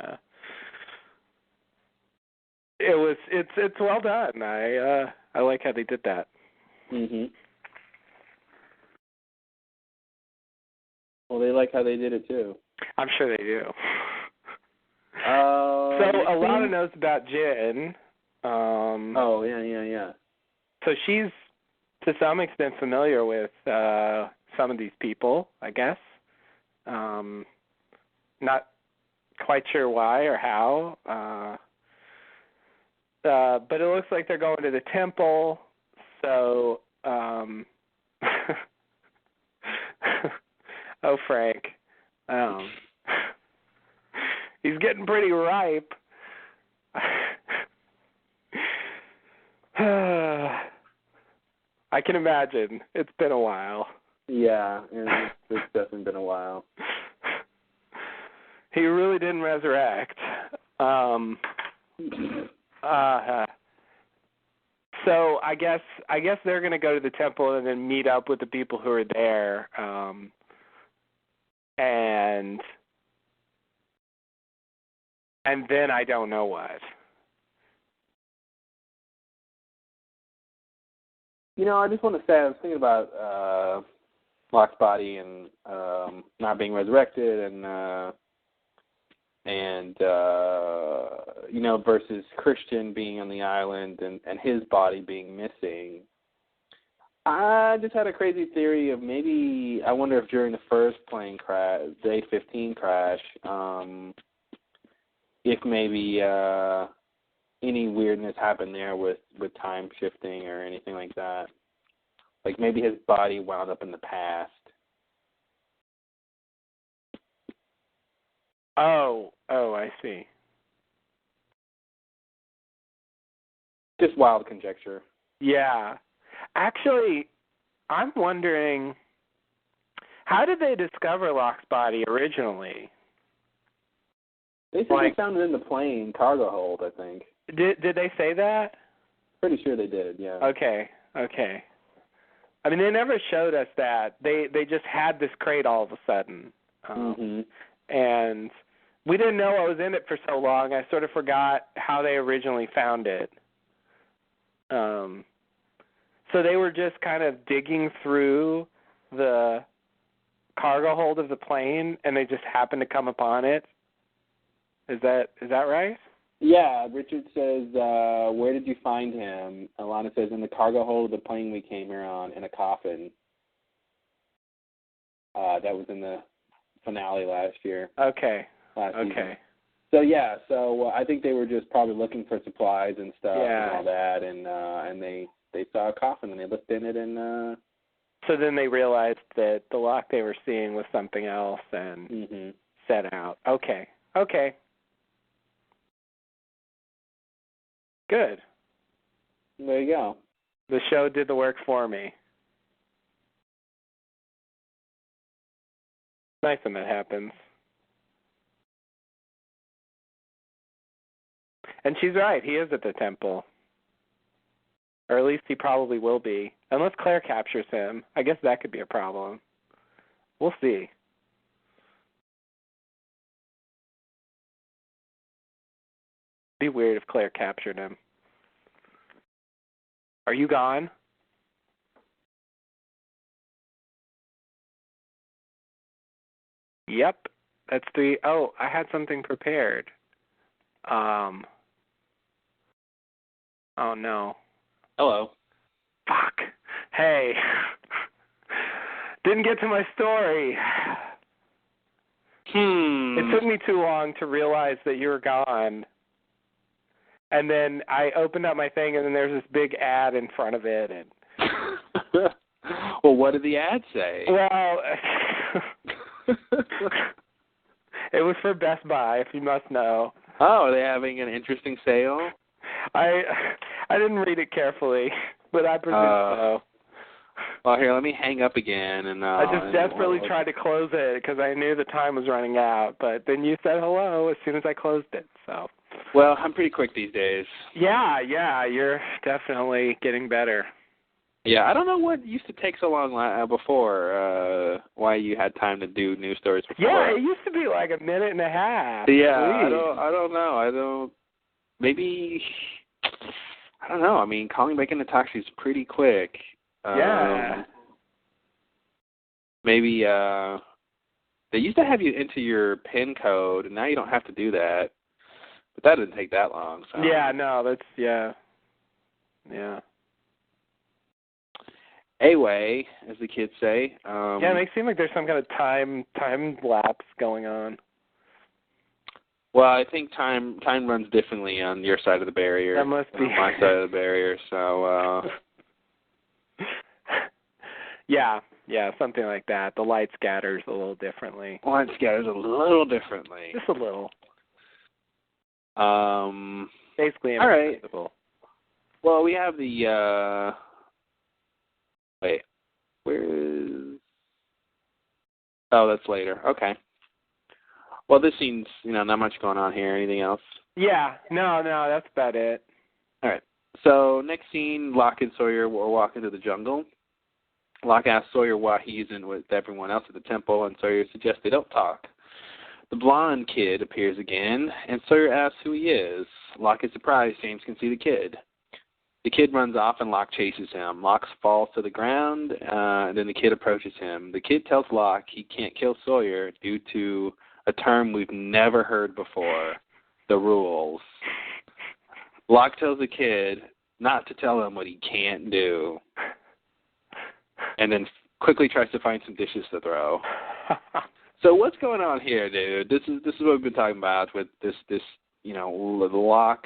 it's well done. I like how they did that. Mhm. Well, they like how they did it too. I'm sure they do. So a lot of notes about Jen. Oh yeah. So she's to some extent familiar with some of these people, I guess. Not quite sure why or how. But it looks like they're going to the temple. So, oh, Frank. He's getting pretty ripe. I can imagine. It's been a while. Yeah, and it's definitely been a while. He really didn't resurrect. So I guess they're going to go to the temple and then meet up with the people who are there, and then I don't know what. I just want to say I was thinking about Locke's body and not being resurrected, and versus Christian being on the island and his body being missing. I just had a crazy theory of maybe, I wonder if during the first plane crash, the A-15 crash, if maybe any weirdness happened there with time shifting or anything like that. Like maybe his body wound up in the past. Oh, I see. Just wild conjecture. Yeah. Actually, I'm wondering, how did they discover Locke's body originally? They said they found it in the plane cargo hold, I think. Did they say that? Pretty sure they did, yeah. Okay. I mean, they never showed us that. They just had this crate all of a sudden. And we didn't know what was in it for so long, I sort of forgot how they originally found it. So they were just kind of digging through the cargo hold of the plane, and they just happened to come upon it. Is that right? Yeah, Richard says, where did you find him? Alana says, in the cargo hold of the plane we came here on, in a coffin. That was in the finale last year. Okay. Last season. Okay. So, yeah, I think they were just probably looking for supplies and stuff and all that, and they saw a coffin, and they looked in it, and... So then they realized that the Locke they were seeing was something else and set out. Okay. Good. There you go. The show did the work for me. Nice when that happens. And she's right. He is at the temple. Or at least he probably will be. Unless Claire captures him. I guess that could be a problem. We'll see. It'd be weird if Claire captured him. Are you gone? Yep. That's the... Oh, I had something prepared. Oh, no. Hello. Fuck. Hey. Didn't get to my story. It took me too long to realize that you were gone. And then I opened up my thing, and then there's this big ad in front of it. And well, what did the ad say? Well, it was for Best Buy, if you must know. Oh, are they having an interesting sale? I didn't read it carefully, but I presume so. Well, here, let me hang up again. And I just desperately tried to close it because I knew the time was running out. But then you said hello as soon as I closed it. So. Well, I'm pretty quick these days. Yeah, you're definitely getting better. Yeah, I don't know what used to take so long before, why you had time to do news stories before. Yeah, it used to be like a minute and a half. Yeah, Please. I don't know. Maybe, I don't know. I mean, calling back into Taxi is pretty quick. Yeah. Maybe, they used to have you enter your PIN code, and now you don't have to do that. But that didn't take that long. So. Yeah, no, that's, yeah. Anyway, as the kids say. Yeah, it makes it seem like there's some kind of time lapse going on. Well, I think time runs differently on your side of the barrier. That must be. On my side of the barrier, so... Yeah, something like that. The light scatters a little differently. Light scatters a little differently. Just a little. Basically invisible. All right. Well, we have the... Wait, where is... Oh, that's later. Okay. Well, this scene's, not much going on here. Anything else? Yeah, no, that's about it. All right. So, next scene, Locke and Sawyer are walking through the jungle. Locke asks Sawyer why he's in with everyone else at the temple, and Sawyer suggests they don't talk. The blonde kid appears again, and Sawyer asks who he is. Locke is surprised James can see the kid. The kid runs off and Locke chases him. Locke falls to the ground, and then the kid approaches him. The kid tells Locke he can't kill Sawyer due to a term we've never heard before, the rules. Locke tells the kid not to tell him what he can't do, and then quickly tries to find some dishes to throw. So what's going on here, dude? This is what we've been talking about with this Locke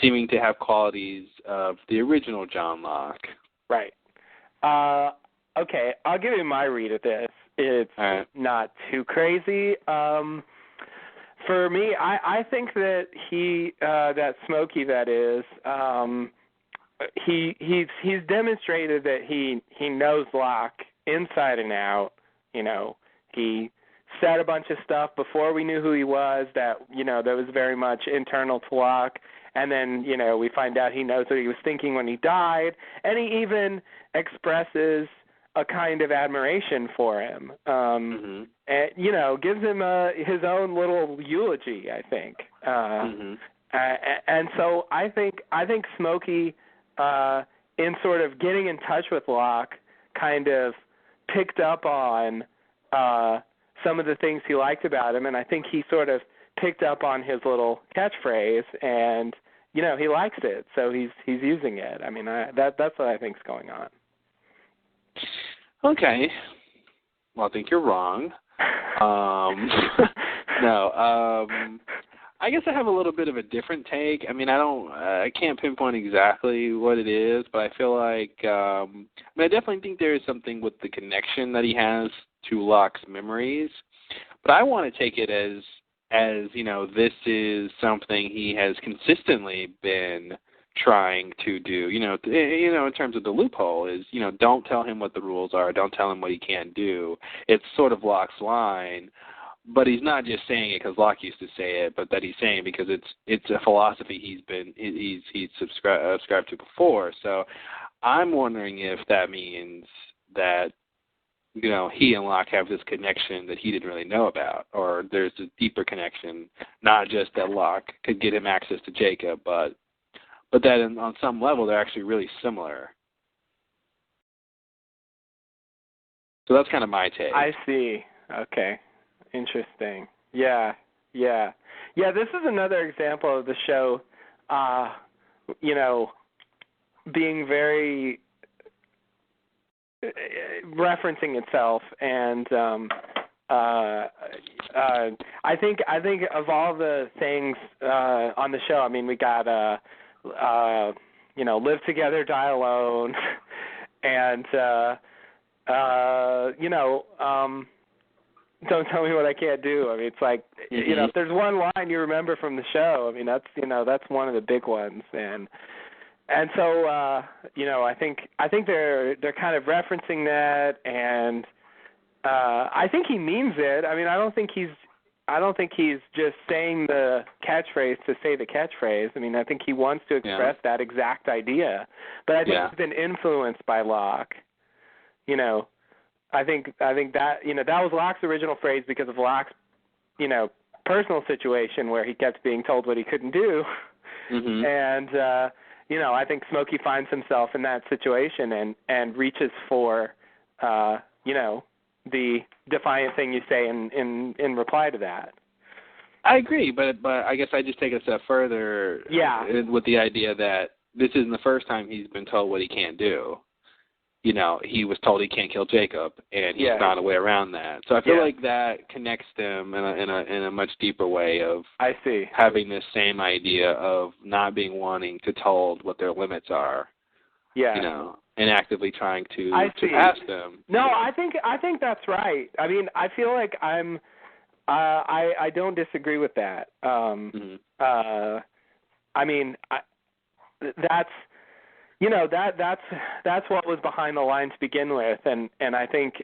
seeming to have qualities of the original John Locke. Right. Okay, I'll give you my read of this. It's not too crazy. For me, I think that that Smokey, that is, he's demonstrated that he knows Locke inside and out. You know, he said a bunch of stuff before we knew who he was that was very much internal to Locke. And then, we find out he knows what he was thinking when he died. And he even expresses a kind of admiration for him. And, gives him his own little eulogy, I think. And so I think Smokey, in sort of getting in touch with Locke, kind of picked up on some of the things he liked about him. And I think he sort of picked up on his little catchphrase, and he likes it, so he's using it. I mean, that's what I think's going on. Okay, well, I think you're wrong. I guess I have a little bit of a different take. I mean, I can't pinpoint exactly what it is, but I feel like I definitely think there is something with the connection that he has to Locke's memories, but I want to take it as this is something he has consistently been trying to do, in terms of the loophole is, don't tell him what the rules are, don't tell him what he can't do. It's sort of Locke's line, but he's not just saying it because Locke used to say it, but that he's saying because it's a philosophy he's subscribed to before. So I'm wondering if that means that he and Locke have this connection that he didn't really know about, or there's a deeper connection, not just that Locke could get him access to Jacob, but that on some level they're actually really similar. So that's kind of my take. I see. Okay. Interesting. Yeah. This is another example of the show, being very referencing itself, and I think of all the things on the show, I mean, we got Live Together, Die Alone, and Don't Tell Me What I Can't Do. I mean, it's like, if there's one line you remember from the show, I mean, that's one of the big ones, and so I think they're kind of referencing that, and I think he means it. I mean, I don't think he's just saying the catchphrase to say the catchphrase. I mean, I think he wants to express that exact idea, but I think he's been influenced by Locke. I think that that was Locke's original phrase because of Locke's personal situation where he kept being told what he couldn't do, and I think Smokey finds himself in that situation and reaches for the defiant thing you say in reply to that. I agree, but I guess I just take it a step further with the idea that this isn't the first time he's been told what he can't do. He was told he can't kill Jacob, and he's found a way around that. So I feel like that connects them in a much deeper way of having this same idea of not being wanting to told what their limits are. Yeah. And actively trying to pass them. No, I think that's right. I mean, I feel like I don't disagree with that. I mean, that's what was behind the line to begin with, and I think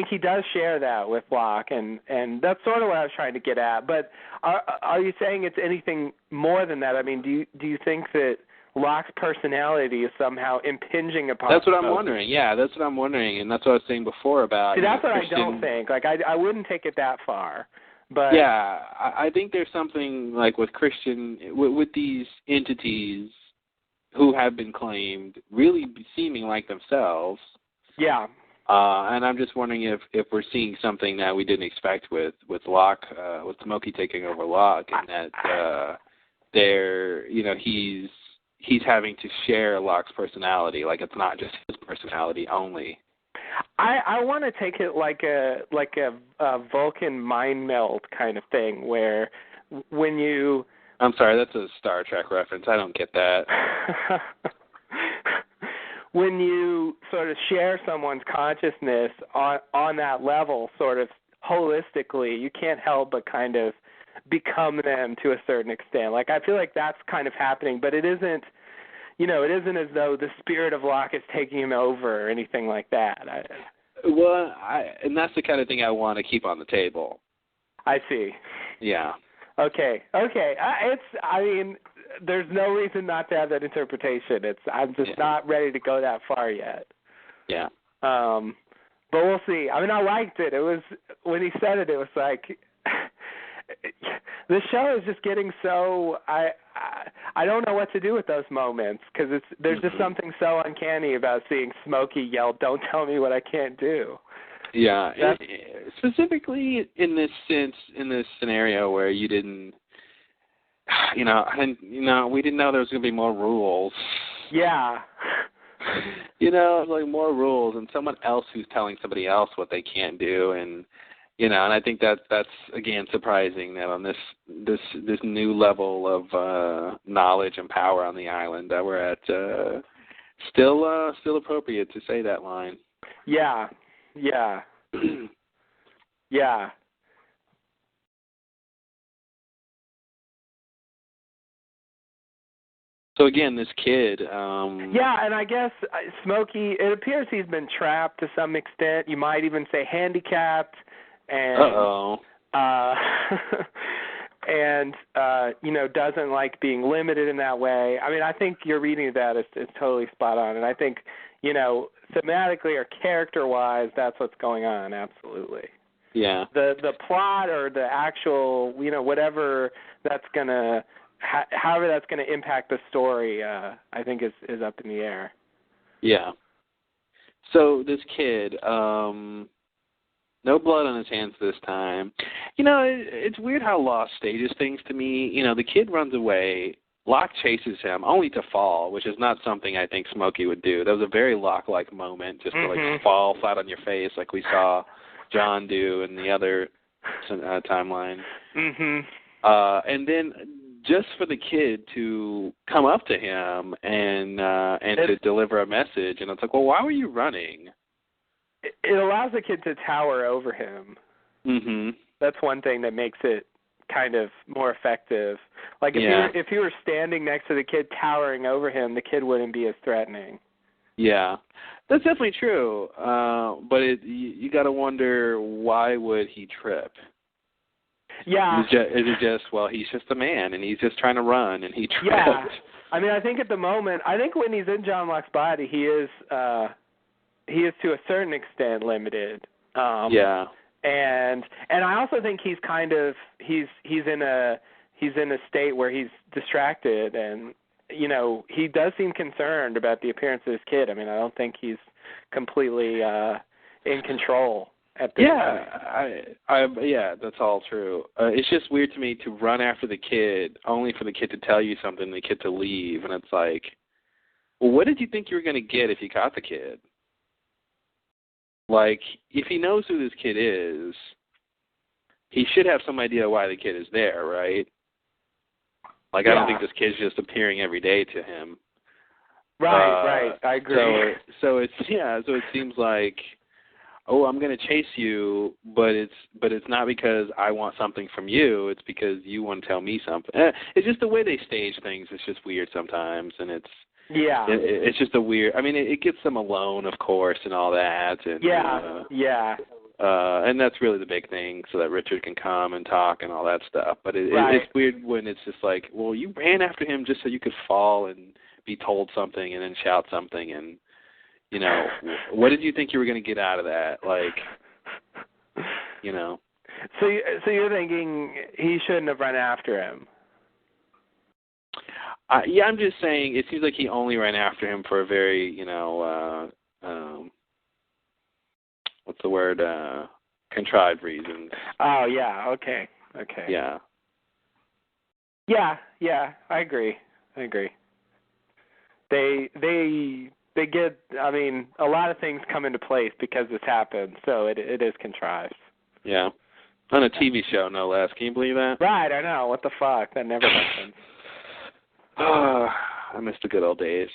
he does share that with Locke, and that's sort of what I was trying to get at. But are you saying it's anything more than that? I mean, do you think that Locke's personality is somehow impinging upon? That's what I'm wondering. Yeah, that's what I'm wondering, and that's what I was saying before about. See, that's what I don't think. Like, I wouldn't take it that far. But yeah, I think there's something like with with these entities who have been claimed really seeming like themselves. Yeah. And I'm just wondering if we're seeing something that we didn't expect with Locke, with Smokey taking over Locke, and that he's having to share Locke's personality. Like, it's not just his personality only. I want to take it like a Vulcan mind meld kind of thing, where when you I'm sorry, that's a Star Trek reference. I don't get that. when you sort of share someone's consciousness on that level, sort of holistically, you can't help but kind of become them to a certain extent. Like, I feel like that's kind of happening, but it isn't. It isn't as though the spirit of Locke is taking him over or anything like that. And that's the kind of thing I want to keep on the table. I see. Yeah. Okay. I mean, there's no reason not to have that interpretation. I'm just not ready to go that far yet. Yeah. But we'll see. I mean, I liked it. It was, when he said it, it was like, the show is just getting so, I don't know what to do with those moments, because there's just something so uncanny about seeing Smokey yell, "Don't tell me what I can't do." Yeah, specifically in this scenario where you didn't, we didn't know there was going to be more rules. Yeah. Like more rules and someone else who's telling somebody else what they can't do, and and I think that's again surprising that on this new level of knowledge and power on the island that we're at, still appropriate to say that line. Yeah. Yeah. So again, this kid. Yeah, and I guess Smokey, it appears he's been trapped to some extent. You might even say handicapped. And, and doesn't like being limited in that way. I mean, I think your reading of that is totally spot on, and I think thematically or character-wise, that's what's going on. Absolutely. Yeah. The plot or the actual whatever that's gonna however that's gonna impact the story, I think is up in the air. Yeah. So this kid. No blood on his hands this time. It's weird how Lost stages things to me. The kid runs away. Locke chases him, only to fall, which is not something I think Smokey would do. That was a very Locke-like moment, just to fall flat on your face, like we saw John do in the other timeline. And then just for the kid to come up to him and to deliver a message, and it's like, well, why were you running? It allows the kid to tower over him. That's one thing that makes it kind of more effective. Like if you were standing next to the kid towering over him, the kid wouldn't be as threatening. Yeah, that's definitely true. But you got to wonder, why would he trip? Yeah. Is it just, well, he's just a man and he's just trying to run and he tripped? Yeah. I mean, I think at the moment, when he's in John Locke's body, he is to a certain extent limited. And I also think he's kind of he's in a state where he's distracted, and he does seem concerned about the appearance of his kid. I mean, I don't think he's completely in control at this point. Yeah, that's all true. It's just weird to me to run after the kid only for the kid to tell you something, the kid to leave, and it's like, well, what did you think you were going to get if you caught the kid? Like, if he knows who this kid is, he should have some idea why the kid is there, right? Like, I don't think this kid's just appearing every day to him. Right. I agree. So it seems like, oh, I'm going to chase you, but it's not because I want something from you. It's because you want to tell me something. It's just the way they stage things. It's just weird sometimes, and it's. Yeah. It's just a weird. I mean, it gets them alone, of course, and all that. And, and that's really the big thing, so that Richard can come and talk and all that stuff. But it's weird when it's just like, well, you ran after him just so you could fall and be told something and then shout something, and what did you think you were going to get out of that? Like, So you're thinking he shouldn't have run after him? Yeah, I'm just saying it seems like he only ran after him for a very, what's the word? Contrived reasons. Oh, yeah, okay. Yeah. Yeah, I agree. They get, I mean, a lot of things come into place because this happened, so it is contrived. Yeah. On a TV show, no less. Can you believe that? Right, I know. What the fuck? That never happens. I miss the good old days.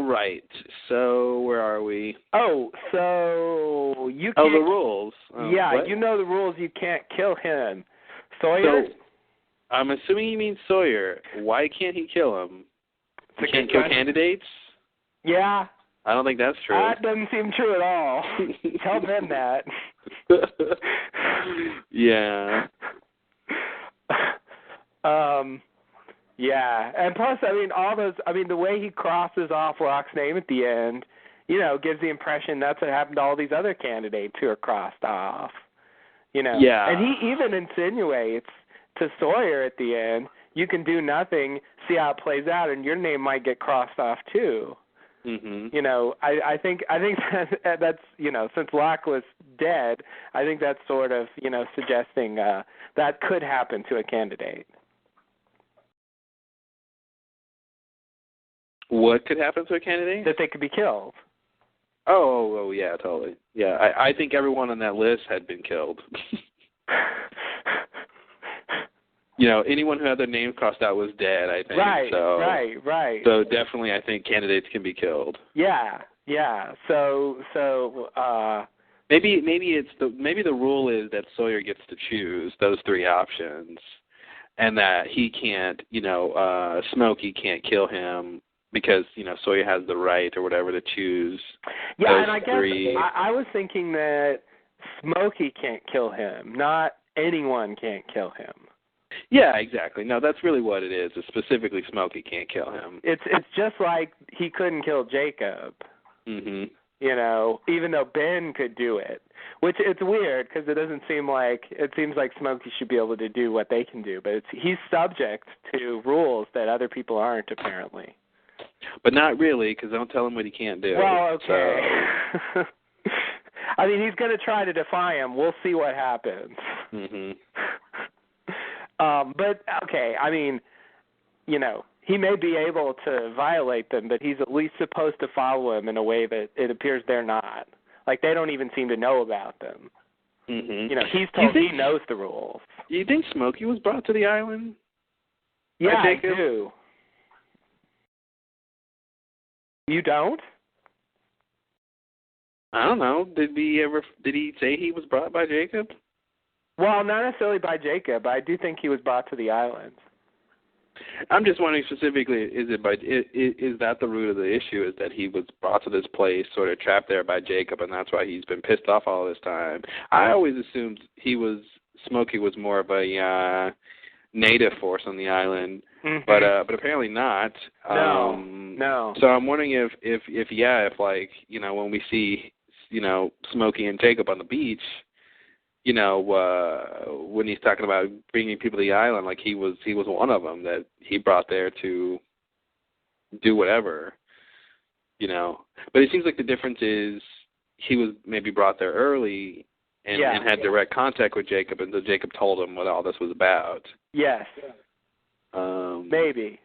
Right. So where are we? Oh, so you can't... Oh, the rules. Yeah, what? you know the rules. You can't kill him. Sawyer? So, I'm assuming you mean Sawyer. Why can't he kill him? He can't kill candidates? Yeah. I don't think that's true. That doesn't seem true at all. Tell Ben that. Yeah. Yeah, and plus, I mean, the way he crosses off Rock's name at the end, gives the impression that's what happened to all these other candidates who are crossed off. Yeah. And he even insinuates to Sawyer at the end, you can do nothing, see how it plays out, and your name might get crossed off too. Mm-hmm. I think that's since Locke was dead, I think that's sort of suggesting that could happen to a candidate. What could happen to a candidate? That they could be killed. Oh, yeah, totally. Yeah, I think everyone on that list had been killed. Anyone who had their name crossed out was dead, I think. Right, so, right. So definitely I think candidates can be killed. Yeah. So maybe the rule is that Sawyer gets to choose those three options, and that he can't, Smokey can't kill him because, Sawyer has the right or whatever to choose. Yeah, those and I three. guess I was thinking that Smokey can't kill him, not anyone can't kill him. Yeah, exactly. No, that's really what it is. It's specifically Smokey can't kill him. It's just like he couldn't kill Jacob. Mm-hmm. Even though Ben could do it, which it's weird because it seems like Smokey should be able to do what they can do, but he's subject to rules that other people aren't apparently. But not really, because don't tell him what he can't do. Well, okay. So. I mean, he's going to try to defy him. We'll see what happens. Mm-hmm. But, okay, I mean, he may be able to violate them, but he's at least supposed to follow him in a way that it appears they're not. Like, they don't even seem to know about them. Mm-hmm. He's told he knows the rules. Do you think Smokey was brought to the island? Yeah, I do. You don't? I don't know. Did he say he was brought by Jacob? Well, not necessarily by Jacob. I do think he was brought to the island. I'm just wondering specifically, is that the root of the issue, is that he was brought to this place, sort of trapped there by Jacob, and that's why he's been pissed off all this time? I always assumed Smokey was more of a native force on the island, mm-hmm. but apparently not. No. So I'm wondering if like, when we see, Smokey and Jacob on the beach, when he's talking about bringing people to the island, like he was one of them that he brought there to do whatever, But it seems like the difference is he was maybe brought there early and had direct contact with Jacob, and so Jacob told him what all this was about. Yes. Maybe.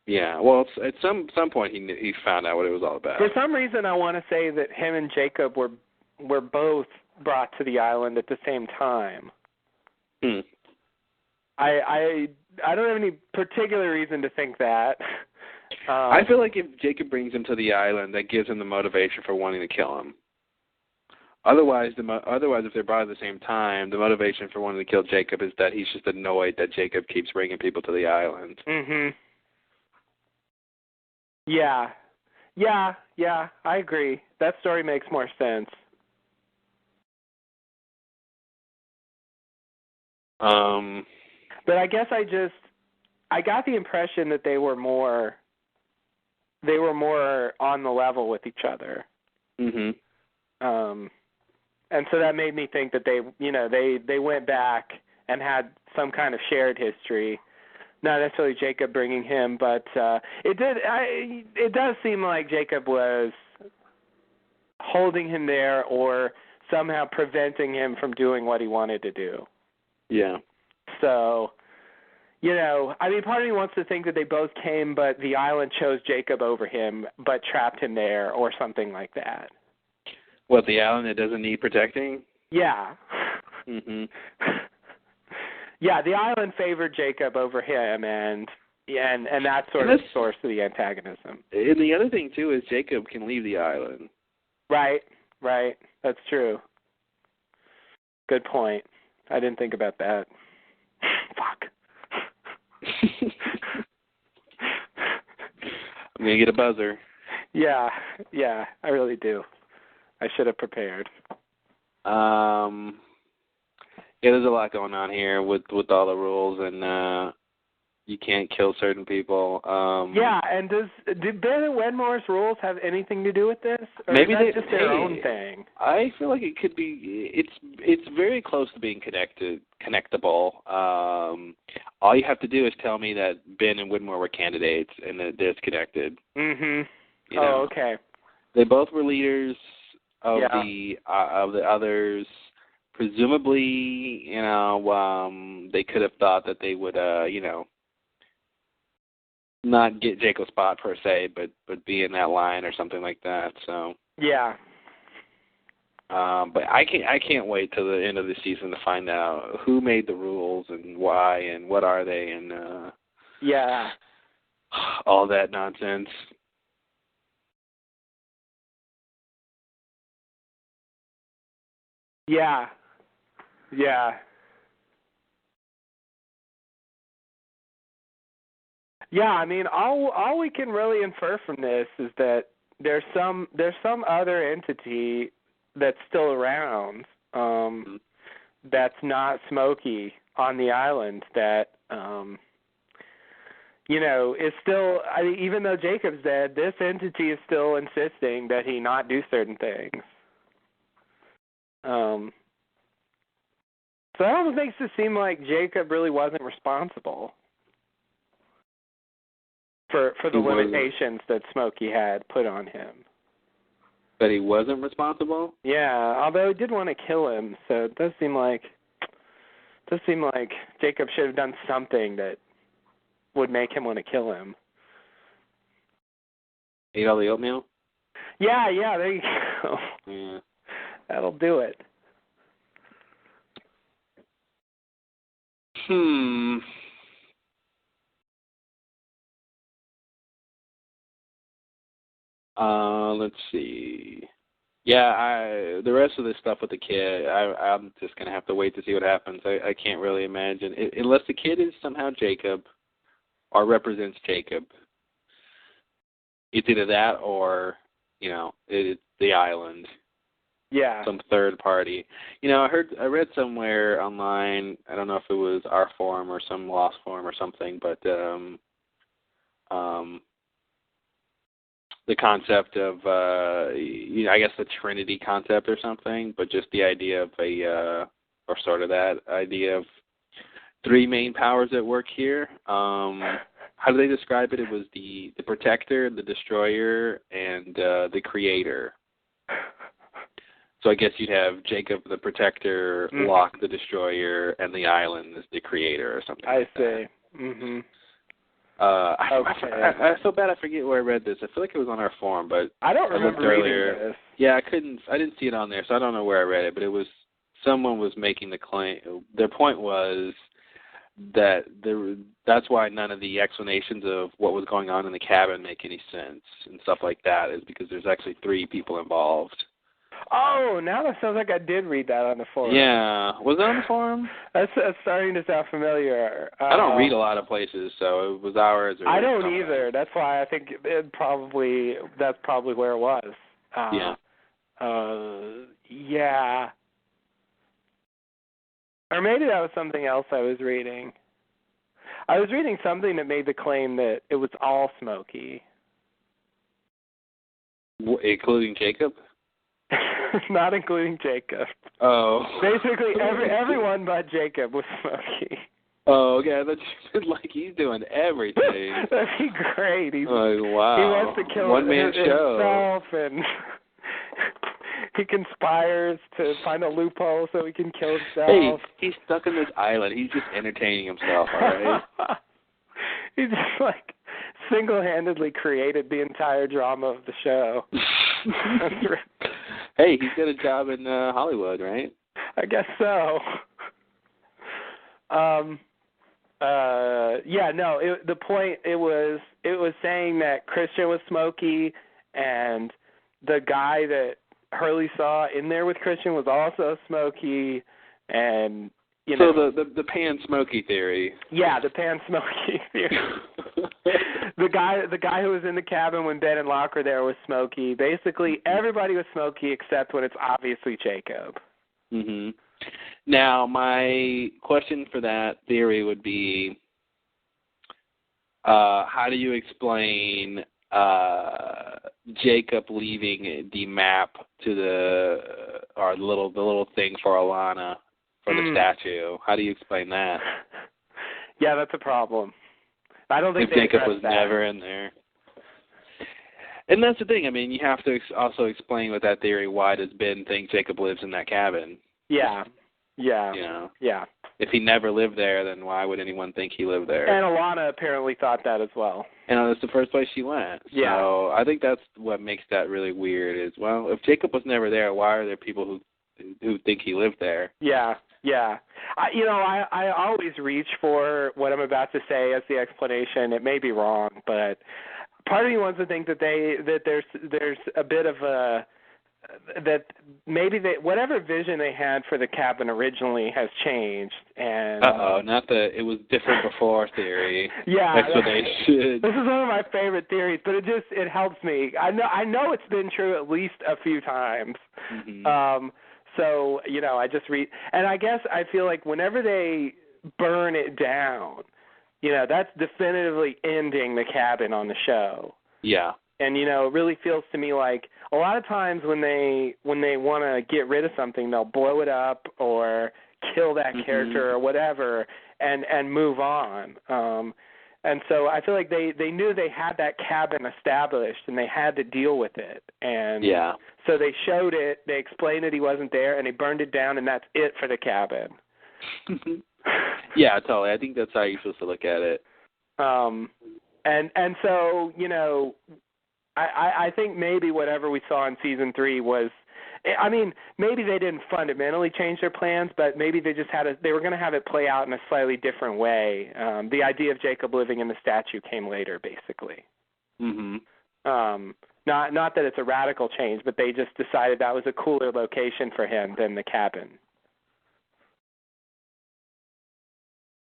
Yeah. Well, at some point he found out what it was all about. For some reason, I want to say that him and Jacob were both brought to the island at the same time. I don't have any particular reason to think that. I feel like if Jacob brings him to the island, that gives him the motivation for wanting to kill him. Otherwise, if they're brought at the same time, the motivation for wanting to kill Jacob is that he's just annoyed that Jacob keeps bringing people to the island. Mhm. Yeah, I agree. That story makes more sense. But I guess I got the impression that they were more on the level with each other. Mhm. And so that made me think that they went back and had some kind of shared history. Not necessarily Jacob bringing him, but it does seem like Jacob was holding him there or somehow preventing him from doing what he wanted to do. Yeah. So, part of me wants to think that they both came, but the island chose Jacob over him, but trapped him there or something like that. What, the island that doesn't need protecting? Yeah. Mhm. Yeah, the island favored Jacob over him, and that's sort of the source of the antagonism. And the other thing, too, is Jacob can leave the island. Right. That's true. Good point. I didn't think about that. Fuck. I'm going to get a buzzer. Yeah, I really do. I should have prepared. Yeah, there's a lot going on here with all the rules, and you can't kill certain people. Yeah, and do Ben and Wedmore's rules have anything to do with this? Or maybe is that just their own thing? I feel like it could be. It's very close to being connectable. All you have to do is tell me that Ben and Wedmore were candidates, and that it's connected. Mhm. Oh, okay. They both were leaders of the others. Presumably, they could have thought that they would, not get Jacob's spot per se, but be in that line or something like that. So yeah. But I can't wait till the end of the season to find out who made the rules and why and what are they and all that nonsense. Yeah. Yeah, all we can really infer from this is that there's some other entity that's still around, that's not Smokey on the island that is still. Even though Jacob's dead, this entity is still insisting that he not do certain things. So that almost makes it seem like Jacob really wasn't responsible for the limitations that Smokey had put on him. That he wasn't responsible? Yeah, although he did want to kill him, so it does seem like Jacob should have done something that would make him want to kill him. Ate all the oatmeal? Yeah, there you go. Yeah. That'll do it. Let's see. Yeah, the rest of this stuff with the kid, I'm just going to have to wait to see what happens. I can't really imagine. Unless the kid is somehow Jacob or represents Jacob. It's either that or, it's the island. Yeah. Some third party. I read somewhere online, I don't know if it was our forum or some lost forum or something, but the concept of, I guess the Trinity concept or something, but just the idea of or sort of that idea of three main powers at work here. How do they describe it? It was the Protector, the Destroyer, and the Creator. So I guess you'd have Jacob the Protector, Locke the Destroyer, and the island as the Creator or something like that. I see. Mm-hmm. I feel bad I forget where I read this. I feel like it was on our forum, but I don't remember reading this. Yeah, I didn't see it on there, so I don't know where I read it, but it was someone was making the claim. Their point was that that's why none of the explanations of what was going on in the cabin make any sense and stuff like that, is because there's actually three people involved. Oh, now that sounds like I did read that on the forum. Yeah. Was it on the forum? That's starting to sound familiar. I don't read a lot of places, so it was ours. Or I don't either. That's why I think that's probably where it was. Yeah. Or maybe that was something else I was reading. I was reading something that made the claim that it was all Smokey. Including Jacob? Not including Jacob. Oh. Basically, everyone but Jacob was Smokey. Oh, okay. That's like he's doing everything. That'd be great. Wow. He wants to kill one-man show. himself, and he conspires to find a loophole so he can kill himself. Hey, he's stuck on this island. He's just entertaining himself, all right? He just, like, single-handedly created the entire drama of the show. Hey, he's got a job in Hollywood, right? I guess so. The point it was saying that Christian was Smokey, and the guy that Hurley saw in there with Christian was also Smokey, and So the pan Smokey theory. Yeah, the pan Smokey theory. the guy who was in the cabin when Ben and Locke were there was Smokey. Basically, everybody was Smokey except when it's obviously Jacob. Mhm. Now, my question for that theory would be, how do you explain Jacob leaving the map to the little thing for Alana for the statue? How do you explain that? Yeah, that's a problem. I don't think if Jacob was never in there. And that's the thing. I mean, you have to also explain with that theory, why does Ben think Jacob lives in that cabin? Yeah. You know? Yeah. If he never lived there, then why would anyone think he lived there? And Alana apparently thought that as well. And that's the first place she went. Yeah. So I think that's what makes that really weird is, well, if Jacob was never there, why are there people who think he lived there? Yeah. Yeah. I always reach for what I'm about to say as the explanation. It may be wrong, but part of me wants to think that there's a bit of a that maybe whatever vision they had for the cabin originally has changed, and not the it was different before theory. Yeah, explanation. This is one of my favorite theories, but it helps me. I know it's been true at least a few times. Mm-hmm. So I just read, and I guess I feel like whenever they burn it down, that's definitively ending the cabin on the show. Yeah. And it really feels to me like a lot of times when they want to get rid of something, they'll blow it up or kill that character or whatever, and move on. And so I feel like they knew they had that cabin established and they had to deal with it. And so they showed it, they explained that he wasn't there, and they burned it down, and that's it for the cabin. Yeah, totally. I think that's how you're supposed to look at it. And so I think maybe whatever we saw in season 3 was, maybe they didn't fundamentally change their plans, but maybe they just they were going to have it play out in a slightly different way. The idea of Jacob living in the statue came later, basically. Mm-hmm. Not that it's a radical change, but they just decided that was a cooler location for him than the cabin.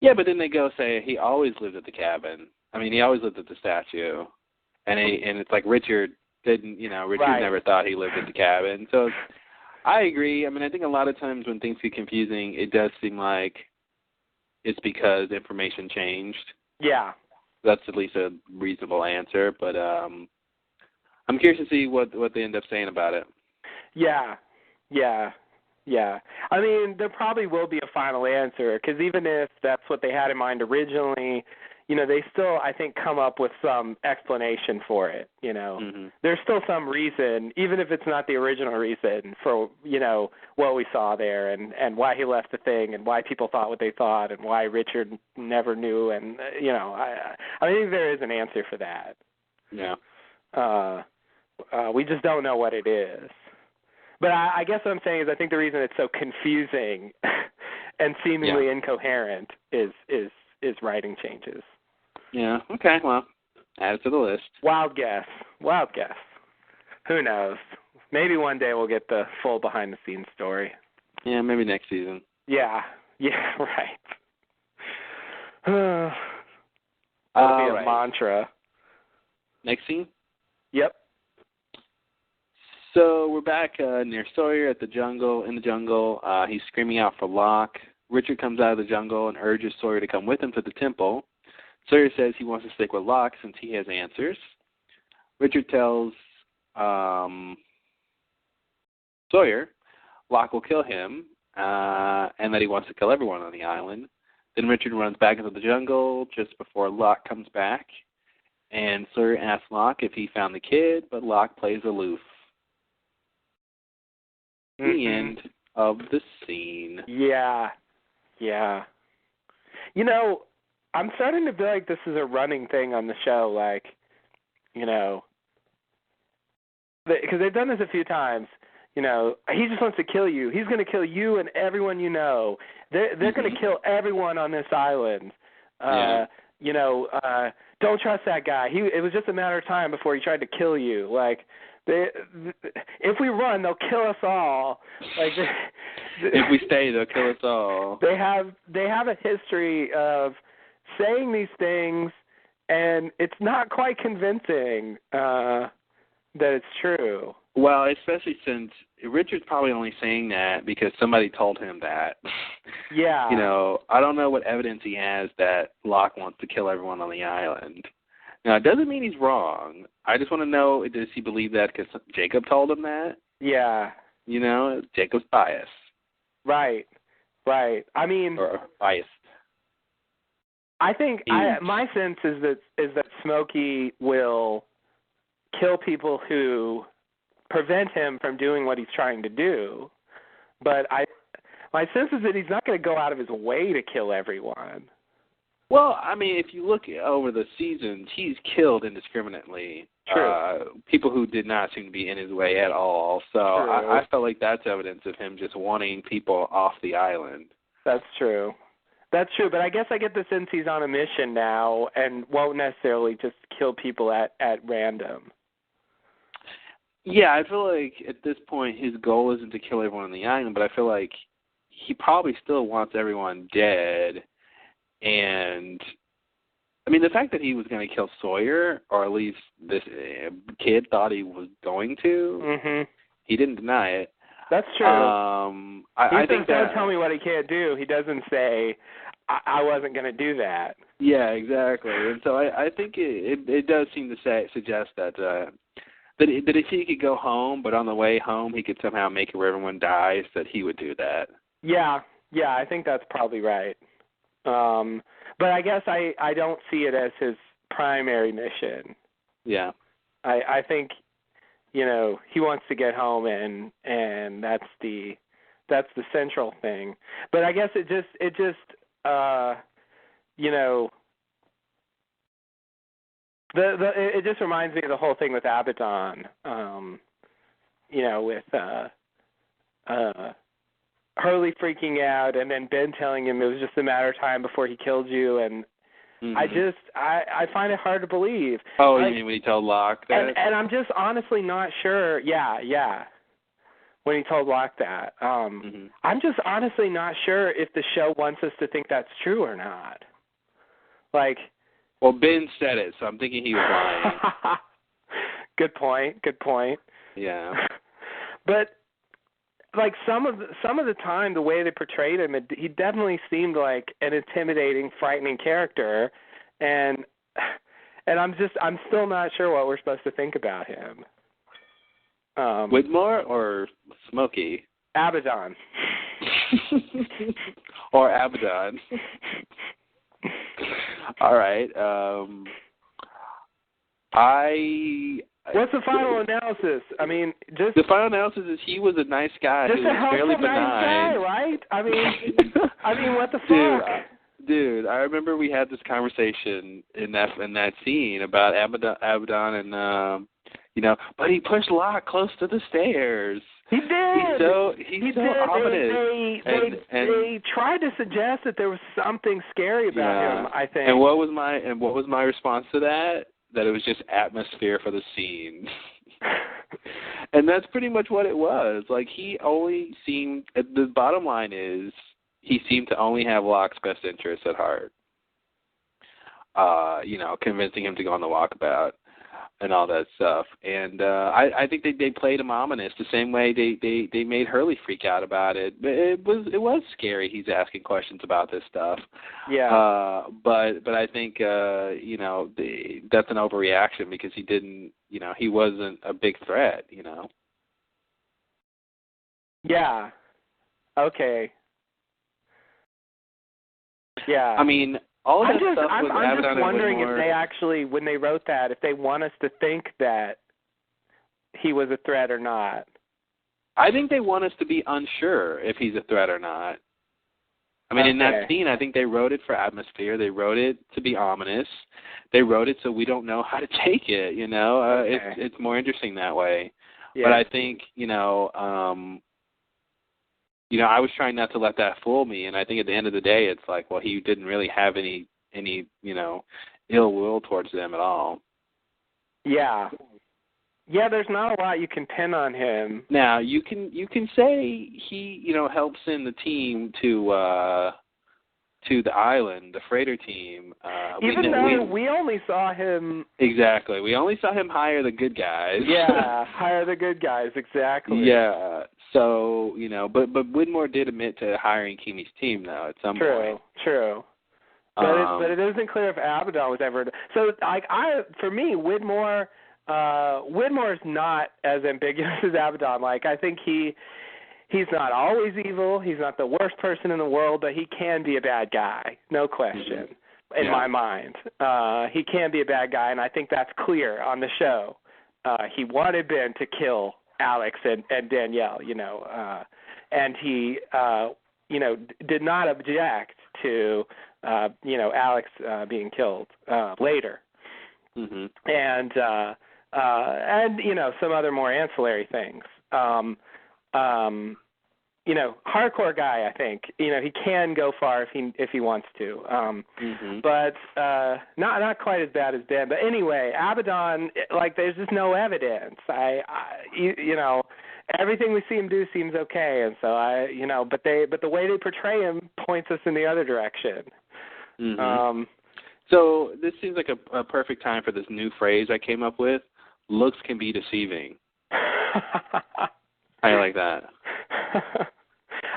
Yeah, but then they go say he always lived at the cabin. He always lived at the statue. And it's like Richard didn't, Richard never thought he lived at the cabin. So I agree. I think a lot of times when things get confusing, it does seem like it's because information changed. Yeah. That's at least a reasonable answer. But I'm curious to see what they end up saying about it. Yeah. There probably will be a final answer, because even if that's what they had in mind originally, they still, I think, come up with some explanation for it, Mm-hmm. There's still some reason, even if it's not the original reason, for, what we saw there and why he left the thing and why people thought what they thought and why Richard never knew. And, I think there is an answer for that. Yeah. We just don't know what it is. But I guess what I'm saying is I think the reason it's so confusing and seemingly incoherent is writing changes. Yeah, okay, well, add it to the list. Wild guess. Who knows? Maybe one day we'll get the full behind-the-scenes story. Yeah, maybe next season. Yeah, right. That'll be a mantra. Next scene? Yep. So we're back near Sawyer in the jungle. He's screaming out for Locke. Richard comes out of the jungle and urges Sawyer to come with him to the temple. Sawyer says he wants to stick with Locke since he has answers. Richard tells Sawyer, Locke will kill him, and that he wants to kill everyone on the island. Then Richard runs back into the jungle just before Locke comes back, and Sawyer asks Locke if he found the kid, but Locke plays aloof. The end of the scene. Yeah. You know, I'm starting to feel like this is a running thing on the show, like, you know, because they've done this a few times. You know, he just wants to kill you. He's going to kill you and everyone you know. They're going to kill everyone on this island. You know, don't trust that guy. It was just a matter of time before he tried to kill you. Like, if we run, they'll kill us all. Like, if we stay, they'll kill us all. They have a history of saying these things, and it's not quite convincing that it's true. Well, especially since Richard's probably only saying that because somebody told him that. Yeah. You know, I don't know what evidence he has that Locke wants to kill everyone on the island. Now, it doesn't mean he's wrong. I just want to know, does he believe that because Jacob told him that? Yeah. You know, Jacob's biased. Right. I mean, or biased. I think my sense is that Smokey will kill people who prevent him from doing what he's trying to do. But my sense is that he's not going to go out of his way to kill everyone. Well, I mean, if you look over the seasons, he's killed indiscriminately. People who did not seem to be in his way at all. So I felt like that's evidence of him just wanting people off the island. That's true, but I guess I get the sense he's on a mission now and won't necessarily just kill people at random. Yeah, I feel like at this point his goal isn't to kill everyone on the island, but I feel like he probably still wants everyone dead. And, I mean, the fact that he was going to kill Sawyer, or at least this kid thought he was going to, he didn't deny it. That's true. I think don't tell me what he can't do. He doesn't say, I wasn't going to do that. Yeah, exactly. And so I think it does seem to suggest that if he could go home, but on the way home he could somehow make it where everyone dies, that he would do that. Yeah, I think that's probably right. But I guess I don't see it as his primary mission. Yeah. I think, you know, he wants to get home and that's the central thing. But I guess it just you know, it just reminds me of the whole thing with Abaddon. You know, with Hurley freaking out, and then Ben telling him it was just a matter of time before he killed you, and I find it hard to believe. Oh, like, you mean when he told Locke that? And I'm just honestly not sure. Yeah. When he told Locke that, I'm just honestly not sure if the show wants us to think that's true or not. Like, well, Ben said it, so I'm thinking he was lying. Good point. Yeah. But like some of the time, the way they portrayed him, he definitely seemed like an intimidating, frightening character, and I'm still not sure what we're supposed to think about him. Widmore or Smokey? Abaddon. Or Abaddon. All right. What's the final analysis? I mean, the final analysis is he was a nice guy. Just who was fairly benign. Nice guy, right? I mean, what the fuck? Dude, I remember we had this conversation in that scene about Abaddon and you know, but he pushed Locke close to the stairs. He did. He's so ominous. They tried to suggest that there was something scary about him, I think. And what was my response to that? That it was just atmosphere for the scene. And that's pretty much what it was. Like, he only seemed, the bottom line is, he seemed to only have Locke's best interests at heart. You know, convincing him to go on the walkabout and all that stuff. And I think they played him ominous the same way they made Hurley freak out about it. But it was scary. He's asking questions about this stuff. Yeah. But I think you know, that's an overreaction because he didn't, you know, he wasn't a big threat, you know. Yeah. Okay. Yeah. I mean, all that stuff was I'm Abaddon just wondering and Widmore. if they actually, when they wrote that, if they want us to think that he was a threat or not. I think they want us to be unsure if he's a threat or not. I mean, in that scene, I think they wrote it for atmosphere. They wrote it to be ominous. They wrote it so we don't know how to take it, you know. It's more interesting that way. Yeah. But I think, I was trying not to let that fool me, and I think at the end of the day, it's like, well, he didn't really have any ill will towards them at all. Yeah. Yeah, there's not a lot you can pin on him. Now, you can say he, helps in the team to the island, the freighter team. Even though we only saw him... Exactly. We only saw him hire the good guys. Yeah, hire the good guys, exactly. Yeah. So, but Widmore did admit to hiring Keamy's team, though, at some point. True. But it isn't clear if Abaddon was ever... So, for me, Widmore's not as ambiguous as Abaddon. Like, I think he's not always evil. He's not the worst person in the world, but he can be a bad guy, no question, in my mind. He can be a bad guy, and I think that's clear on the show. He wanted Ben to kill Alex and Danielle, and he, did not object to, Alex being killed later. Mm-hmm. And some other more ancillary things. Hardcore guy, I think. He can go far if he wants to. But not quite as bad as Ben. But anyway, Abaddon, there's just no evidence. Everything we see him do seems okay, and so but the way they portray him points us in the other direction. Mm-hmm. So this seems like a perfect time for this new phrase I came up with. Looks can be deceiving. I like that.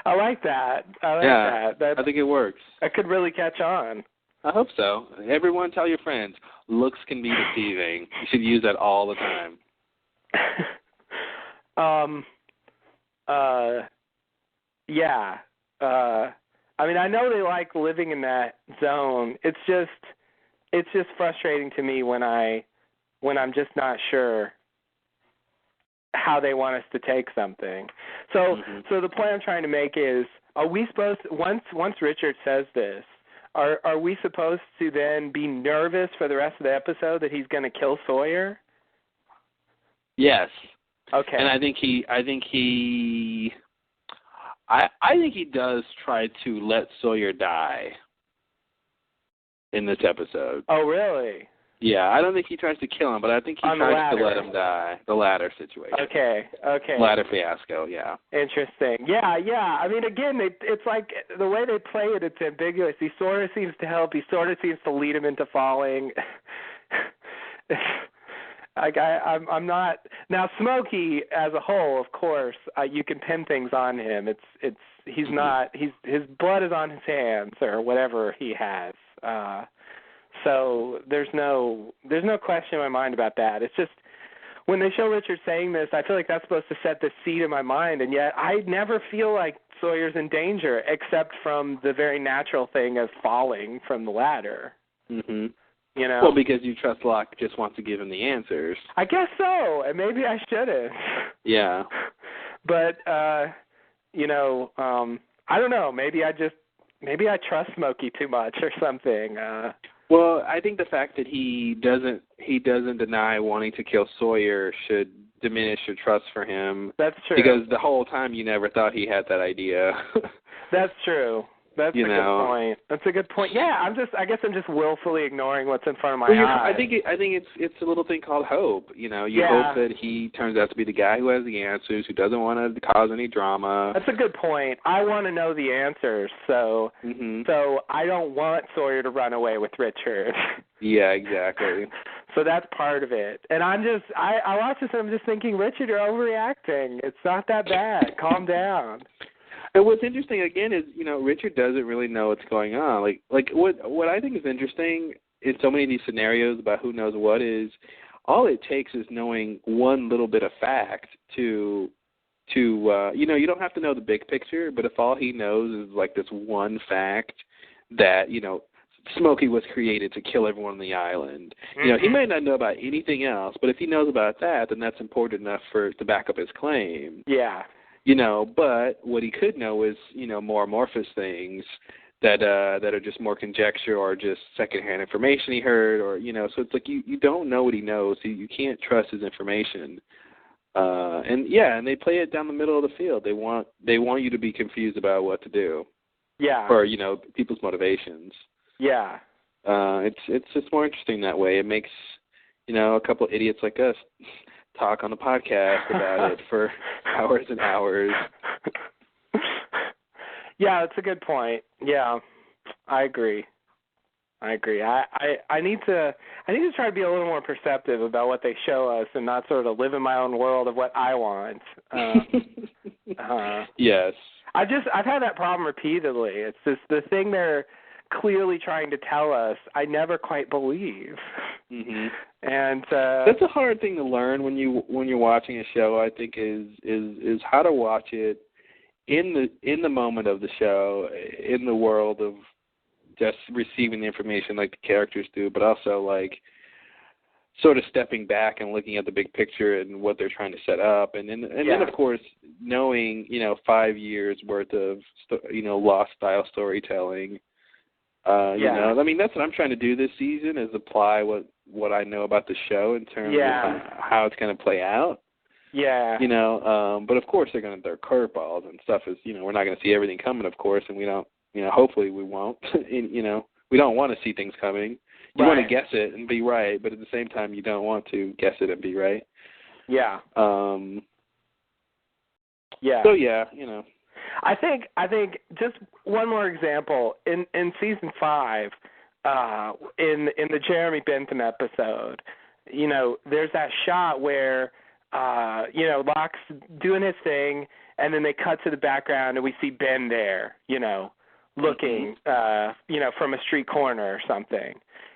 I like that. I think it works. That could really catch on. I hope so. Everyone tell your friends, looks can be deceiving. You should use that all the time. Yeah. I mean, I know they like living in that zone. It's just frustrating to me when I'm just not sure how they want us to take something. So the point I'm trying to make is, are we supposed to, once Richard says this, are we supposed to then be nervous for the rest of the episode that he's going to kill Sawyer? Yes. Okay. And I think he does try to let Sawyer die in this episode. Oh, really? Yeah, I don't think he tries to kill him, but I think he tries to let him die. The ladder situation. Okay. Ladder fiasco, yeah. Interesting. Yeah. I mean, again, it's like the way they play it, it's ambiguous. He sort of seems to help. He sort of seems to lead him into falling. I'm not now Smokey as a whole. Of course, you can pin things on him. He's not. His blood is on his hands or whatever he has. So there's no question in my mind about that. It's just when they show Richard saying this, I feel like that's supposed to set the seed in my mind, and yet I never feel like Sawyer's in danger except from the very natural thing of falling from the ladder. Mm-hmm. Well, because you trust Locke just wants to give him the answers. I guess so, and maybe I shouldn't. Yeah. But I don't know. Maybe I trust Smokey too much or something. Well, I think the fact that he doesn't deny wanting to kill Sawyer should diminish your trust for him. That's true. Because the whole time you never thought he had that idea. That's true. That's a good point. That's a good point. Yeah, I guess I'm just willfully ignoring what's in front of my eyes. I think it's a little thing called hope. You hope that he turns out to be the guy who has the answers, who doesn't want to cause any drama. That's a good point. I want to know the answers, so I don't want Sawyer to run away with Richard. Yeah, exactly. So that's part of it. And I watch this and I'm just thinking, Richard, you're overreacting. It's not that bad. Calm down. And what's interesting again is, Richard doesn't really know what's going on. Like what I think is interesting in so many of these scenarios about who knows what is, all it takes is knowing one little bit of fact to you don't have to know the big picture, but if all he knows is like this one fact that, Smokey was created to kill everyone on the island. He might not know about anything else, but if he knows about that, then that's important enough to back up his claim. Yeah. But what he could know is, more amorphous things that are just more conjecture or just secondhand information he heard, or so it's like you don't know what he knows, so you can't trust his information. And they play it down the middle of the field. They want you to be confused about what to do. Yeah. Or people's motivations. Yeah. It's just more interesting that way. It makes a couple idiots like us talk on the podcast about it for hours and hours. Yeah, it's a good point. Yeah, I agree. I need to try to be a little more perceptive about what they show us and not sort of live in my own world of what I want. Yes. I've had that problem repeatedly. It's just the thing they're clearly trying to tell us, I never quite believe. Mm-hmm. And that's a hard thing to learn when you're watching a show. I think is how to watch it in the moment of the show, in the world of just receiving the information like the characters do, but also like sort of stepping back and looking at the big picture and what they're trying to set up, and then of course knowing 5 years worth of Lost style storytelling. I mean, that's what I'm trying to do this season, is apply what I know about the show in terms of how it's going to play out. Yeah. But of course they're going to throw curveballs and stuff. Is we're not going to see everything coming, of course, and we don't. Hopefully we won't. We don't want to see things coming. You want to guess it and be right, but at the same time you don't want to guess it and be right. Yeah. Yeah. So yeah, I think just one more example in season 5, in the Jeremy Bentham episode, there's that shot where Locke's doing his thing, and then they cut to the background and we see Ben there, looking, from a street corner or something.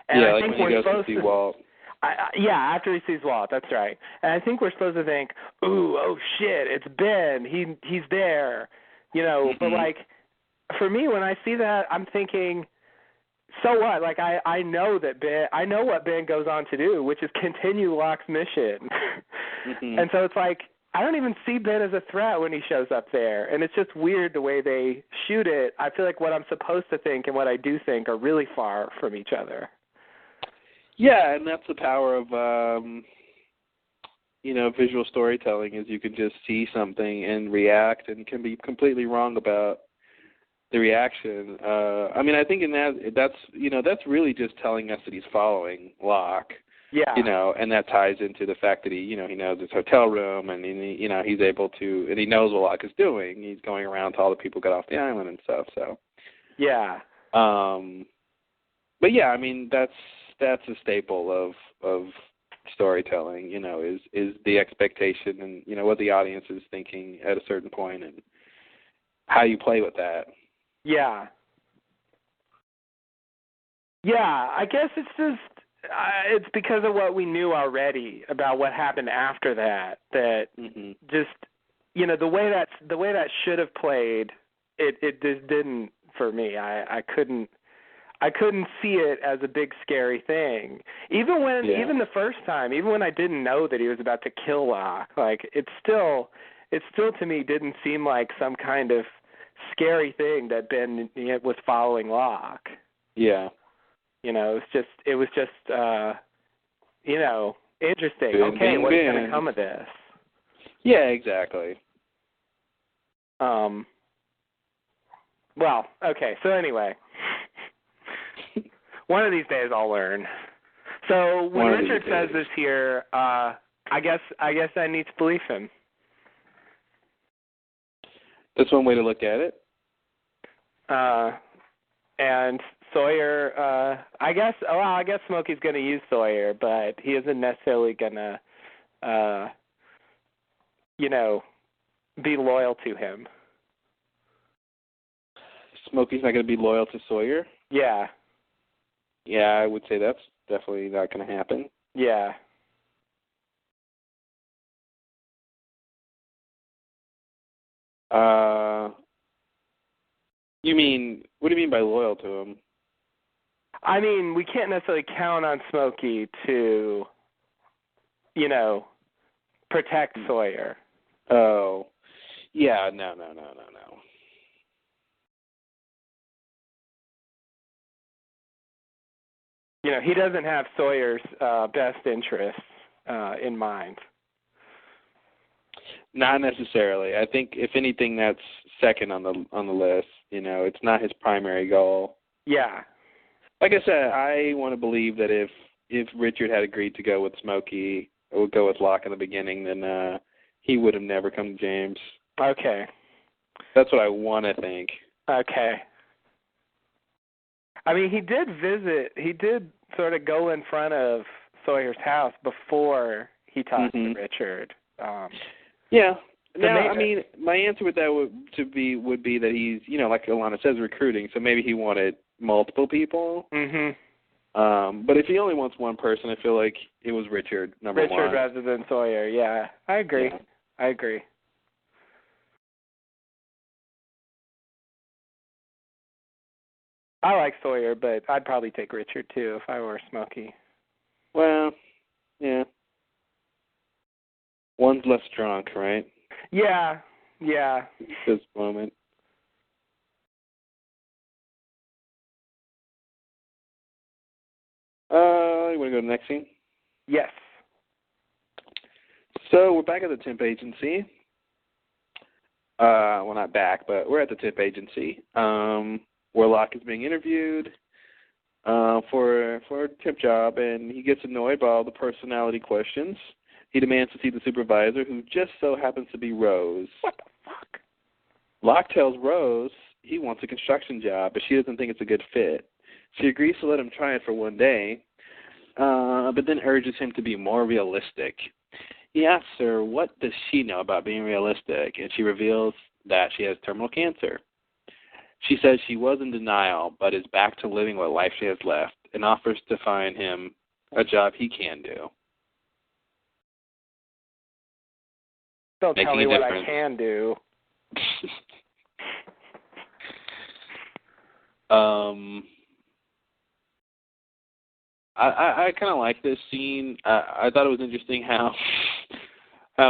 And I think when he goes to see Walt. After he sees Walt, that's right. And I think we're supposed to think, oh shit, it's Ben. He's there. But like, for me, when I see that, I'm thinking, so what? Like, I know what Ben goes on to do, which is continue Locke's mission. And so it's like, I don't even see Ben as a threat when he shows up there. And it's just weird the way they shoot it. I feel like what I'm supposed to think and what I do think are really far from each other. Yeah, and that's the power of, visual storytelling, is you can just see something and react and can be completely wrong about the reaction. I mean, I think in that's really just telling us that he's following Locke. Yeah. And that ties into the fact that he knows his hotel room, and he's able to, and he knows what Locke is doing. He's going around to all the people who got off the island and stuff. So. Yeah. But yeah, I mean that's a staple of storytelling. Is the expectation and what the audience is thinking at a certain point and how you play with that. Yeah. Yeah, I guess it's just. It's because of what we knew already about what happened after that. That just the way that should have played, it just didn't for me. I couldn't see it as a big scary thing. Even the first time, even when I didn't know that he was about to kill Locke, like it still to me didn't seem like some kind of scary thing that Ben was following Locke. Yeah. It was just interesting. Okay, what's going to come of this? Yeah, exactly. Well, okay, so anyway, one of these days I'll learn. So when Richard says this here, I guess I need to believe him. That's one way to look at it. And Sawyer, I guess Smokey's going to use Sawyer, but he isn't necessarily going to, be loyal to him. Smokey's not going to be loyal to Sawyer? Yeah. Yeah, I would say that's definitely not going to happen. Yeah. You mean, what do you mean by loyal to him? I mean, we can't necessarily count on Smokey to, protect Sawyer. Oh, yeah, no. He doesn't have Sawyer's best interests in mind. Not necessarily. I think if anything, that's second on the list. It's not his primary goal. Yeah. Like I said, I want to believe that if Richard had agreed to go with Smokey or go with Locke in the beginning, then he would have never come to James. Okay. That's what I want to think. Okay. I mean, he did sort of go in front of Sawyer's house before he talked to Richard. Yeah. Now, I mean, my answer with that would be that he's, like Alana says, recruiting, so maybe he wanted multiple people. But if he only wants one person, I feel like it was Richard, number one. Richard rather than Sawyer, yeah. I agree. Yeah. I agree. I like Sawyer, but I'd probably take Richard, too, if I were Smokey. Well, yeah. One's less drunk, right? Yeah. At this moment. You want to go to the next scene? Yes. So we're back at the temp agency. Well, not back, but we're at the temp agency. Where Locke is being interviewed for a temp job, and he gets annoyed by all the personality questions. He demands to see the supervisor, who just so happens to be Rose. What the fuck? Locke tells Rose he wants a construction job, but she doesn't think it's a good fit. She agrees to let him try it for one day, but then urges him to be more realistic. He asks her what does she know about being realistic, and she reveals that she has terminal cancer. She says she was in denial, but is back to living what life she has left, and offers to find him a job he can do. Don't tell me what I can do. I kind of like this scene. I thought it was interesting how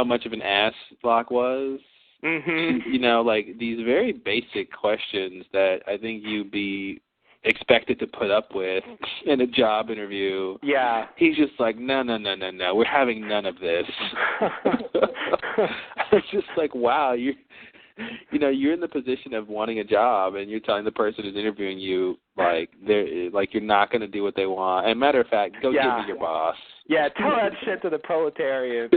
much of an ass Locke was. Like these very basic questions that I think you'd be expected to put up with in a job interview. Yeah. He's just like, no, we're having none of this. It's just like, wow, you're in the position of wanting a job, and you're telling the person who's interviewing you, you're not going to do what they want. And matter of fact, go give me your boss. Yeah, tell that shit to the proletariat.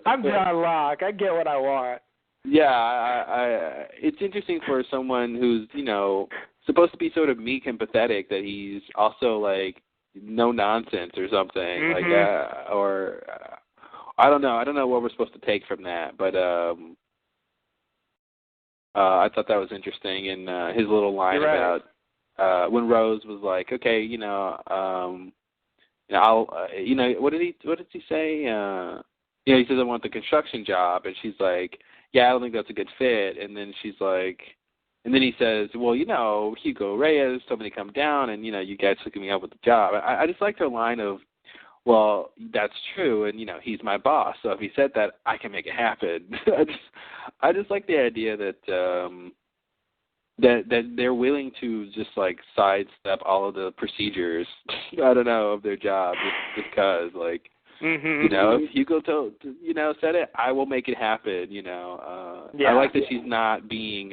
I'm John Locke. I get what I want. Yeah, it's interesting for someone who's, supposed to be sort of meek and pathetic that he's also, no nonsense or something like that. Or, I don't know. I don't know what we're supposed to take from that, but I thought that was interesting. And his little line about when Rose was like, okay, I'll, what did he say? He says, I want the construction job, and she's like, yeah, I don't think that's a good fit. And then she's like, and then he says, well, Hugo Reyes told me to come down, and, you guys hooking me up with the job. I just liked her line of, well, that's true, and, he's my boss, so if he said that, I can make it happen. I just like the idea that that they're willing to just, sidestep all of the procedures, I don't know, of their job just because, if Hugo said it, I will make it happen, I like that she's not being,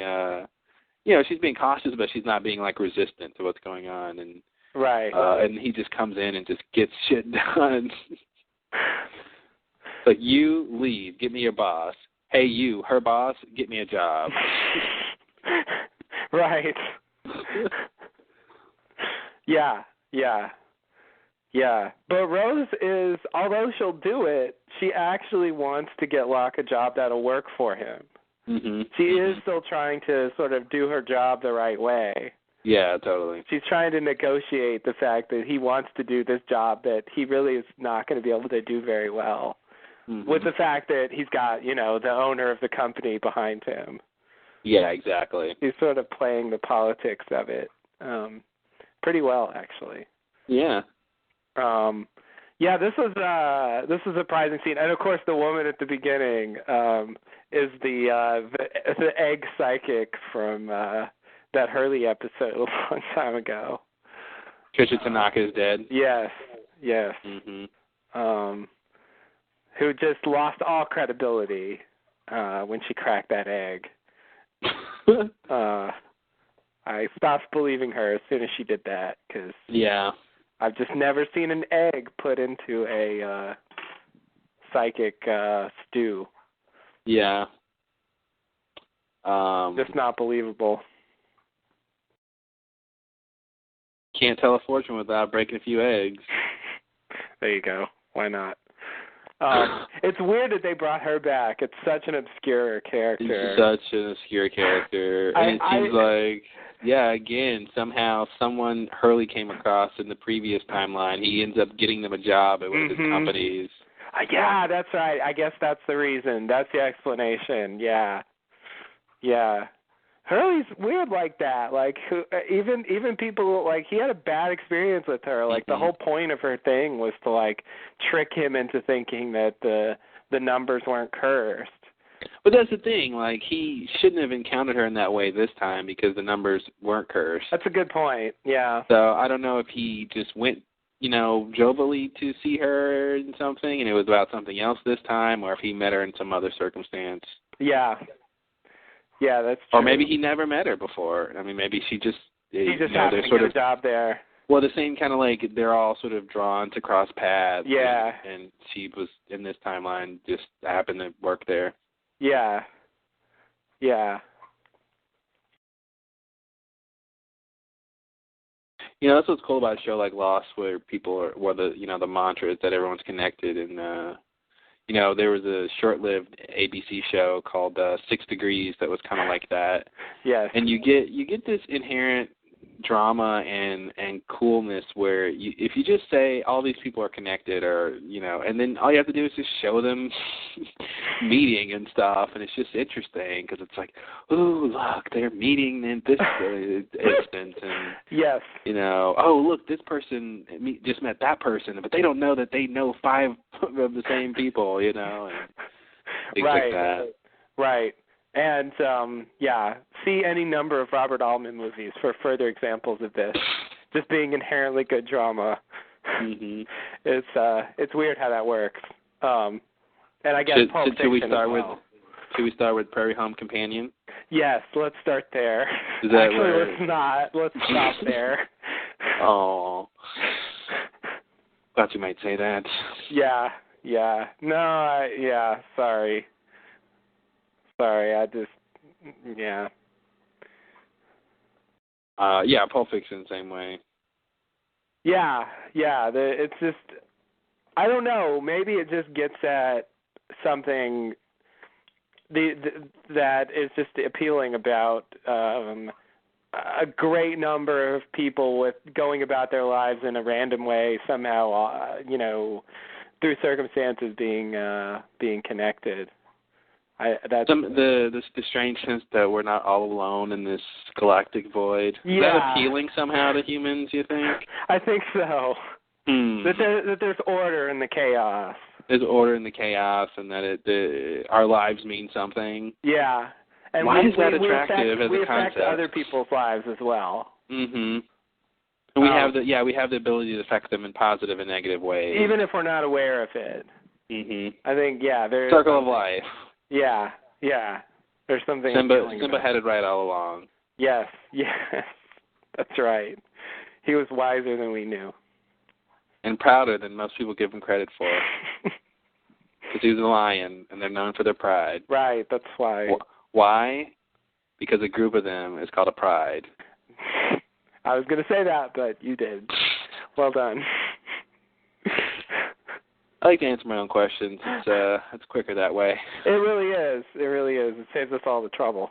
she's being cautious, but she's not being, resistant to what's going on, and right. And he just comes in and just gets shit done. Like, you leave, get me your boss. Hey, you, her boss, get me a job. Right. Yeah. But Rose is, although she'll do it, she actually wants to get Locke a job that'll work for him. She is still trying to sort of do her job the right way. Yeah, totally. She's trying to negotiate the fact that he wants to do this job that he really is not going to be able to do very well, with the fact that he's got, the owner of the company behind him. Yeah, exactly. He's sort of playing the politics of it pretty well, actually. Yeah. Yeah, this was a surprising scene, and of course, the woman at the beginning is the egg psychic from that Hurley episode a long time ago. Trisha Tanaka is dead. Yes. Mhm. Who just lost all credibility when she cracked that egg. I stopped believing her as soon as she did that, because I've just never seen an egg put into a psychic stew. Yeah. Just not believable. Can't tell a fortune without breaking a few eggs. There you go. Why not? It's weird that they brought her back. It's such an obscure character. It's such an obscure character. And it seems like, again, somehow someone Hurley came across in the previous timeline. He ends up getting them a job at one of his companies. Yeah, that's right. I guess that's the reason. That's the explanation. Yeah. Hurley's weird like that. Like, even people, like, he had a bad experience with her. Like, the whole point of her thing was to, like, trick him into thinking that the numbers weren't cursed. But that's the thing. Like, he shouldn't have encountered her in that way this time because the numbers weren't cursed. That's a good point. Yeah. So I don't know if he just went, jovially to see her in something and it was about something else this time, or if he met her in some other circumstance. Yeah. Yeah, that's true. Or maybe he never met her before. I mean, maybe she just... He just happened to get a job there. Well, the same kind of like they're all sort of drawn to cross paths. Yeah. And she was, in this timeline, just happened to work there. Yeah. That's what's cool about a show like Lost, where people are, the mantra is that everyone's connected. And, there was a short-lived ABC show called 6 Degrees that was kind of like that. Yes. And you get this inherent drama and coolness where if you just say all these people are connected, or and then all you have to do is just show them meeting and stuff, and it's just interesting because it's like, ooh, look, they're meeting in this instance, and yes, oh, look, this person just met that person, but they don't know that they know 5 of the same people, and things like that. Right. And, see any number of Robert Altman movies for further examples of this. Just being inherently good drama. Mm-hmm. It's weird how that works. And I guess Pulp Fiction should we start as well. Should we start with Prairie Home Companion? Yes, let's start there. Actually, let's not. Let's stop there. Oh. Thought you might say that. Yeah. No, sorry. Pulp Fiction, same way. It's just, I don't know, maybe it just gets at something that is just appealing about a great number of people with going about their lives in a random way, somehow, through circumstances being connected. The strange sense that we're not all alone in this galactic void. Yeah. Is that appealing somehow to humans, you think? I think so. That there's order in the chaos. There's order in the chaos, and that our lives mean something. Yeah. And why is that attractive as a concept? We affect other people's lives as well. Mm-hmm. And we have the ability to affect them in positive and negative ways, even if we're not aware of it. Mm-hmm. I think there's circle of life. Yeah. There's something. Simba had it right all along. Yes, that's right. He was wiser than we knew, and prouder than most people give him credit for. Because he was a lion, and they're known for their pride. Right. That's why. Why? Because a group of them is called a pride. I was going to say that, but you did. Well done. I like to answer my own questions. It's quicker that way. It really is. It saves us all the trouble.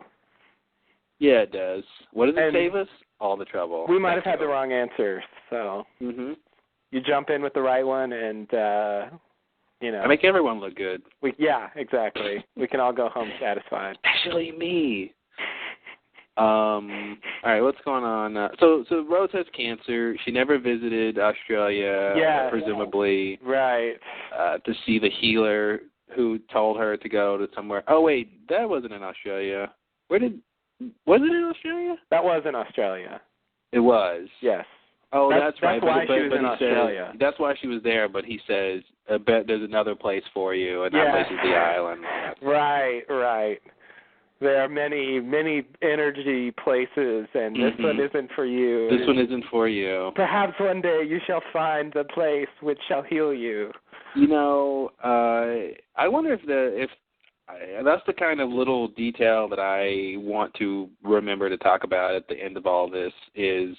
Yeah, it does. What does it save us? All the trouble. We might have had the wrong answer, so you jump in with the right one, and I make everyone look good. Exactly. We can all go home satisfied. Especially me. All right, what's going on? So Rose has cancer. She never visited Australia, presumably, right, to see the healer who told her to go to somewhere. Oh wait, that wasn't in Australia. Was it in Australia? That was in Australia. It was. Yes. Oh, that's right. That's why but she was in Australia. Says, that's why she was there. But he says, "I bet there's another place for you, and that place is the island." Right. There are many, many energy places, and this one isn't for you. This one isn't for you. Perhaps one day you shall find the place which shall heal you. You know, I wonder if that's the kind of little detail that I want to remember to talk about at the end of all this is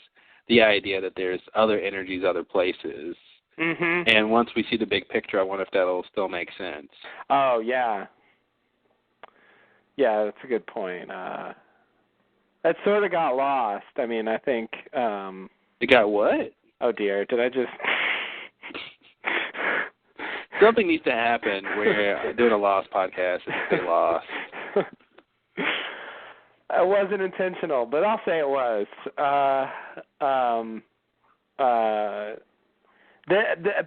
the idea that there's other energies, other places. Mm-hmm. And once we see the big picture, I wonder if that'll still make sense. Oh, yeah. Yeah, that's a good point. That sort of got lost. I mean, I think... It got what? Oh, dear. Did I just... Something needs to happen where doing a Lost podcast is they lost. It wasn't intentional, but I'll say it was.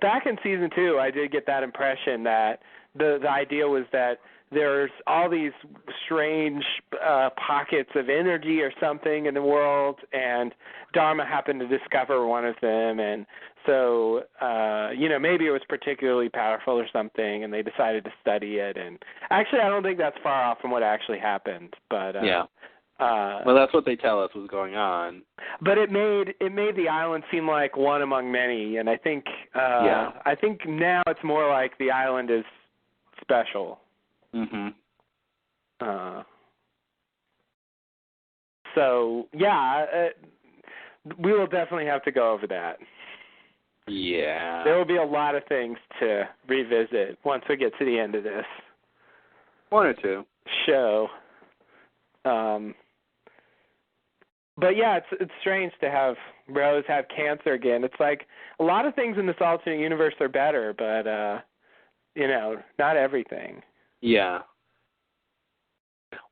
Back in season 2, I did get that impression that the idea was that there's all these strange pockets of energy or something in the world, and Dharma happened to discover one of them, and so, maybe it was particularly powerful or something, and they decided to study it. And actually, I don't think that's far off from what actually happened. But yeah. Well, that's what they tell us was going on. But it made the island seem like one among many, and I think I think now it's more like the island is special. Mhm. So yeah, we will definitely have to go over that. Yeah. There will be a lot of things to revisit once we get to the end of this. One or two. Show. But yeah, it's strange to have Rose have cancer again. It's like a lot of things in this alternate universe are better, but not everything. Yeah.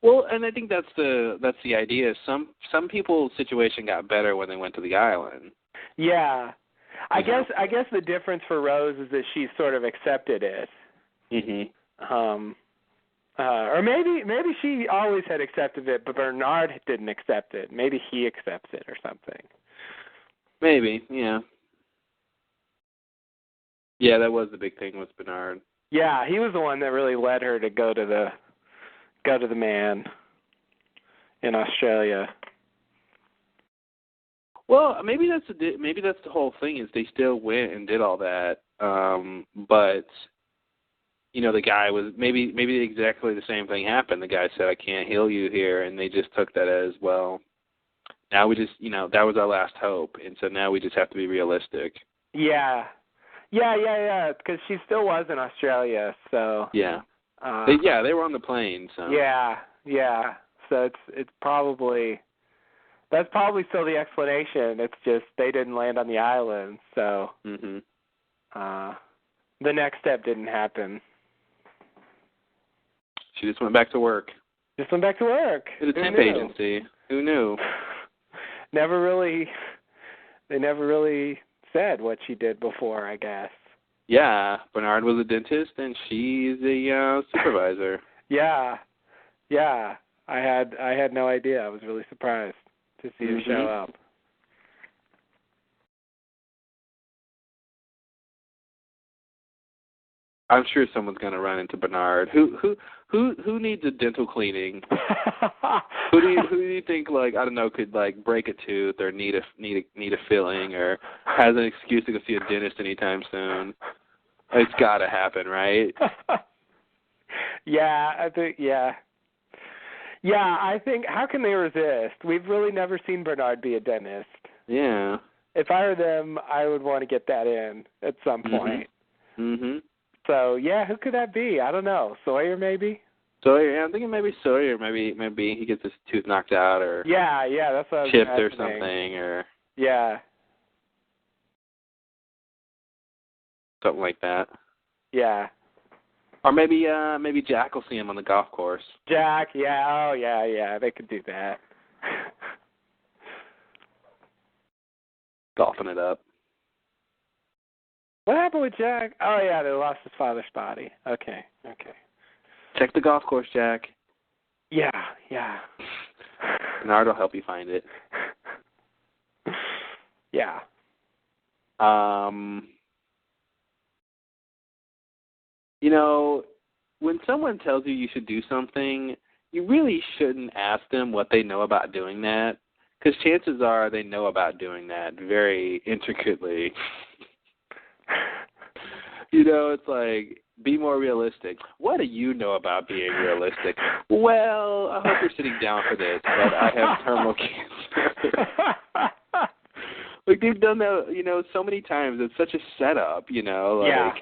Well, and I think that's the idea. Some people's situation got better when they went to the island. Yeah. I guess the difference for Rose is that she sort of accepted it. Mhm. Or maybe she always had accepted it, but Bernard didn't accept it. Maybe he accepts it or something. Maybe, yeah. Yeah, that was the big thing with Bernard. Yeah, he was the one that really led her to go to the man in Australia. Well, maybe that's the whole thing is they still went and did all that, but the guy was maybe exactly the same thing happened. The guy said, "I can't heal you here," and they just took that as well. Now we just that was our last hope, and so now we just have to be realistic. Yeah, because she still was in Australia, so yeah. They were on the plane, so yeah. So it's probably. That's probably still the explanation. It's just they didn't land on the island, so the next step didn't happen. She just went back to work. At a temp agency. Who knew? They never really said what she did before, I guess. Yeah, Bernard was a dentist and she's a supervisor. Yeah. I had no idea. I was really surprised to see her show up. I'm sure someone's going to run into Bernard. Who needs a dental cleaning? Who do you think could break a tooth or need a filling or has an excuse to go see a dentist anytime soon? It's got to happen, right? Yeah, I think I think how can they resist? We've really never seen Bernard be a dentist. Yeah. If I were them, I would want to get that in at some point. Mhm. So, yeah, who could that be? I don't know. Sawyer, maybe? Sawyer, yeah, I'm thinking maybe Sawyer. Maybe he gets his tooth knocked out or yeah, that's what I was chipped imagining. or something or something like that. Yeah. Or maybe Jack will see him on the golf course. Jack, yeah, oh yeah, they could do that. golfing it up. What happened with Jack? Oh, yeah, they lost his father's body. Okay. Check the golf course, Jack. Yeah. Bernard will help you find it. Yeah. You know, when someone tells you should do something, you really shouldn't ask them what they know about doing that, because chances are they know about doing that very intricately. It's like, be more realistic. What do you know about being realistic? Well, I hope you're sitting down for this, but I have terminal cancer. Like, they've done that, so many times. It's such a setup, Yeah.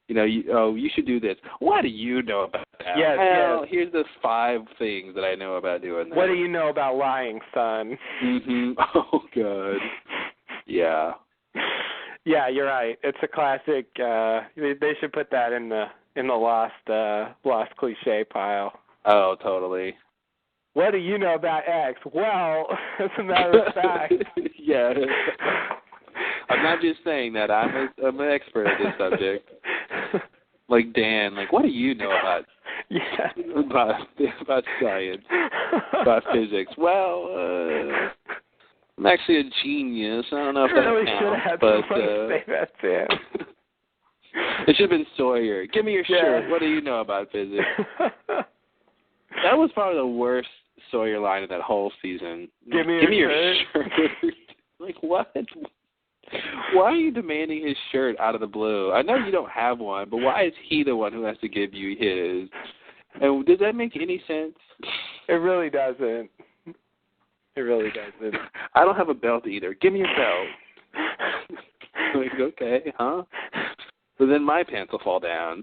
You should do this. What do you know about that? Yes, well, here's the 5 things that I know about doing that. What do you know about lying, son? Mm-hmm. Oh, God. Yeah. Yeah, you're right. It's a classic. They should put that in the lost cliche pile. Oh, totally. What do you know about X? Well, as a matter of fact. Yeah. I'm not just saying that. I'm an expert at this subject. Like Dan, what do you know about about science, about physics? Well, I'm actually a genius. I don't know if that really counts, but say that to him. It should have been Sawyer. Give me your shirt. What do you know about physics? That was probably the worst Sawyer line of that whole season. Give me your shirt. What? Why are you demanding his shirt out of the blue? I know you don't have one, but why is he the one who has to give you his? And does that make any sense? It really doesn't. It really doesn't. I don't have a belt either. Give me a belt. Okay, huh? But then my pants will fall down.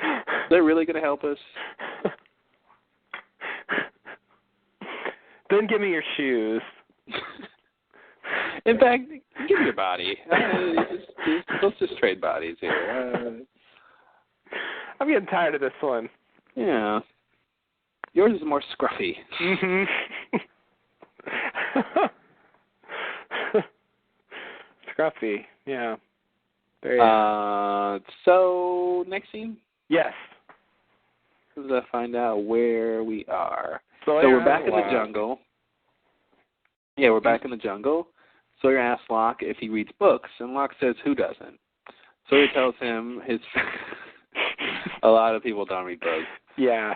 They're really going to help us? Then give me your shoes. In fact, give me your body. Let's just trade bodies here. I'm getting tired of this one. Yeah. Yours is more scruffy. Mm-hmm. Scruffy, yeah. So, next scene? Yes. Let's find out where we are. So we're back in the jungle. Yeah, we're back in the jungle. Sawyer asks Locke if he reads books, and Locke says, who doesn't? Sawyer tells him a lot of people don't read books. Yeah.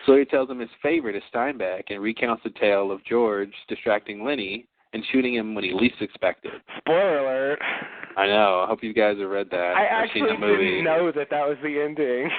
Sawyer tells him his favorite is Steinbeck and recounts the tale of George distracting Lenny and shooting him when he least expected. Spoiler alert. I know. I hope you guys have read that. I actually didn't know that was the ending.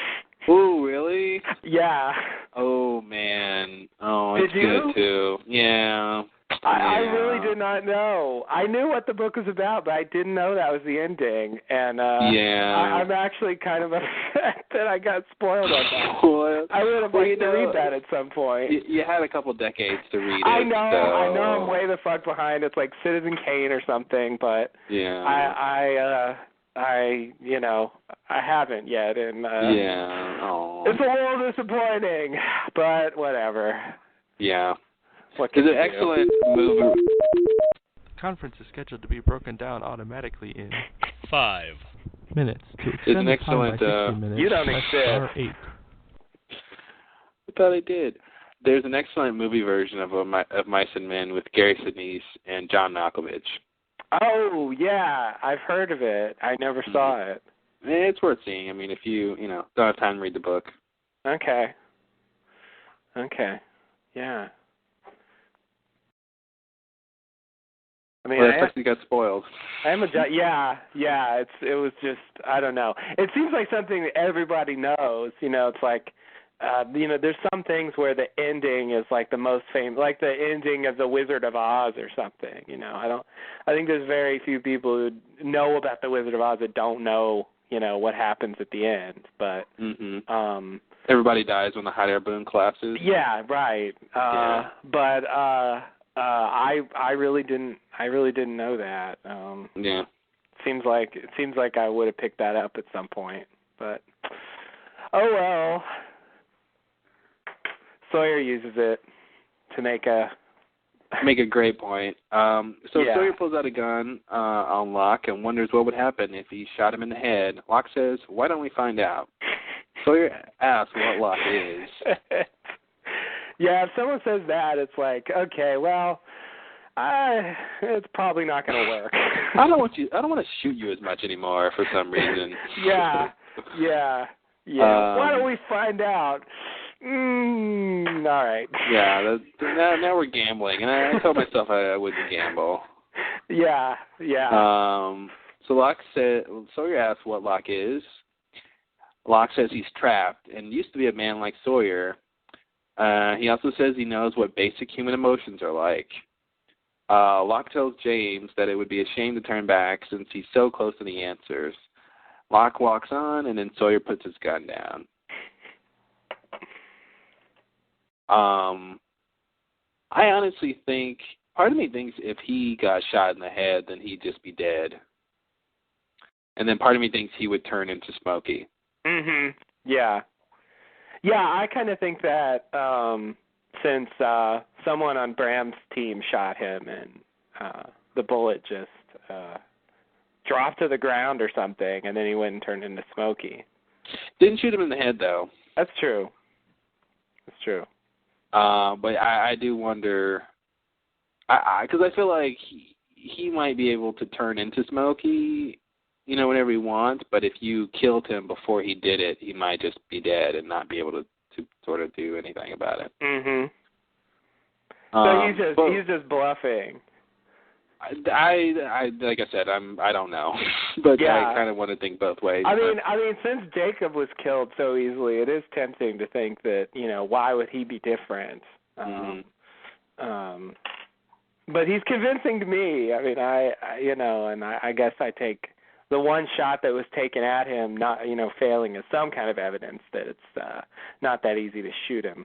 Oh, really? Yeah. Oh, man. Oh, it's Did you? good, too. Yeah. I really did not know. I knew what the book was about, but I didn't know that was the ending. And I'm actually kind of upset that I got spoiled on that. Well, I would have liked to read that at some point. You had a couple decades to read it. I know I'm way the fuck behind. It's like Citizen Kane or something, but yeah. I haven't yet, and yeah. Oh. It's a little disappointing, but whatever. Yeah. It's an excellent movie. The conference is scheduled to be broken down automatically in 5 minutes. To It's extend an the time by excellent. 60 minutes, You don't press exist. *8. I thought I did. There's an excellent movie version of Mice and Men with Gary Sinise and John Malkovich. Oh yeah, I've heard of it. I never saw it. It's worth seeing. I mean, if you don't have time to read the book. Okay. Yeah. I mean, you got spoiled. Yeah. It was just, I don't know. It seems like something that everybody knows. It's like, there's some things where the ending is like the most famous, like the ending of The Wizard of Oz or something. I think there's very few people who know about The Wizard of Oz that don't know, what happens at the end. But everybody dies when the hot air balloon collapses. Yeah, right. But I really didn't know that. Yeah. Seems like I would have picked that up at some point, but oh well. Sawyer uses it to make a make a great point. So Sawyer pulls out a gun on Locke and wonders what would happen if he shot him in the head. Locke says, "Why don't we find out?" Sawyer asks what Locke is. Yeah, if someone says that, it's like, okay, well, it's probably not going to work. I don't want to shoot you as much anymore for some reason. Yeah. Why don't we find out? All right. Yeah, now we're gambling, and I told myself I wouldn't gamble. Yeah. So Sawyer asks what Locke is. Locke says he's trapped and used to be a man like Sawyer. He also says he knows what basic human emotions are like. Locke tells James that it would be a shame to turn back since he's so close to the answers. Locke walks on, and then Sawyer puts his gun down. I honestly think, part of me thinks if he got shot in the head, then he'd just be dead. And then part of me thinks he would turn into Smokey. Yeah. Yeah, I kind of think that since someone on Bram's team shot him and the bullet just dropped to the ground or something, and then he went and turned into Smokey. Didn't shoot him in the head, though. That's true. But I do wonder, because I feel like he might be able to turn into Smokey, whenever he wants, but if you killed him before he did it, he might just be dead and not be able to sort of do anything about it. So he's just bluffing. I like I said, I don't know, but yeah. I kind of want to think both ways. I mean, since Jacob was killed so easily, it is tempting to think that why would he be different? But he's convincing to me. I mean, I guess I take the one shot that was taken at him, not failing as some kind of evidence that it's not that easy to shoot him.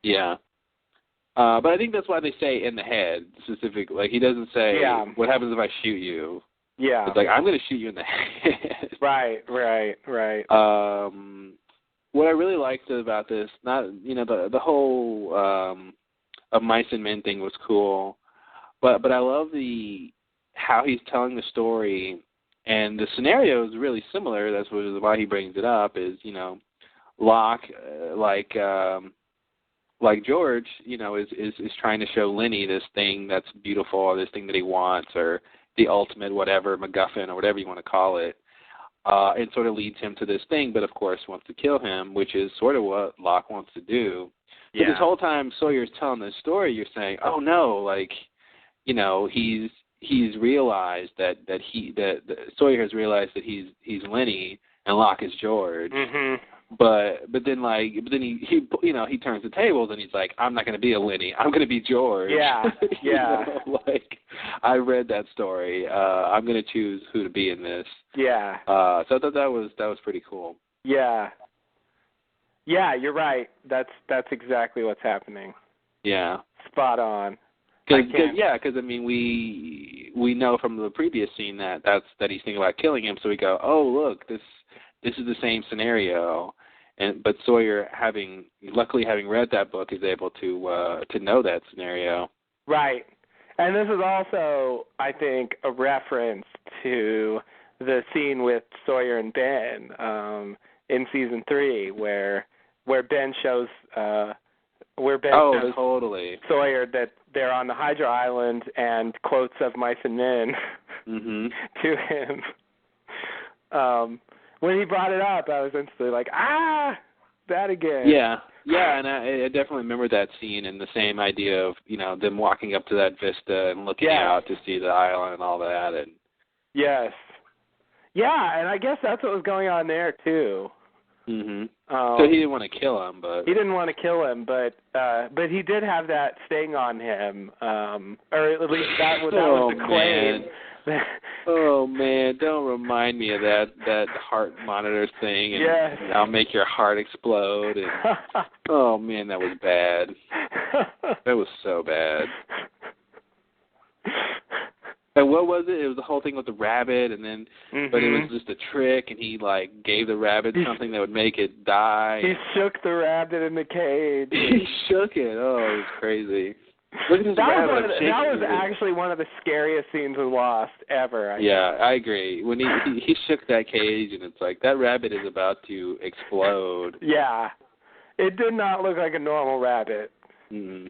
Yeah. But I think that's why they say in the head specifically. Like, he doesn't say, what happens if I shoot you? Yeah. It's like, I'm going to shoot you in the head. Right. What I really liked about this, the whole of Mice and Men thing was cool, but I love how he's telling the story, and the scenario is really similar. That's why he brings it up, is, Locke, like George, is trying to show Lenny this thing that's beautiful, or this thing that he wants, or the ultimate whatever, MacGuffin, or whatever you want to call it, and sort of leads him to this thing, but of course wants to kill him, which is sort of what Locke wants to do. Yeah. But this whole time Sawyer's telling this story, you're saying, oh no, he's realized that Sawyer has realized that he's Lenny and Locke is George. But then he turns the tables and he's like, I'm not going to be a Lenny. I'm going to be George. Yeah. I read that story. I'm going to choose who to be in this. Yeah. So I thought that was pretty cool. Yeah. Yeah, you're right. That's exactly what's happening. Yeah. Spot on. Because I mean, we know from the previous scene that he's thinking about killing him. So we go, oh look, this is the same scenario. But Sawyer, luckily having read that book, is able to know that scenario. Right. And this is also, I think, a reference to the scene with Sawyer and Ben in season 3, where Ben shows totally. Sawyer that they're on the Hydra Island and quotes of Mice and Men to him. When he brought it up, I was instantly like, that again. Yeah, and I definitely remember that scene and the same idea of, them walking up to that vista and looking out to see the island and all that. And yes. Yeah, and I guess that's what was going on there, too. So he didn't want to kill him, but... He didn't want to kill him, but he did have that sting on him, or at least that was the claim. Oh man, don't remind me of that heart monitor thing, and I'll make your heart explode. And oh man, that was bad. That was so bad. And what was it? It was the whole thing with the rabbit, and then, but it was just a trick, and he gave the rabbit something that would make it die. He shook the rabbit in the cage. He shook it. Oh, it was crazy. Look at this rabbit. That was actually one of the scariest scenes in Lost ever. I agree. When he shook that cage, and it's like, that rabbit is about to explode. Yeah. It did not look like a normal rabbit. Mm-hmm.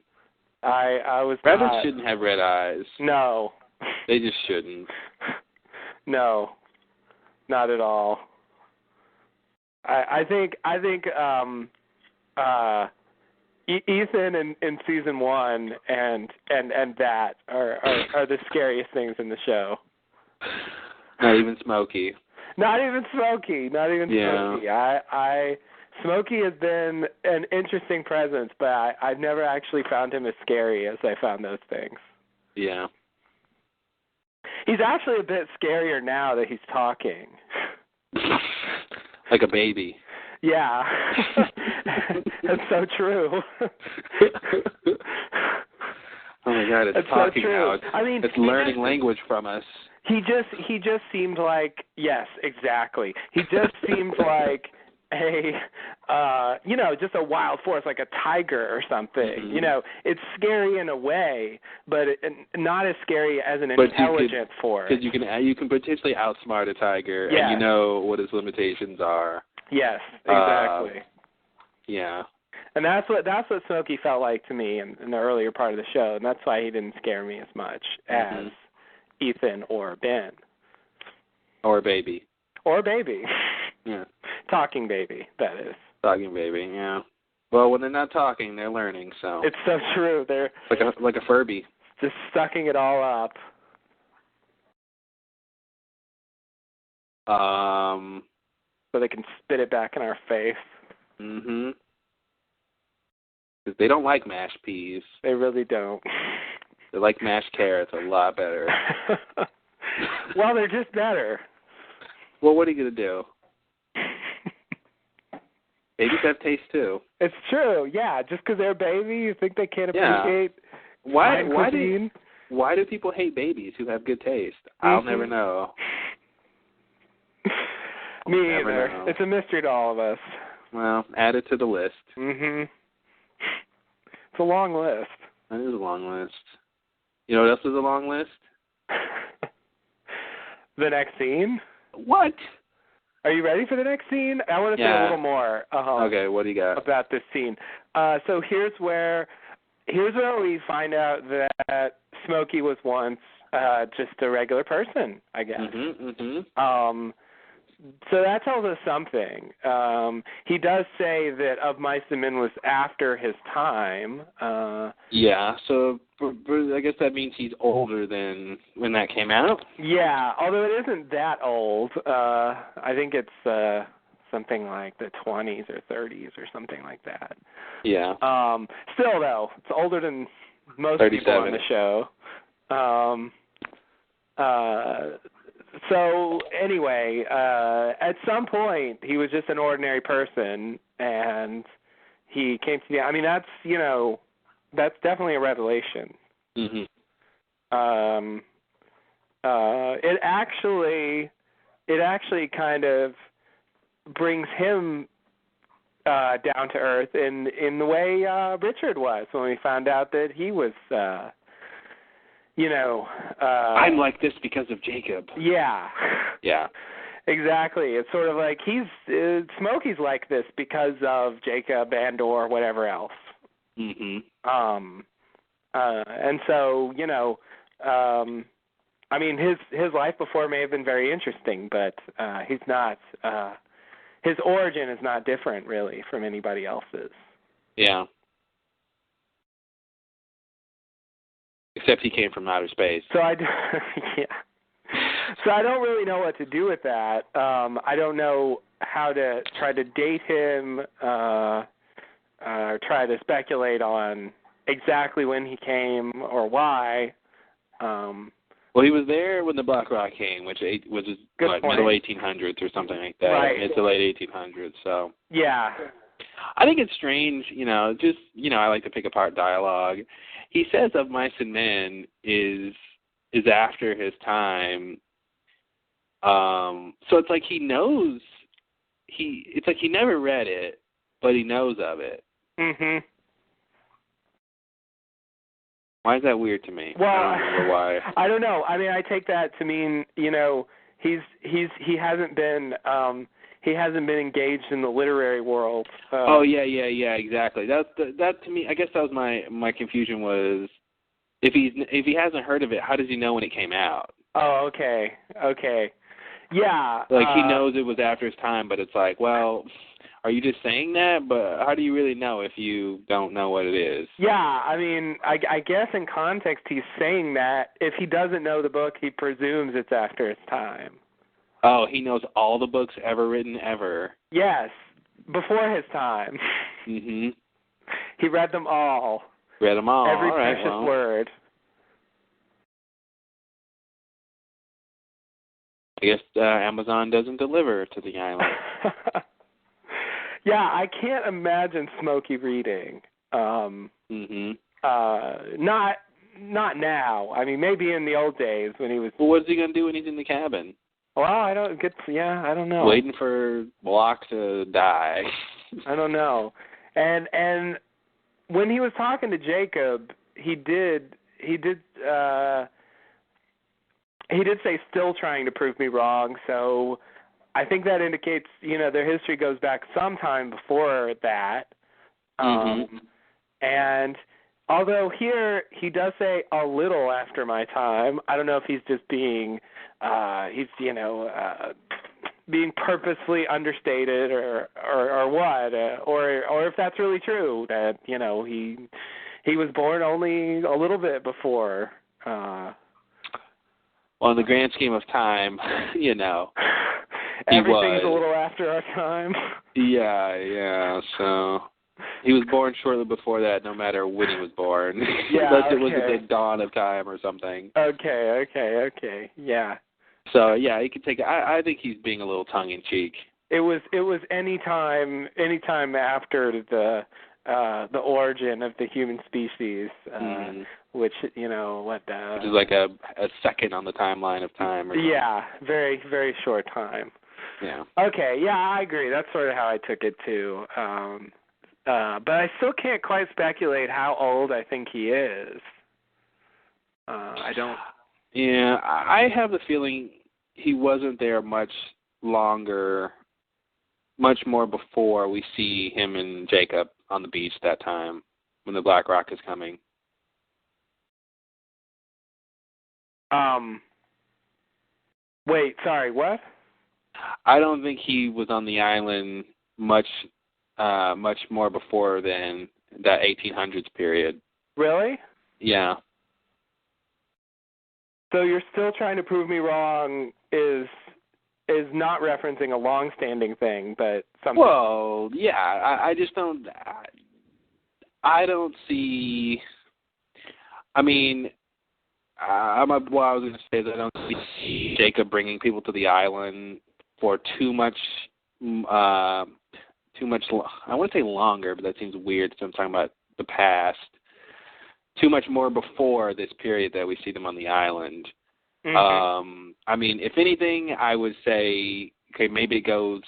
I was Rabbits shouldn't have red eyes. No. They just shouldn't. No. Not at all. I think Ethan in season 1 and that are the scariest things in the show. Not even Smokey. Not even Smokey. Smokey has been an interesting presence, but I've never actually found him as scary as I found those things. Yeah. He's actually a bit scarier now that he's talking. Like a baby. Yeah. That's so true. Oh my God, it's That's talking so true. now. I mean, it's learning language from us. He just seemed like, yes, exactly. He just seemed like just a wild force, like a tiger or something. Mm-hmm. It's scary in a way, but not as scary as an intelligent force. Because you can potentially outsmart a tiger, yes. and you know what his limitations are. Yes, exactly. Yeah. And that's what Smokey felt like to me in the earlier part of the show, and that's why he didn't scare me as much as Ethan or Ben. Or Baby. Or Baby. Yeah. Talking baby, that is. Talking baby, yeah. Well, when they're not talking, they're learning, so. It's so true. They're like a Furby. Just sucking it all up. So they can spit it back in our face. Mm-hmm. Because they don't like mashed peas. They really don't. They like mashed carrots a lot better. Well, they're just better. Well, what are you going to do? Babies have taste, too. It's true, yeah. Just because they're baby, you think they can't appreciate Why do people hate babies who have good taste? I'll never know. Me either. It's a mystery to all of us. Well, add it to the list. Mm-hmm. It's a long list. That is a long list. You know what else is a long list? The next scene? What? Are you ready for the next scene? I want to say a little more. Okay, what do you got? About this scene. So here's where we find out that Smokey was once just a regular person, I guess. So that tells us something. He does say that Of Mice and Men was after his time. Yeah, so I guess that means he's older than when that came out? Yeah, although it isn't that old. I think it's something like the 20s or 30s or something like that. Yeah. Still, though, it's older than most 37. people on the show. So anyway, at some point he was just an ordinary person, and he came to the. I mean, that's definitely a revelation. Mm-hmm. It actually kind of brings him down to earth in the way Richard was when we found out that he was. I'm like this because of Jacob. Yeah. Yeah. Exactly. It's sort of like Smokey's like this because of Jacob and or whatever else. Mm-hmm. And so, I mean, his life before may have been very interesting, but he's not. His origin is not different, really, from anybody else's. Yeah. Except he came from outer space. So yeah. So I don't really know what to do with that. I don't know how to try to date him, or try to speculate on exactly when he came or why. Well, he was there when the Black Rock came, which was middle 1800s or something like that. Right. Mid to late 1800s. So. Yeah. I think it's strange, I like to pick apart dialogue. He says Of Mice and Men is after his time. So it's like he knows, it's like he never read it, but he knows of it. Mm-hmm. Why is that weird to me? Well, I don't remember why. I don't know. I mean, I take that to mean, he hasn't been engaged in the literary world. Yeah, exactly. That to me, I guess that was my confusion was if he hasn't heard of it, how does he know when it came out? Oh, okay. Yeah. Like he knows it was after his time, but it's like, well, are you just saying that? But how do you really know if you don't know what it is? Yeah, I mean, I guess in context he's saying that if he doesn't know the book, he presumes it's after his time. Oh, he knows all the books ever written ever. Yes, before his time. Mhm. He read them all. Read them all. Every all right, precious well. word. I guess Amazon doesn't deliver to the island. Yeah, I can't imagine Smokey reading. Mhm. Not now. I mean, maybe in the old days when he was. Well, what's he gonna do when he's in the cabin? Well, I don't know. Waiting for Locke to die. I don't know. And when he was talking to Jacob, he did say still trying to prove me wrong. So I think that indicates, their history goes back sometime before that. And although here he does say a little after my time, I don't know if he's just being being purposefully understated or what, or if that's really true that he was born only a little bit before. Well, in the grand scheme of time, everything's a little after our time. Yeah. So he was born shortly before that, no matter when he was born. Yeah, unless it was at the dawn of time or something. Okay. Yeah. So yeah, he could take it. I think he's being a little tongue in cheek. It was any time after the origin of the human species, which which is like a second on the timeline of time. Or yeah, very very short time. Yeah. Okay. Yeah, I agree. That's sort of how I took it too. But I still can't quite speculate how old I think he is. I don't. Yeah, I have the feeling he wasn't there much longer, much more before we see him and Jacob on the beach that time when the Black Rock is coming. Wait, sorry, what? I don't think he was on the island much more before than that 1800s period. Really? Yeah. So you're still trying to prove me wrong is not referencing a long-standing thing, but something. Well, yeah, I just don't. I don't see. I mean, I was going to say is I don't see Jacob bringing people to the island for too much. I want to say longer, but that seems weird since I'm talking about the past. Too much more before this period that we see them on the island. Mm-hmm. I mean, if anything, I would say, okay, maybe it goes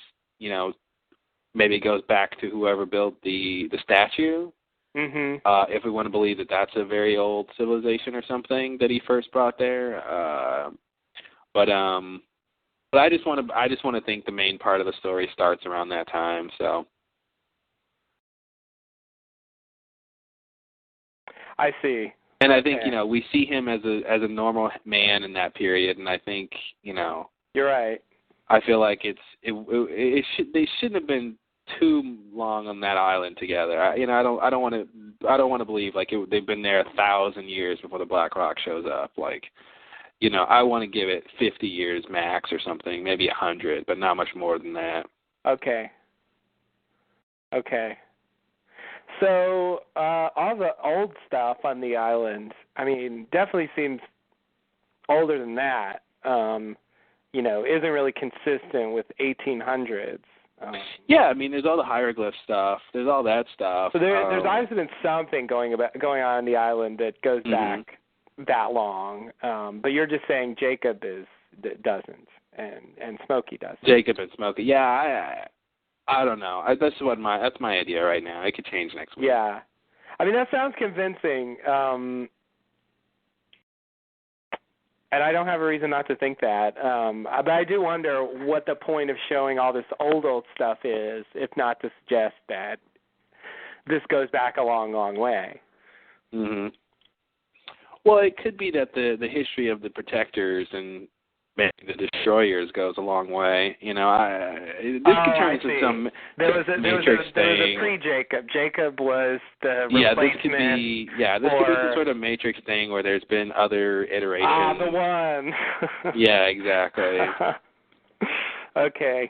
back to whoever built the statue. Mm-hmm. If we want to believe that that's a very old civilization or something that he first brought there. But I just want to think the main part of the story starts around that time. So. I see. And I think, we see him as a normal man in that period, and I think, You're right. I feel like they shouldn't have been too long on that island together. I don't want to believe like they've been there 1,000 years before the Black Rock shows up. Like, I want to give it 50 years max or something, maybe 100, but not much more than that. Okay. So, all the old stuff on the island, I mean, definitely seems older than that. Isn't really consistent with 1800s. Yeah, I mean, there's all the hieroglyph stuff. There's all that stuff. So there's obviously been something going on the island that goes back that long. But you're just saying Jacob doesn't, and Smokey does. Jacob and Smokey. Yeah, I don't know. That's my idea right now. It could change next week. Yeah, I mean that sounds convincing. And I don't have a reason not to think that. But I do wonder what the point of showing all this old stuff is, if not to suggest that this goes back a long, long way. Mm-hmm. Well, it could be that the history of the Protectors and maybe the Destroyers goes a long way. This could turn into some Matrix thing. There was a pre-Jacob. Jacob was the replacement. This could be some sort of Matrix thing where there's been other iterations. The one. Yeah, exactly. Okay.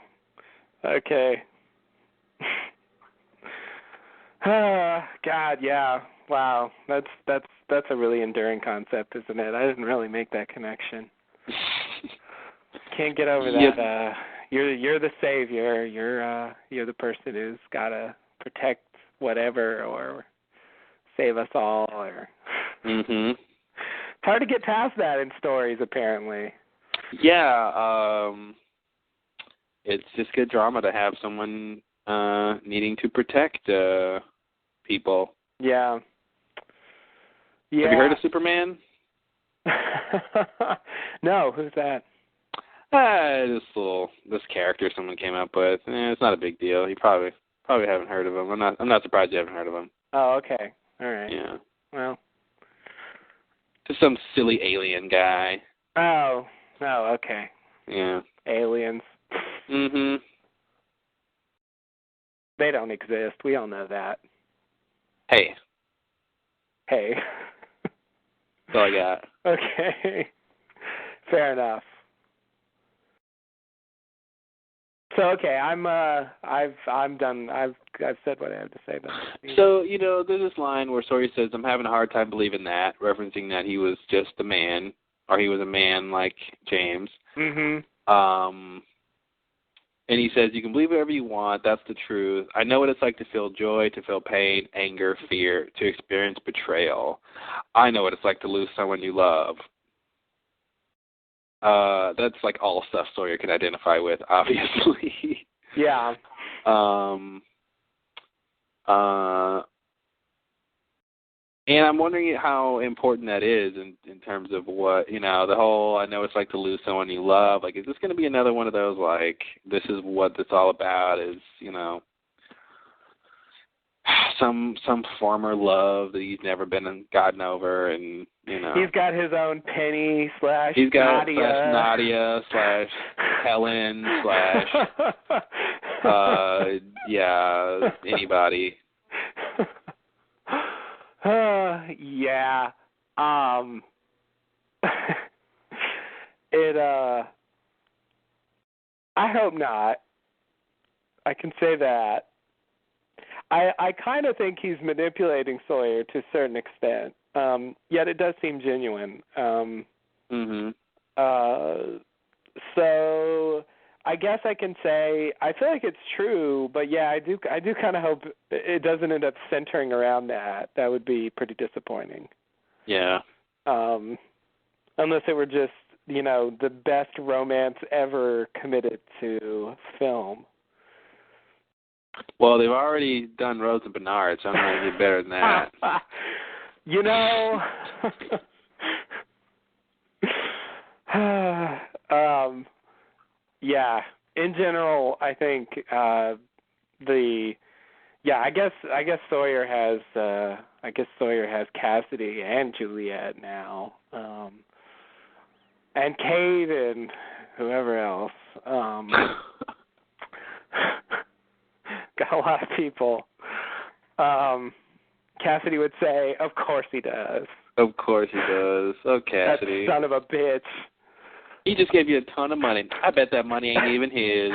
God, yeah. Wow. That's a really enduring concept, isn't it? I didn't really make that connection. Can't get over that. Yep. You're the savior. You're the person who's gotta protect whatever or save us all. Or it's hard to get past that in stories, apparently. Yeah. It's just good drama to have someone needing to protect people. Yeah. Have you heard of Superman? No, who's that? This character someone came up with. It's not a big deal. You probably haven't heard of him. I'm not surprised you haven't heard of him. Oh, okay. All right. Yeah. Well, just some silly alien guy. Oh, okay. Yeah. Aliens. Mhm. They don't exist. We all know that. Hey. That's all I got. Okay. Fair enough. So okay, I'm done. I've said what I have to say about this. So, there's this line where Sawyer says, "I'm having a hard time believing that," referencing that he was just a man, or he was a man like James. Mhm. And he says, "You can believe whatever you want. That's the truth. I know what it's like to feel joy, to feel pain, anger, fear, to experience betrayal. I know what it's like to lose someone you love." That's like all stuff Sawyer can identify with, obviously. Yeah. And I'm wondering how important that is in terms of what, the whole, I know it's like to lose someone you love. Like, is this going to be another one of those, like, this is what it's all about is, some former love that he's never been gotten over, and, He's got his own Penny / He's got Nadia / Helen / anybody. Yeah. I hope not. I can say that. I kind of think he's manipulating Sawyer to a certain extent. Yet it does seem genuine. So I guess I can say I feel like it's true, but yeah, I do kind of hope it doesn't end up centering around that. That would be pretty disappointing. Yeah. Unless it were just, the best romance ever committed to film. Well, they've already done Rose and Bernard, so I'm going to get better than that. Yeah. In general, I think I guess Sawyer has Cassidy and Juliet now, and Kate and whoever else. Got a lot of people. Cassidy would say, "Of course he does." Of course he does. Oh, Cassidy. That son of a bitch. He just gave you a ton of money. I bet that money ain't even his.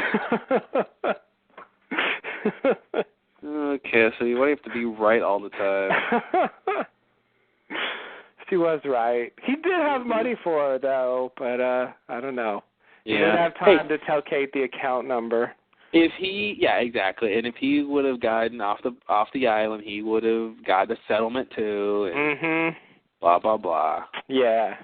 Oh, Cassidy, why do you have to be right all the time? She was right. He did have money for her, though, but I don't know. Yeah. He didn't have time to tell Kate the account number. Exactly. And if he would have gotten off the island, he would have got a settlement too. And blah blah blah. Yeah.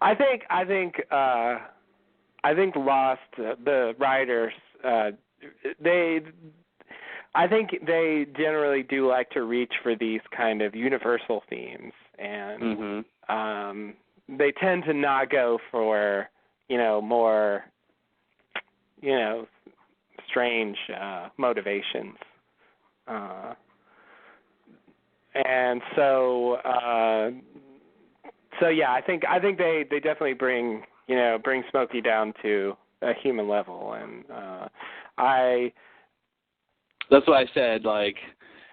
I think Lost, the writers, I think they generally do like to reach for these kind of universal themes, and they tend to not go for, more, strange motivations. And so yeah, I think they definitely bring Smokey down to a human level, and that's what I said. Like,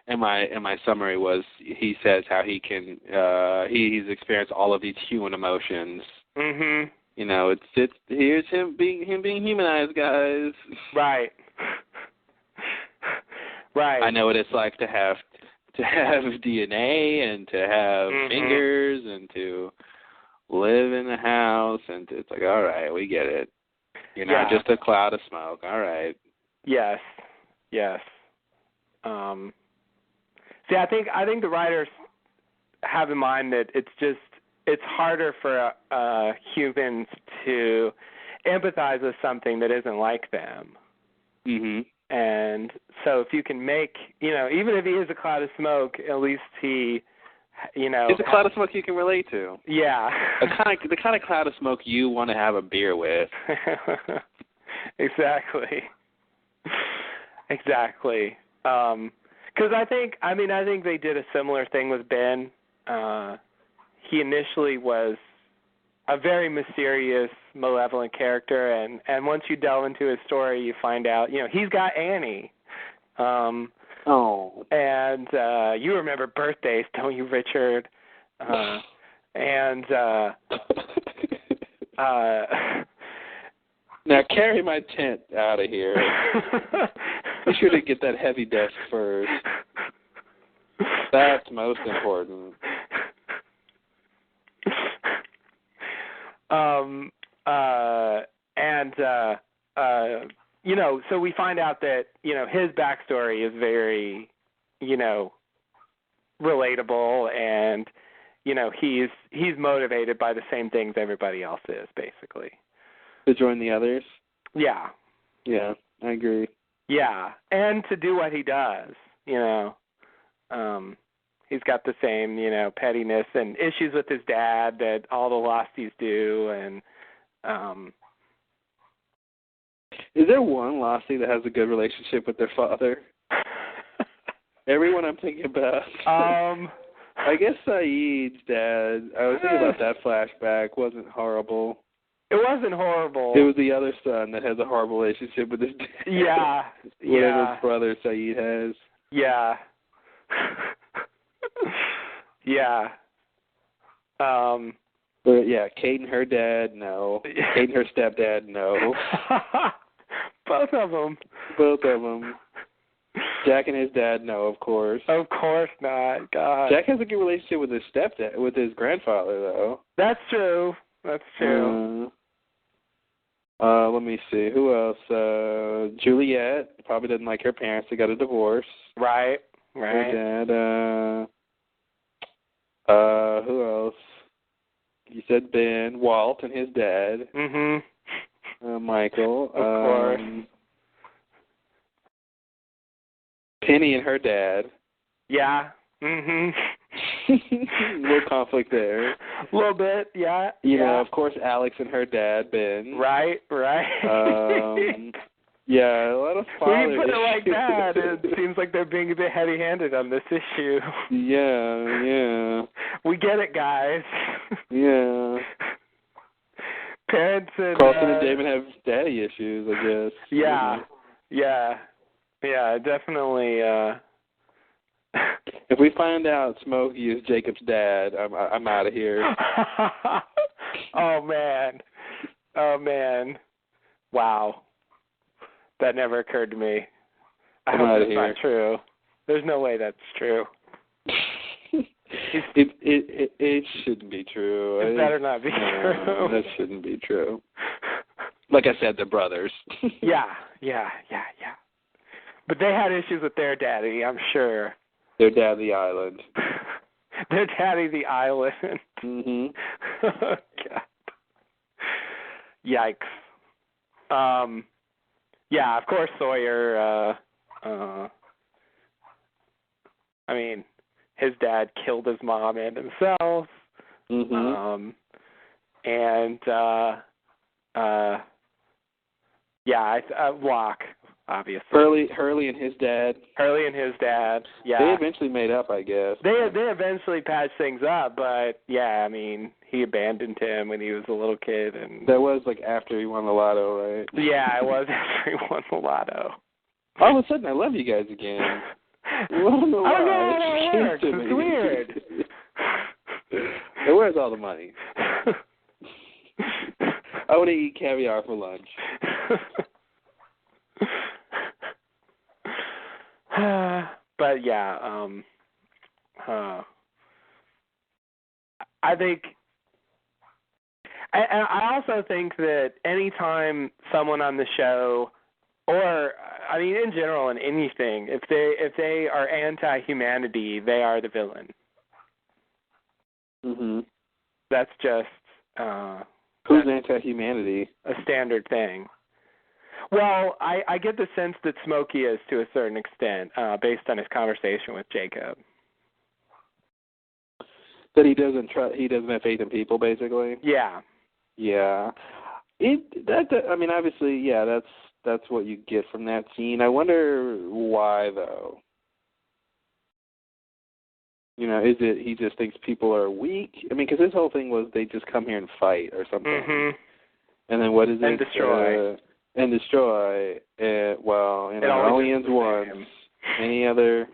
in my summary was, he says how he can he's experienced all of these human emotions. Mhm. It's here's him being humanized, guys. Right. Right. I know what it's like to have DNA and to have fingers and to live in a house, and it's like, all right, we get it. You're not just a cloud of smoke. All right. Yes. Yes. See, I think the writers have in mind that it's harder for humans to empathize with something that isn't like them. Mhm. And so if you can make, even if he is a cloud of smoke, at least he, it's a cloud of smoke you can relate to. Yeah. The kind of cloud of smoke you want to have a beer with. Exactly. Because I think they did a similar thing with Ben. He initially was a very mysterious, malevolent character, and once you delve into his story, you find out, he's got Annie. And you remember birthdays, don't you, Richard? Now carry my tent out of here. Be sure to get that heavy desk first. That's most important. So we find out that, his backstory is very, relatable, and, he's motivated by the same things everybody else is, basically. To join the others? Yeah. Yeah, I agree. Yeah, and to do what he does, he's got the same, pettiness and issues with his dad that all the Losties do, and Is there one Lostie that has a good relationship with their father? Everyone I'm thinking about. I guess Saeed's dad, I was thinking about that flashback, wasn't horrible. It wasn't horrible. It was the other son that has a horrible relationship with his dad. Yeah. Whatever his brother Saeed has. Yeah. Yeah. But yeah, Kate and her dad, no. Kate and her stepdad, no. Both of them. Jack and his dad, no, of course. Of course not. God. Jack has a good relationship with his stepdad, with his grandfather, though. That's true. Let me see. Who else? Juliet probably doesn't like her parents. They got a divorce. Right. Her dad. Who else? You said Ben, Walt, and his dad. Michael. Of course. Penny and her dad. Yeah. A little conflict there. A little bit, yeah. You know, of course, Alex and her dad, Ben. Right. Yeah, a lot of father when you put it like issues. that, it seems like they're being a bit heavy-handed on this issue. Yeah. We get it, guys. Yeah. Parents and Carlton and Damon have daddy issues, I guess. Yeah, definitely. If we find out Smokey is Jacob's dad, I'm out of here. Oh man. Wow. That never occurred to me. I hope that's not true. There's no way that's true. It shouldn't be true. It better not be true. That shouldn't be true. Like I said, they're brothers. Yeah. But they had issues with their daddy, I'm sure. Their daddy the island. Their daddy the island. Mhm. Oh, God. Yikes. Yeah, of course Sawyer I mean, his dad killed his mom and himself. Mm-hmm. Locke, obviously. Hurley and his dad. Hurley and his dad. Yeah. They eventually made up, I guess. They eventually patched things up, but yeah, I mean, he abandoned him when he was a little kid, and that was like after he won the lotto, right? Yeah, it was after he won the lotto. All of a sudden, I love you guys again. I don't know why. That works. It's weird. So where's all the money? I want to eat caviar for lunch. But yeah, I think, and I also think that anytime someone on the show, or I mean in general in anything, if they are anti-humanity, they are the villain. Mhm. That's just who's anti-humanity? A standard thing. Well, I get the sense that Smokey is to a certain extent, based on his conversation with Jacob. That he doesn't have faith in people, basically. Yeah. Yeah. I mean, obviously, yeah. That's what you get from that scene. I wonder why, though. You know, is it he just thinks people are weak? I mean, because his whole thing was they just come here and fight or something. Mm-hmm. And then what is and it? Destroy. And destroy. Well, it only ends once. Any other,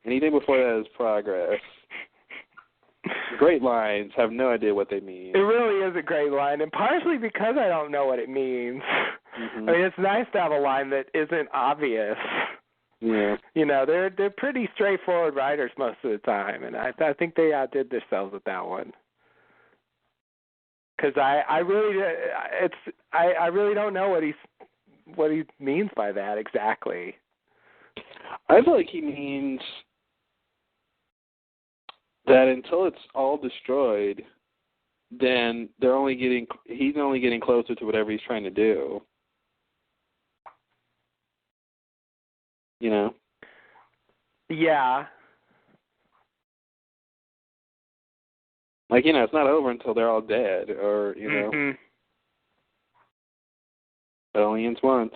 anything before that is progress. Great lines. Have no idea what they mean. It really is a great line, and partially because I don't know what it means. Mm-hmm. I mean, it's nice to have a line that isn't obvious. Yeah. They're pretty straightforward writers most of the time, and I think they outdid themselves with that one. Because I really don't know what he means by that exactly. I feel like he means that until it's all destroyed, then he's only getting closer to whatever he's trying to do. You know? Yeah. Like, it's not over until they're all dead, or, Mm-hmm. It only ends once.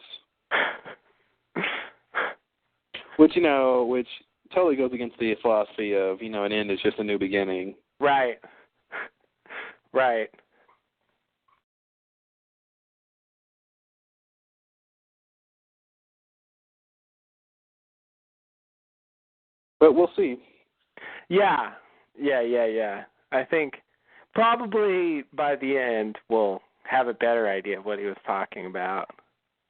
Which totally goes against the philosophy of, an end is just a new beginning. Right. Right. But we'll see. Yeah. I think probably by the end we'll have a better idea of what he was talking about.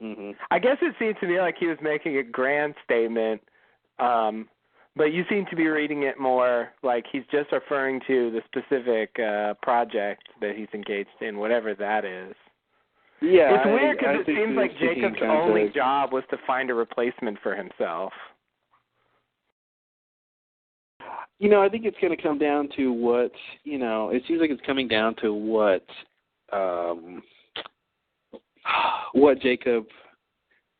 Mm-hmm. I guess it seemed to me like he was making a grand statement, but you seem to be reading it more like he's just referring to the specific project that he's engaged in, whatever that is. Yeah, it's weird because it seems like Jacob's context. only job was to find a replacement for himself. I think it's going to come down to what, it seems like it's coming down to what Jacob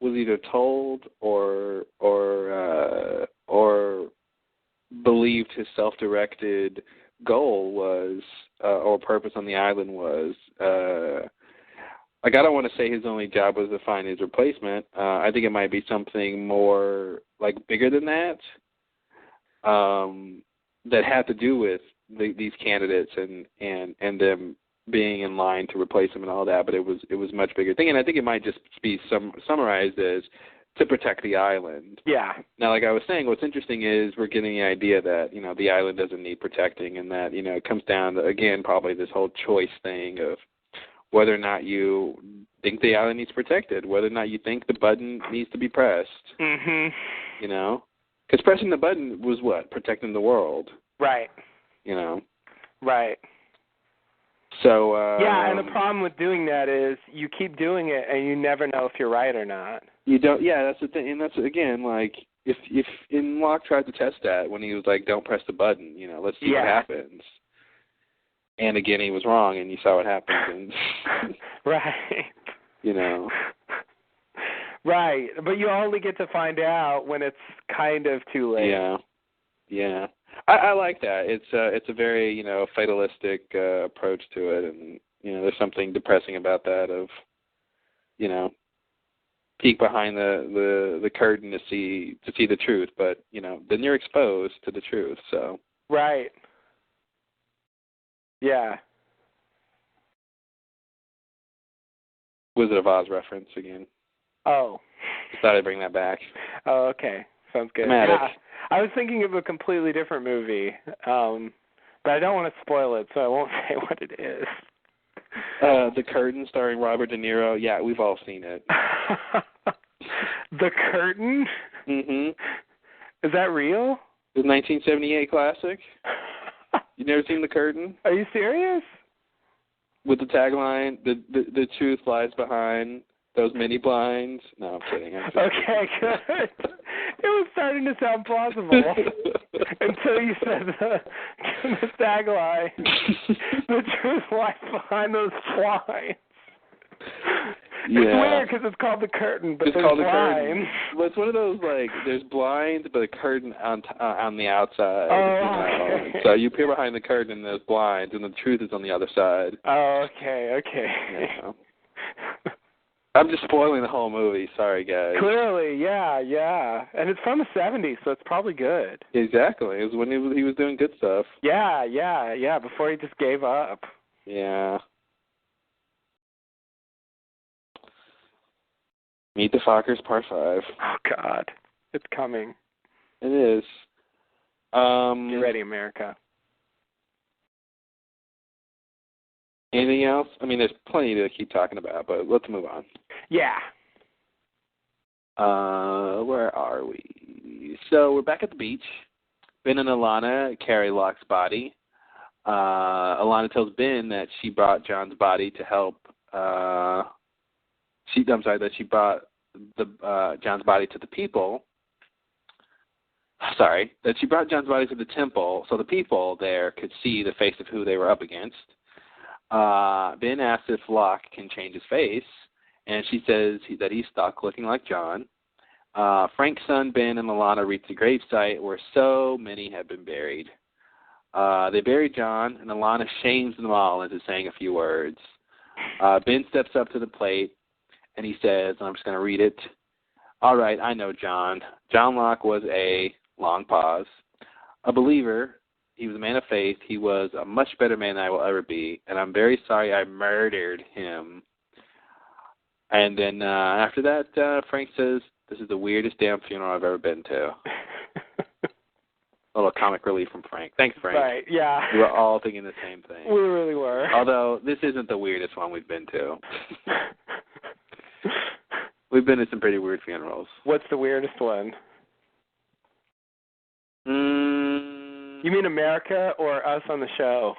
was either told or believed his self-directed goal was, or purpose on the island was. I don't want to say his only job was to find his replacement. I think it might be something more bigger than that. That had to do with these candidates and them being in line to replace them and all that, but it was a much bigger thing, and I think it might just be summarized as to protect the island. Yeah. Now, like I was saying, what's interesting is we're getting the idea that the island doesn't need protecting, and that it comes down to, again, probably this whole choice thing of whether or not you think the island needs protected, whether or not you think the button needs to be pressed. Mhm. Because pressing the button was what? Protecting the world. Right. Right. So, yeah, and the problem with doing that is you keep doing it and you never know if you're right or not. You don't, yeah, that's the thing. And that's, again, if Locke tried to test that when he was like, don't press the button, let's see what happens. And again, he was wrong, and you saw what happened. And, right. Right, but you only get to find out when it's kind of too late. Yeah. Yeah. I like that. It's a very, fatalistic approach to it, and there's something depressing about that of, peek behind the curtain to see the truth, but then you're exposed to the truth. So right. Yeah. Wizard of Oz reference again. Oh. Just thought I'd bring that back. Oh, okay. Sounds good. Dramatic. Yeah. I was thinking of a completely different movie, but I don't want to spoil it, so I won't say what it is. The Curtain, starring Robert De Niro. Yeah, we've all seen it. The Curtain? Mm-hmm. Is that real? The 1978 classic. You never seen The Curtain? Are you serious? With the tagline, the truth lies behind those many blinds. No, I'm kidding. Okay, good. It was starting to sound plausible until you said the tagline. The truth lies behind those blinds. Yeah. It's weird because it's called The Curtain, but it's there's called blinds. The Curtain. Well, it's one of those, there's blinds, but a curtain on the outside. Oh, okay. So you peer behind the curtain and there's blinds, and the truth is on the other side. Oh, okay. Yeah. I'm just spoiling the whole movie. Sorry, guys. Clearly, yeah. And it's from the 70s, so it's probably good. Exactly. It was when he was doing good stuff. Yeah, before he just gave up. Yeah. Meet the Fockers, Part 5. Oh, God. It's coming. It is. Get ready, America. Anything else? I mean, there's plenty to keep talking about, but let's move on. Yeah. Where are we? So we're back at the beach. Ben and Alana carry Locke's body. Alana tells Ben that she brought John's body to help. That she brought John's body to the people. Sorry, that she brought John's body to the temple so the people there could see the face of who they were up against. Ben asks if Locke can change his face, and she says that he's stuck looking like John. Frank's son, Ben, and Alana reach the gravesite where so many have been buried. They bury John, and Alana shames them all into saying a few words. Ben steps up to the plate, and he says, and I'm just going to read it, "All right, I know John. John Locke was a," long pause, "a believer. He was a man of faith. He was a much better man than I will ever be, and I'm very sorry I murdered him." And then after that, Frank says, "This is the weirdest damn funeral I've ever been to." A little comic relief from Frank. Thanks, Frank. Right, yeah. We were all thinking the same thing. We really were. Although, this isn't the weirdest one we've been to. We've been to some pretty weird funerals. What's the weirdest one? You mean America or us on the show?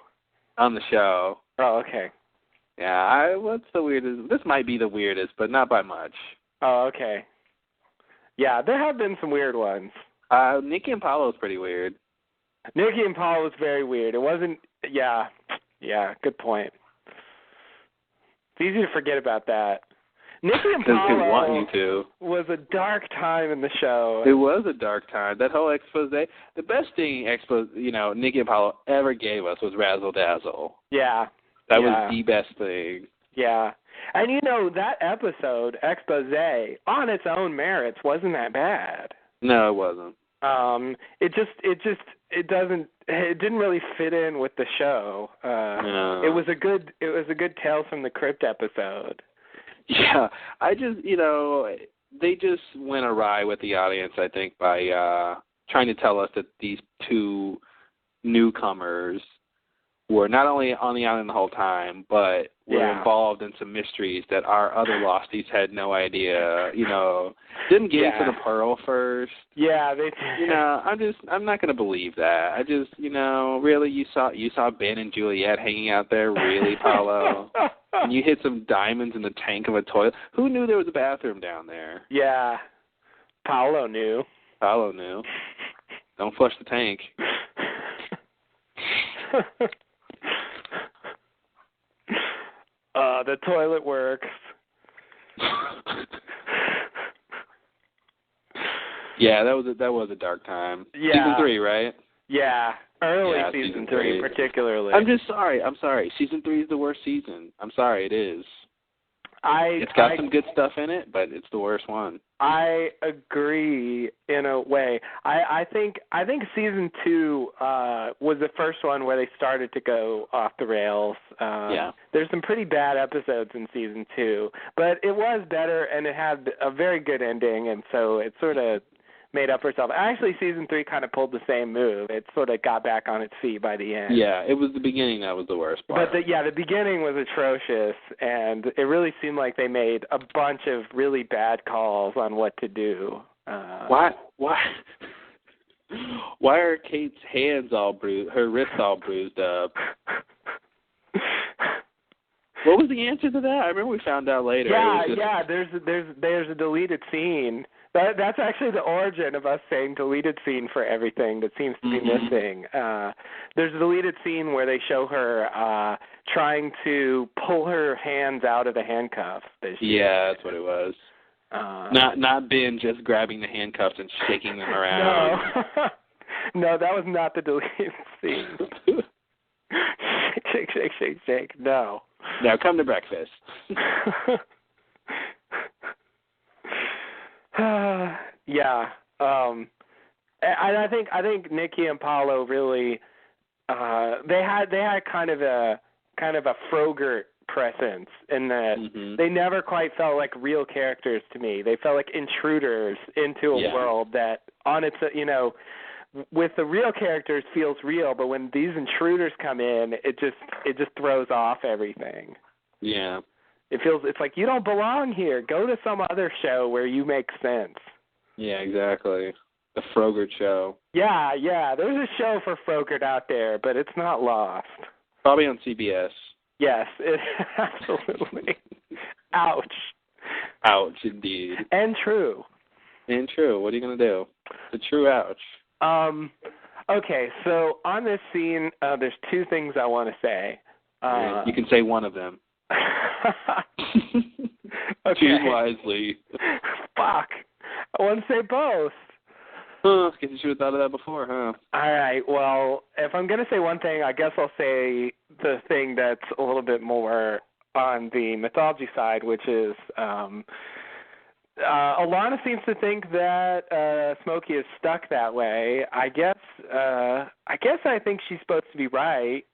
On the show. Oh, okay. Yeah, what's the weirdest? This might be the weirdest, but not by much. Oh, okay. Yeah, there have been some weird ones. Nikki and Paolo is pretty weird. Nikki and Paul was very weird. It wasn't, yeah, good point. It's easy to forget about that. Nikki and Paolo was a dark time in the show. It was a dark time. That whole expose, the best thing Nikki and Paolo ever gave us was Razzle Dazzle. Yeah. That was the best thing. Yeah. And that episode, Expose, on its own merits, wasn't that bad. No, it wasn't. It didn't really fit in with the show. No. It was a good Tales from the Crypt episode. Yeah, they just went awry with the audience, I think, by trying to tell us that these two newcomers were not only on the island the whole time, but were involved in some mysteries that our other losties had no idea. Didn't get into the Pearl first. Yeah, they. I'm not going to believe that. I just, really, you saw Ben and Juliet hanging out there, really, Paolo, and you hit some diamonds in the tank of a toilet. Who knew there was a bathroom down there? Yeah, Paolo knew. Don't flush the tank. The toilet works. Yeah, that was a dark time. Yeah. Season 3, right? Yeah, early Yeah, season season 3 3. particularly. I'm sorry. Season 3 is the worst season. I'm sorry, it is. It's got some good stuff in it, but it's the worst one. I agree in a way. I think season 2 was the first one where they started to go off the rails. Yeah. There's some pretty bad episodes in season 2, but it was better and it had a very good ending, and so it sort of made up for itself. Actually, season 3 kind of pulled the same move. It sort of got back on its feet by the end. Yeah, it was the beginning that was the worst part. But the beginning was atrocious, and it really seemed like they made a bunch of really bad calls on what to do. Why are Kate's hands all bruised, her wrists all bruised up? What was the answer to that? I remember we found out later. Yeah. There's a deleted scene. That's actually the origin of us saying deleted scene for everything that seems to be missing. There's a deleted scene where they show her trying to pull her hands out of the handcuffs. Yeah, that's what it was. Not Ben just grabbing the handcuffs and shaking them around. No, that was not the deleted scene. Shake. No. Now come to breakfast. Yeah. And I think Nikki and Paulo really they had kind of a Frogurt presence in that they never quite felt like real characters to me. They felt like intruders into a world that on its with the real characters feels real, but when these intruders come in, it just throws off everything. Yeah. It's like you don't belong here. Go to some other show where you make sense. Yeah, exactly. The Frogurt show. Yeah. There's a show for Frogurt out there, but it's not Lost. Probably on CBS. Yes, absolutely. Ouch. Ouch, indeed. And true. What are you going to do? The true ouch. Okay, so on this scene, there's two things I want to say. You can say one of them. Okay. Choose wisely. Fuck. I want to say both. Huh, guess you should have thought of that before, huh? All right, well, if I'm going to say one thing, I guess I'll say the thing that's a little bit more on the mythology side, which is Alana seems to think that Smokey is stuck that way. I guess I think she's supposed to be right.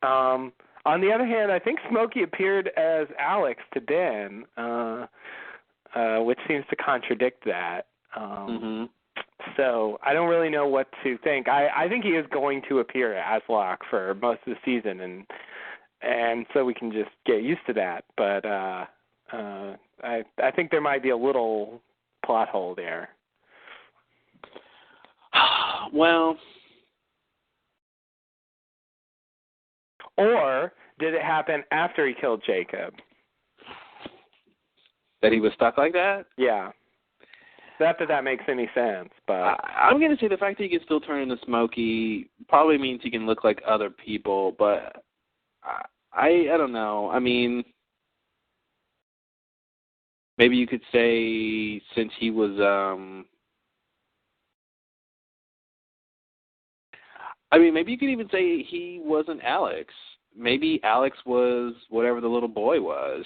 On the other hand, I think Smokey appeared as Alex to Ben, which seems to contradict that. So I don't really know what to think. I think he is going to appear as Locke for most of the season, and so we can just get used to that. But I think there might be a little plot hole there. Well, or did it happen after he killed Jacob? That he was stuck like that? Yeah. Not that that makes any sense, but I'm going to say the fact that he can still turn into Smokey probably means he can look like other people, but I don't know. I mean, maybe you could say since he was maybe you could even say he wasn't Alex. Maybe Alex was whatever the little boy was.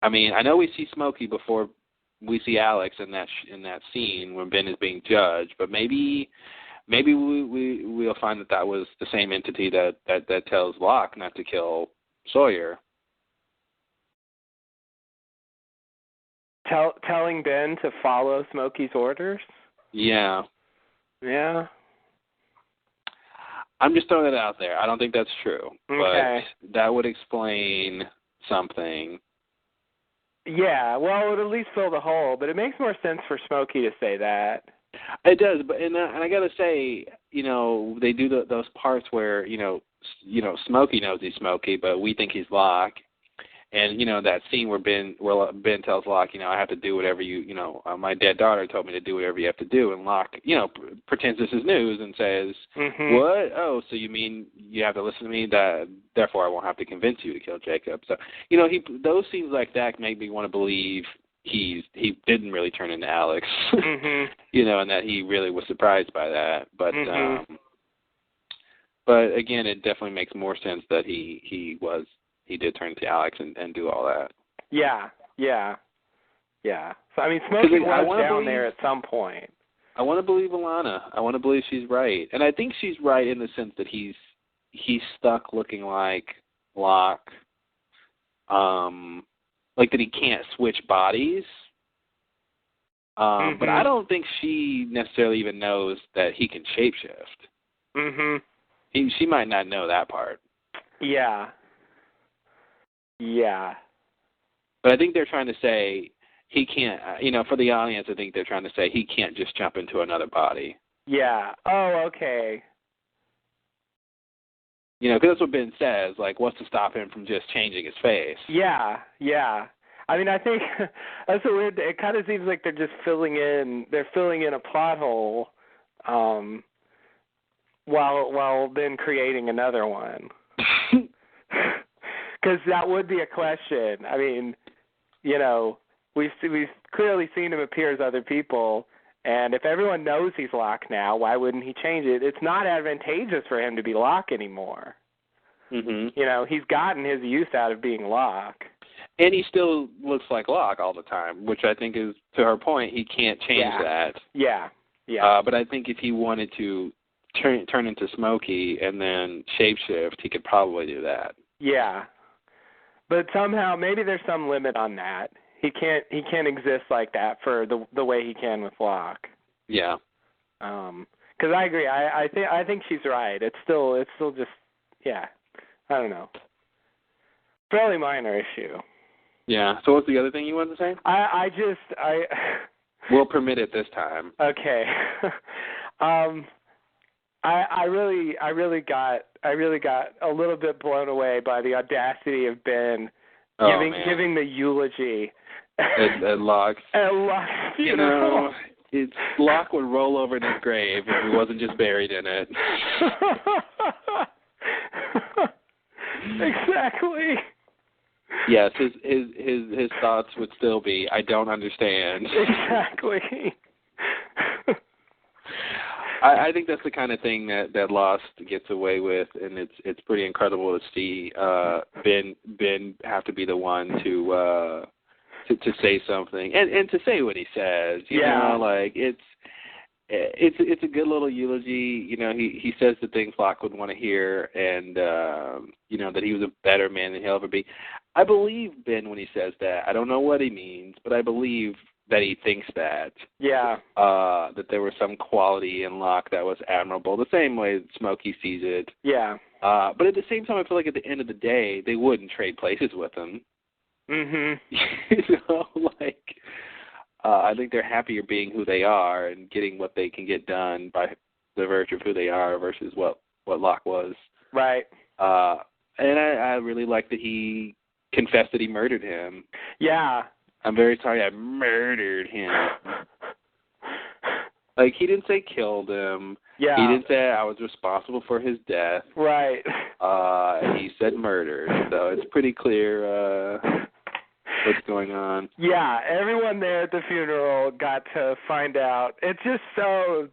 I mean, I know we see Smokey before we see Alex in that scene when Ben is being judged, but maybe we'll find that was the same entity that tells Locke not to kill Sawyer. Telling Ben to follow Smokey's orders? Yeah. Yeah. I'm just throwing it out there. I don't think that's true. Okay. But that would explain something. Yeah, well, it would at least fill the hole, but it makes more sense for Smokey to say that. It does, but and I got to say, they do those parts where, Smokey knows he's Smokey, but we think he's Locke. And, that scene where Ben tells Locke, I have to do whatever my dead daughter told me to do whatever you have to do. And Locke, pretends this is news and says, What? Oh, so you mean you have to listen to me? Therefore I won't have to convince you to kill Jacob. So, those scenes like that make me want to believe he didn't really turn into Alex, mm-hmm. and that he really was surprised by that. But mm-hmm. but again, it definitely makes more sense that he did turn into Alex and do all that. Yeah. So I mean, Smokey was down there at some point. I want to believe Alana. I want to believe she's right, and I think she's right in the sense that he's stuck looking like Locke, like that he can't switch bodies. But I don't think she necessarily even knows that he can shapeshift. Mhm. She might not know that part. Yeah. But I think they're trying to say he can't, for the audience, I think they're trying to say he can't just jump into another body. Yeah. Oh, okay. Because that's what Ben says, like, what's to stop him from just changing his face? Yeah. I mean, I think that's a weird, it kind of seems like they're just filling in a plot hole, while then creating another one. Because that would be a question. I mean, we've clearly seen him appear as other people, and if everyone knows he's Locke now, why wouldn't he change it? It's not advantageous for him to be Locke anymore. Mm-hmm. He's gotten his use out of being Locke. And he still looks like Locke all the time, which I think is, to her point, he can't change that. Yeah. But I think if he wanted to turn into Smokey and then shapeshift, he could probably do that. Yeah. But somehow, maybe there's some limit on that. He can't exist like that for the way he can with Locke. Yeah. Because I agree. I think she's right. It's still just, yeah. I don't know. Fairly minor issue. Yeah. So what's the other thing you wanted to say? I We'll permit it this time. Okay. I really got a little bit blown away by the audacity of Ben giving the eulogy at Locke's funeral. Locke would roll over in his grave if he wasn't just buried in it. Exactly. Yes, his thoughts would still be, I don't understand. Exactly. I think that's the kind of thing that Lost gets away with, and it's pretty incredible to see Ben have to be the one to say something and to say what he says. You know, like it's a good little eulogy. He says the things Locke would want to hear, and that he was a better man than he'll ever be. I believe Ben when he says that. I don't know what he means, but I believe that he thinks that. Yeah. That there was some quality in Locke that was admirable, the same way Smokey sees it. Yeah. But at the same time, I feel like at the end of the day, they wouldn't trade places with him. Mhm. I think they're happier being who they are and getting what they can get done by the virtue of who they are versus what Locke was. Right. And I really like that he confessed that he murdered him. Yeah. I'm very sorry I murdered him. Like, he didn't say killed him. Yeah. He didn't say I was responsible for his death. Right. He said murdered. So it's pretty clear what's going on. Yeah, everyone there at the funeral got to find out. It's just so...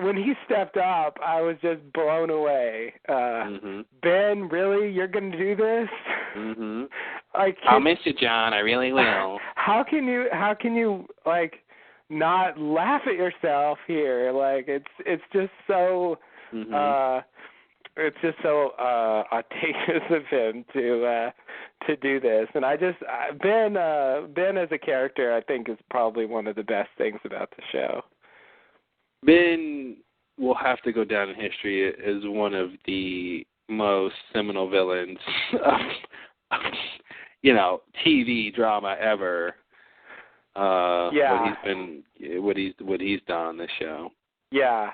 when he stepped up, I was just blown away. Ben, really? You're going to do this? Mm-hmm. I'll miss you, John. I really will. How can you not laugh at yourself here? Like, it's just so it's just so audacious of him to do this. And Ben as a character, I think, is probably one of the best things about the show. Ben will have to go down in history as one of the most seminal villains of TV drama ever. What he's done on this show. Yeah.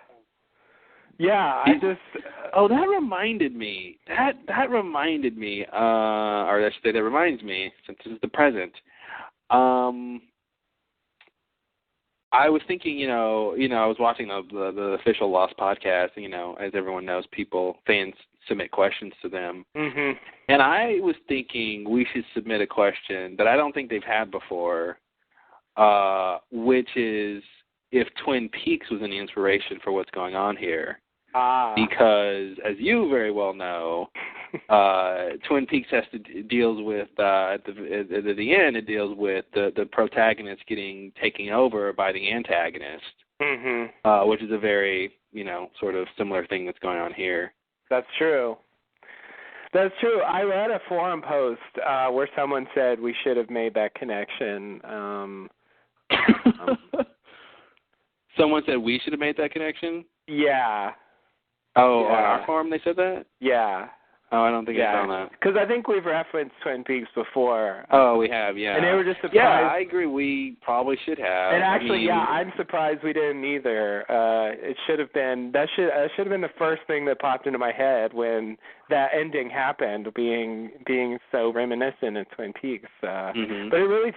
Yeah, that reminded me. That reminded me, or I should say that reminds me, since this is the present. I was thinking, I was watching the official Lost podcast, as everyone knows, fans submit questions to them. Mm-hmm. And I was thinking we should submit a question that I don't think they've had before, which is if Twin Peaks was any inspiration for what's going on here. Because, as you very well know, Twin Peaks deals with at the end. It deals with the protagonist taken over by the antagonist, which is a very sort of similar thing that's going on here. That's true. That's true. I read a forum post where someone said we should have made that connection. Someone said we should have made that connection? Yeah. Oh, on our forum they said that? Yeah. Oh, I don't think I saw that. Because I think we've referenced Twin Peaks before. Oh, we have, yeah. And they were just surprised. Yeah, I agree. We probably should have. And actually, I'm surprised we didn't either. It should have been that should have been the first thing that popped into my head when that ending happened, being so reminiscent of Twin Peaks. But it really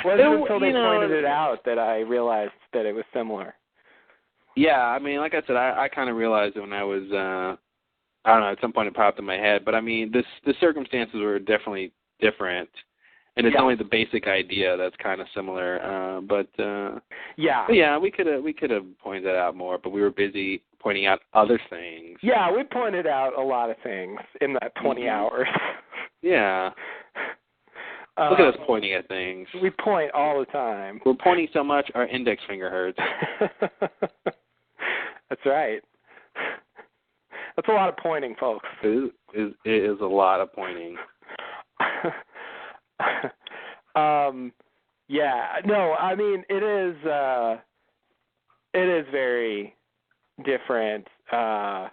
wasn't until they pointed it out that I realized that it was similar. Yeah, I mean, like I said, I kind of realized it when I was, I don't know, at some point it popped in my head. But, I mean, the circumstances were definitely different, and it's only the basic idea that's kind of similar. But we could have pointed that out more, but we were busy pointing out other things. Yeah, we pointed out a lot of things in that 20 hours. Yeah. Look at us pointing at things. We point all the time. We're pointing so much, our index finger hurts. That's right. That's a lot of pointing, folks. It is a lot of pointing. No, I mean, it is very different. I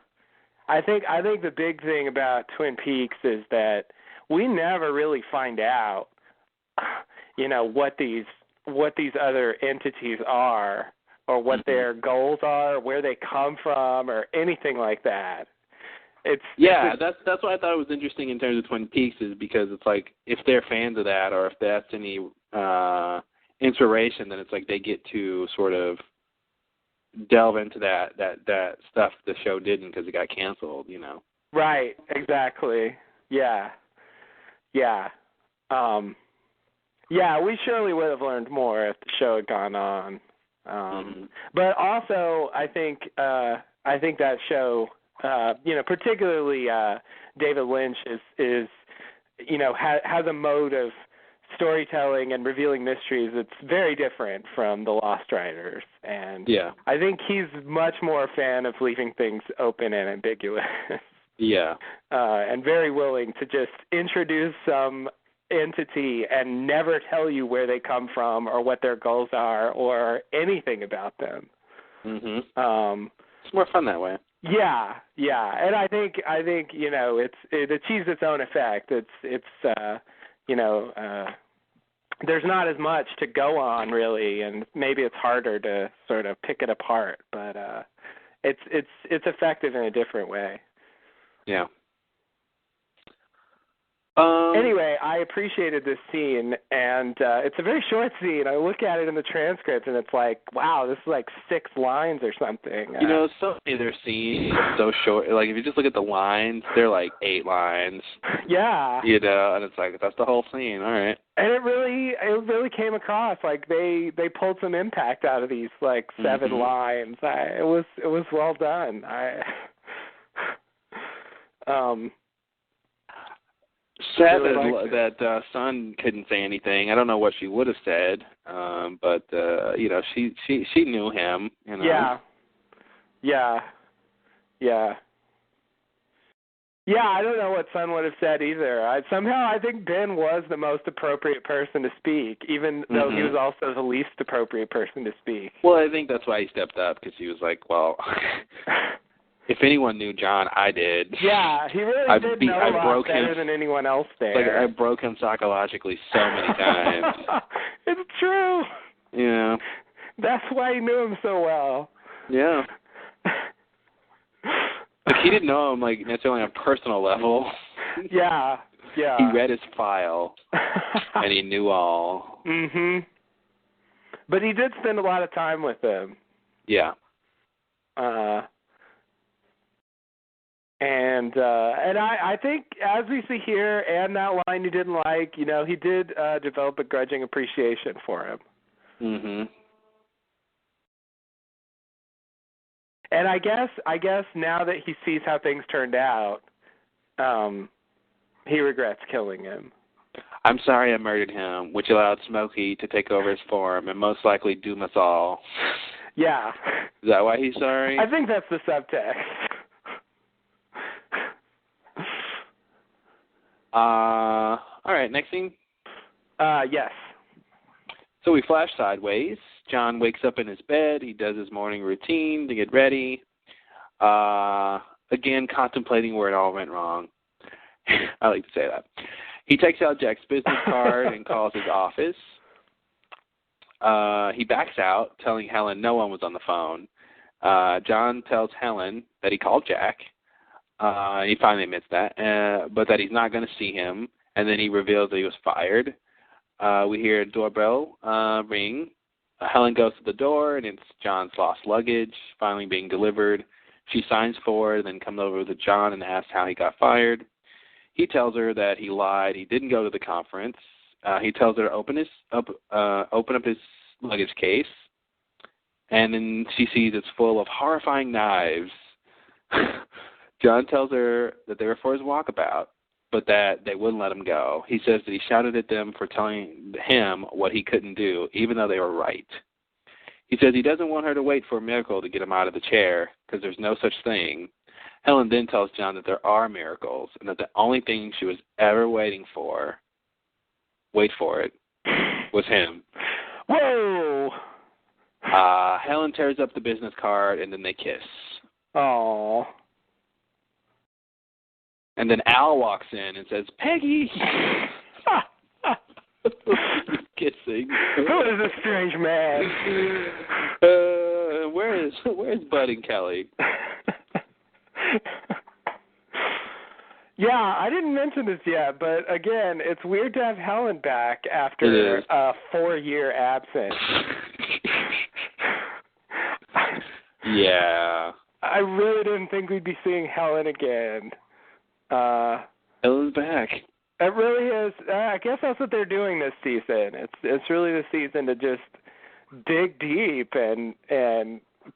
think the big thing about Twin Peaks is that we never really find out, what these other entities are, or what their goals are, where they come from, or anything like that. That's why I thought it was interesting in terms of Twin Peaks, is because it's like if they're fans of that, or if that's any inspiration, then it's like they get to sort of delve into that stuff the show didn't because it got canceled, Right, exactly. Yeah. We surely would have learned more if the show had gone on. But also, I think that show, particularly David Lynch is has a mode of storytelling and revealing mysteries that's very different from the Lost Riders, and I think he's much more a fan of leaving things open and ambiguous. And very willing to just introduce some entity and never tell you where they come from or what their goals are or anything about them. It's more fun that way. Yeah, and I think it achieves its own effect. It's there's not as much to go on really, and maybe it's harder to sort of pick it apart, but it's effective in a different way. Yeah. Anyway, I appreciated this scene, and it's a very short scene. I look at it in the transcript, and it's like, wow, this is like 6 lines or something. So many of their scenes are so short. Like, if you just look at the lines, they're like 8 lines. Yeah. And it's like, that's the whole scene. All right. And it really came across like they pulled some impact out of these like 7 lines. It was well done. Sad that Sun couldn't say anything. I don't know what she would have said, but she knew him. Yeah. I don't know what Sun would have said either. Somehow I think Ben was the most appropriate person to speak, even though he was also the least appropriate person to speak. Well, I think that's why he stepped up, because he was like, well. If anyone knew John, I did. Yeah, he really did know a lot better than anyone else there. Like, I broke him psychologically so many times. It's true. Yeah. That's why he knew him so well. Yeah. Like, he didn't know him, like, necessarily on a personal level. Yeah. He read his file, and he knew all. But he did spend a lot of time with him. Yeah. And I think, as we see here, and that line you didn't like, he did develop a grudging appreciation for him. Mhm. And I guess now that he sees how things turned out, he regrets killing him. I'm sorry I murdered him, which allowed Smokey to take over his form and most likely doom us all. Yeah. Is that why he's sorry? I think that's the subtext. All right, next scene. Yes. So we flash sideways. John wakes up in his bed. He does his morning routine to get ready. Again, contemplating where it all went wrong. I like to say that. He takes out Jack's business card and calls his office. He backs out, telling Helen no one was on the phone. John tells Helen that he called Jack. He finally admits that, but that he's not going to see him. And then he reveals that he was fired. We hear a doorbell ring. Helen goes to the door, and it's John's lost luggage finally being delivered. She signs for it, then comes over to John and asks how he got fired. He tells her that he lied. He didn't go to the conference. He tells her to open up his luggage case, and then she sees it's full of horrifying knives. John tells her that they were for his walkabout, but that they wouldn't let him go. He says that he shouted at them for telling him what he couldn't do, even though they were right. He says he doesn't want her to wait for a miracle to get him out of the chair, because there's no such thing. Helen then tells John that there are miracles, and that the only thing she was ever waiting for, wait for it, was him. Whoa! Helen tears up the business card, and then they kiss. Aww. And then Al walks in and says, Peggy! Kissing. Who is this strange man? Where's Bud and Kelly? Yeah, I didn't mention this yet, but again, it's weird to have Helen back after a 4-year absence. Yeah. I really didn't think we'd be seeing Helen again. Helen's back. It really is. I guess that's what they're doing this season. It's really the season to just dig deep and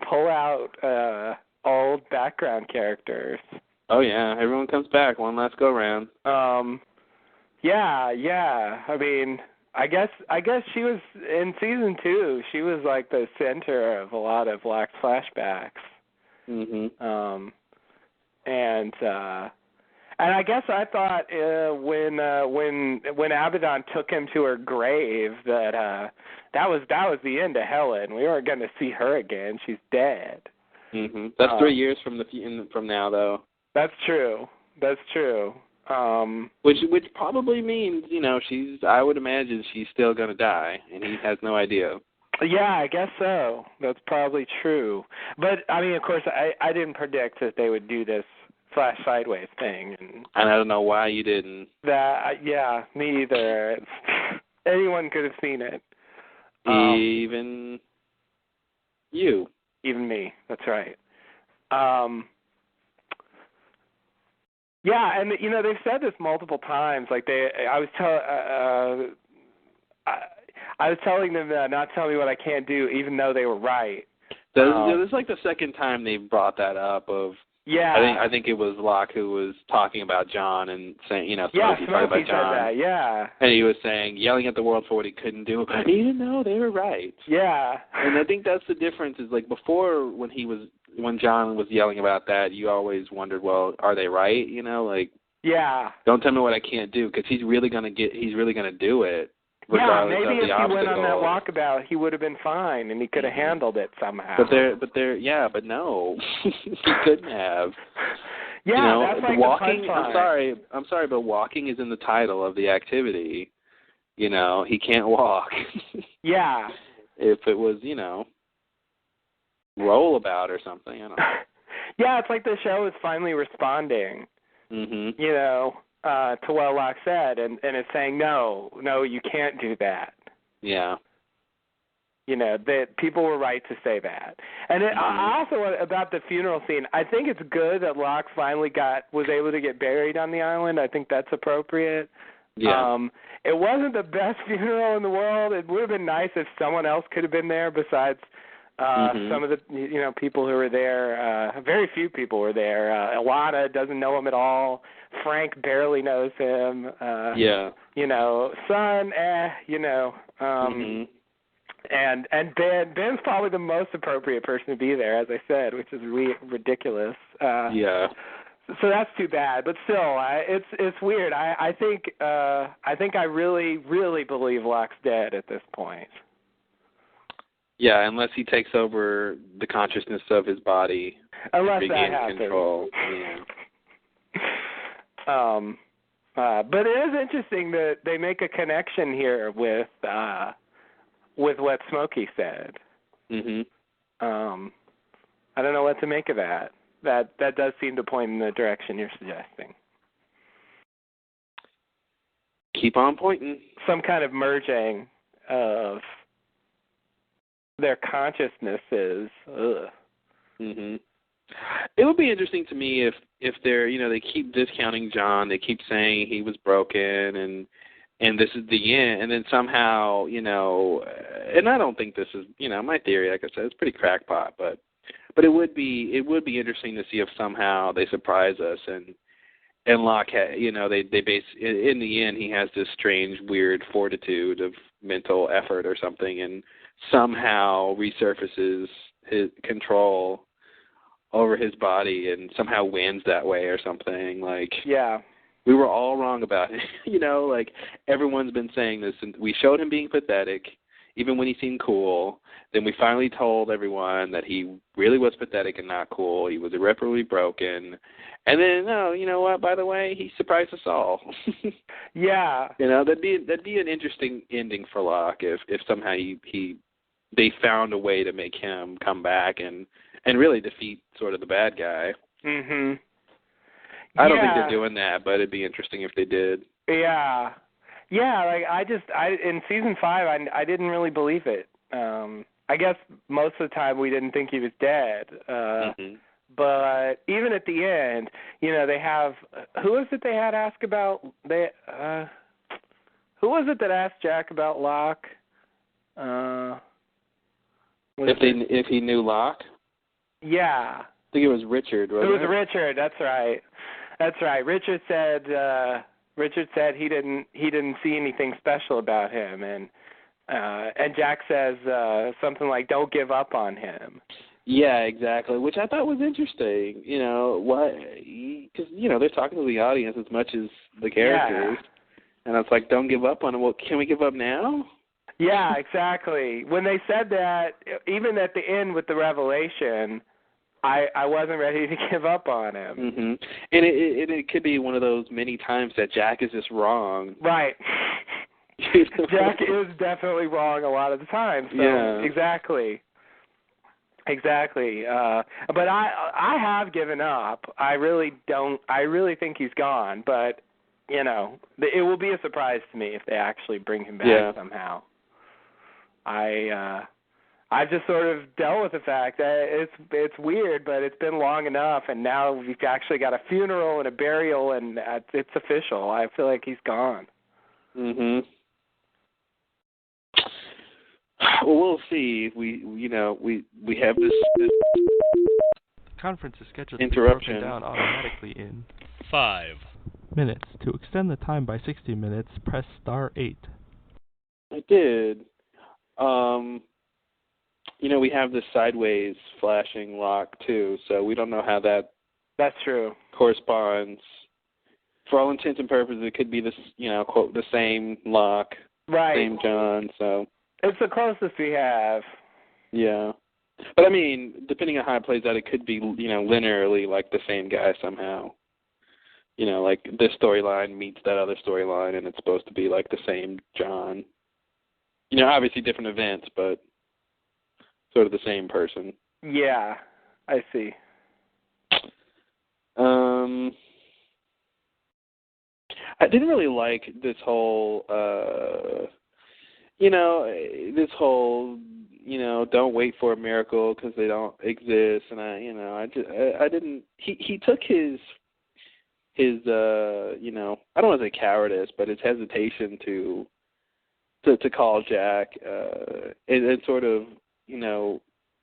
pull out old background characters. Oh yeah, everyone comes back one last go round. Yeah. I mean, I guess she was in season 2. She was like the center of a lot of Black's flashbacks. Mhm. And I guess I thought when Abaddon took him to her grave that was the end of Helen. We weren't going to see her again. She's dead. Mhm. That's 3 years from now, though. That's true. Which probably means, I would imagine she's still going to die, and he has no idea. Yeah, I guess so. That's probably true. But, I mean, of course, I didn't predict that they would do this flash sideways thing. And I don't know why you didn't. Yeah, me either. Anyone could have seen it. Even you. Even me. That's right. Yeah, and they've said this multiple times. Like I was telling them not tell me what I can't do, even though they were right. This is like the second time they've brought that up. Yeah, I think it was Locke who was talking about John and saying, Smokey talking about John. Said that, yeah. And he was yelling at the world for what he couldn't do, even though they were right. Yeah. And I think that's the difference. Is like before when John was yelling about that, you always wondered, well, are they right? Yeah. Don't tell me what I can't do, because he's really gonna do it. Yeah, maybe if he went on that walkabout, he would have been fine, and he could have handled it somehow. But no, he couldn't have. Yeah, that's like walking. The punchline. I'm sorry, but walking is in the title of the activity. He can't walk. Yeah. If it was, rollabout or something, I don't know. Yeah, it's like the show is finally responding. Mhm. To what Locke said, and it's saying, no, you can't do that. Yeah. You know, that people were right to say that. And I also, about the funeral scene, I think it's good that Locke finally was able to get buried on the island. I think that's appropriate. Yeah. It wasn't the best funeral in the world. It would have been nice if someone else could have been there besides some of the people who were there. Very few people were there. Ilana doesn't know him at all. Frank barely knows him. You know, Son, you know. And Ben's probably the most appropriate person to be there, as I said, which is ridiculous. So that's too bad, but still, it's weird. I think I really, really believe Locke's dead at this point. Yeah, unless he takes over the consciousness of his body. Unless and that happens. Control. Yeah. But it is interesting that they make a connection here with what Smokey said. I don't know what to make of that. That does seem to point in the direction you're suggesting. Keep on pointing. Some kind of merging of their consciousnesses. It would be interesting to me if they're, you know, they keep discounting John, they keep saying he was broken and this is the end, and then somehow, you know, and I don't think this is, you know, my theory, like I said, it's pretty crackpot, but it would be interesting to see if somehow they surprise us and Locke, you know, they base in the end he has this strange, weird fortitude of mental effort or something, and somehow resurfaces his control over his body and somehow wins that way or something. Like, yeah, we were all wrong about it. You know, like everyone's been saying this, and we showed him being pathetic even when he seemed cool. Then we finally told everyone that he really was pathetic and not cool. He was irreparably broken. And then, no, you know what, by the way, he surprised us all. Yeah. You know, that'd be an interesting ending for Locke if somehow they found a way to make him come back and really defeat sort of the bad guy. I don't think they're doing that, but it'd be interesting if they did. Yeah. Yeah, like I in season 5 I didn't really believe it. I guess most of the time we didn't think he was dead. But even at the end, you know, they have who was it they had asked about who was it that asked Jack about Locke? If he knew Locke? Yeah. I think it was Richard, wasn't it? It was Richard, that's right. That's right. Richard said he didn't see anything special about him, and Jack says something like, "Don't give up on him." Yeah, exactly. Which I thought was interesting. You know what? Because you know they're talking to the audience as much as the characters, and it's like, "Don't give up on him." Well, can we give up now? Yeah, exactly. When they said that, even at the end with the revelation, I wasn't ready to give up on him. And it could be one of those many times that Jack is just wrong. Right. Jack is definitely wrong a lot of the time. So yeah. Exactly. But I have given up. I really don't. I really think he's gone. But you know, it will be a surprise to me if they actually bring him back somehow. I've just sort of dealt with the fact that it's weird, but it's been long enough, and now we've actually got a funeral and a burial, and it's official. I feel like he's gone. Well, we'll see. We have this conference is scheduled interruption. to be broken down automatically in 5 minutes. To extend the time by 60 minutes, press *8. I did. We have this sideways flashing lock too, so we don't know how that's true corresponds. For all intents and purposes, it could be this, quote, the same lock, right? Same John. So it's the closest we have. Yeah, but I mean, depending on how it plays out, it could be, linearly like the same guy somehow. Like this storyline meets that other storyline, and it's supposed to be like the same John. Obviously different events, but sort of the same person. Yeah, I see. I didn't really like this whole, don't wait for a miracle because they don't exist. And I didn't. He took his I don't want to say cowardice, but his hesitation to call Jack, and sort of,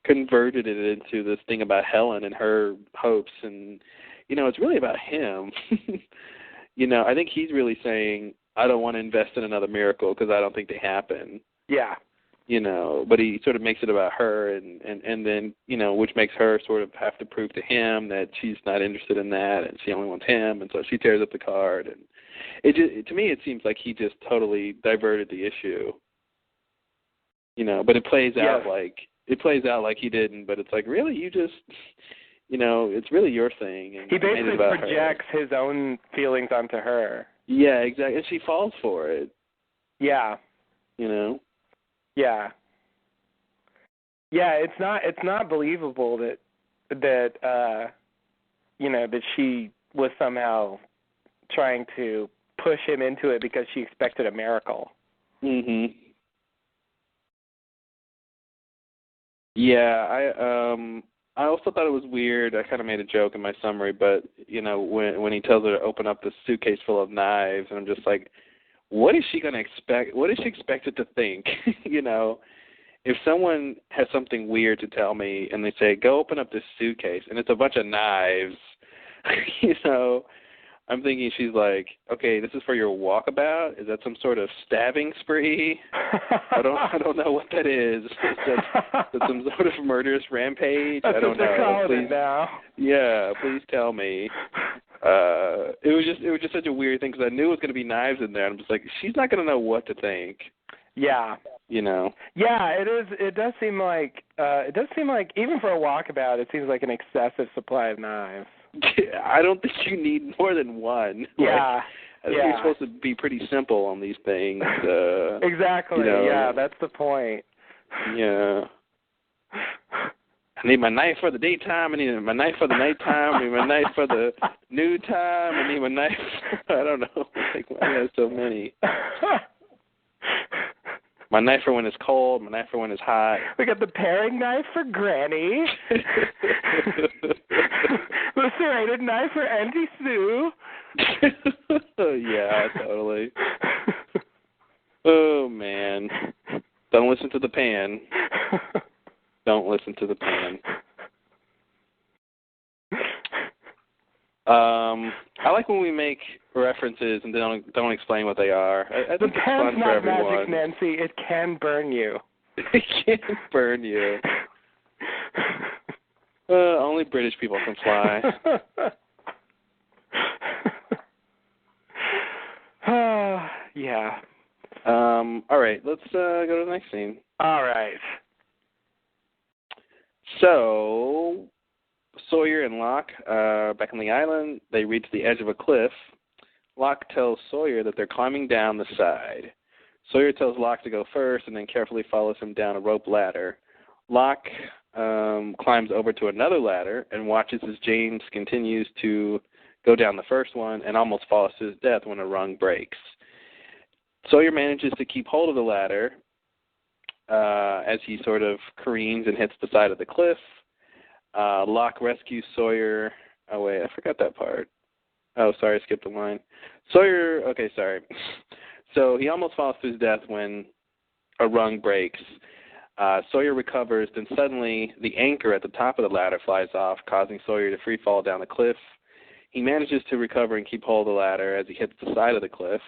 converted it into this thing about Helen and her hopes, and it's really about him. I think he's really saying, I don't want to invest in another miracle because I don't think they happen. Yeah. But he sort of makes it about her, and then, which makes her sort of have to prove to him that she's not interested in that, and she only wants him, and so she tears up the card, and to me it seems like he just totally diverted the issue. But it plays out like he didn't, but it's like, really, you just, it's really your thing. And he basically projects his own feelings onto her. Yeah, exactly, and she falls for it. Yeah. Yeah. Yeah, it's not believable that she was somehow trying to push him into it because she expected a miracle. Mhm. Yeah, I also thought it was weird. I kind of made a joke in my summary, but when he tells her to open up this suitcase full of knives, and I'm just like, what is she going to expect? What is she expected to think? If someone has something weird to tell me and they say, go open up this suitcase, and it's a bunch of knives, I'm thinking she's like, okay, this is for your walkabout? Is that some sort of stabbing spree? I don't know what that is. Is that some sort of murderous rampage? That's I don't what they're know. calling it now. Yeah, please tell me. It was just such a weird thing because I knew it was going to be knives in there. I'm just like, she's not going to know what to think. Yeah. Yeah, it is. It does seem like even for a walkabout, it seems like an excessive supply of knives. I don't think you need more than one. Yeah. I think you're supposed to be pretty simple on these things. Exactly. Yeah, that's the point. Yeah. I need my knife for the daytime. I need my knife for the nighttime. I need my knife for the noon time. I need my knife. I don't know. I have so many. My knife for when it's cold. My knife for when it's hot. We got the paring knife for Granny. The serrated knife for Auntie Sue. Yeah, totally. Oh, man. Don't listen to the pan. Don't listen to the pan. I like when we make references and don't explain what they are. I think it's fun for everyone. Magic, Nancy. It can burn you. It can burn you. Only British people can fly. Yeah. All right, let's go to the next scene. All right. So, Sawyer and Locke back on the island. They reach the edge of a cliff. Locke tells Sawyer that they're climbing down the side. Sawyer tells Locke to go first and then carefully follows him down a rope ladder. Locke climbs over to another ladder and watches as James continues to go down the first one and almost falls to his death when a rung breaks. Sawyer manages to keep hold of the ladder as he sort of careens and hits the side of the cliff. Locke rescues Sawyer. Oh, wait, I forgot that part. Oh, sorry, I skipped a line. Sawyer, okay, sorry. So he almost falls to his death when a rung breaks. Sawyer recovers, then suddenly the anchor at the top of the ladder flies off, causing Sawyer to free fall down the cliff. He manages to recover and keep hold of the ladder as he hits the side of the cliff.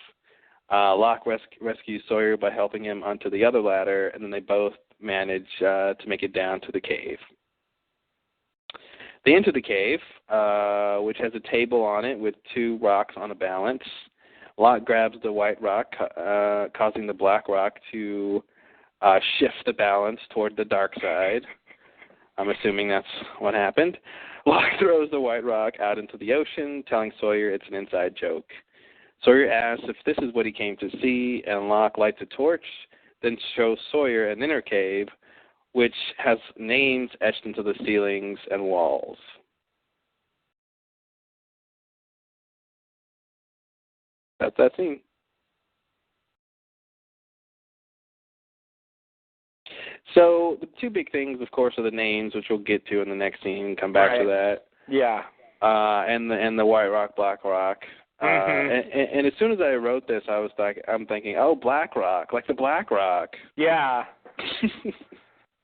Locke rescues Sawyer by helping him onto the other ladder, and then they both manage to make it down to the cave. They enter the cave, which has a table on it with two rocks on a balance. Locke grabs the white rock, causing the black rock to shift the balance toward the dark side. I'm assuming that's what happened. Locke throws the white rock out into the ocean, telling Sawyer it's an inside joke. Sawyer asks if this is what he came to see, and Locke lights a torch, then shows Sawyer an inner cave, which has names etched into the ceilings and walls. That's that scene. So the two big things, of course, are the names, which we'll get to in the next scene and come back to that. Yeah. And the White Rock, Black Rock. And as soon as I wrote this, I'm thinking, oh, Black Rock, like the Black Rock. Yeah.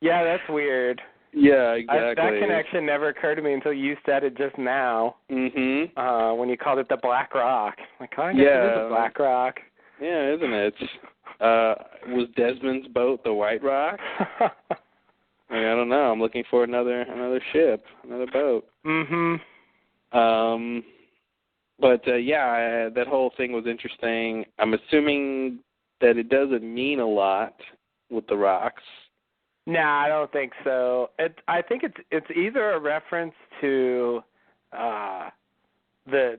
Yeah, that's weird. Yeah, exactly. That connection never occurred to me until you said it just now. Mm-hmm. When you called it the Black Rock. Like, I guess it is a Black Rock. Yeah, isn't it? Was Desmond's boat the White Rock? I don't know. I'm looking for another ship, another boat. But that whole thing was interesting. I'm assuming that it doesn't mean a lot with the rocks. Nah, I don't think so. I think it's either a reference to the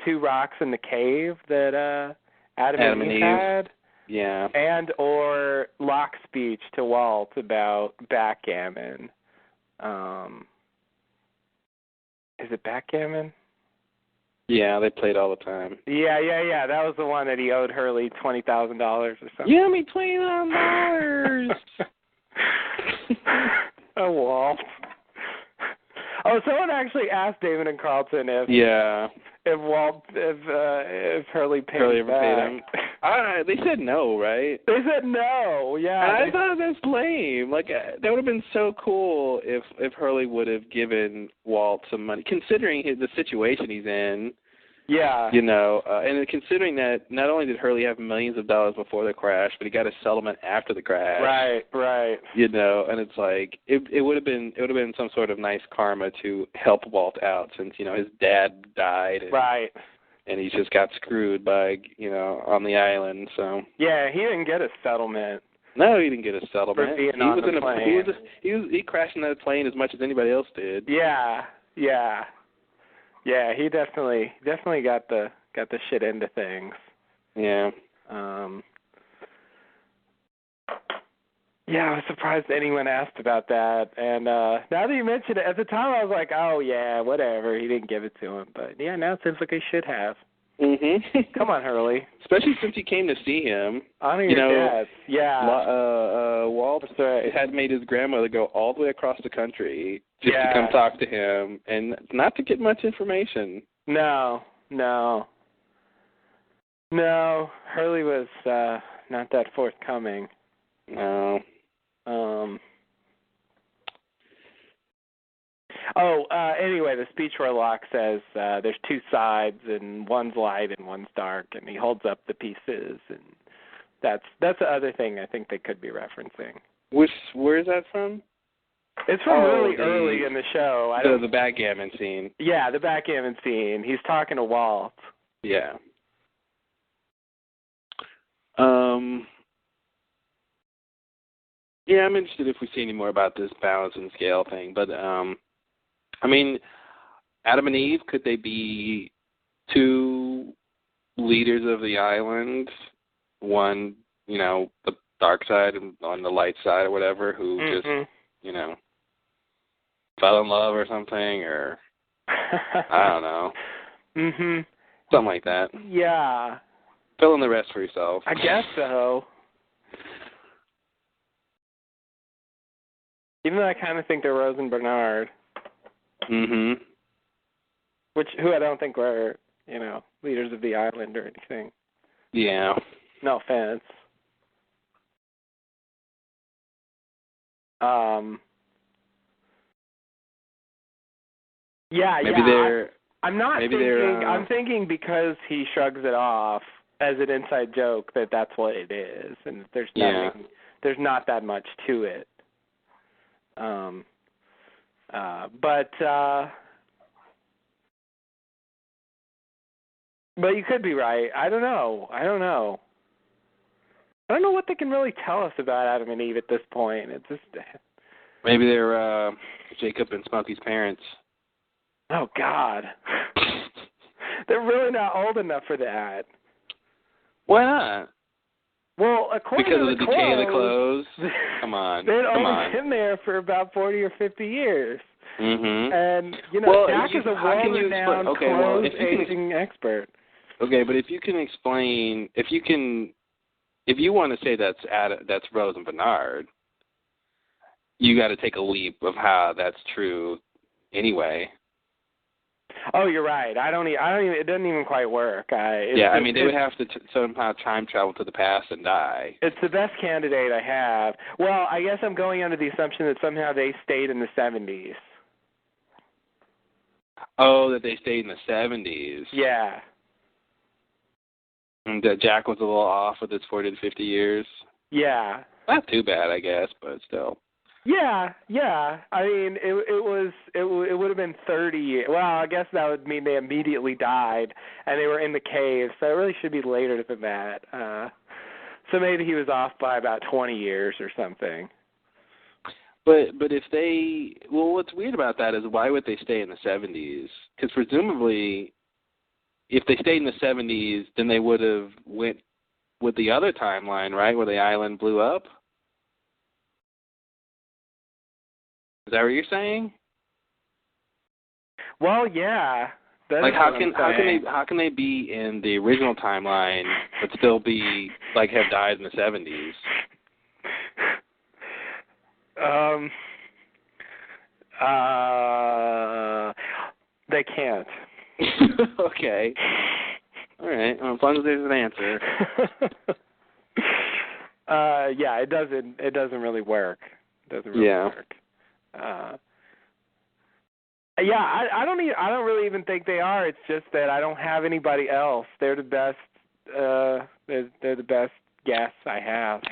two rocks in the cave that Adam and Eve had. Yeah. And or Locke's speech to Walt about backgammon. Is it backgammon? Yeah, they played all the time. Yeah. That was the one that he owed Hurley $20,000 or something. You owe me $20,000. Oh, Walt. Oh, someone actually asked David and Carlton if Hurley paid Hurley him ever paid him. They said no, right? They said no. Yeah. And I thought that's lame. Like that would have been so cool if Hurley would have given Walt some money, considering the situation he's in. Yeah. And considering that not only did Hurley have millions of dollars before the crash, but he got a settlement after the crash. Right. And it's like it would have been some sort of nice karma to help Walt out since his dad died. And he just got screwed by on the island. So. Yeah, he didn't get a settlement. No, he didn't get a settlement. For being on the plane. He crashed in that plane as much as anybody else did. Yeah. Yeah, he definitely got the shit into things. Yeah. Yeah, I was surprised anyone asked about that. And now that you mention it, at the time I was like, oh yeah, whatever. He didn't give it to him, but yeah, now it seems like he should have. Come on, Hurley. Especially since he came to see him. Honor your dad. Yeah. Walt had made his grandmother go all the way across the country just to come talk to him and not to get much information. No. Hurley was not that forthcoming. No. Anyway, the speech where Locke says there's two sides and one's light and one's dark, and he holds up the pieces, and that's the other thing I think they could be referencing. Where is that from? It's from really early in the show. The backgammon scene. Yeah, the backgammon scene. He's talking to Walt. Yeah. Yeah, I'm interested if we see any more about this balance and scale thing, but Adam and Eve, could they be two leaders of the island? One, the dark side and on the light side or whatever, who just, fell in love or something, or I don't know. Something like that. Yeah. Fill in the rest for yourself. I guess so. Even though I kind of think they're Rose and Bernard. Who I don't think were, leaders of the island or anything. Yeah. No offense. I'm thinking because he shrugs it off as an inside joke that's what it is, and there's not that much to it. But you could be right. I don't know. I don't know what they can really tell us about Adam and Eve at this point. It's just maybe they're Jacob and Smokey's parents. Oh God, they're really not old enough for that. Why not? Well, according because to of the decay of the clothes. Come on. They'd only been there for about 40 or 50 years. And Jack is a world-renowned clothes aging expert. Okay, but if you can explain, if you want to say that's Rose and Bernard, you got to take a leap of how that's true anyway. Oh, you're right. I don't even. It doesn't even quite work. I mean, they would have to somehow time travel to the past and die. It's the best candidate I have. Well, I guess I'm going under the assumption that somehow they stayed in the 70s. Oh, that they stayed in the 70s. Yeah. And Jack was a little off with his 40 to 50 years. Yeah. Not too bad, I guess, but still. Yeah. I mean, it would have been 30 years. Well, I guess that would mean they immediately died and they were in the cave. So it really should be later than that. So maybe he was off by about 20 years or something. But if they, well, what's weird about that is why would they stay in the 70s? Because presumably, if they stayed in the 70s, then they would have went with the other timeline, right, where the island blew up. Is that what you're saying? Well, yeah. Like how can they be in the original timeline but still be like have died in the 70s? They can't. Okay. All right. Well, as long as there's an answer. Yeah, it doesn't really work. It doesn't really work. Yeah, I don't really even think they are. It's just that I don't have anybody else. They're the best. They're the best guess I have.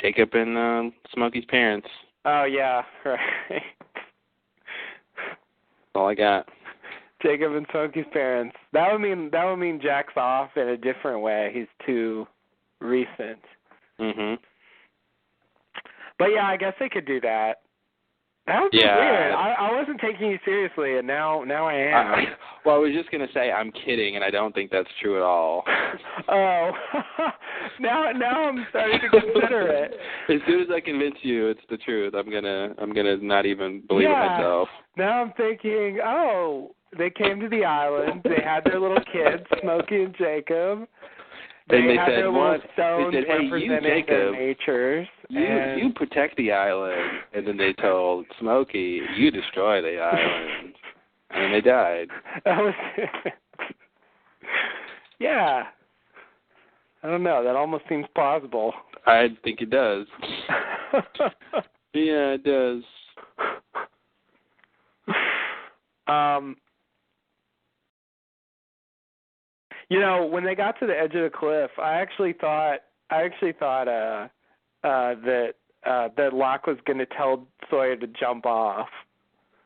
Jacob and Smokey's parents. Oh yeah, right. That's all I got. Jacob and Smokey's parents. That would mean Jack's off in a different way. He's too recent. Mhm. But yeah, I guess they could do that. That was weird. I wasn't taking you seriously, and now I am. Well, I was just gonna say I'm kidding, and I don't think that's true at all. Oh, now I'm starting to consider it. As soon as I convince you it's the truth, I'm gonna not even believe it myself. Now I'm thinking, they came to the island. They had their little kids, Smokey and Jacob. They had their little stones representing their natures. You protect the island, and then they told Smokey, you destroy the island, and they died. That was it. Yeah. I don't know. That almost seems plausible. I think it does. Yeah, it does. You know, when they got to the edge of the cliff, I actually thought that Locke was going to tell Sawyer to jump off.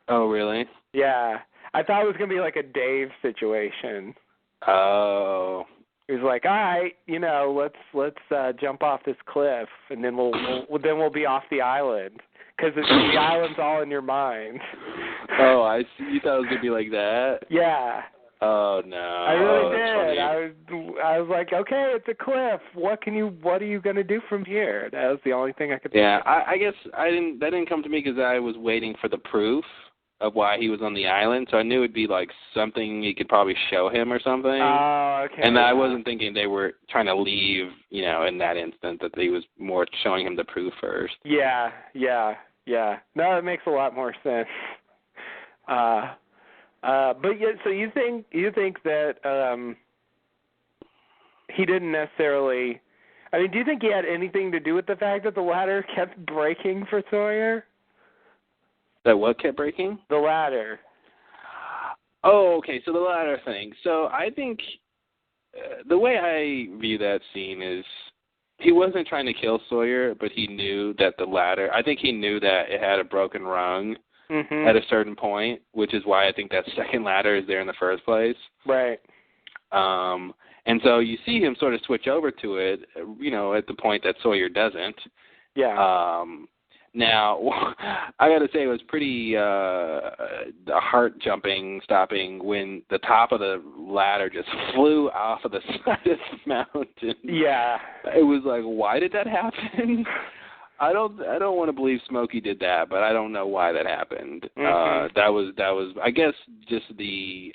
Oh, really? Yeah, I thought it was going to be like a Dave situation. Oh. He was like, all right, let's jump off this cliff, and then we'll be off the island because the island's all in your mind. Oh, I see. You thought it was going to be like that? Yeah. Oh no! I really did. I was like, okay, it's a cliff. What are you gonna do from here? That was the only thing I could. Yeah, I guess that didn't come to me because I was waiting for the proof of why he was on the island. So I knew it'd be like something you could probably show him or something. Oh, okay. And I wasn't thinking they were trying to leave, in that instant, that he was more showing him the proof first. Yeah. No, it makes a lot more sense. But yeah, so you think that he didn't necessarily? I mean, do you think he had anything to do with the fact that the ladder kept breaking for Sawyer? That what kept breaking? The ladder. Oh, okay. So the ladder thing. So I think the way I view that scene is he wasn't trying to kill Sawyer, but he knew that the ladder. I think he knew that it had a broken rung. Mm-hmm. At a certain point, which is why I think that second ladder is there in the first place. Right. And so you see him sort of switch over to it, at the point that Sawyer doesn't. Yeah. Now, I got to say it was pretty heart-jumping, stopping when the top of the ladder just flew off of the side of the mountain. Yeah. It was like, why did that happen? I don't want to believe Smokey did that, but I don't know why that happened. Mm-hmm. That was I guess just the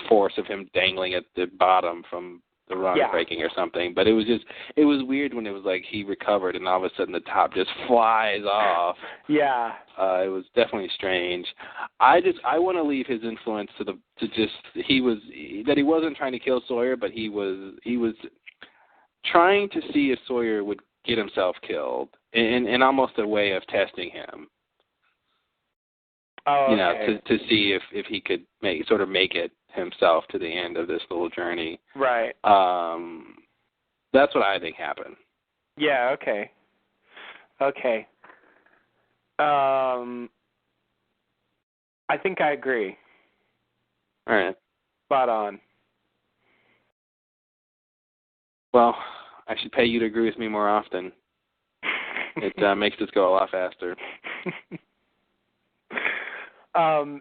force of him dangling at the bottom from the rung breaking or something. But it was weird when it was like he recovered and all of a sudden the top just flies off. Yeah. It was definitely strange. I want to leave his influence that he wasn't trying to kill Sawyer, but he was trying to see if Sawyer would get himself killed in almost a way of testing him. Oh, okay. You know, to see if he could make it himself to the end of this little journey. Right. That's what I think happened. Yeah, okay. Okay. I think I agree. All right. Spot on. Well, I should pay you to agree with me more often. It makes this go a lot faster.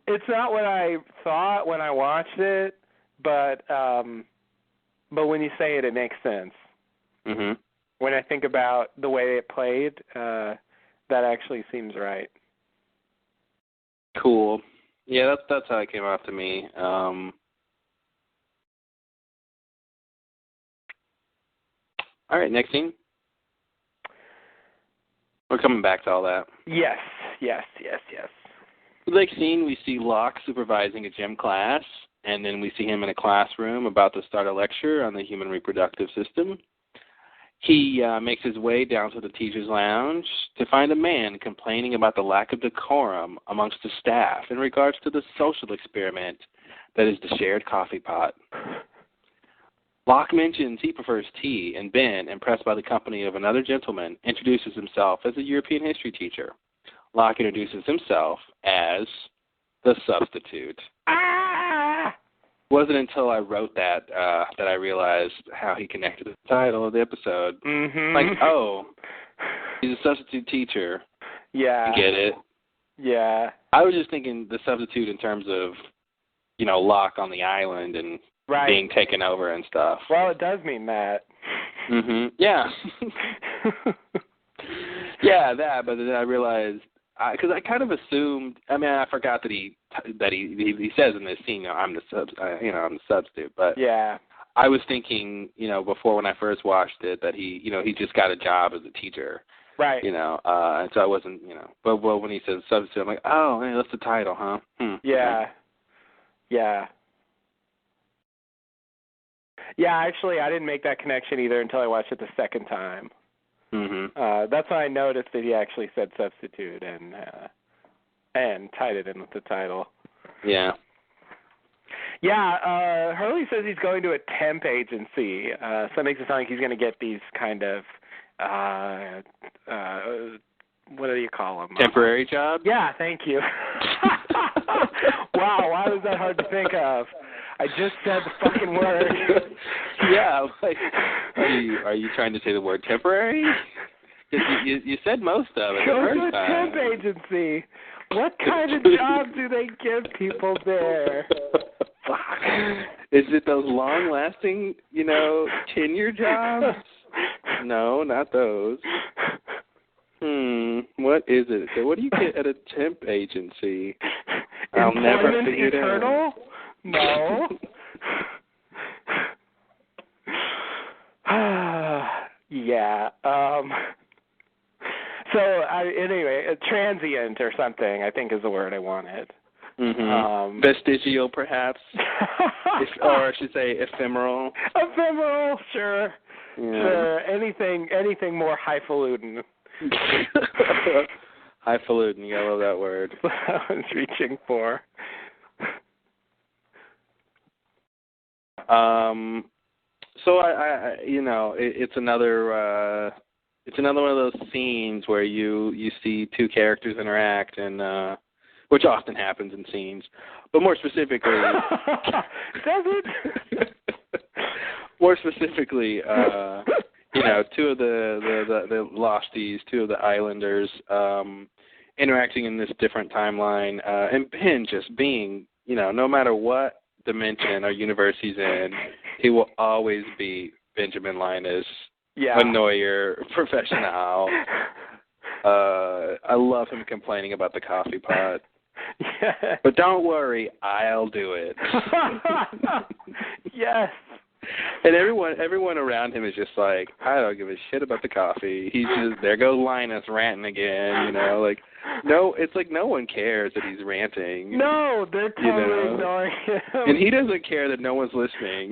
It's not what I thought when I watched it, but when you say it, it makes sense. Mhm. When I think about the way it played, that actually seems right. Cool. Yeah, that's how it came off to me. All right, next scene. We're coming back to all that. Yes. The next scene, we see Locke supervising a gym class, and then we see him in a classroom about to start a lecture on the human reproductive system. He makes his way down to the teacher's lounge to find a man complaining about the lack of decorum amongst the staff in regards to the social experiment that is the shared coffee pot. Locke mentions he prefers tea, and Ben, impressed by the company of another gentleman, introduces himself as a European history teacher. Locke introduces himself as the substitute. Ah! Wasn't until I wrote that that I realized how he connected the title of the episode. Mm-hmm. Like, oh, he's a substitute teacher. Yeah. You get it? Yeah. I was just thinking the substitute in terms of, you know, Locke on the island and being taken over and stuff. Well, it does mean that. Mhm. Yeah. Yeah, that. But then I realized, because I kind of assumed. I mean, I forgot that he says in this scene, you know, I'm the substitute. But yeah, I was thinking, you know, before when I first watched it, that he just got a job as a teacher. Right. You know, and so I wasn't, you know. But when he says substitute, I'm like, oh, hey, that's the title, huh? Yeah. Yeah. Yeah, actually, I didn't make that connection either until I watched it the second time. Mm-hmm. That's when I noticed that he actually said substitute and tied it in with the title. Yeah. Yeah, Hurley says he's going to a temp agency, so it makes it sound like he's going to get these kind of, what do you call them? Temporary job? Yeah, thank you. Wow, why was that hard to think of? I just said the fucking word. Yeah, like, are you trying to say the word temporary? You said most of it. Go to a temp agency. What kind of job do they give people there? Is it those long-lasting, you know, tenure jobs? No, not those. What is it? What do you get at a temp agency? I'll never figure it out. No. Yeah. So anyway, a transient or something, I think, is the word I wanted. Mm-hmm. Vestigial, perhaps, or I should say ephemeral. Ephemeral, sure. Yeah. Sure. Anything more highfalutin. Highfalutin, you gotta love that word. I was reaching for. So I you know, it's another one of those scenes where you see two characters interact, and which often happens in scenes, but more specifically, does it? More specifically, you know, two of the Losties, two of the Islanders, interacting in this different timeline, and Ben just being, you know, no matter what dimension or universe he's in, he will always be Benjamin Linus, a Neuer professional. I love him complaining about the coffee pot. Yeah. But don't worry, I'll do it. Yes. And everyone around him is just like, I don't give a shit about the coffee. He's just, there goes Linus ranting again, you know, like, no, it's like no one cares that he's ranting. No, they're totally ignoring him. And he doesn't care that no one's listening.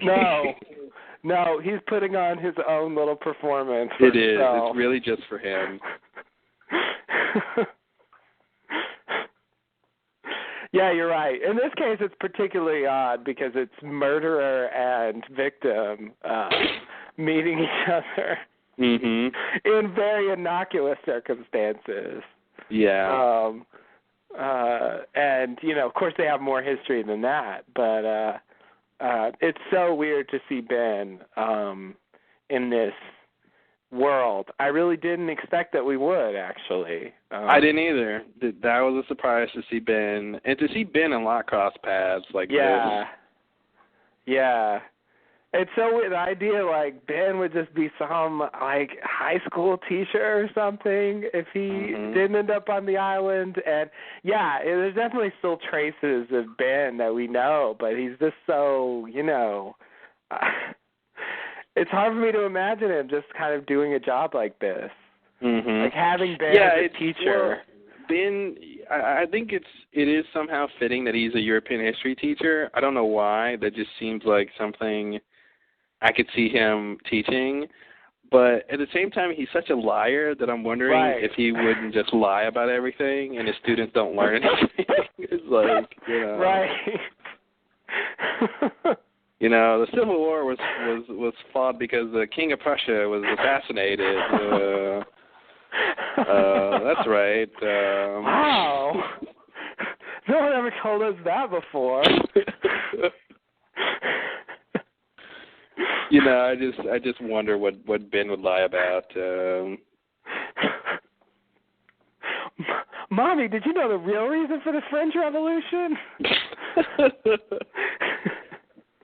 No, he's putting on his own little performance for It is. himself. It's really just for him. Yeah, you're right. In this case, it's particularly odd because it's murderer and victim meeting each other in very innocuous circumstances. Yeah. And, you know, of course they have more history than that, but it's so weird to see Ben in this world. I really didn't expect that we would, actually. I didn't either. That was a surprise to see Ben, and to see Ben and Locke cross paths like this. Yeah. It's so weird. The idea, like, Ben would just be some, like, high school teacher or something if he didn't end up on the island. And, yeah, there's definitely still traces of Ben that we know, but he's just so, you know, it's hard for me to imagine him just kind of doing a job like this. Like having Ben as a teacher. Well, Ben, I think it is somehow fitting that he's a European history teacher. I don't know why. That just seems like something I could see him teaching. But at the same time, he's such a liar that I'm wondering if he wouldn't just lie about everything and his students don't learn anything. It's like, you know. Right. You know, the Civil War was fought because the King of Prussia was assassinated. That's right. Wow. No one ever told us that before. You know, I just wonder what Ben would lie about. Mommy, did you know the real reason for the French Revolution?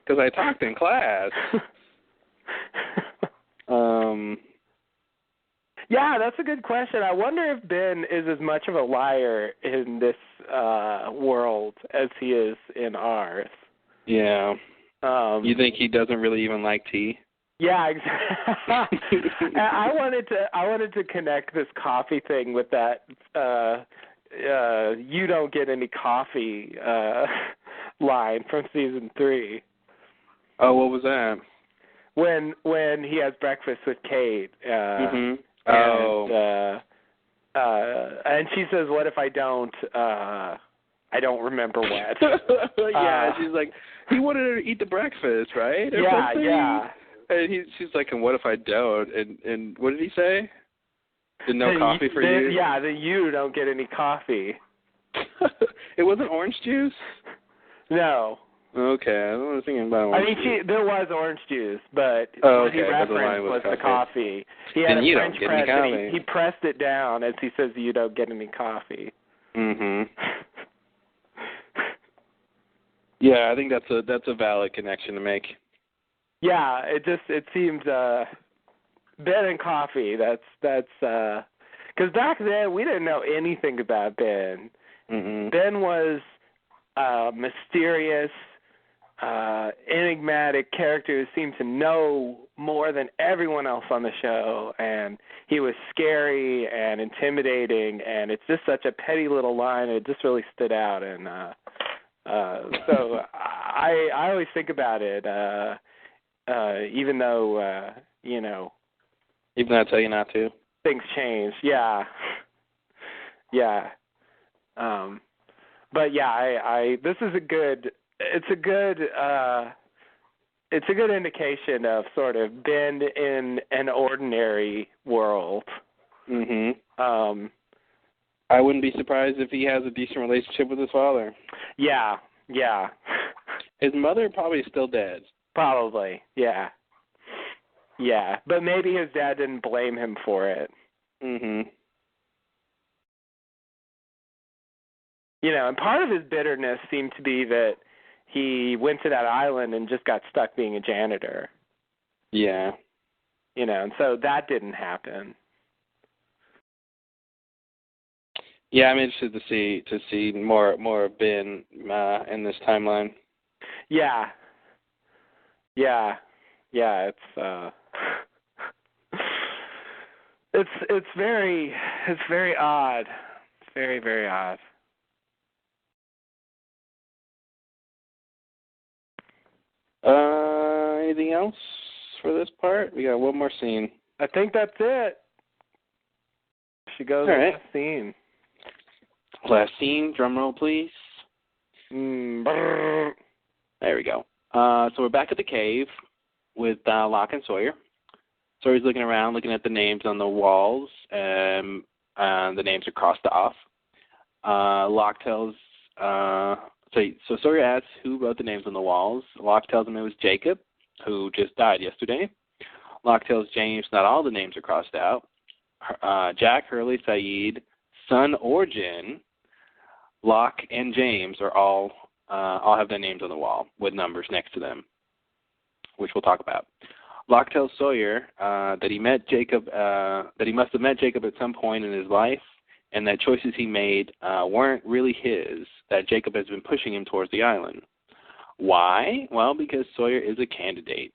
Because I talked in class. Yeah, that's a good question. I wonder if Ben is as much of a liar in this world as he is in ours. Yeah. You think he doesn't really even like tea? Yeah, exactly. I wanted to connect this coffee thing with that you don't get any coffee line from season 3. Oh, what was that? When he has breakfast with Kate. And she says, "What if I don't? I don't remember what." Yeah, she's like, he wanted her to eat the breakfast, right? Or something? Yeah. And she's like, and what if I don't? And what did he say? No coffee for you? Yeah, that you don't get any coffee. It wasn't orange juice? No. Okay, I was thinking about orange juice. There was orange juice, but what he referenced was the coffee. He had a French press, and he pressed it down as he says, "You don't get any coffee." Yeah, I think that's a valid connection to make. Yeah, it seems Ben and coffee. That's because back then we didn't know anything about Ben. Ben was mysterious, enigmatic character who seemed to know more than everyone else on the show, and he was scary and intimidating, and it's just such a petty little line. It just really stood out, and so I always think about it, even though you know, even though I tell you not to, things change. Yeah. But yeah, this is a good. It's a good indication of sort of Ben in an ordinary world. I wouldn't be surprised if he has a decent relationship with his father. Yeah. His mother probably still dead. Probably, yeah. But maybe his dad didn't blame him for it. You know, and part of his bitterness seemed to be that he went to that island and just got stuck being a janitor. Yeah. You know, and so that didn't happen. Yeah, I'm interested to see more of Ben in this timeline. Yeah. Yeah, it's very odd. It's very, very odd. Anything else for this part? We got one more scene. I think that's it. She goes All to right. the scene. Last scene, drum roll, please. Brrr. There we go. So we're back at the cave with Locke and Sawyer. Sawyer's looking around, looking at the names on the walls, and the names are crossed off. Locke tells, so Sawyer asks who wrote the names on the walls. Locke tells him it was Jacob, who just died yesterday. Locke tells James not all the names are crossed out. Jack, Hurley, Saeed, Sun, or Jin, Locke, and James are all have their names on the wall with numbers next to them, which we'll talk about. Locke tells Sawyer that he met Jacob, that he must have met Jacob at some point in his life, and that choices he made weren't really his, that Jacob has been pushing him towards the island. Why? Well, because Sawyer is a candidate.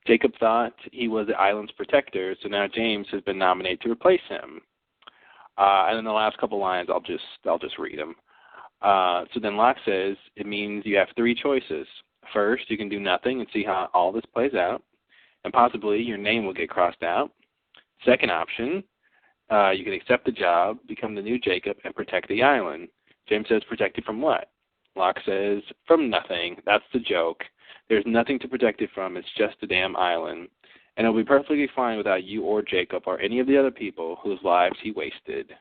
Jacob thought he was the island's protector, so now James has been nominated to replace him. And then the last couple lines, I'll just read them. So then Locke says, it means you have three choices. First, you can do nothing and see how all this plays out, and possibly your name will get crossed out. Second option, you can accept the job, become the new Jacob, and protect the island. James says, protect it from what? Locke says, from nothing. That's the joke. There's nothing to protect it from. It's just a damn island. And it'll be perfectly fine without you or Jacob or any of the other people whose lives he wasted.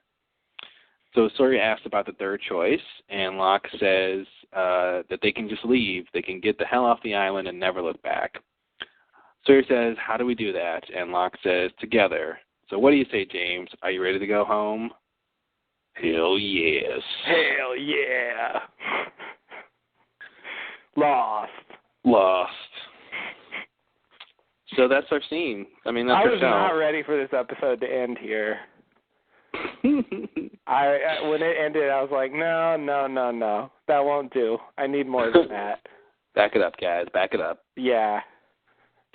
So Sawyer asks about the third choice, and Locke says that they can just leave. They can get the hell off the island and never look back. Sawyer says, how do we do that? And Locke says, together. So what do you say, James? Are you ready to go home? Hell yes. Hell yeah. Lost. So that's our scene. I mean, that's I our was show. not ready for this episode to end here. I when it ended, I was like, no, that won't do. I need more than that. Back it up, guys. Back it up. Yeah.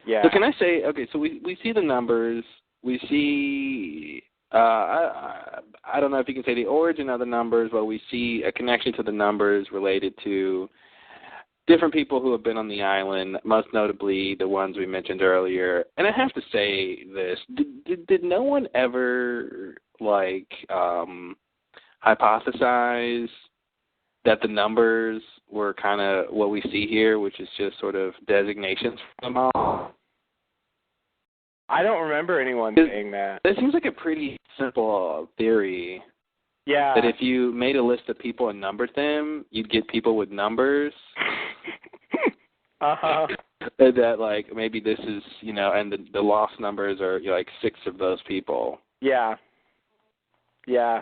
So can I say, okay, so we see the numbers. We see, I don't know if you can say the origin of the numbers, but we see a connection to the numbers related to different people who have been on the island, most notably the ones we mentioned earlier. And I have to say this, did no one ever, hypothesize that the numbers were kind of what we see here, which is just sort of designations for them all? I don't remember anyone saying that. That seems like a pretty simple theory. Yeah. That if you made a list of people and numbered them, you'd get people with numbers. Uh-huh. That, maybe this is, and the lost numbers are, 6 of those people. Yeah. Yeah.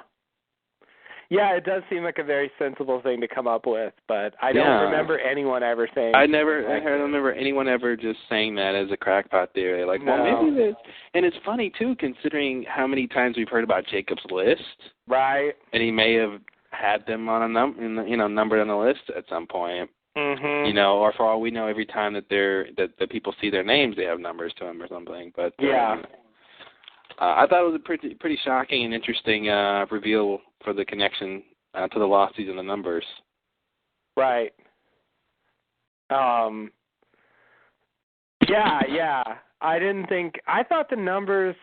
Yeah, it does seem like a very sensible thing to come up with, but I don't remember anyone ever saying. I don't remember anyone ever just saying that as a crackpot theory. Well, maybe this. And it's funny too, considering how many times we've heard about Jacob's list. Right. And he may have had them on a numbered on the list at some point. Mm-hmm. Or for all we know, every time that the people see their names, they have numbers to them or something. But yeah. I thought it was a pretty shocking and interesting reveal for the connection to the losties and the numbers. Right. Yeah. I didn't think the numbers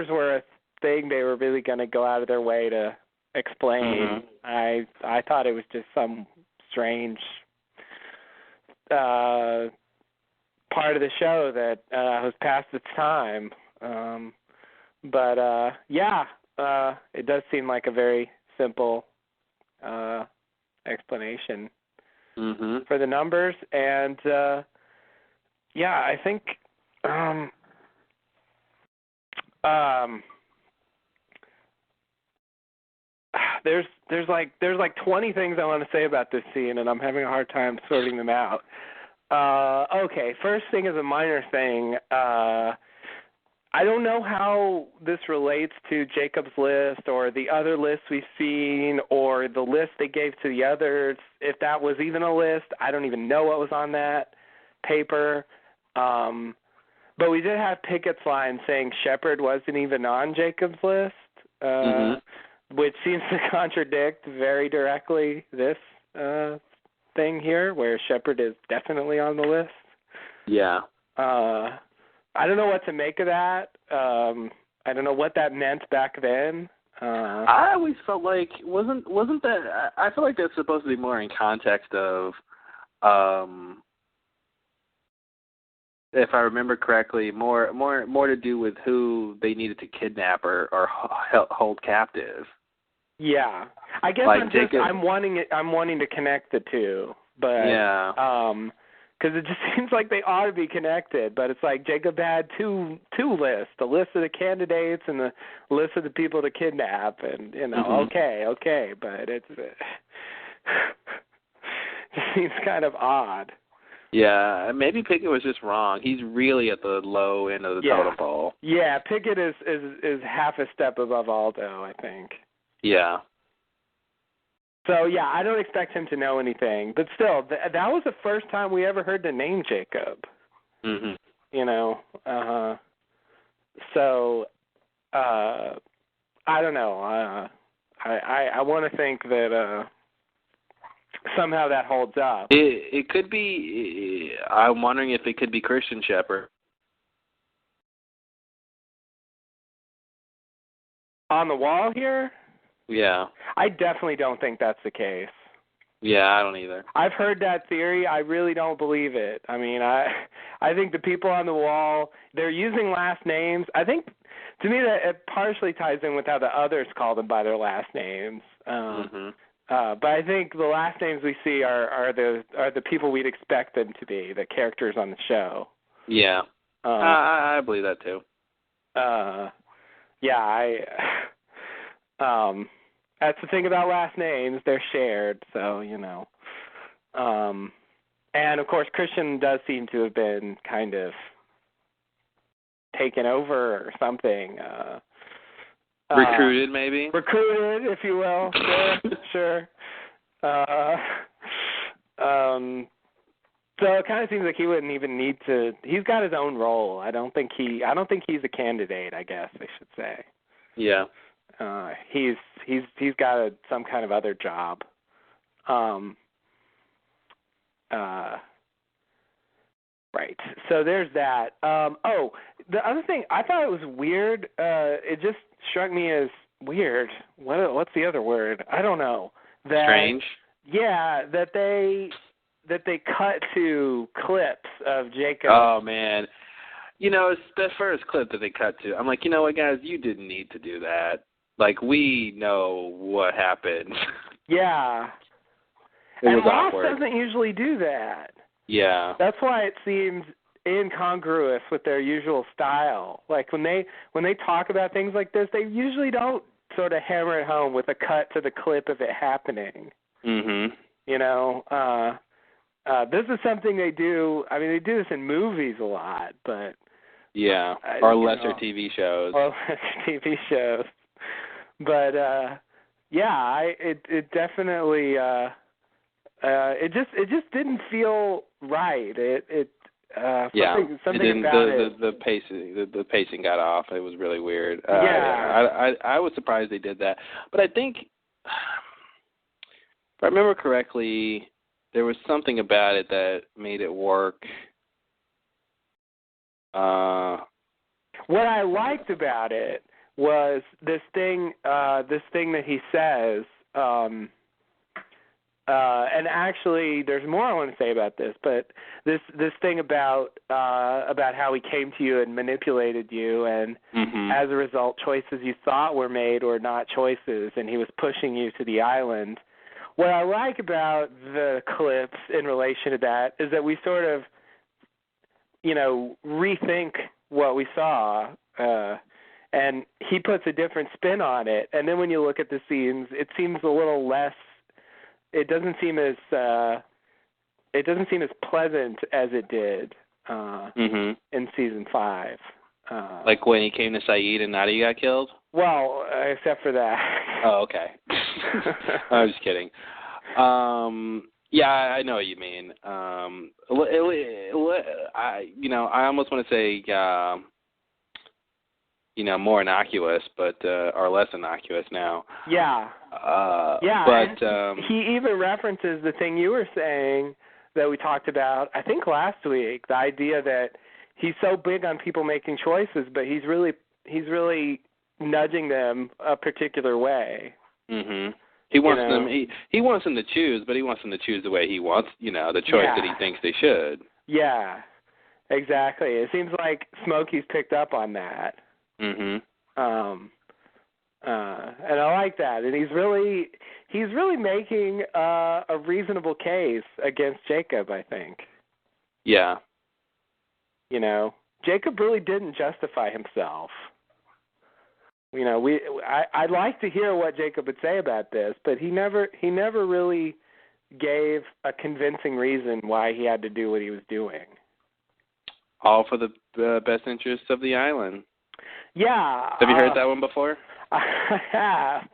were a thing they were really going to go out of their way to explain. Mm-hmm. I thought it was just some strange part of the show that was past its time. It does seem like a very simple explanation for the numbers, and I think there's like 20 things I want to say about this scene, and I'm having a hard time sorting them out. Okay, first thing is a minor thing. I don't know how this relates to Jacob's list or the other lists we've seen or the list they gave to the others. If that was even a list, I don't even know what was on that paper. But we did have Pickett's line saying Shepard wasn't even on Jacob's list, which seems to contradict very directly this thing here, where Shepard is definitely on the list. Yeah. I don't know what to make of that. I don't know what that meant back then. I always felt like wasn't that? I feel like that's supposed to be more in context of, if I remember correctly, more to do with who they needed to kidnap or hold captive. Yeah, I guess like I'm wanting to connect the two, but yeah. Because it just seems like they ought to be connected, but it's like Jacob had two lists, the list of the candidates and the list of the people to kidnap, and okay, but it just seems kind of odd. Yeah, maybe Pickett was just wrong. He's really at the low end of the totem pole. Yeah, Pickett is half a step above Aldo, I think. Yeah. So, yeah, I don't expect him to know anything. But still, that was the first time we ever heard the name Jacob. Mm-hmm. You know? So, I don't know. I want to think that somehow that holds up. It could be. I'm wondering if it could be Christian Shepard. On the wall here? Yeah. I definitely don't think that's the case. Yeah, I don't either. I've heard that theory. I really don't believe it. I mean, I think the people on the wall, they're using last names. I think, to me, that it partially ties in with how the others call them by their last names. But I think the last names we see are the people we'd expect them to be, the characters on the show. Yeah. I believe that too. That's the thing about last names, they're shared, so, you know. And, of course, Christian does seem to have been kind of taken over or something. Recruited, maybe? Recruited, if you will. Sure. So it kind of seems like he wouldn't even need to. He's got his own role. I don't think he's a candidate, I guess I should say. Yeah. He's got some kind of other job. Right. So there's that. The other thing, I thought it was weird. It just struck me as weird. What's the other word? I don't know. Strange. Yeah, that they cut to clips of Jacob. Oh man. You know, it's the first clip that they cut to. I'm like, you know what, guys, you didn't need to do that. Like, we know what happened. Yeah. And Ross doesn't usually do that. Yeah. That's why it seems incongruous with their usual style. Like, when they talk about things like this, they usually don't sort of hammer it home with a cut to the clip of it happening. Mm-hmm. You know, this is something they do. I mean, they do this in movies a lot, but yeah, or lesser TV shows. Or lesser TV shows. But it definitely it just didn't feel right. Something about it. The pacing got off. It was really weird. I was surprised they did that. But I think, if I remember correctly, there was something about it that made it work. What I liked about it was this thing that he says, and actually there's more I want to say about this, but this thing about how he came to you and manipulated you, and as a result choices you thought were made were not choices, and he was pushing you to the island. What I like about the clips in relation to that is that we sort of, you know, rethink what we saw, and he puts a different spin on it. And then when you look at the scenes, it seems a little less. It doesn't seem as pleasant as it did in season 5. Like when he came to Saeed and Nadia got killed? Well, except for that. Oh, okay. I was just kidding. Yeah, I know what you mean. I almost want to say, more innocuous, but or less innocuous now. Yeah. But he even references the thing you were saying that we talked about, I think last week, the idea that he's so big on people making choices, but he's really nudging them a particular way. Mhm. He wants them. He wants them to choose, but he wants them to choose the way he wants. The choice that he thinks they should. Yeah, exactly. It seems like Smokey's picked up on that. Mhm. And I like that. And he's really making a reasonable case against Jacob, I think. Yeah. Jacob really didn't justify himself. I'd like to hear what Jacob would say about this, but he never really gave a convincing reason why he had to do what he was doing. All for the best interests of the island. Yeah. Have you heard that one before? I have.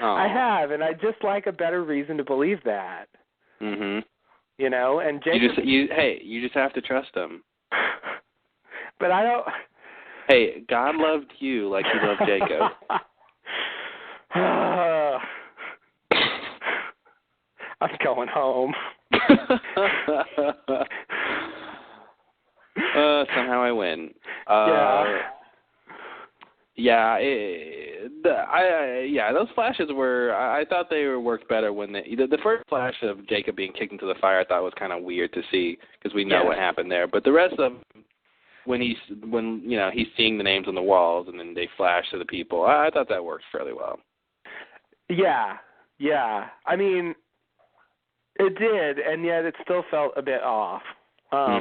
Oh. I have, and I just like a better reason to believe that. Mhm. And Jacob. You just have to trust him. But I don't. Hey, God loved you like He loved Jacob. I'm going home. Somehow I win. Those flashes were. I thought they worked better when the first flash of Jacob being kicked into the fire. I thought was kind of weird to see because we know what happened there. But the rest of when he's seeing the names on the walls and then they flash to the people, I thought that worked fairly well. Yeah. I mean, it did, and yet it still felt a bit off. I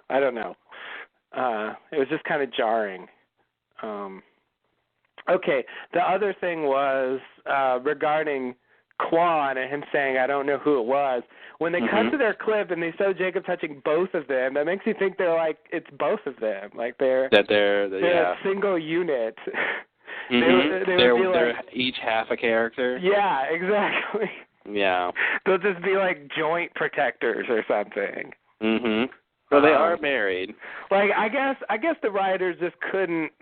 don't know. It was just kind of jarring. Okay, the other thing was regarding Quan and him saying, I don't know who it was. When they cut to their clip and they show Jacob touching both of them, that makes me think it's both of them. Like they're a single unit. They're each half a character. Yeah, exactly. Yeah. They'll just be like joint protectors or something. Mhm. Well, they are married. Like I guess the writers just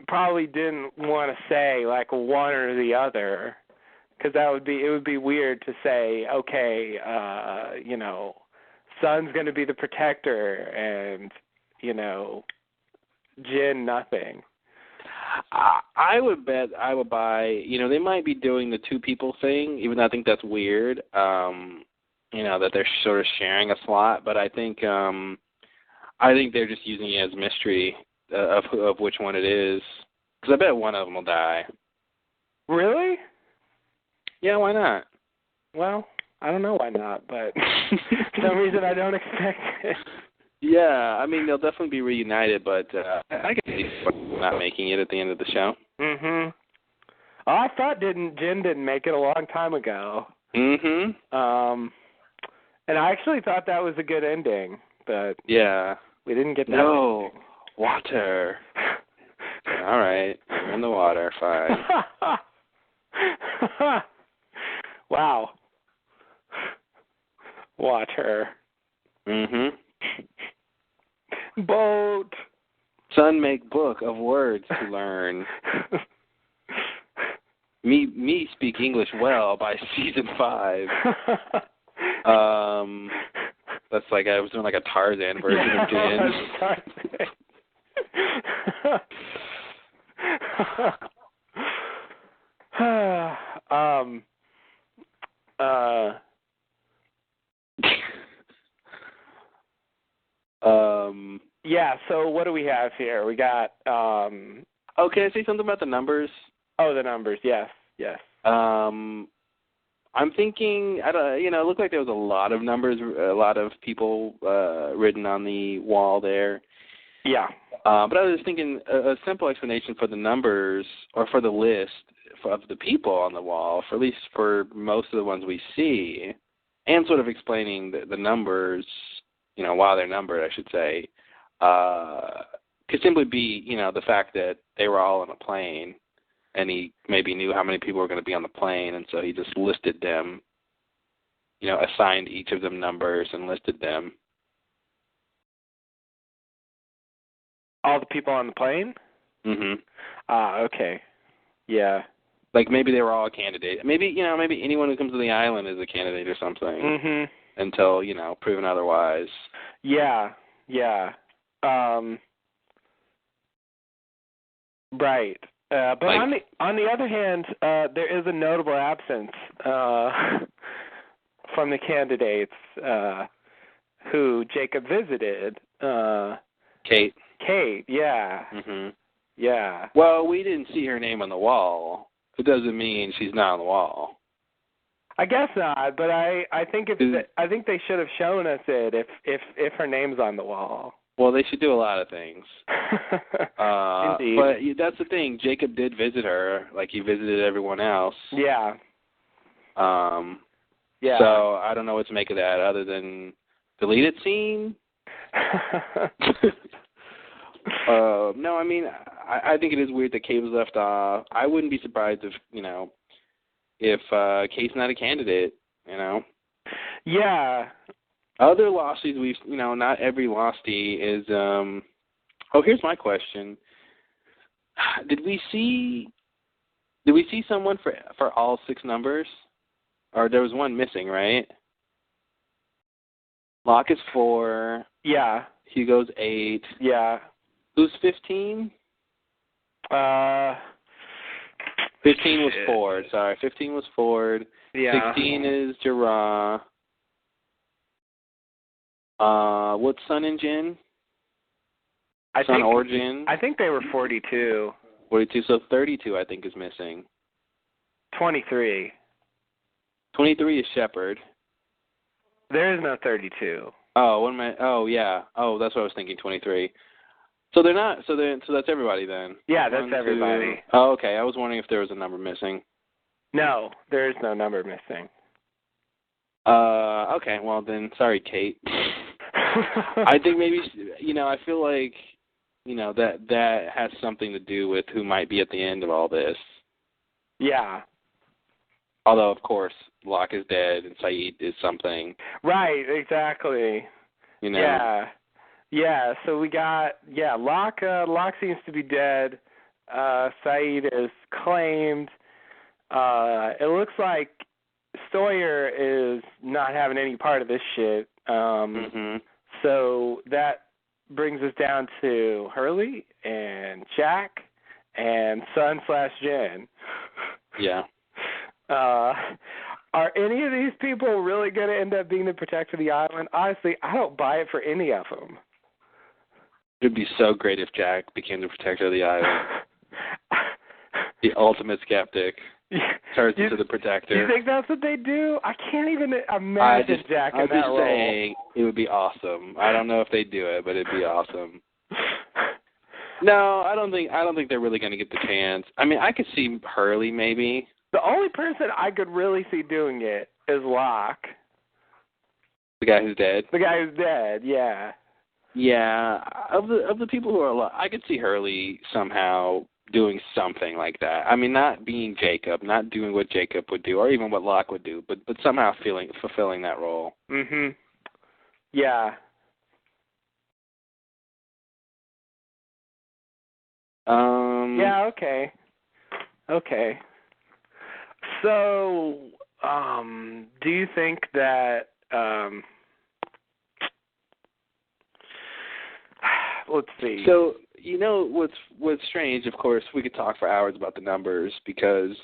probably didn't want to say like one or the other, because it would be weird to say, okay, Son's going to be the protector and Jin nothing. I would bet I would buy. They might be doing the two people thing, even though I think that's weird. That they're sort of sharing a slot, but I think they're just using it as mystery of which one it is. Because I bet one of them will die. Really? Yeah, why not? Well, I don't know why not, but for some reason I don't expect it. Yeah, I mean, they'll definitely be reunited, but I can see not making it at the end of the show. Mhm. Oh, I thought Jin didn't make it a long time ago. Mhm. And I actually thought that was a good ending, but yeah, we didn't get that. No, ending. Water. All right, you're in the water, fine. Wow. Water. Mhm. Boat. Son make book of words to learn. me speak English well by season 5. That's like I was doing like a Tarzan version of Jin. Yeah, so what do we have here? We got oh, can I say something about the numbers? Oh, the numbers, yes. I'm thinking, it looked like there was a lot of numbers, a lot of people written on the wall there. Yeah. But I was just thinking a simple explanation for the numbers, or for the list of the people on the wall, for at least for most of the ones we see, and sort of explaining the numbers, why they're numbered, I should say, could simply be, the fact that they were all on a plane, and he maybe knew how many people were going to be on the plane, and so he just listed them, assigned each of them numbers and listed them. All the people on the plane? Mhm. Okay. Yeah. Like maybe they were all a candidate. Maybe anyone who comes to the island is a candidate or something. Mhm. Until, proven otherwise. Yeah. Yeah. Right. But Like, on the other hand, there is a notable absence from the candidates who Jacob visited. Kate. Kate, yeah. Mhm. Yeah. Well, we didn't see her name on the wall. It doesn't mean she's not on the wall. I guess not, but I think I think they should have shown us it if her name's on the wall. Well, they should do a lot of things. Indeed. But that's the thing. Jacob did visit her, like he visited everyone else. Yeah. Yeah. So I don't know what to make of that, other than deleted scene. No, I mean, I think it is weird that Kate was left off. I wouldn't be surprised if Kate's not a candidate. Yeah. Other losties we've, not every lostie is. Here's my question: Did we see someone for all 6 numbers, or there was one missing, right? Locke is 4. Yeah. Hugo's 8. Yeah. Who's 15? 15 was Ford. Sorry, 15 was Ford. Yeah. 16 is Gerard. What's Sun and Jin? Sun or Jin? I think they were 42. 42, so 32 I think is missing. 23. 23 is Shepard. There is no 32. Oh, what am I? Oh, yeah. Oh, that's what I was thinking. 23. So they're not. So that's everybody then. Yeah, that's everybody. 2. Oh, okay. I was wondering if there was a number missing. No, there is no number missing. Okay. Well then, sorry, Kate. I think maybe I feel like that has something to do with who might be at the end of all this. Yeah. Although, of course, Locke is dead and Saeed is something. Right, exactly. Yeah. Yeah, so we got, Locke seems to be dead. Saeed is claimed. It looks like Sawyer is not having any part of this shit. So that brings us down to Hurley and Jack and Sun/Jen. Yeah. Are any of these people really going to end up being the protector of the island? Honestly, I don't buy it for any of them. It would be so great if Jack became the protector of the island. The ultimate skeptic turns into the protector. You think that's what they do? I can't even imagine Jack in that role. I'm just saying it would be awesome. I don't know if they do it, but it'd be awesome. No, I don't think they're really going to get the chance. I mean, I could see Hurley maybe. The only person I could really see doing it is Locke. The guy who's dead? The guy who's dead, yeah. Yeah, of the people who are alive, I could see Hurley somehow doing something like that. I mean, not being Jacob, not doing what Jacob would do, or even what Locke would do, but somehow fulfilling that role. Mhm. Yeah. Yeah. Okay. Okay. So, do you think that? Let's see. So, what's strange, of course, we could talk for hours about the numbers because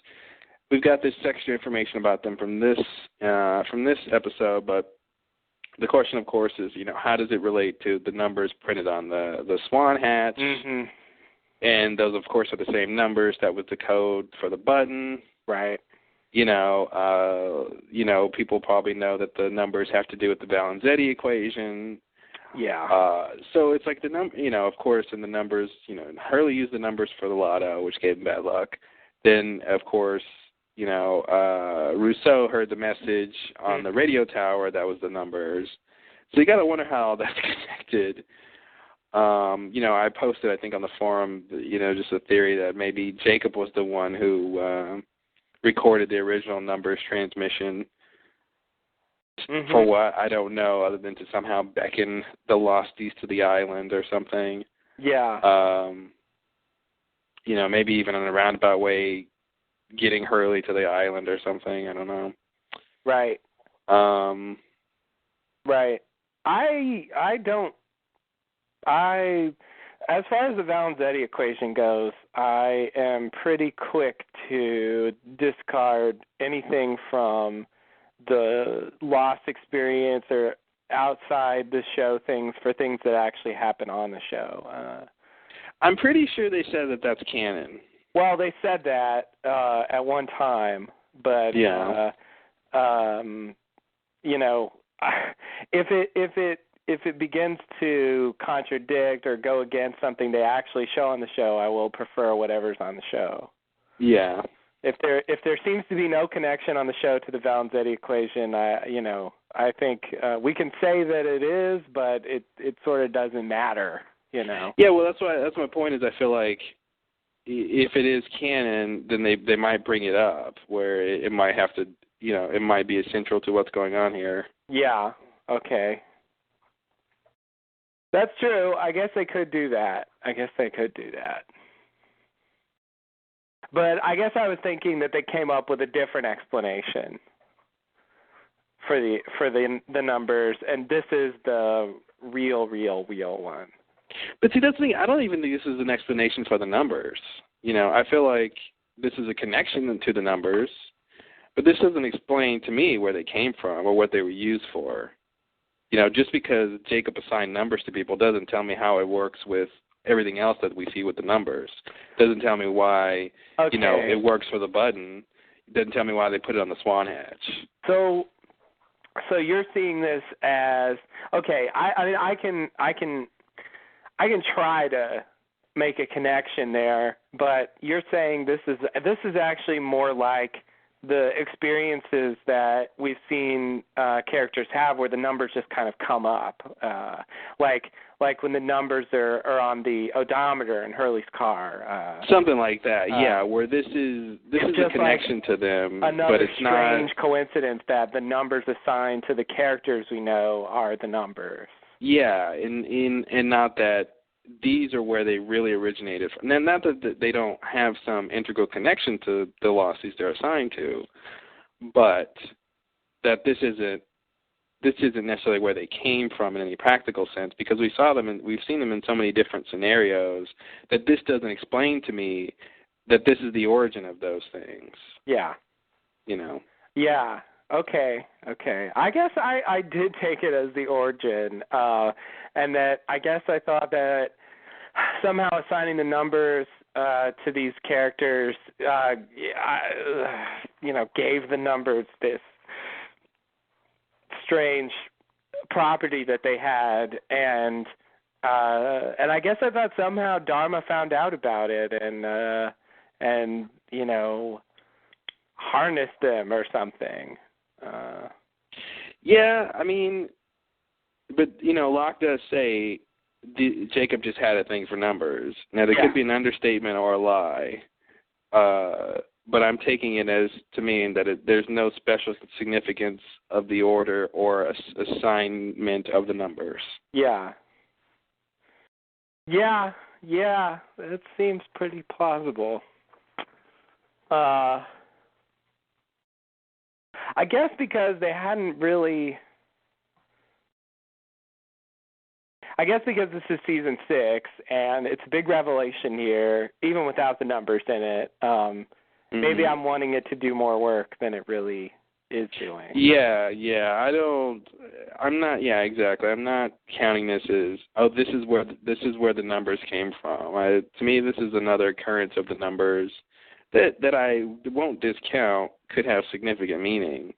we've got this extra information about them from this episode, but the question, of course, is, how does it relate to the numbers printed on the Swan hats? Mm-hmm. And those, of course, are the same numbers. That was the code for the button. Right. People probably know that the numbers have to do with the Valenzetti equation. Yeah. So it's like of course, in the numbers, Hurley used the numbers for the lotto, which gave him bad luck. Then, of course, Rousseau heard the message on the radio tower. That was the numbers. So you got to wonder how that's connected. I posted, I think, on the forum, just a theory that maybe Jacob was the one who recorded the original numbers transmission. Mm-hmm. For what? I don't know, other than to somehow beckon the Losties to the island or something. Yeah. Maybe even in a roundabout way, getting Hurley to the island or something. I don't know. Right. Right. As far as the Valenzetti equation goes, I am pretty quick to discard anything from the Lost experience or outside the show things for things that actually happen on the show. I'm pretty sure they said that that's canon. Well, they said that at one time, but yeah. If it begins to contradict or go against something they actually show on the show, I will prefer whatever's on the show. Yeah. If there seems to be no connection on the show to the Valenzetti equation, I think we can say that it is, but it sort of doesn't matter, Yeah, well, that's my point. Is I feel like if it is canon, then they might bring it up where it might have to, it might be essential to what's going on here. Yeah. Okay. That's true. I guess they could do that. But I guess I was thinking that they came up with a different explanation for the numbers, and this is the real one. But see, that's the thing. I don't even think this is an explanation for the numbers. I feel like this is a connection to the numbers, but this doesn't explain to me where they came from or what they were used for. Just because Jacob assigned numbers to people doesn't tell me how it works with everything else that we see with the numbers. Doesn't tell me why, it works for the button. It doesn't tell me why they put it on the swan hatch. So you're seeing this as, okay, I can try to make a connection there, but you're saying this is actually more like the experiences that we've seen characters have where the numbers just kind of come up, like when the numbers are on the odometer in Hurley's car. Something like that, yeah, where this is a connection to them, but it's not... Another strange coincidence that the numbers assigned to the characters we know are the numbers. Yeah, and not that these are where they really originated from. And not that they don't have some integral connection to the Losties they're assigned to, but that this isn't necessarily where they came from in any practical sense, because we've seen them in so many different scenarios that this doesn't explain to me that this is the origin of those things. Yeah. Yeah. Okay. I guess I did take it as the origin, and that I guess I thought that somehow assigning the numbers to these characters, gave the numbers this strange property that they had, and I guess I thought somehow Dharma found out about it and harnessed them or something. Yeah, I mean, but Locke does say Jacob just had a thing for numbers. Now there could be an understatement or a lie, but I'm taking it as to mean that there's no special significance of the order or assignment of the numbers. Yeah, it seems pretty plausible. I guess because they hadn't really... I guess because this is season 6, and it's a big revelation here, even without the numbers in it. Maybe I'm wanting it to do more work than it really is doing. Yeah, I'm not counting this as, this is where the numbers came from. To me, this is another occurrence of the numbers that I won't discount could have significant meaning.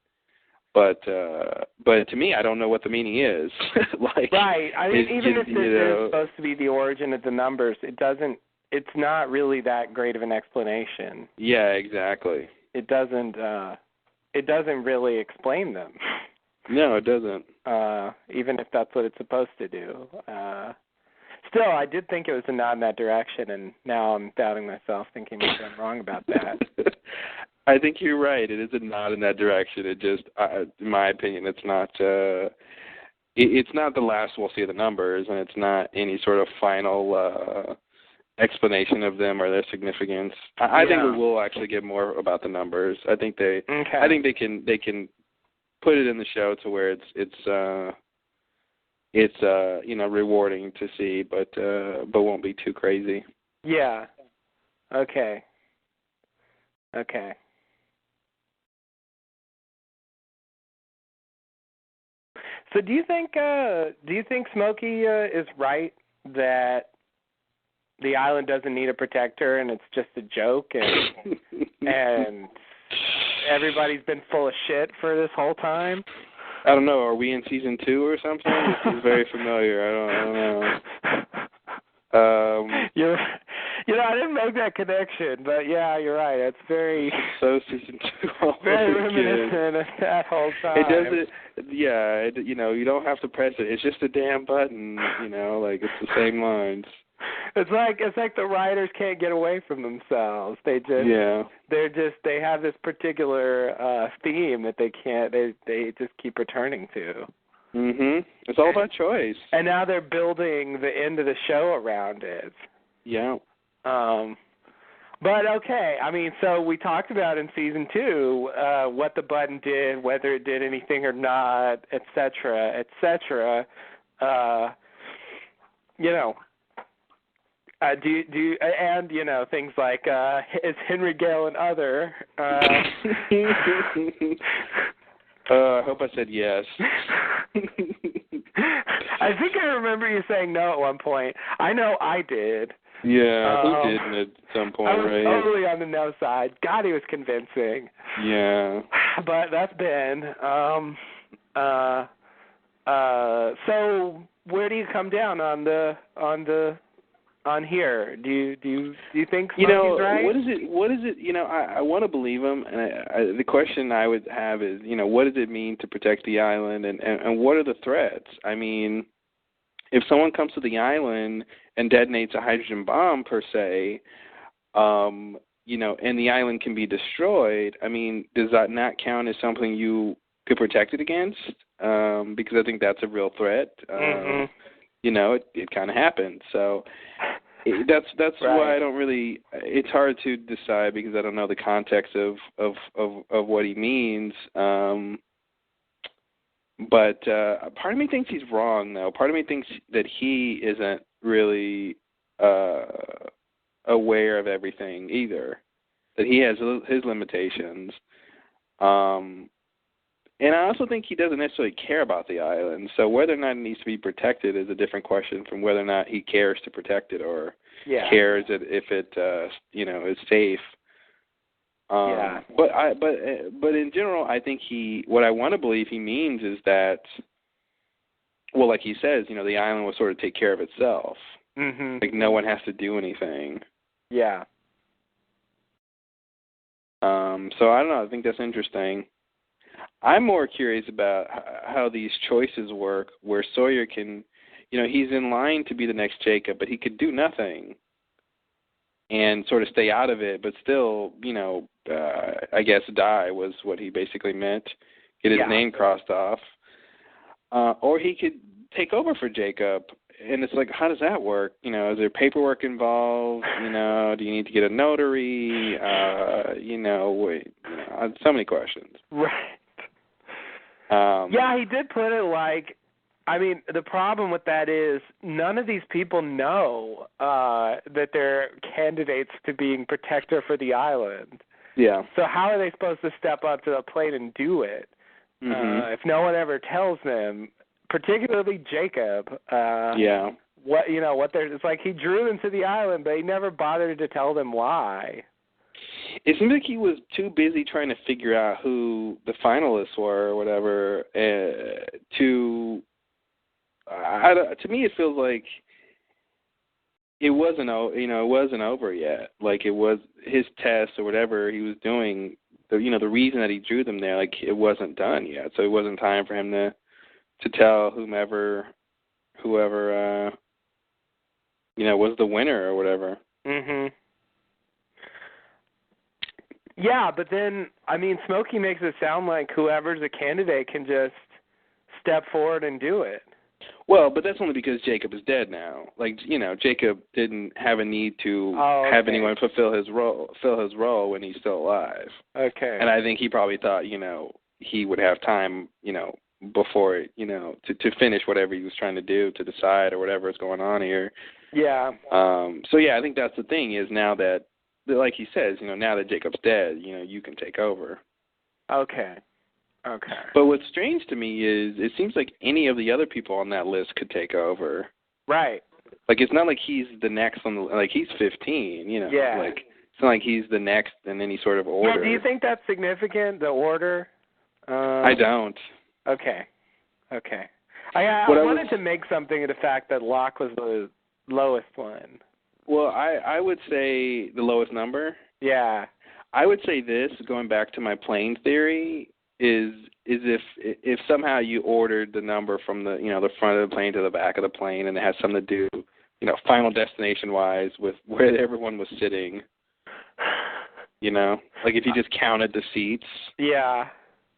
But to me, I don't know what the meaning is. Right. I mean, even if this is supposed to be the origin of the numbers, it's not really that great of an explanation. Yeah, exactly. It doesn't really explain them. No, it doesn't. Even if that's what it's supposed to do. Still, I did think it was a nod in that direction, and now I'm doubting myself, thinking maybe I'm wrong about that. I think you're right. It is a nod in that direction. It just, in my opinion, it's not. It's not the last we'll see of the numbers, and it's not any sort of final explanation of them or their significance. I think we will actually get more about the numbers. I think they. Okay. I think they can put it in the show to where it's rewarding to see, but won't be too crazy. Yeah. Okay. So do you think Smokey is right that the island doesn't need a protector and it's just a joke and everybody's been full of shit for this whole time? I don't know. Are we in season 2 or something? This is very familiar. I don't know. I didn't make that connection, but yeah, you're right. It's very season 2. Very reminiscent of that whole time. It doesn't. Yeah, you don't have to press it. It's just a damn button. Like it's the same lines. It's like the writers can't get away from themselves. They have this particular theme that they just keep returning to. Mhm. It's all about choice. And now they're building the end of the show around it. Yeah. But okay, I mean, so we talked about in season 2 what the button did, whether it did anything or not, etc., etc. Do you and things like is Henry Gale an other? I hope I said yes. I think I remember you saying no at one point. I know I did. Yeah, who didn't at some point, I was right? totally on the no side. God, he was convincing. Yeah. But that's Ben. So where do you come down on here? Do you think Smokey's right? What is it? I want to believe him, and the question I would have is, what does it mean to protect the island, and what are the threats? I mean, if someone comes to the island and detonates a hydrogen bomb per se, and the island can be destroyed, I mean, does that not count as something you could protect it against? Because I think that's a real threat. Mm-hmm. It kind of happened. So that's right. why I don't really. It's hard to decide because I don't know the context of what he means. But part of me thinks he's wrong, though. Part of me thinks that he isn't really aware of everything either. That he has his limitations. And I also think he doesn't necessarily care about the island. So whether or not it needs to be protected is a different question from whether or not he cares to protect it or cares if it is safe. But in general, I think what I want to believe he means is that, well, like he says, the island will sort of take care of itself. Mm-hmm. Like no one has to do anything. Yeah. So I don't know. I think that's interesting. I'm more curious about how these choices work, where Sawyer can, he's in line to be the next Jacob, but he could do nothing and sort of stay out of it, but still, I guess die was what he basically meant, get his name crossed off. Or he could take over for Jacob, and it's like, how does that work? Is there paperwork involved? Do you need to get a notary? So many questions. Right. He did put it like, I mean, the problem with that is none of these people know that they're candidates to being protector for the island. Yeah. So how are they supposed to step up to the plate and do it if no one ever tells them, particularly Jacob? It's like he drew them to the island, but he never bothered to tell them why. It seems like he was too busy trying to figure out who the finalists were or whatever. To me, it feels like it wasn't over yet. Like it was his test or whatever he was doing. The reason that he drew them there, like it wasn't done yet. So it wasn't time for him to tell whoever was the winner or whatever. Mhm. Yeah, but then, I mean, Smokey makes it sound like whoever's a candidate can just step forward and do it. Well, but that's only because Jacob is dead now. Like, you know, Jacob didn't have a need to have anyone fulfill his role when he's still alive. Okay. And I think he probably thought, you know, he would have time, you know, before, you know, to finish whatever he was trying to do, to decide or whatever is going on here. Yeah. So yeah, I think that's the thing is now that, like he says, you know, now that Jacob's dead, you know, you can take over. Okay. But what's strange to me is it seems like any of the other people on that list could take over. Right. Like, it's not like he's the next on the, like, he's 15, you know. Yeah. Like, it's not like he's the next in any sort of order. Yeah, do you think that's significant, the order? I don't. Okay. I wanted to make something of the fact that Locke was the lowest one. Well, I would say the lowest number. Yeah. I would say this, going back to my plane theory, is if somehow you ordered the number from the, you know, the front of the plane to the back of the plane, and it has something to do, you know, Final Destination wise with where everyone was sitting. You know, like if you just counted the seats. Yeah.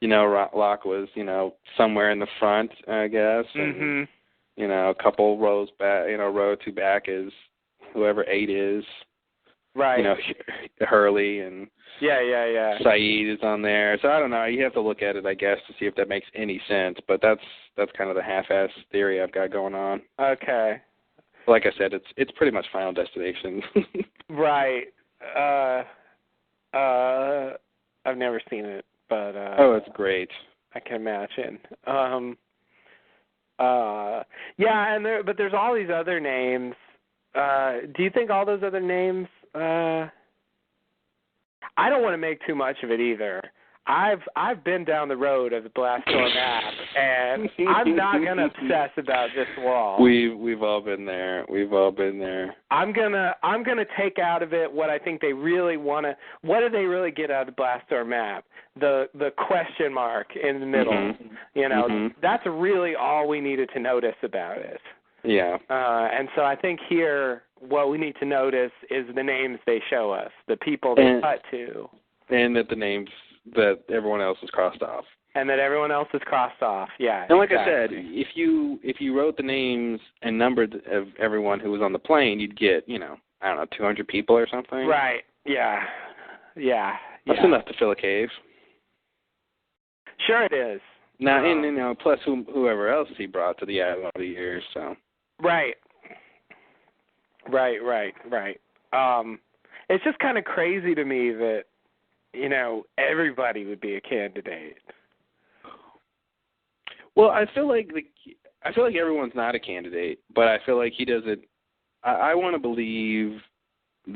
You know, Locke was, you know, somewhere in the front, I guess. And, you know, a couple rows back, you know, row two back is whoever 8 is. Right. You know, Hurley and Yeah. Saeed is on there. So I don't know. You have to look at it, I guess, to see if that makes any sense. But that's kind of the half-ass theory I've got going on. Okay. Like I said, it's pretty much Final Destination. Right. I've never seen it, but oh, it's great. I can imagine. Yeah, but there's all these other names. Do you think all those other names? I don't want to make too much of it either. I've been down the road of the Blastor map, and I'm not gonna obsess about this wall. We've all been there. I'm gonna take out of it what I think they really want to. What do they really get out of the Blastor map? The question mark in the middle. You know, that's really all we needed to notice about it. Yeah. And so I think here what we need to notice is the names they show us, the people they cut to. And that the names that everyone else is crossed off. And that everyone else is crossed off, yeah. And like I said, if you wrote the names and numbered of everyone who was on the plane, you'd get, you know, I don't know, 200 people or something. Right, yeah. That's enough to fill a cave. Sure it is. Now, and you know, plus whoever else he brought to the island over the years, so. Right. It's just kind of crazy to me that, you know, everybody would be a candidate. Well, I feel like everyone's not a candidate, but I feel like he doesn't. I want to believe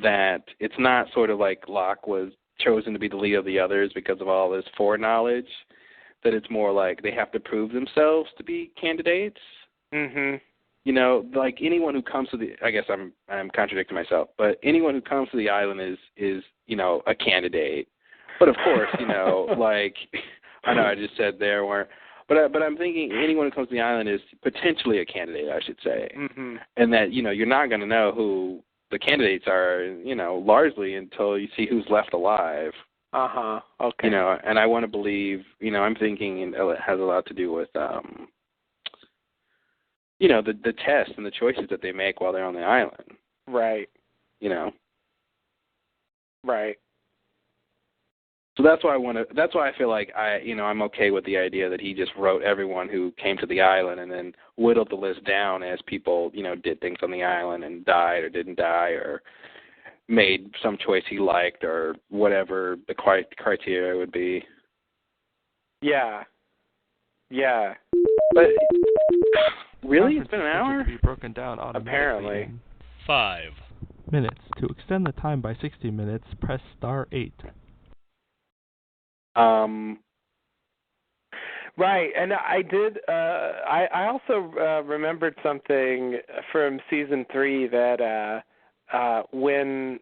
that it's not sort of like Locke was chosen to be the leader of the others because of all his foreknowledge. That it's more like they have to prove themselves to be candidates. Mhm. You know, like anyone who comes to the, I guess I'm contradicting myself, but anyone who comes to the island is you know, a candidate. But of course, you know, like I know I just said there where, but I'm thinking anyone who comes to the island is potentially a candidate, I should say, and that, you know, you're not going to know who the candidates are, you know, largely until you see who's left alive. Okay. You know, and I want to believe, you know, I'm thinking it has a lot to do with, you know, the tests and the choices that they make while they're on the island. Right. You know. Right. So that's why I feel like I'm okay with the idea that he just wrote everyone who came to the island and then whittled the list down as people, you know, did things on the island and died or didn't die or made some choice he liked or whatever the criteria would be. Yeah. But really, it's been an hour? To be broken down automatically. Apparently. 5 minutes. To extend the time by 60 minutes, press *8. Right, and I did. I also remembered something from season 3 that when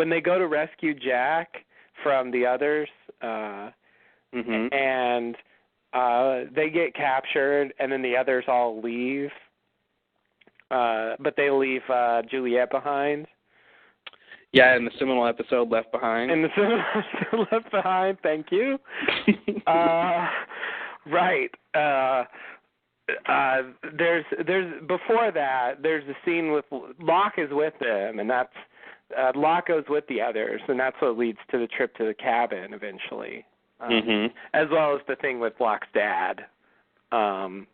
they go to rescue Jack from the others, and they get captured, and then the others all leave. but they leave Juliet behind. Yeah, in the seminal episode Left Behind. In the seminal Left Behind, thank you. Right. There's before that. There's a scene with Locke is with them, and that's Locke goes with the others, and that's what leads to the trip to the cabin eventually, as well as the thing with Locke's dad, and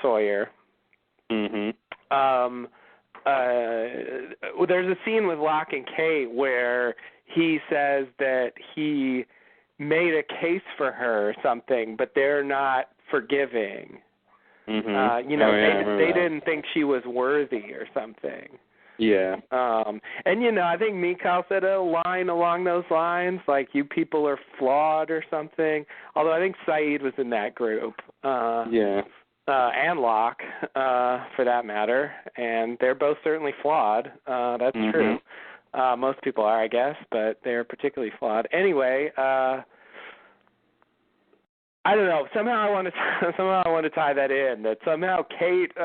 Sawyer. There's a scene with Locke and Kate where he says that he made a case for her or something, but they're not forgiving. They didn't think she was worthy or something. Yeah. And I think Mikhail said a line along those lines, like "you people are flawed" or something. Although I think Saeed was in that group. And Locke, for that matter, and they're both certainly flawed. That's true. Most people are, I guess, but they're particularly flawed. Anyway, I don't know. Somehow I want to tie that in. That somehow Kate's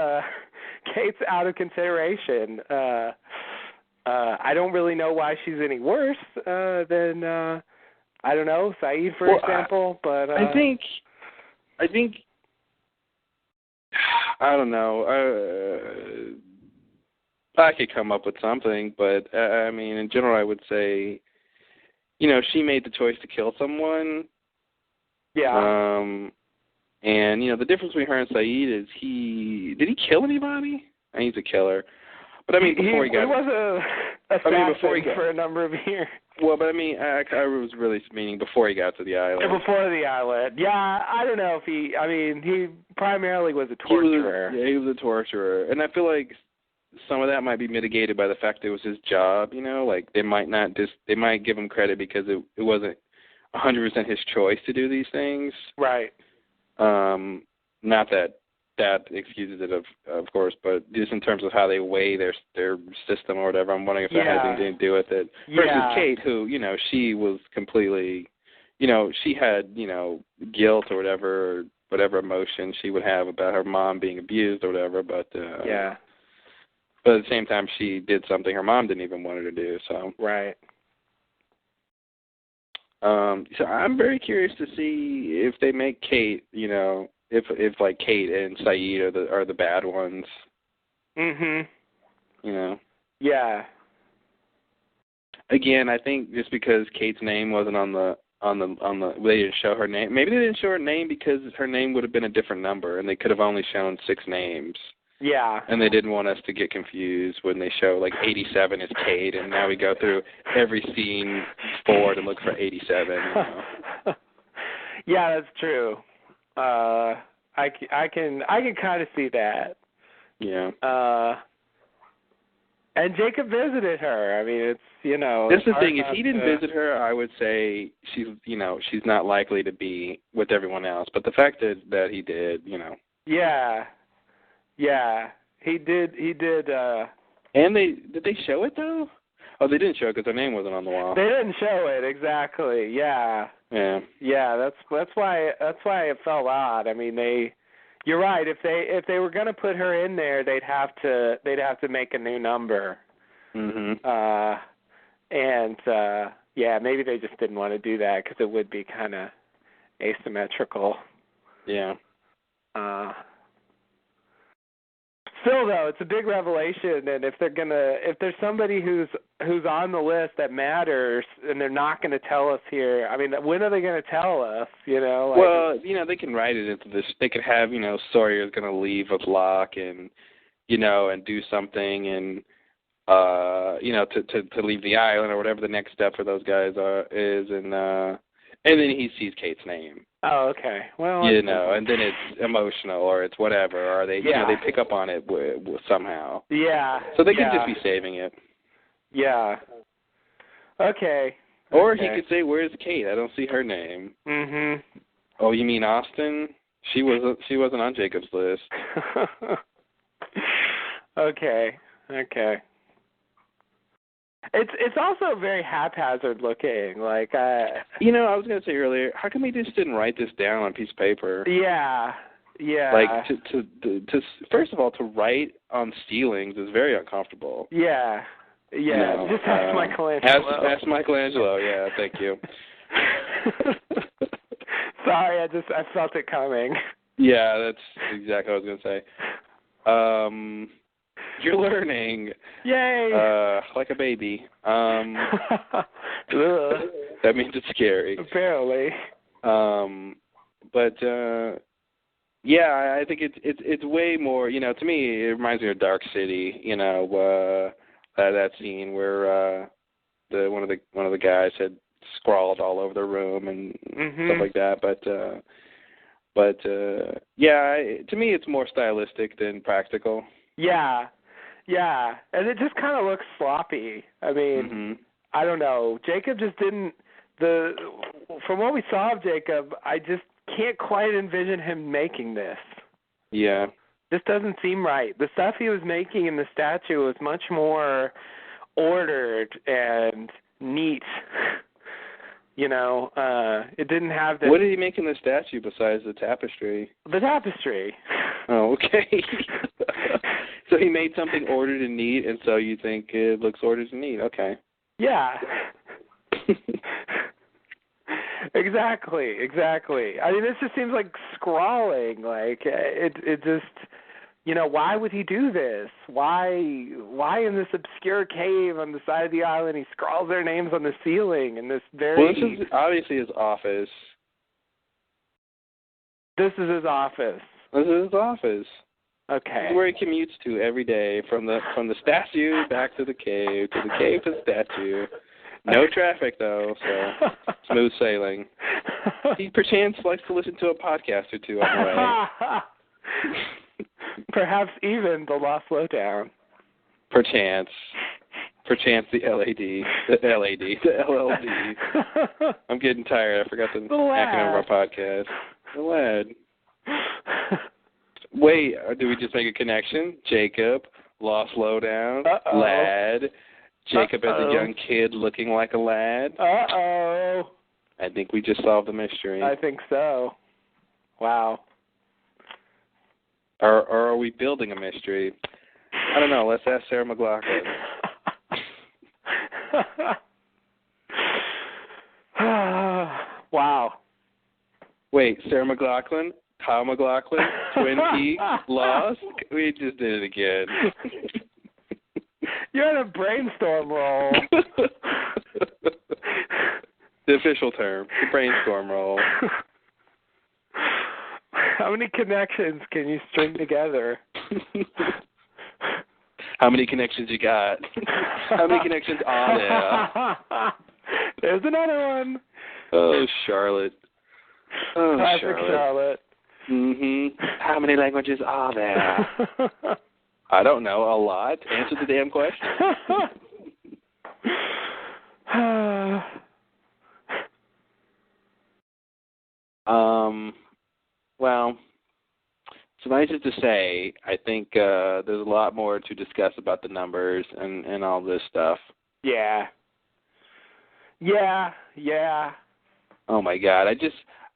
out of consideration. I don't really know why she's any worse than I don't know, Saeed, for example. But I think. I don't know. I could come up with something, but I mean, in general, I would say, she made the choice to kill someone. Yeah. And the difference between her and Saeed is did he kill anybody? I mean, he's a killer. But I mean, before he got, he was a assassin for a number of years. Well, but I mean, I was really meaning before he got to the island. Before the island, yeah. I don't know if he primarily was a torturer. He was a torturer, and I feel like some of that might be mitigated by the fact that it was his job. Like they might give him credit because it wasn't 100% his choice to do these things. Right. Not that excuses it, of course, but just in terms of how they weigh their system or whatever, I'm wondering if that has anything to do with it. Versus Kate, who, she was completely, she had, guilt or whatever emotion she would have about her mom being abused or whatever, but but at the same time, she did something her mom didn't even want her to do, so. Right. So I'm very curious to see if they make Kate, if like Kate and Saeed are the bad ones. Yeah. Again, I think just because Kate's name wasn't on the they didn't show her name. Maybe they didn't show her name because her name would have been a different number, and they could have only shown 6 names. Yeah. And they didn't want us to get confused when they show, like, 87 is Kate, and now we go through every scene forward to look for 87. Yeah, that's true. I can kind of see that. Yeah. And Jacob visited her. I mean, it's, That's the thing. If he didn't visit her, I would say she's not likely to be with everyone else. But the fact that he did, Yeah. Yeah. He did. And did they show it, though? Oh, they didn't show it because her name wasn't on the wall. They didn't show it, exactly. Yeah. Yeah. Yeah, that's why it felt odd. I mean, you're right. If they were going to put her in there, they'd have to make a new number. Maybe they just didn't want to do that because it would be kind of asymmetrical. Yeah. Still, though, it's a big revelation, and if there's somebody who's on the list that matters, and they're not going to tell us here, I mean, when are they going to tell us? Well, they can write it into this. They could have, Sawyer's going to leave with Locke, and and do something, and to leave the island or whatever the next step for those guys is, and then he sees Kate's name. Oh, okay. Well, and then it's emotional or it's whatever, or they they pick up on it somehow. Yeah. So they could just be saving it. Yeah. Okay. Or he could say, "Where's Kate? I don't see her name." Oh, you mean Austin? She wasn't on Jacob's list. Okay. It's also very haphazard looking. Like I was going to say earlier, how come he just didn't write this down on a piece of paper? Yeah. Yeah. Like to first of all, to write on ceilings is very uncomfortable. Yeah. Yeah. You know, just ask Michelangelo. Ask Michelangelo. Yeah, thank you. Sorry, I felt it coming. Yeah, that's exactly what I was gonna say. You're learning. Yay! Like a baby. That means it's scary. Apparently. But yeah, I think it's way more. You know, to me, it reminds me of Dark City. You know, that scene where one of the guys had scrawled all over the room and stuff like that. But yeah, to me, it's more stylistic than practical. Yeah, and it just kind of looks sloppy. I mean, I don't know. Jacob just didn't. From what we saw of Jacob, I just can't quite envision him making this. Yeah. This doesn't seem right. The stuff he was making in the statue was much more ordered and neat. You know, it didn't have the... What did he make in the statue besides the tapestry? The tapestry. Oh, okay. So he made something ordered and neat, and so you think it looks ordered and neat. Okay. Yeah. Exactly. I mean, this just seems like scrawling. Like, it just... You know, why would he do this? Why in this obscure cave on the side of the island he scrawls their names on the ceiling in this very... Well, this is obviously his office. This is his office. This is his office. Okay. This is where he commutes to every day, from the statue back to the cave to the statue. No traffic, though, so smooth sailing. He perchance likes to listen to a podcast or two on the way. Perhaps even the Lost Lowdown. Perchance the LLD. I'm getting tired. I forgot the acronym of our podcast. The LAD. Wait, do we just make a connection? Jacob, Lost Lowdown, lad. Jacob as a young kid looking like a lad. Uh-oh. I think we just solved the mystery. I think so. Wow. Or are we building a mystery? I don't know. Let's ask Sarah McLachlan. Wow. Wait, Sarah McLachlan, Kyle McLachlan, Twin Peaks, Lost? We just did it again. You're on a brainstorm roll. The official term, the brainstorm roll. How many connections can you string together? How many connections you got? How many connections are there? There's another one. Oh, Charlotte. Oh, Classic Charlotte. How many languages are there? I don't know. A lot. Answer the damn question. Well, suffice it to say, I think there's a lot more to discuss about the numbers and all this stuff. Yeah. Oh my God!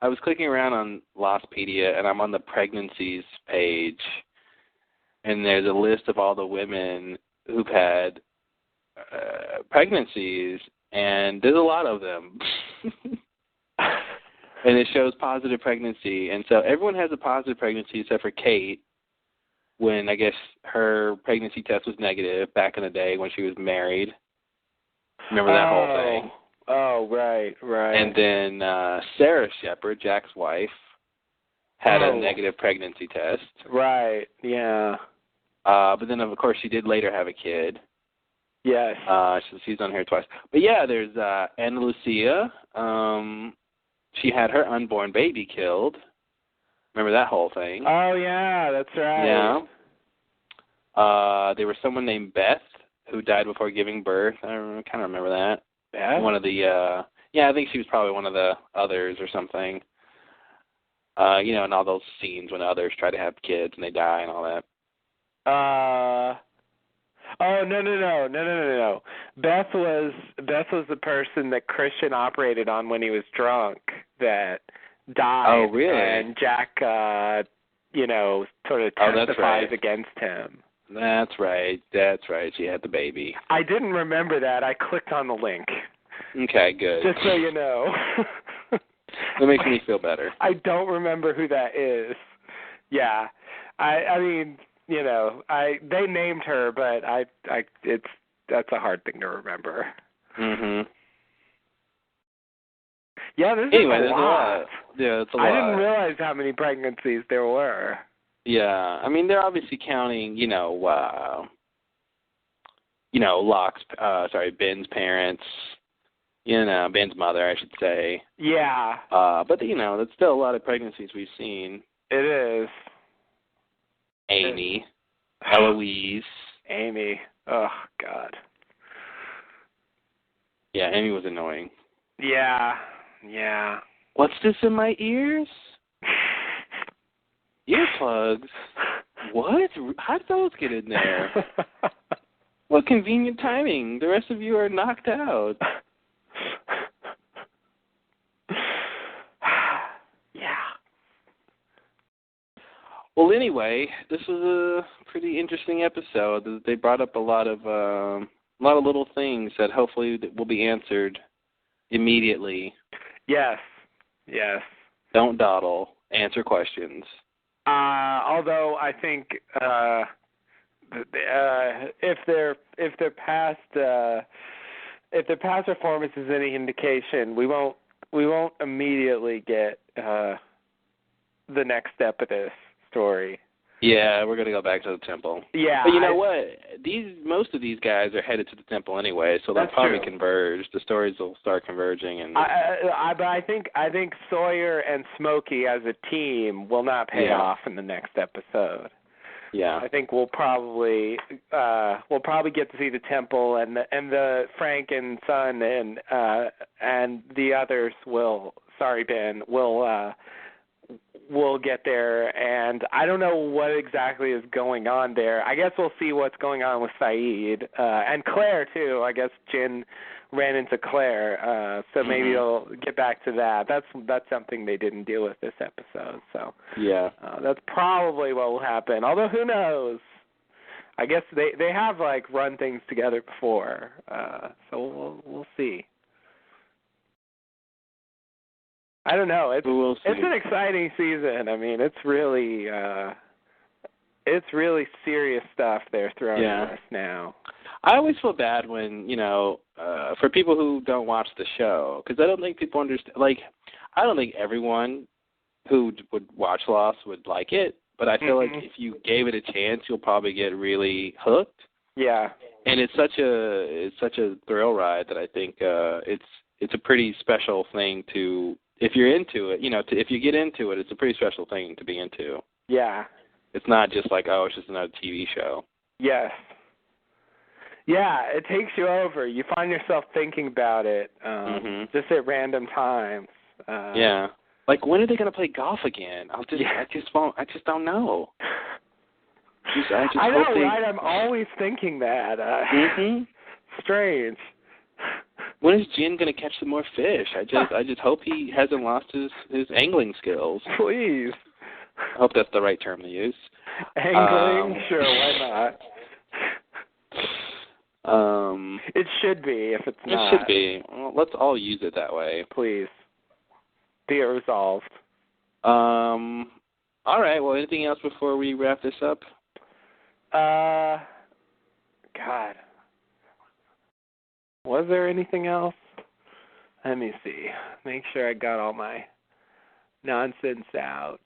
I was clicking around on Lostpedia, and I'm on the pregnancies page, and there's a list of all the women who've had pregnancies, and there's a lot of them. And it shows positive pregnancy. And so everyone has a positive pregnancy except for Kate, when I guess her pregnancy test was negative back in the day when she was married. Remember that whole thing? Oh, right. And then Sarah Shepard, Jack's wife, had a negative pregnancy test. Right, yeah. But then, of course, she did later have a kid. Yes. She's on here twice. But yeah, there's Ana Lucia. She had her unborn baby killed. Remember that whole thing? Oh, yeah, that's right. Yeah. There was someone named Beth who died before giving birth. I kind of remember that. Beth? One of the, I think she was probably one of the others or something. You know, in all those scenes when others try to have kids and they die and all that. Oh, no. Beth was the person that Christian operated on when he was drunk that died. Oh, really? And Jack sort of testifies against him. That's right. She had the baby. I didn't remember that. I clicked on the link. Okay, good. Just so you know. That makes me feel better. I don't remember who that is. Yeah. I mean, they named her, but that's a hard thing to remember. Mhm. Yeah, there's a lot. Yeah, it's a lot. I didn't realize how many pregnancies there were. Yeah, I mean they're obviously counting, Ben's parents, Ben's mother, I should say. Yeah. But that's still a lot of pregnancies we've seen. It is. Amy, Eloise. Amy. Oh God. Yeah, Amy was annoying. Yeah. What's this in my ears? Earplugs? What? How did those get in there? What convenient timing. The rest of you are knocked out. Yeah. Well, anyway, this was a pretty interesting episode. They brought up a lot of little things that hopefully will be answered immediately. Yes. Don't dawdle. Answer questions. Although I think if their past performance is any indication, we won't immediately get the next step of this story. Yeah, we're gonna go back to the temple. Yeah, but you know what? Most of these guys are headed to the temple anyway, so they'll probably converge. The stories will start converging, and but I think Sawyer and Smokey as a team will not pay off in the next episode. Yeah, I think we'll probably get to see the temple, and the Frank and Son and the others will. Sorry, Ben. We'll get there, and I don't know what exactly is going on there. I guess we'll see what's going on with Saeed and Claire too. I guess Jin ran into Claire, so maybe they'll get back to that. That's something they didn't deal with this episode. So yeah, that's probably what will happen. Although who knows? I guess they have run things together before, so we'll see. I don't know. It's an exciting season. I mean, it's really serious stuff they're throwing at us now. I always feel bad when for people who don't watch the show, because I don't think people understand. I don't think everyone who would watch Lost would like it, but I feel like if you gave it a chance, you'll probably get really hooked. Yeah. And it's such a thrill ride that I think it's a pretty special thing to. If you're into it, if you get into it, it's a pretty special thing to be into. Yeah. It's not just it's just another TV show. Yes. Yeah, it takes you over. You find yourself thinking about it just at random times. Yeah. When are they going to play golf again? I just don't know. I know, right? I'm always thinking that. Strange. When is Jin going to catch some more fish? I just hope he hasn't lost his angling skills. Please. I hope that's the right term to use. Angling? Sure, why not? It should be, if it's not. It should be. Well, let's all use it that way. Please. Be it resolved. All right, well, anything else before we wrap this up? God. Was there anything else? Let me see. Make sure I got all my nonsense out.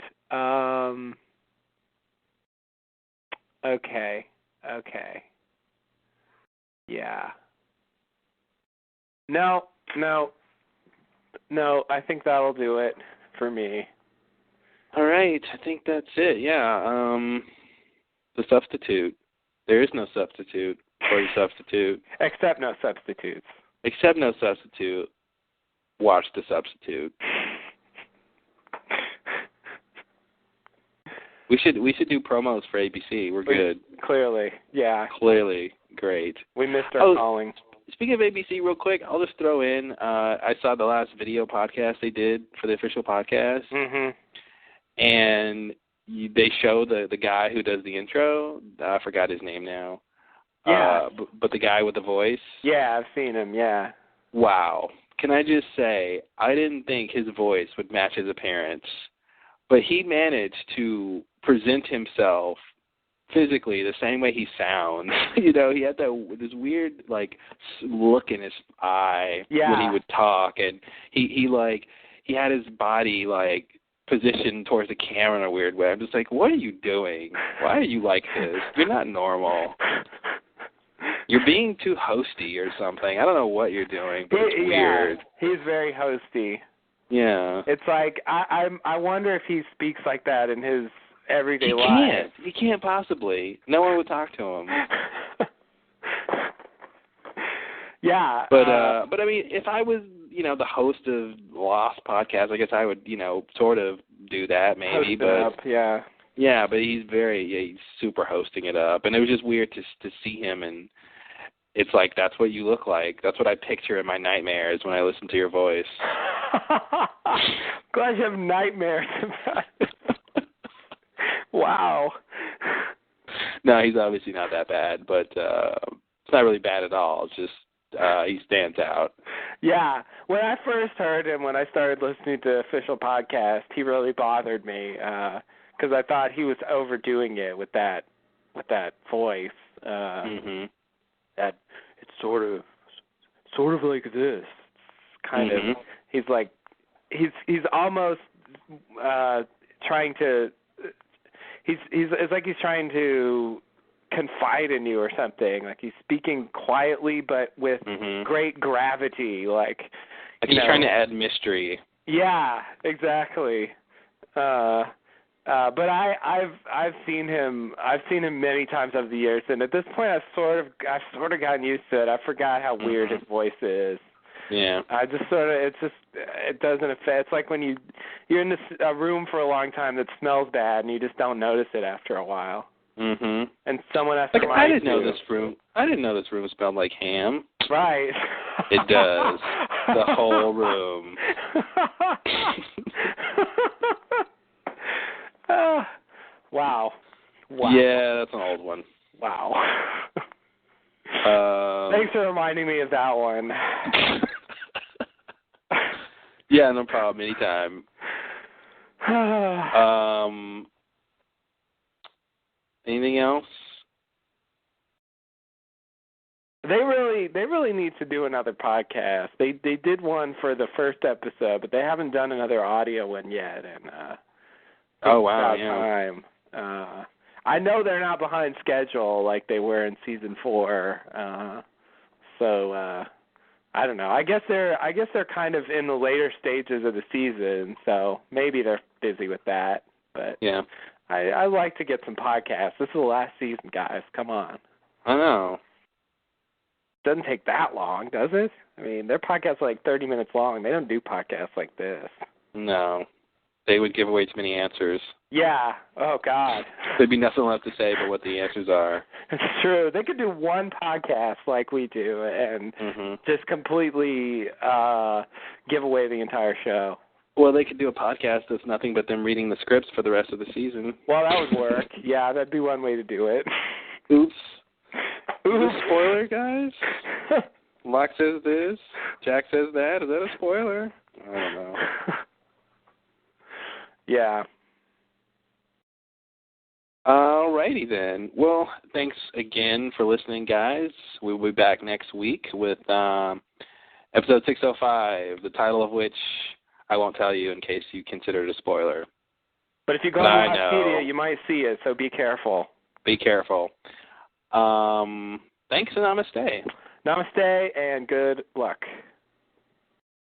Okay. Yeah. No, I think that'll do it for me. All right, I think that's it, yeah. The substitute. There is no substitute for the substitute. Except no substitutes. Except no substitute. Watch The Substitute. We should do promos for ABC. We're good. Clearly, yeah. Clearly, great. We missed our calling. Speaking of ABC, real quick, I'll just throw in. I saw the last video podcast they did for the official podcast, and they show the guy who does the intro. I forgot his name now. Yeah. But the guy with the voice. Yeah, I've seen him. Yeah. Wow. Can I just say, I didn't think his voice would match his appearance, but he managed to present himself physically the same way he sounds. You know, he had this weird like look in his eye when he would talk, and he had his body like positioned towards the camera in a weird way. I'm just like, what are you doing? Why are you like this? You're not normal. You're being too hosty or something. I don't know what you're doing, but it's weird. He's very hosty. Yeah. It's like I wonder if he speaks like that in his everyday life. He can't possibly. No one would talk to him. Yeah. But I mean, if I was, the host of Lost podcast, I guess I would, sort of do that maybe. Yeah, but he's super hosting it up, and it was just weird to see him, and it's like that's what you look like. That's what I picture in my nightmares when I listen to your voice. Glad you have nightmares about it. Wow. No, he's obviously not that bad, but it's not really bad at all. It's just he stands out. Yeah. When I first heard him, when I started listening to Official Podcast, he really bothered me because I thought he was overdoing it with that voice. That it's sort of like this. It's kind of. He's like he's almost trying to. It's like he's trying to confide in you or something. Like he's speaking quietly but with great gravity. Like he's trying to add mystery. Yeah, exactly. But I've seen him many times over the years, and at this point I've sort of gotten used to it. I forgot how weird his voice is. Yeah. I just it doesn't affect. It's like when you're in a room for a long time that smells bad and you just don't notice it after a while. And someone has to remind I didn't know this room smelled like ham. Right. It does. The whole room. Wow. Yeah, that's an old one. Wow. Thanks for reminding me of that one. Yeah, no problem. Anytime. Anything else? They really need to do another podcast. They did one for the first episode, but they haven't done another audio one yet. And oh wow, yeah. Time. I know they're not behind schedule like they were in season 4. So I don't know. I guess they're kind of in the later stages of the season, so maybe they're busy with that. But yeah, I like to get some podcasts. This is the last season, guys. Come on. I know. Doesn't take that long, does it? I mean, their podcasts are like 30 minutes long. They don't do podcasts like this. No. They would give away too many answers. Yeah. Oh, God. There'd be nothing left to say but what the answers are. It's true. They could do one podcast like we do and just completely give away the entire show. Well, they could do a podcast that's nothing but them reading the scripts for the rest of the season. Well, that would work. Yeah, that'd be one way to do it. Oops. Is this a spoiler, guys? Locke says this. Jack says that. Is that a spoiler? I don't know. Yeah. Alrighty then. Well, thanks again for listening, guys. We'll be back next week with episode 605, the title of which I won't tell you in case you consider it a spoiler. But if you go to Wikipedia, you might see it, so be careful. Be careful. Thanks and namaste. Namaste and good luck.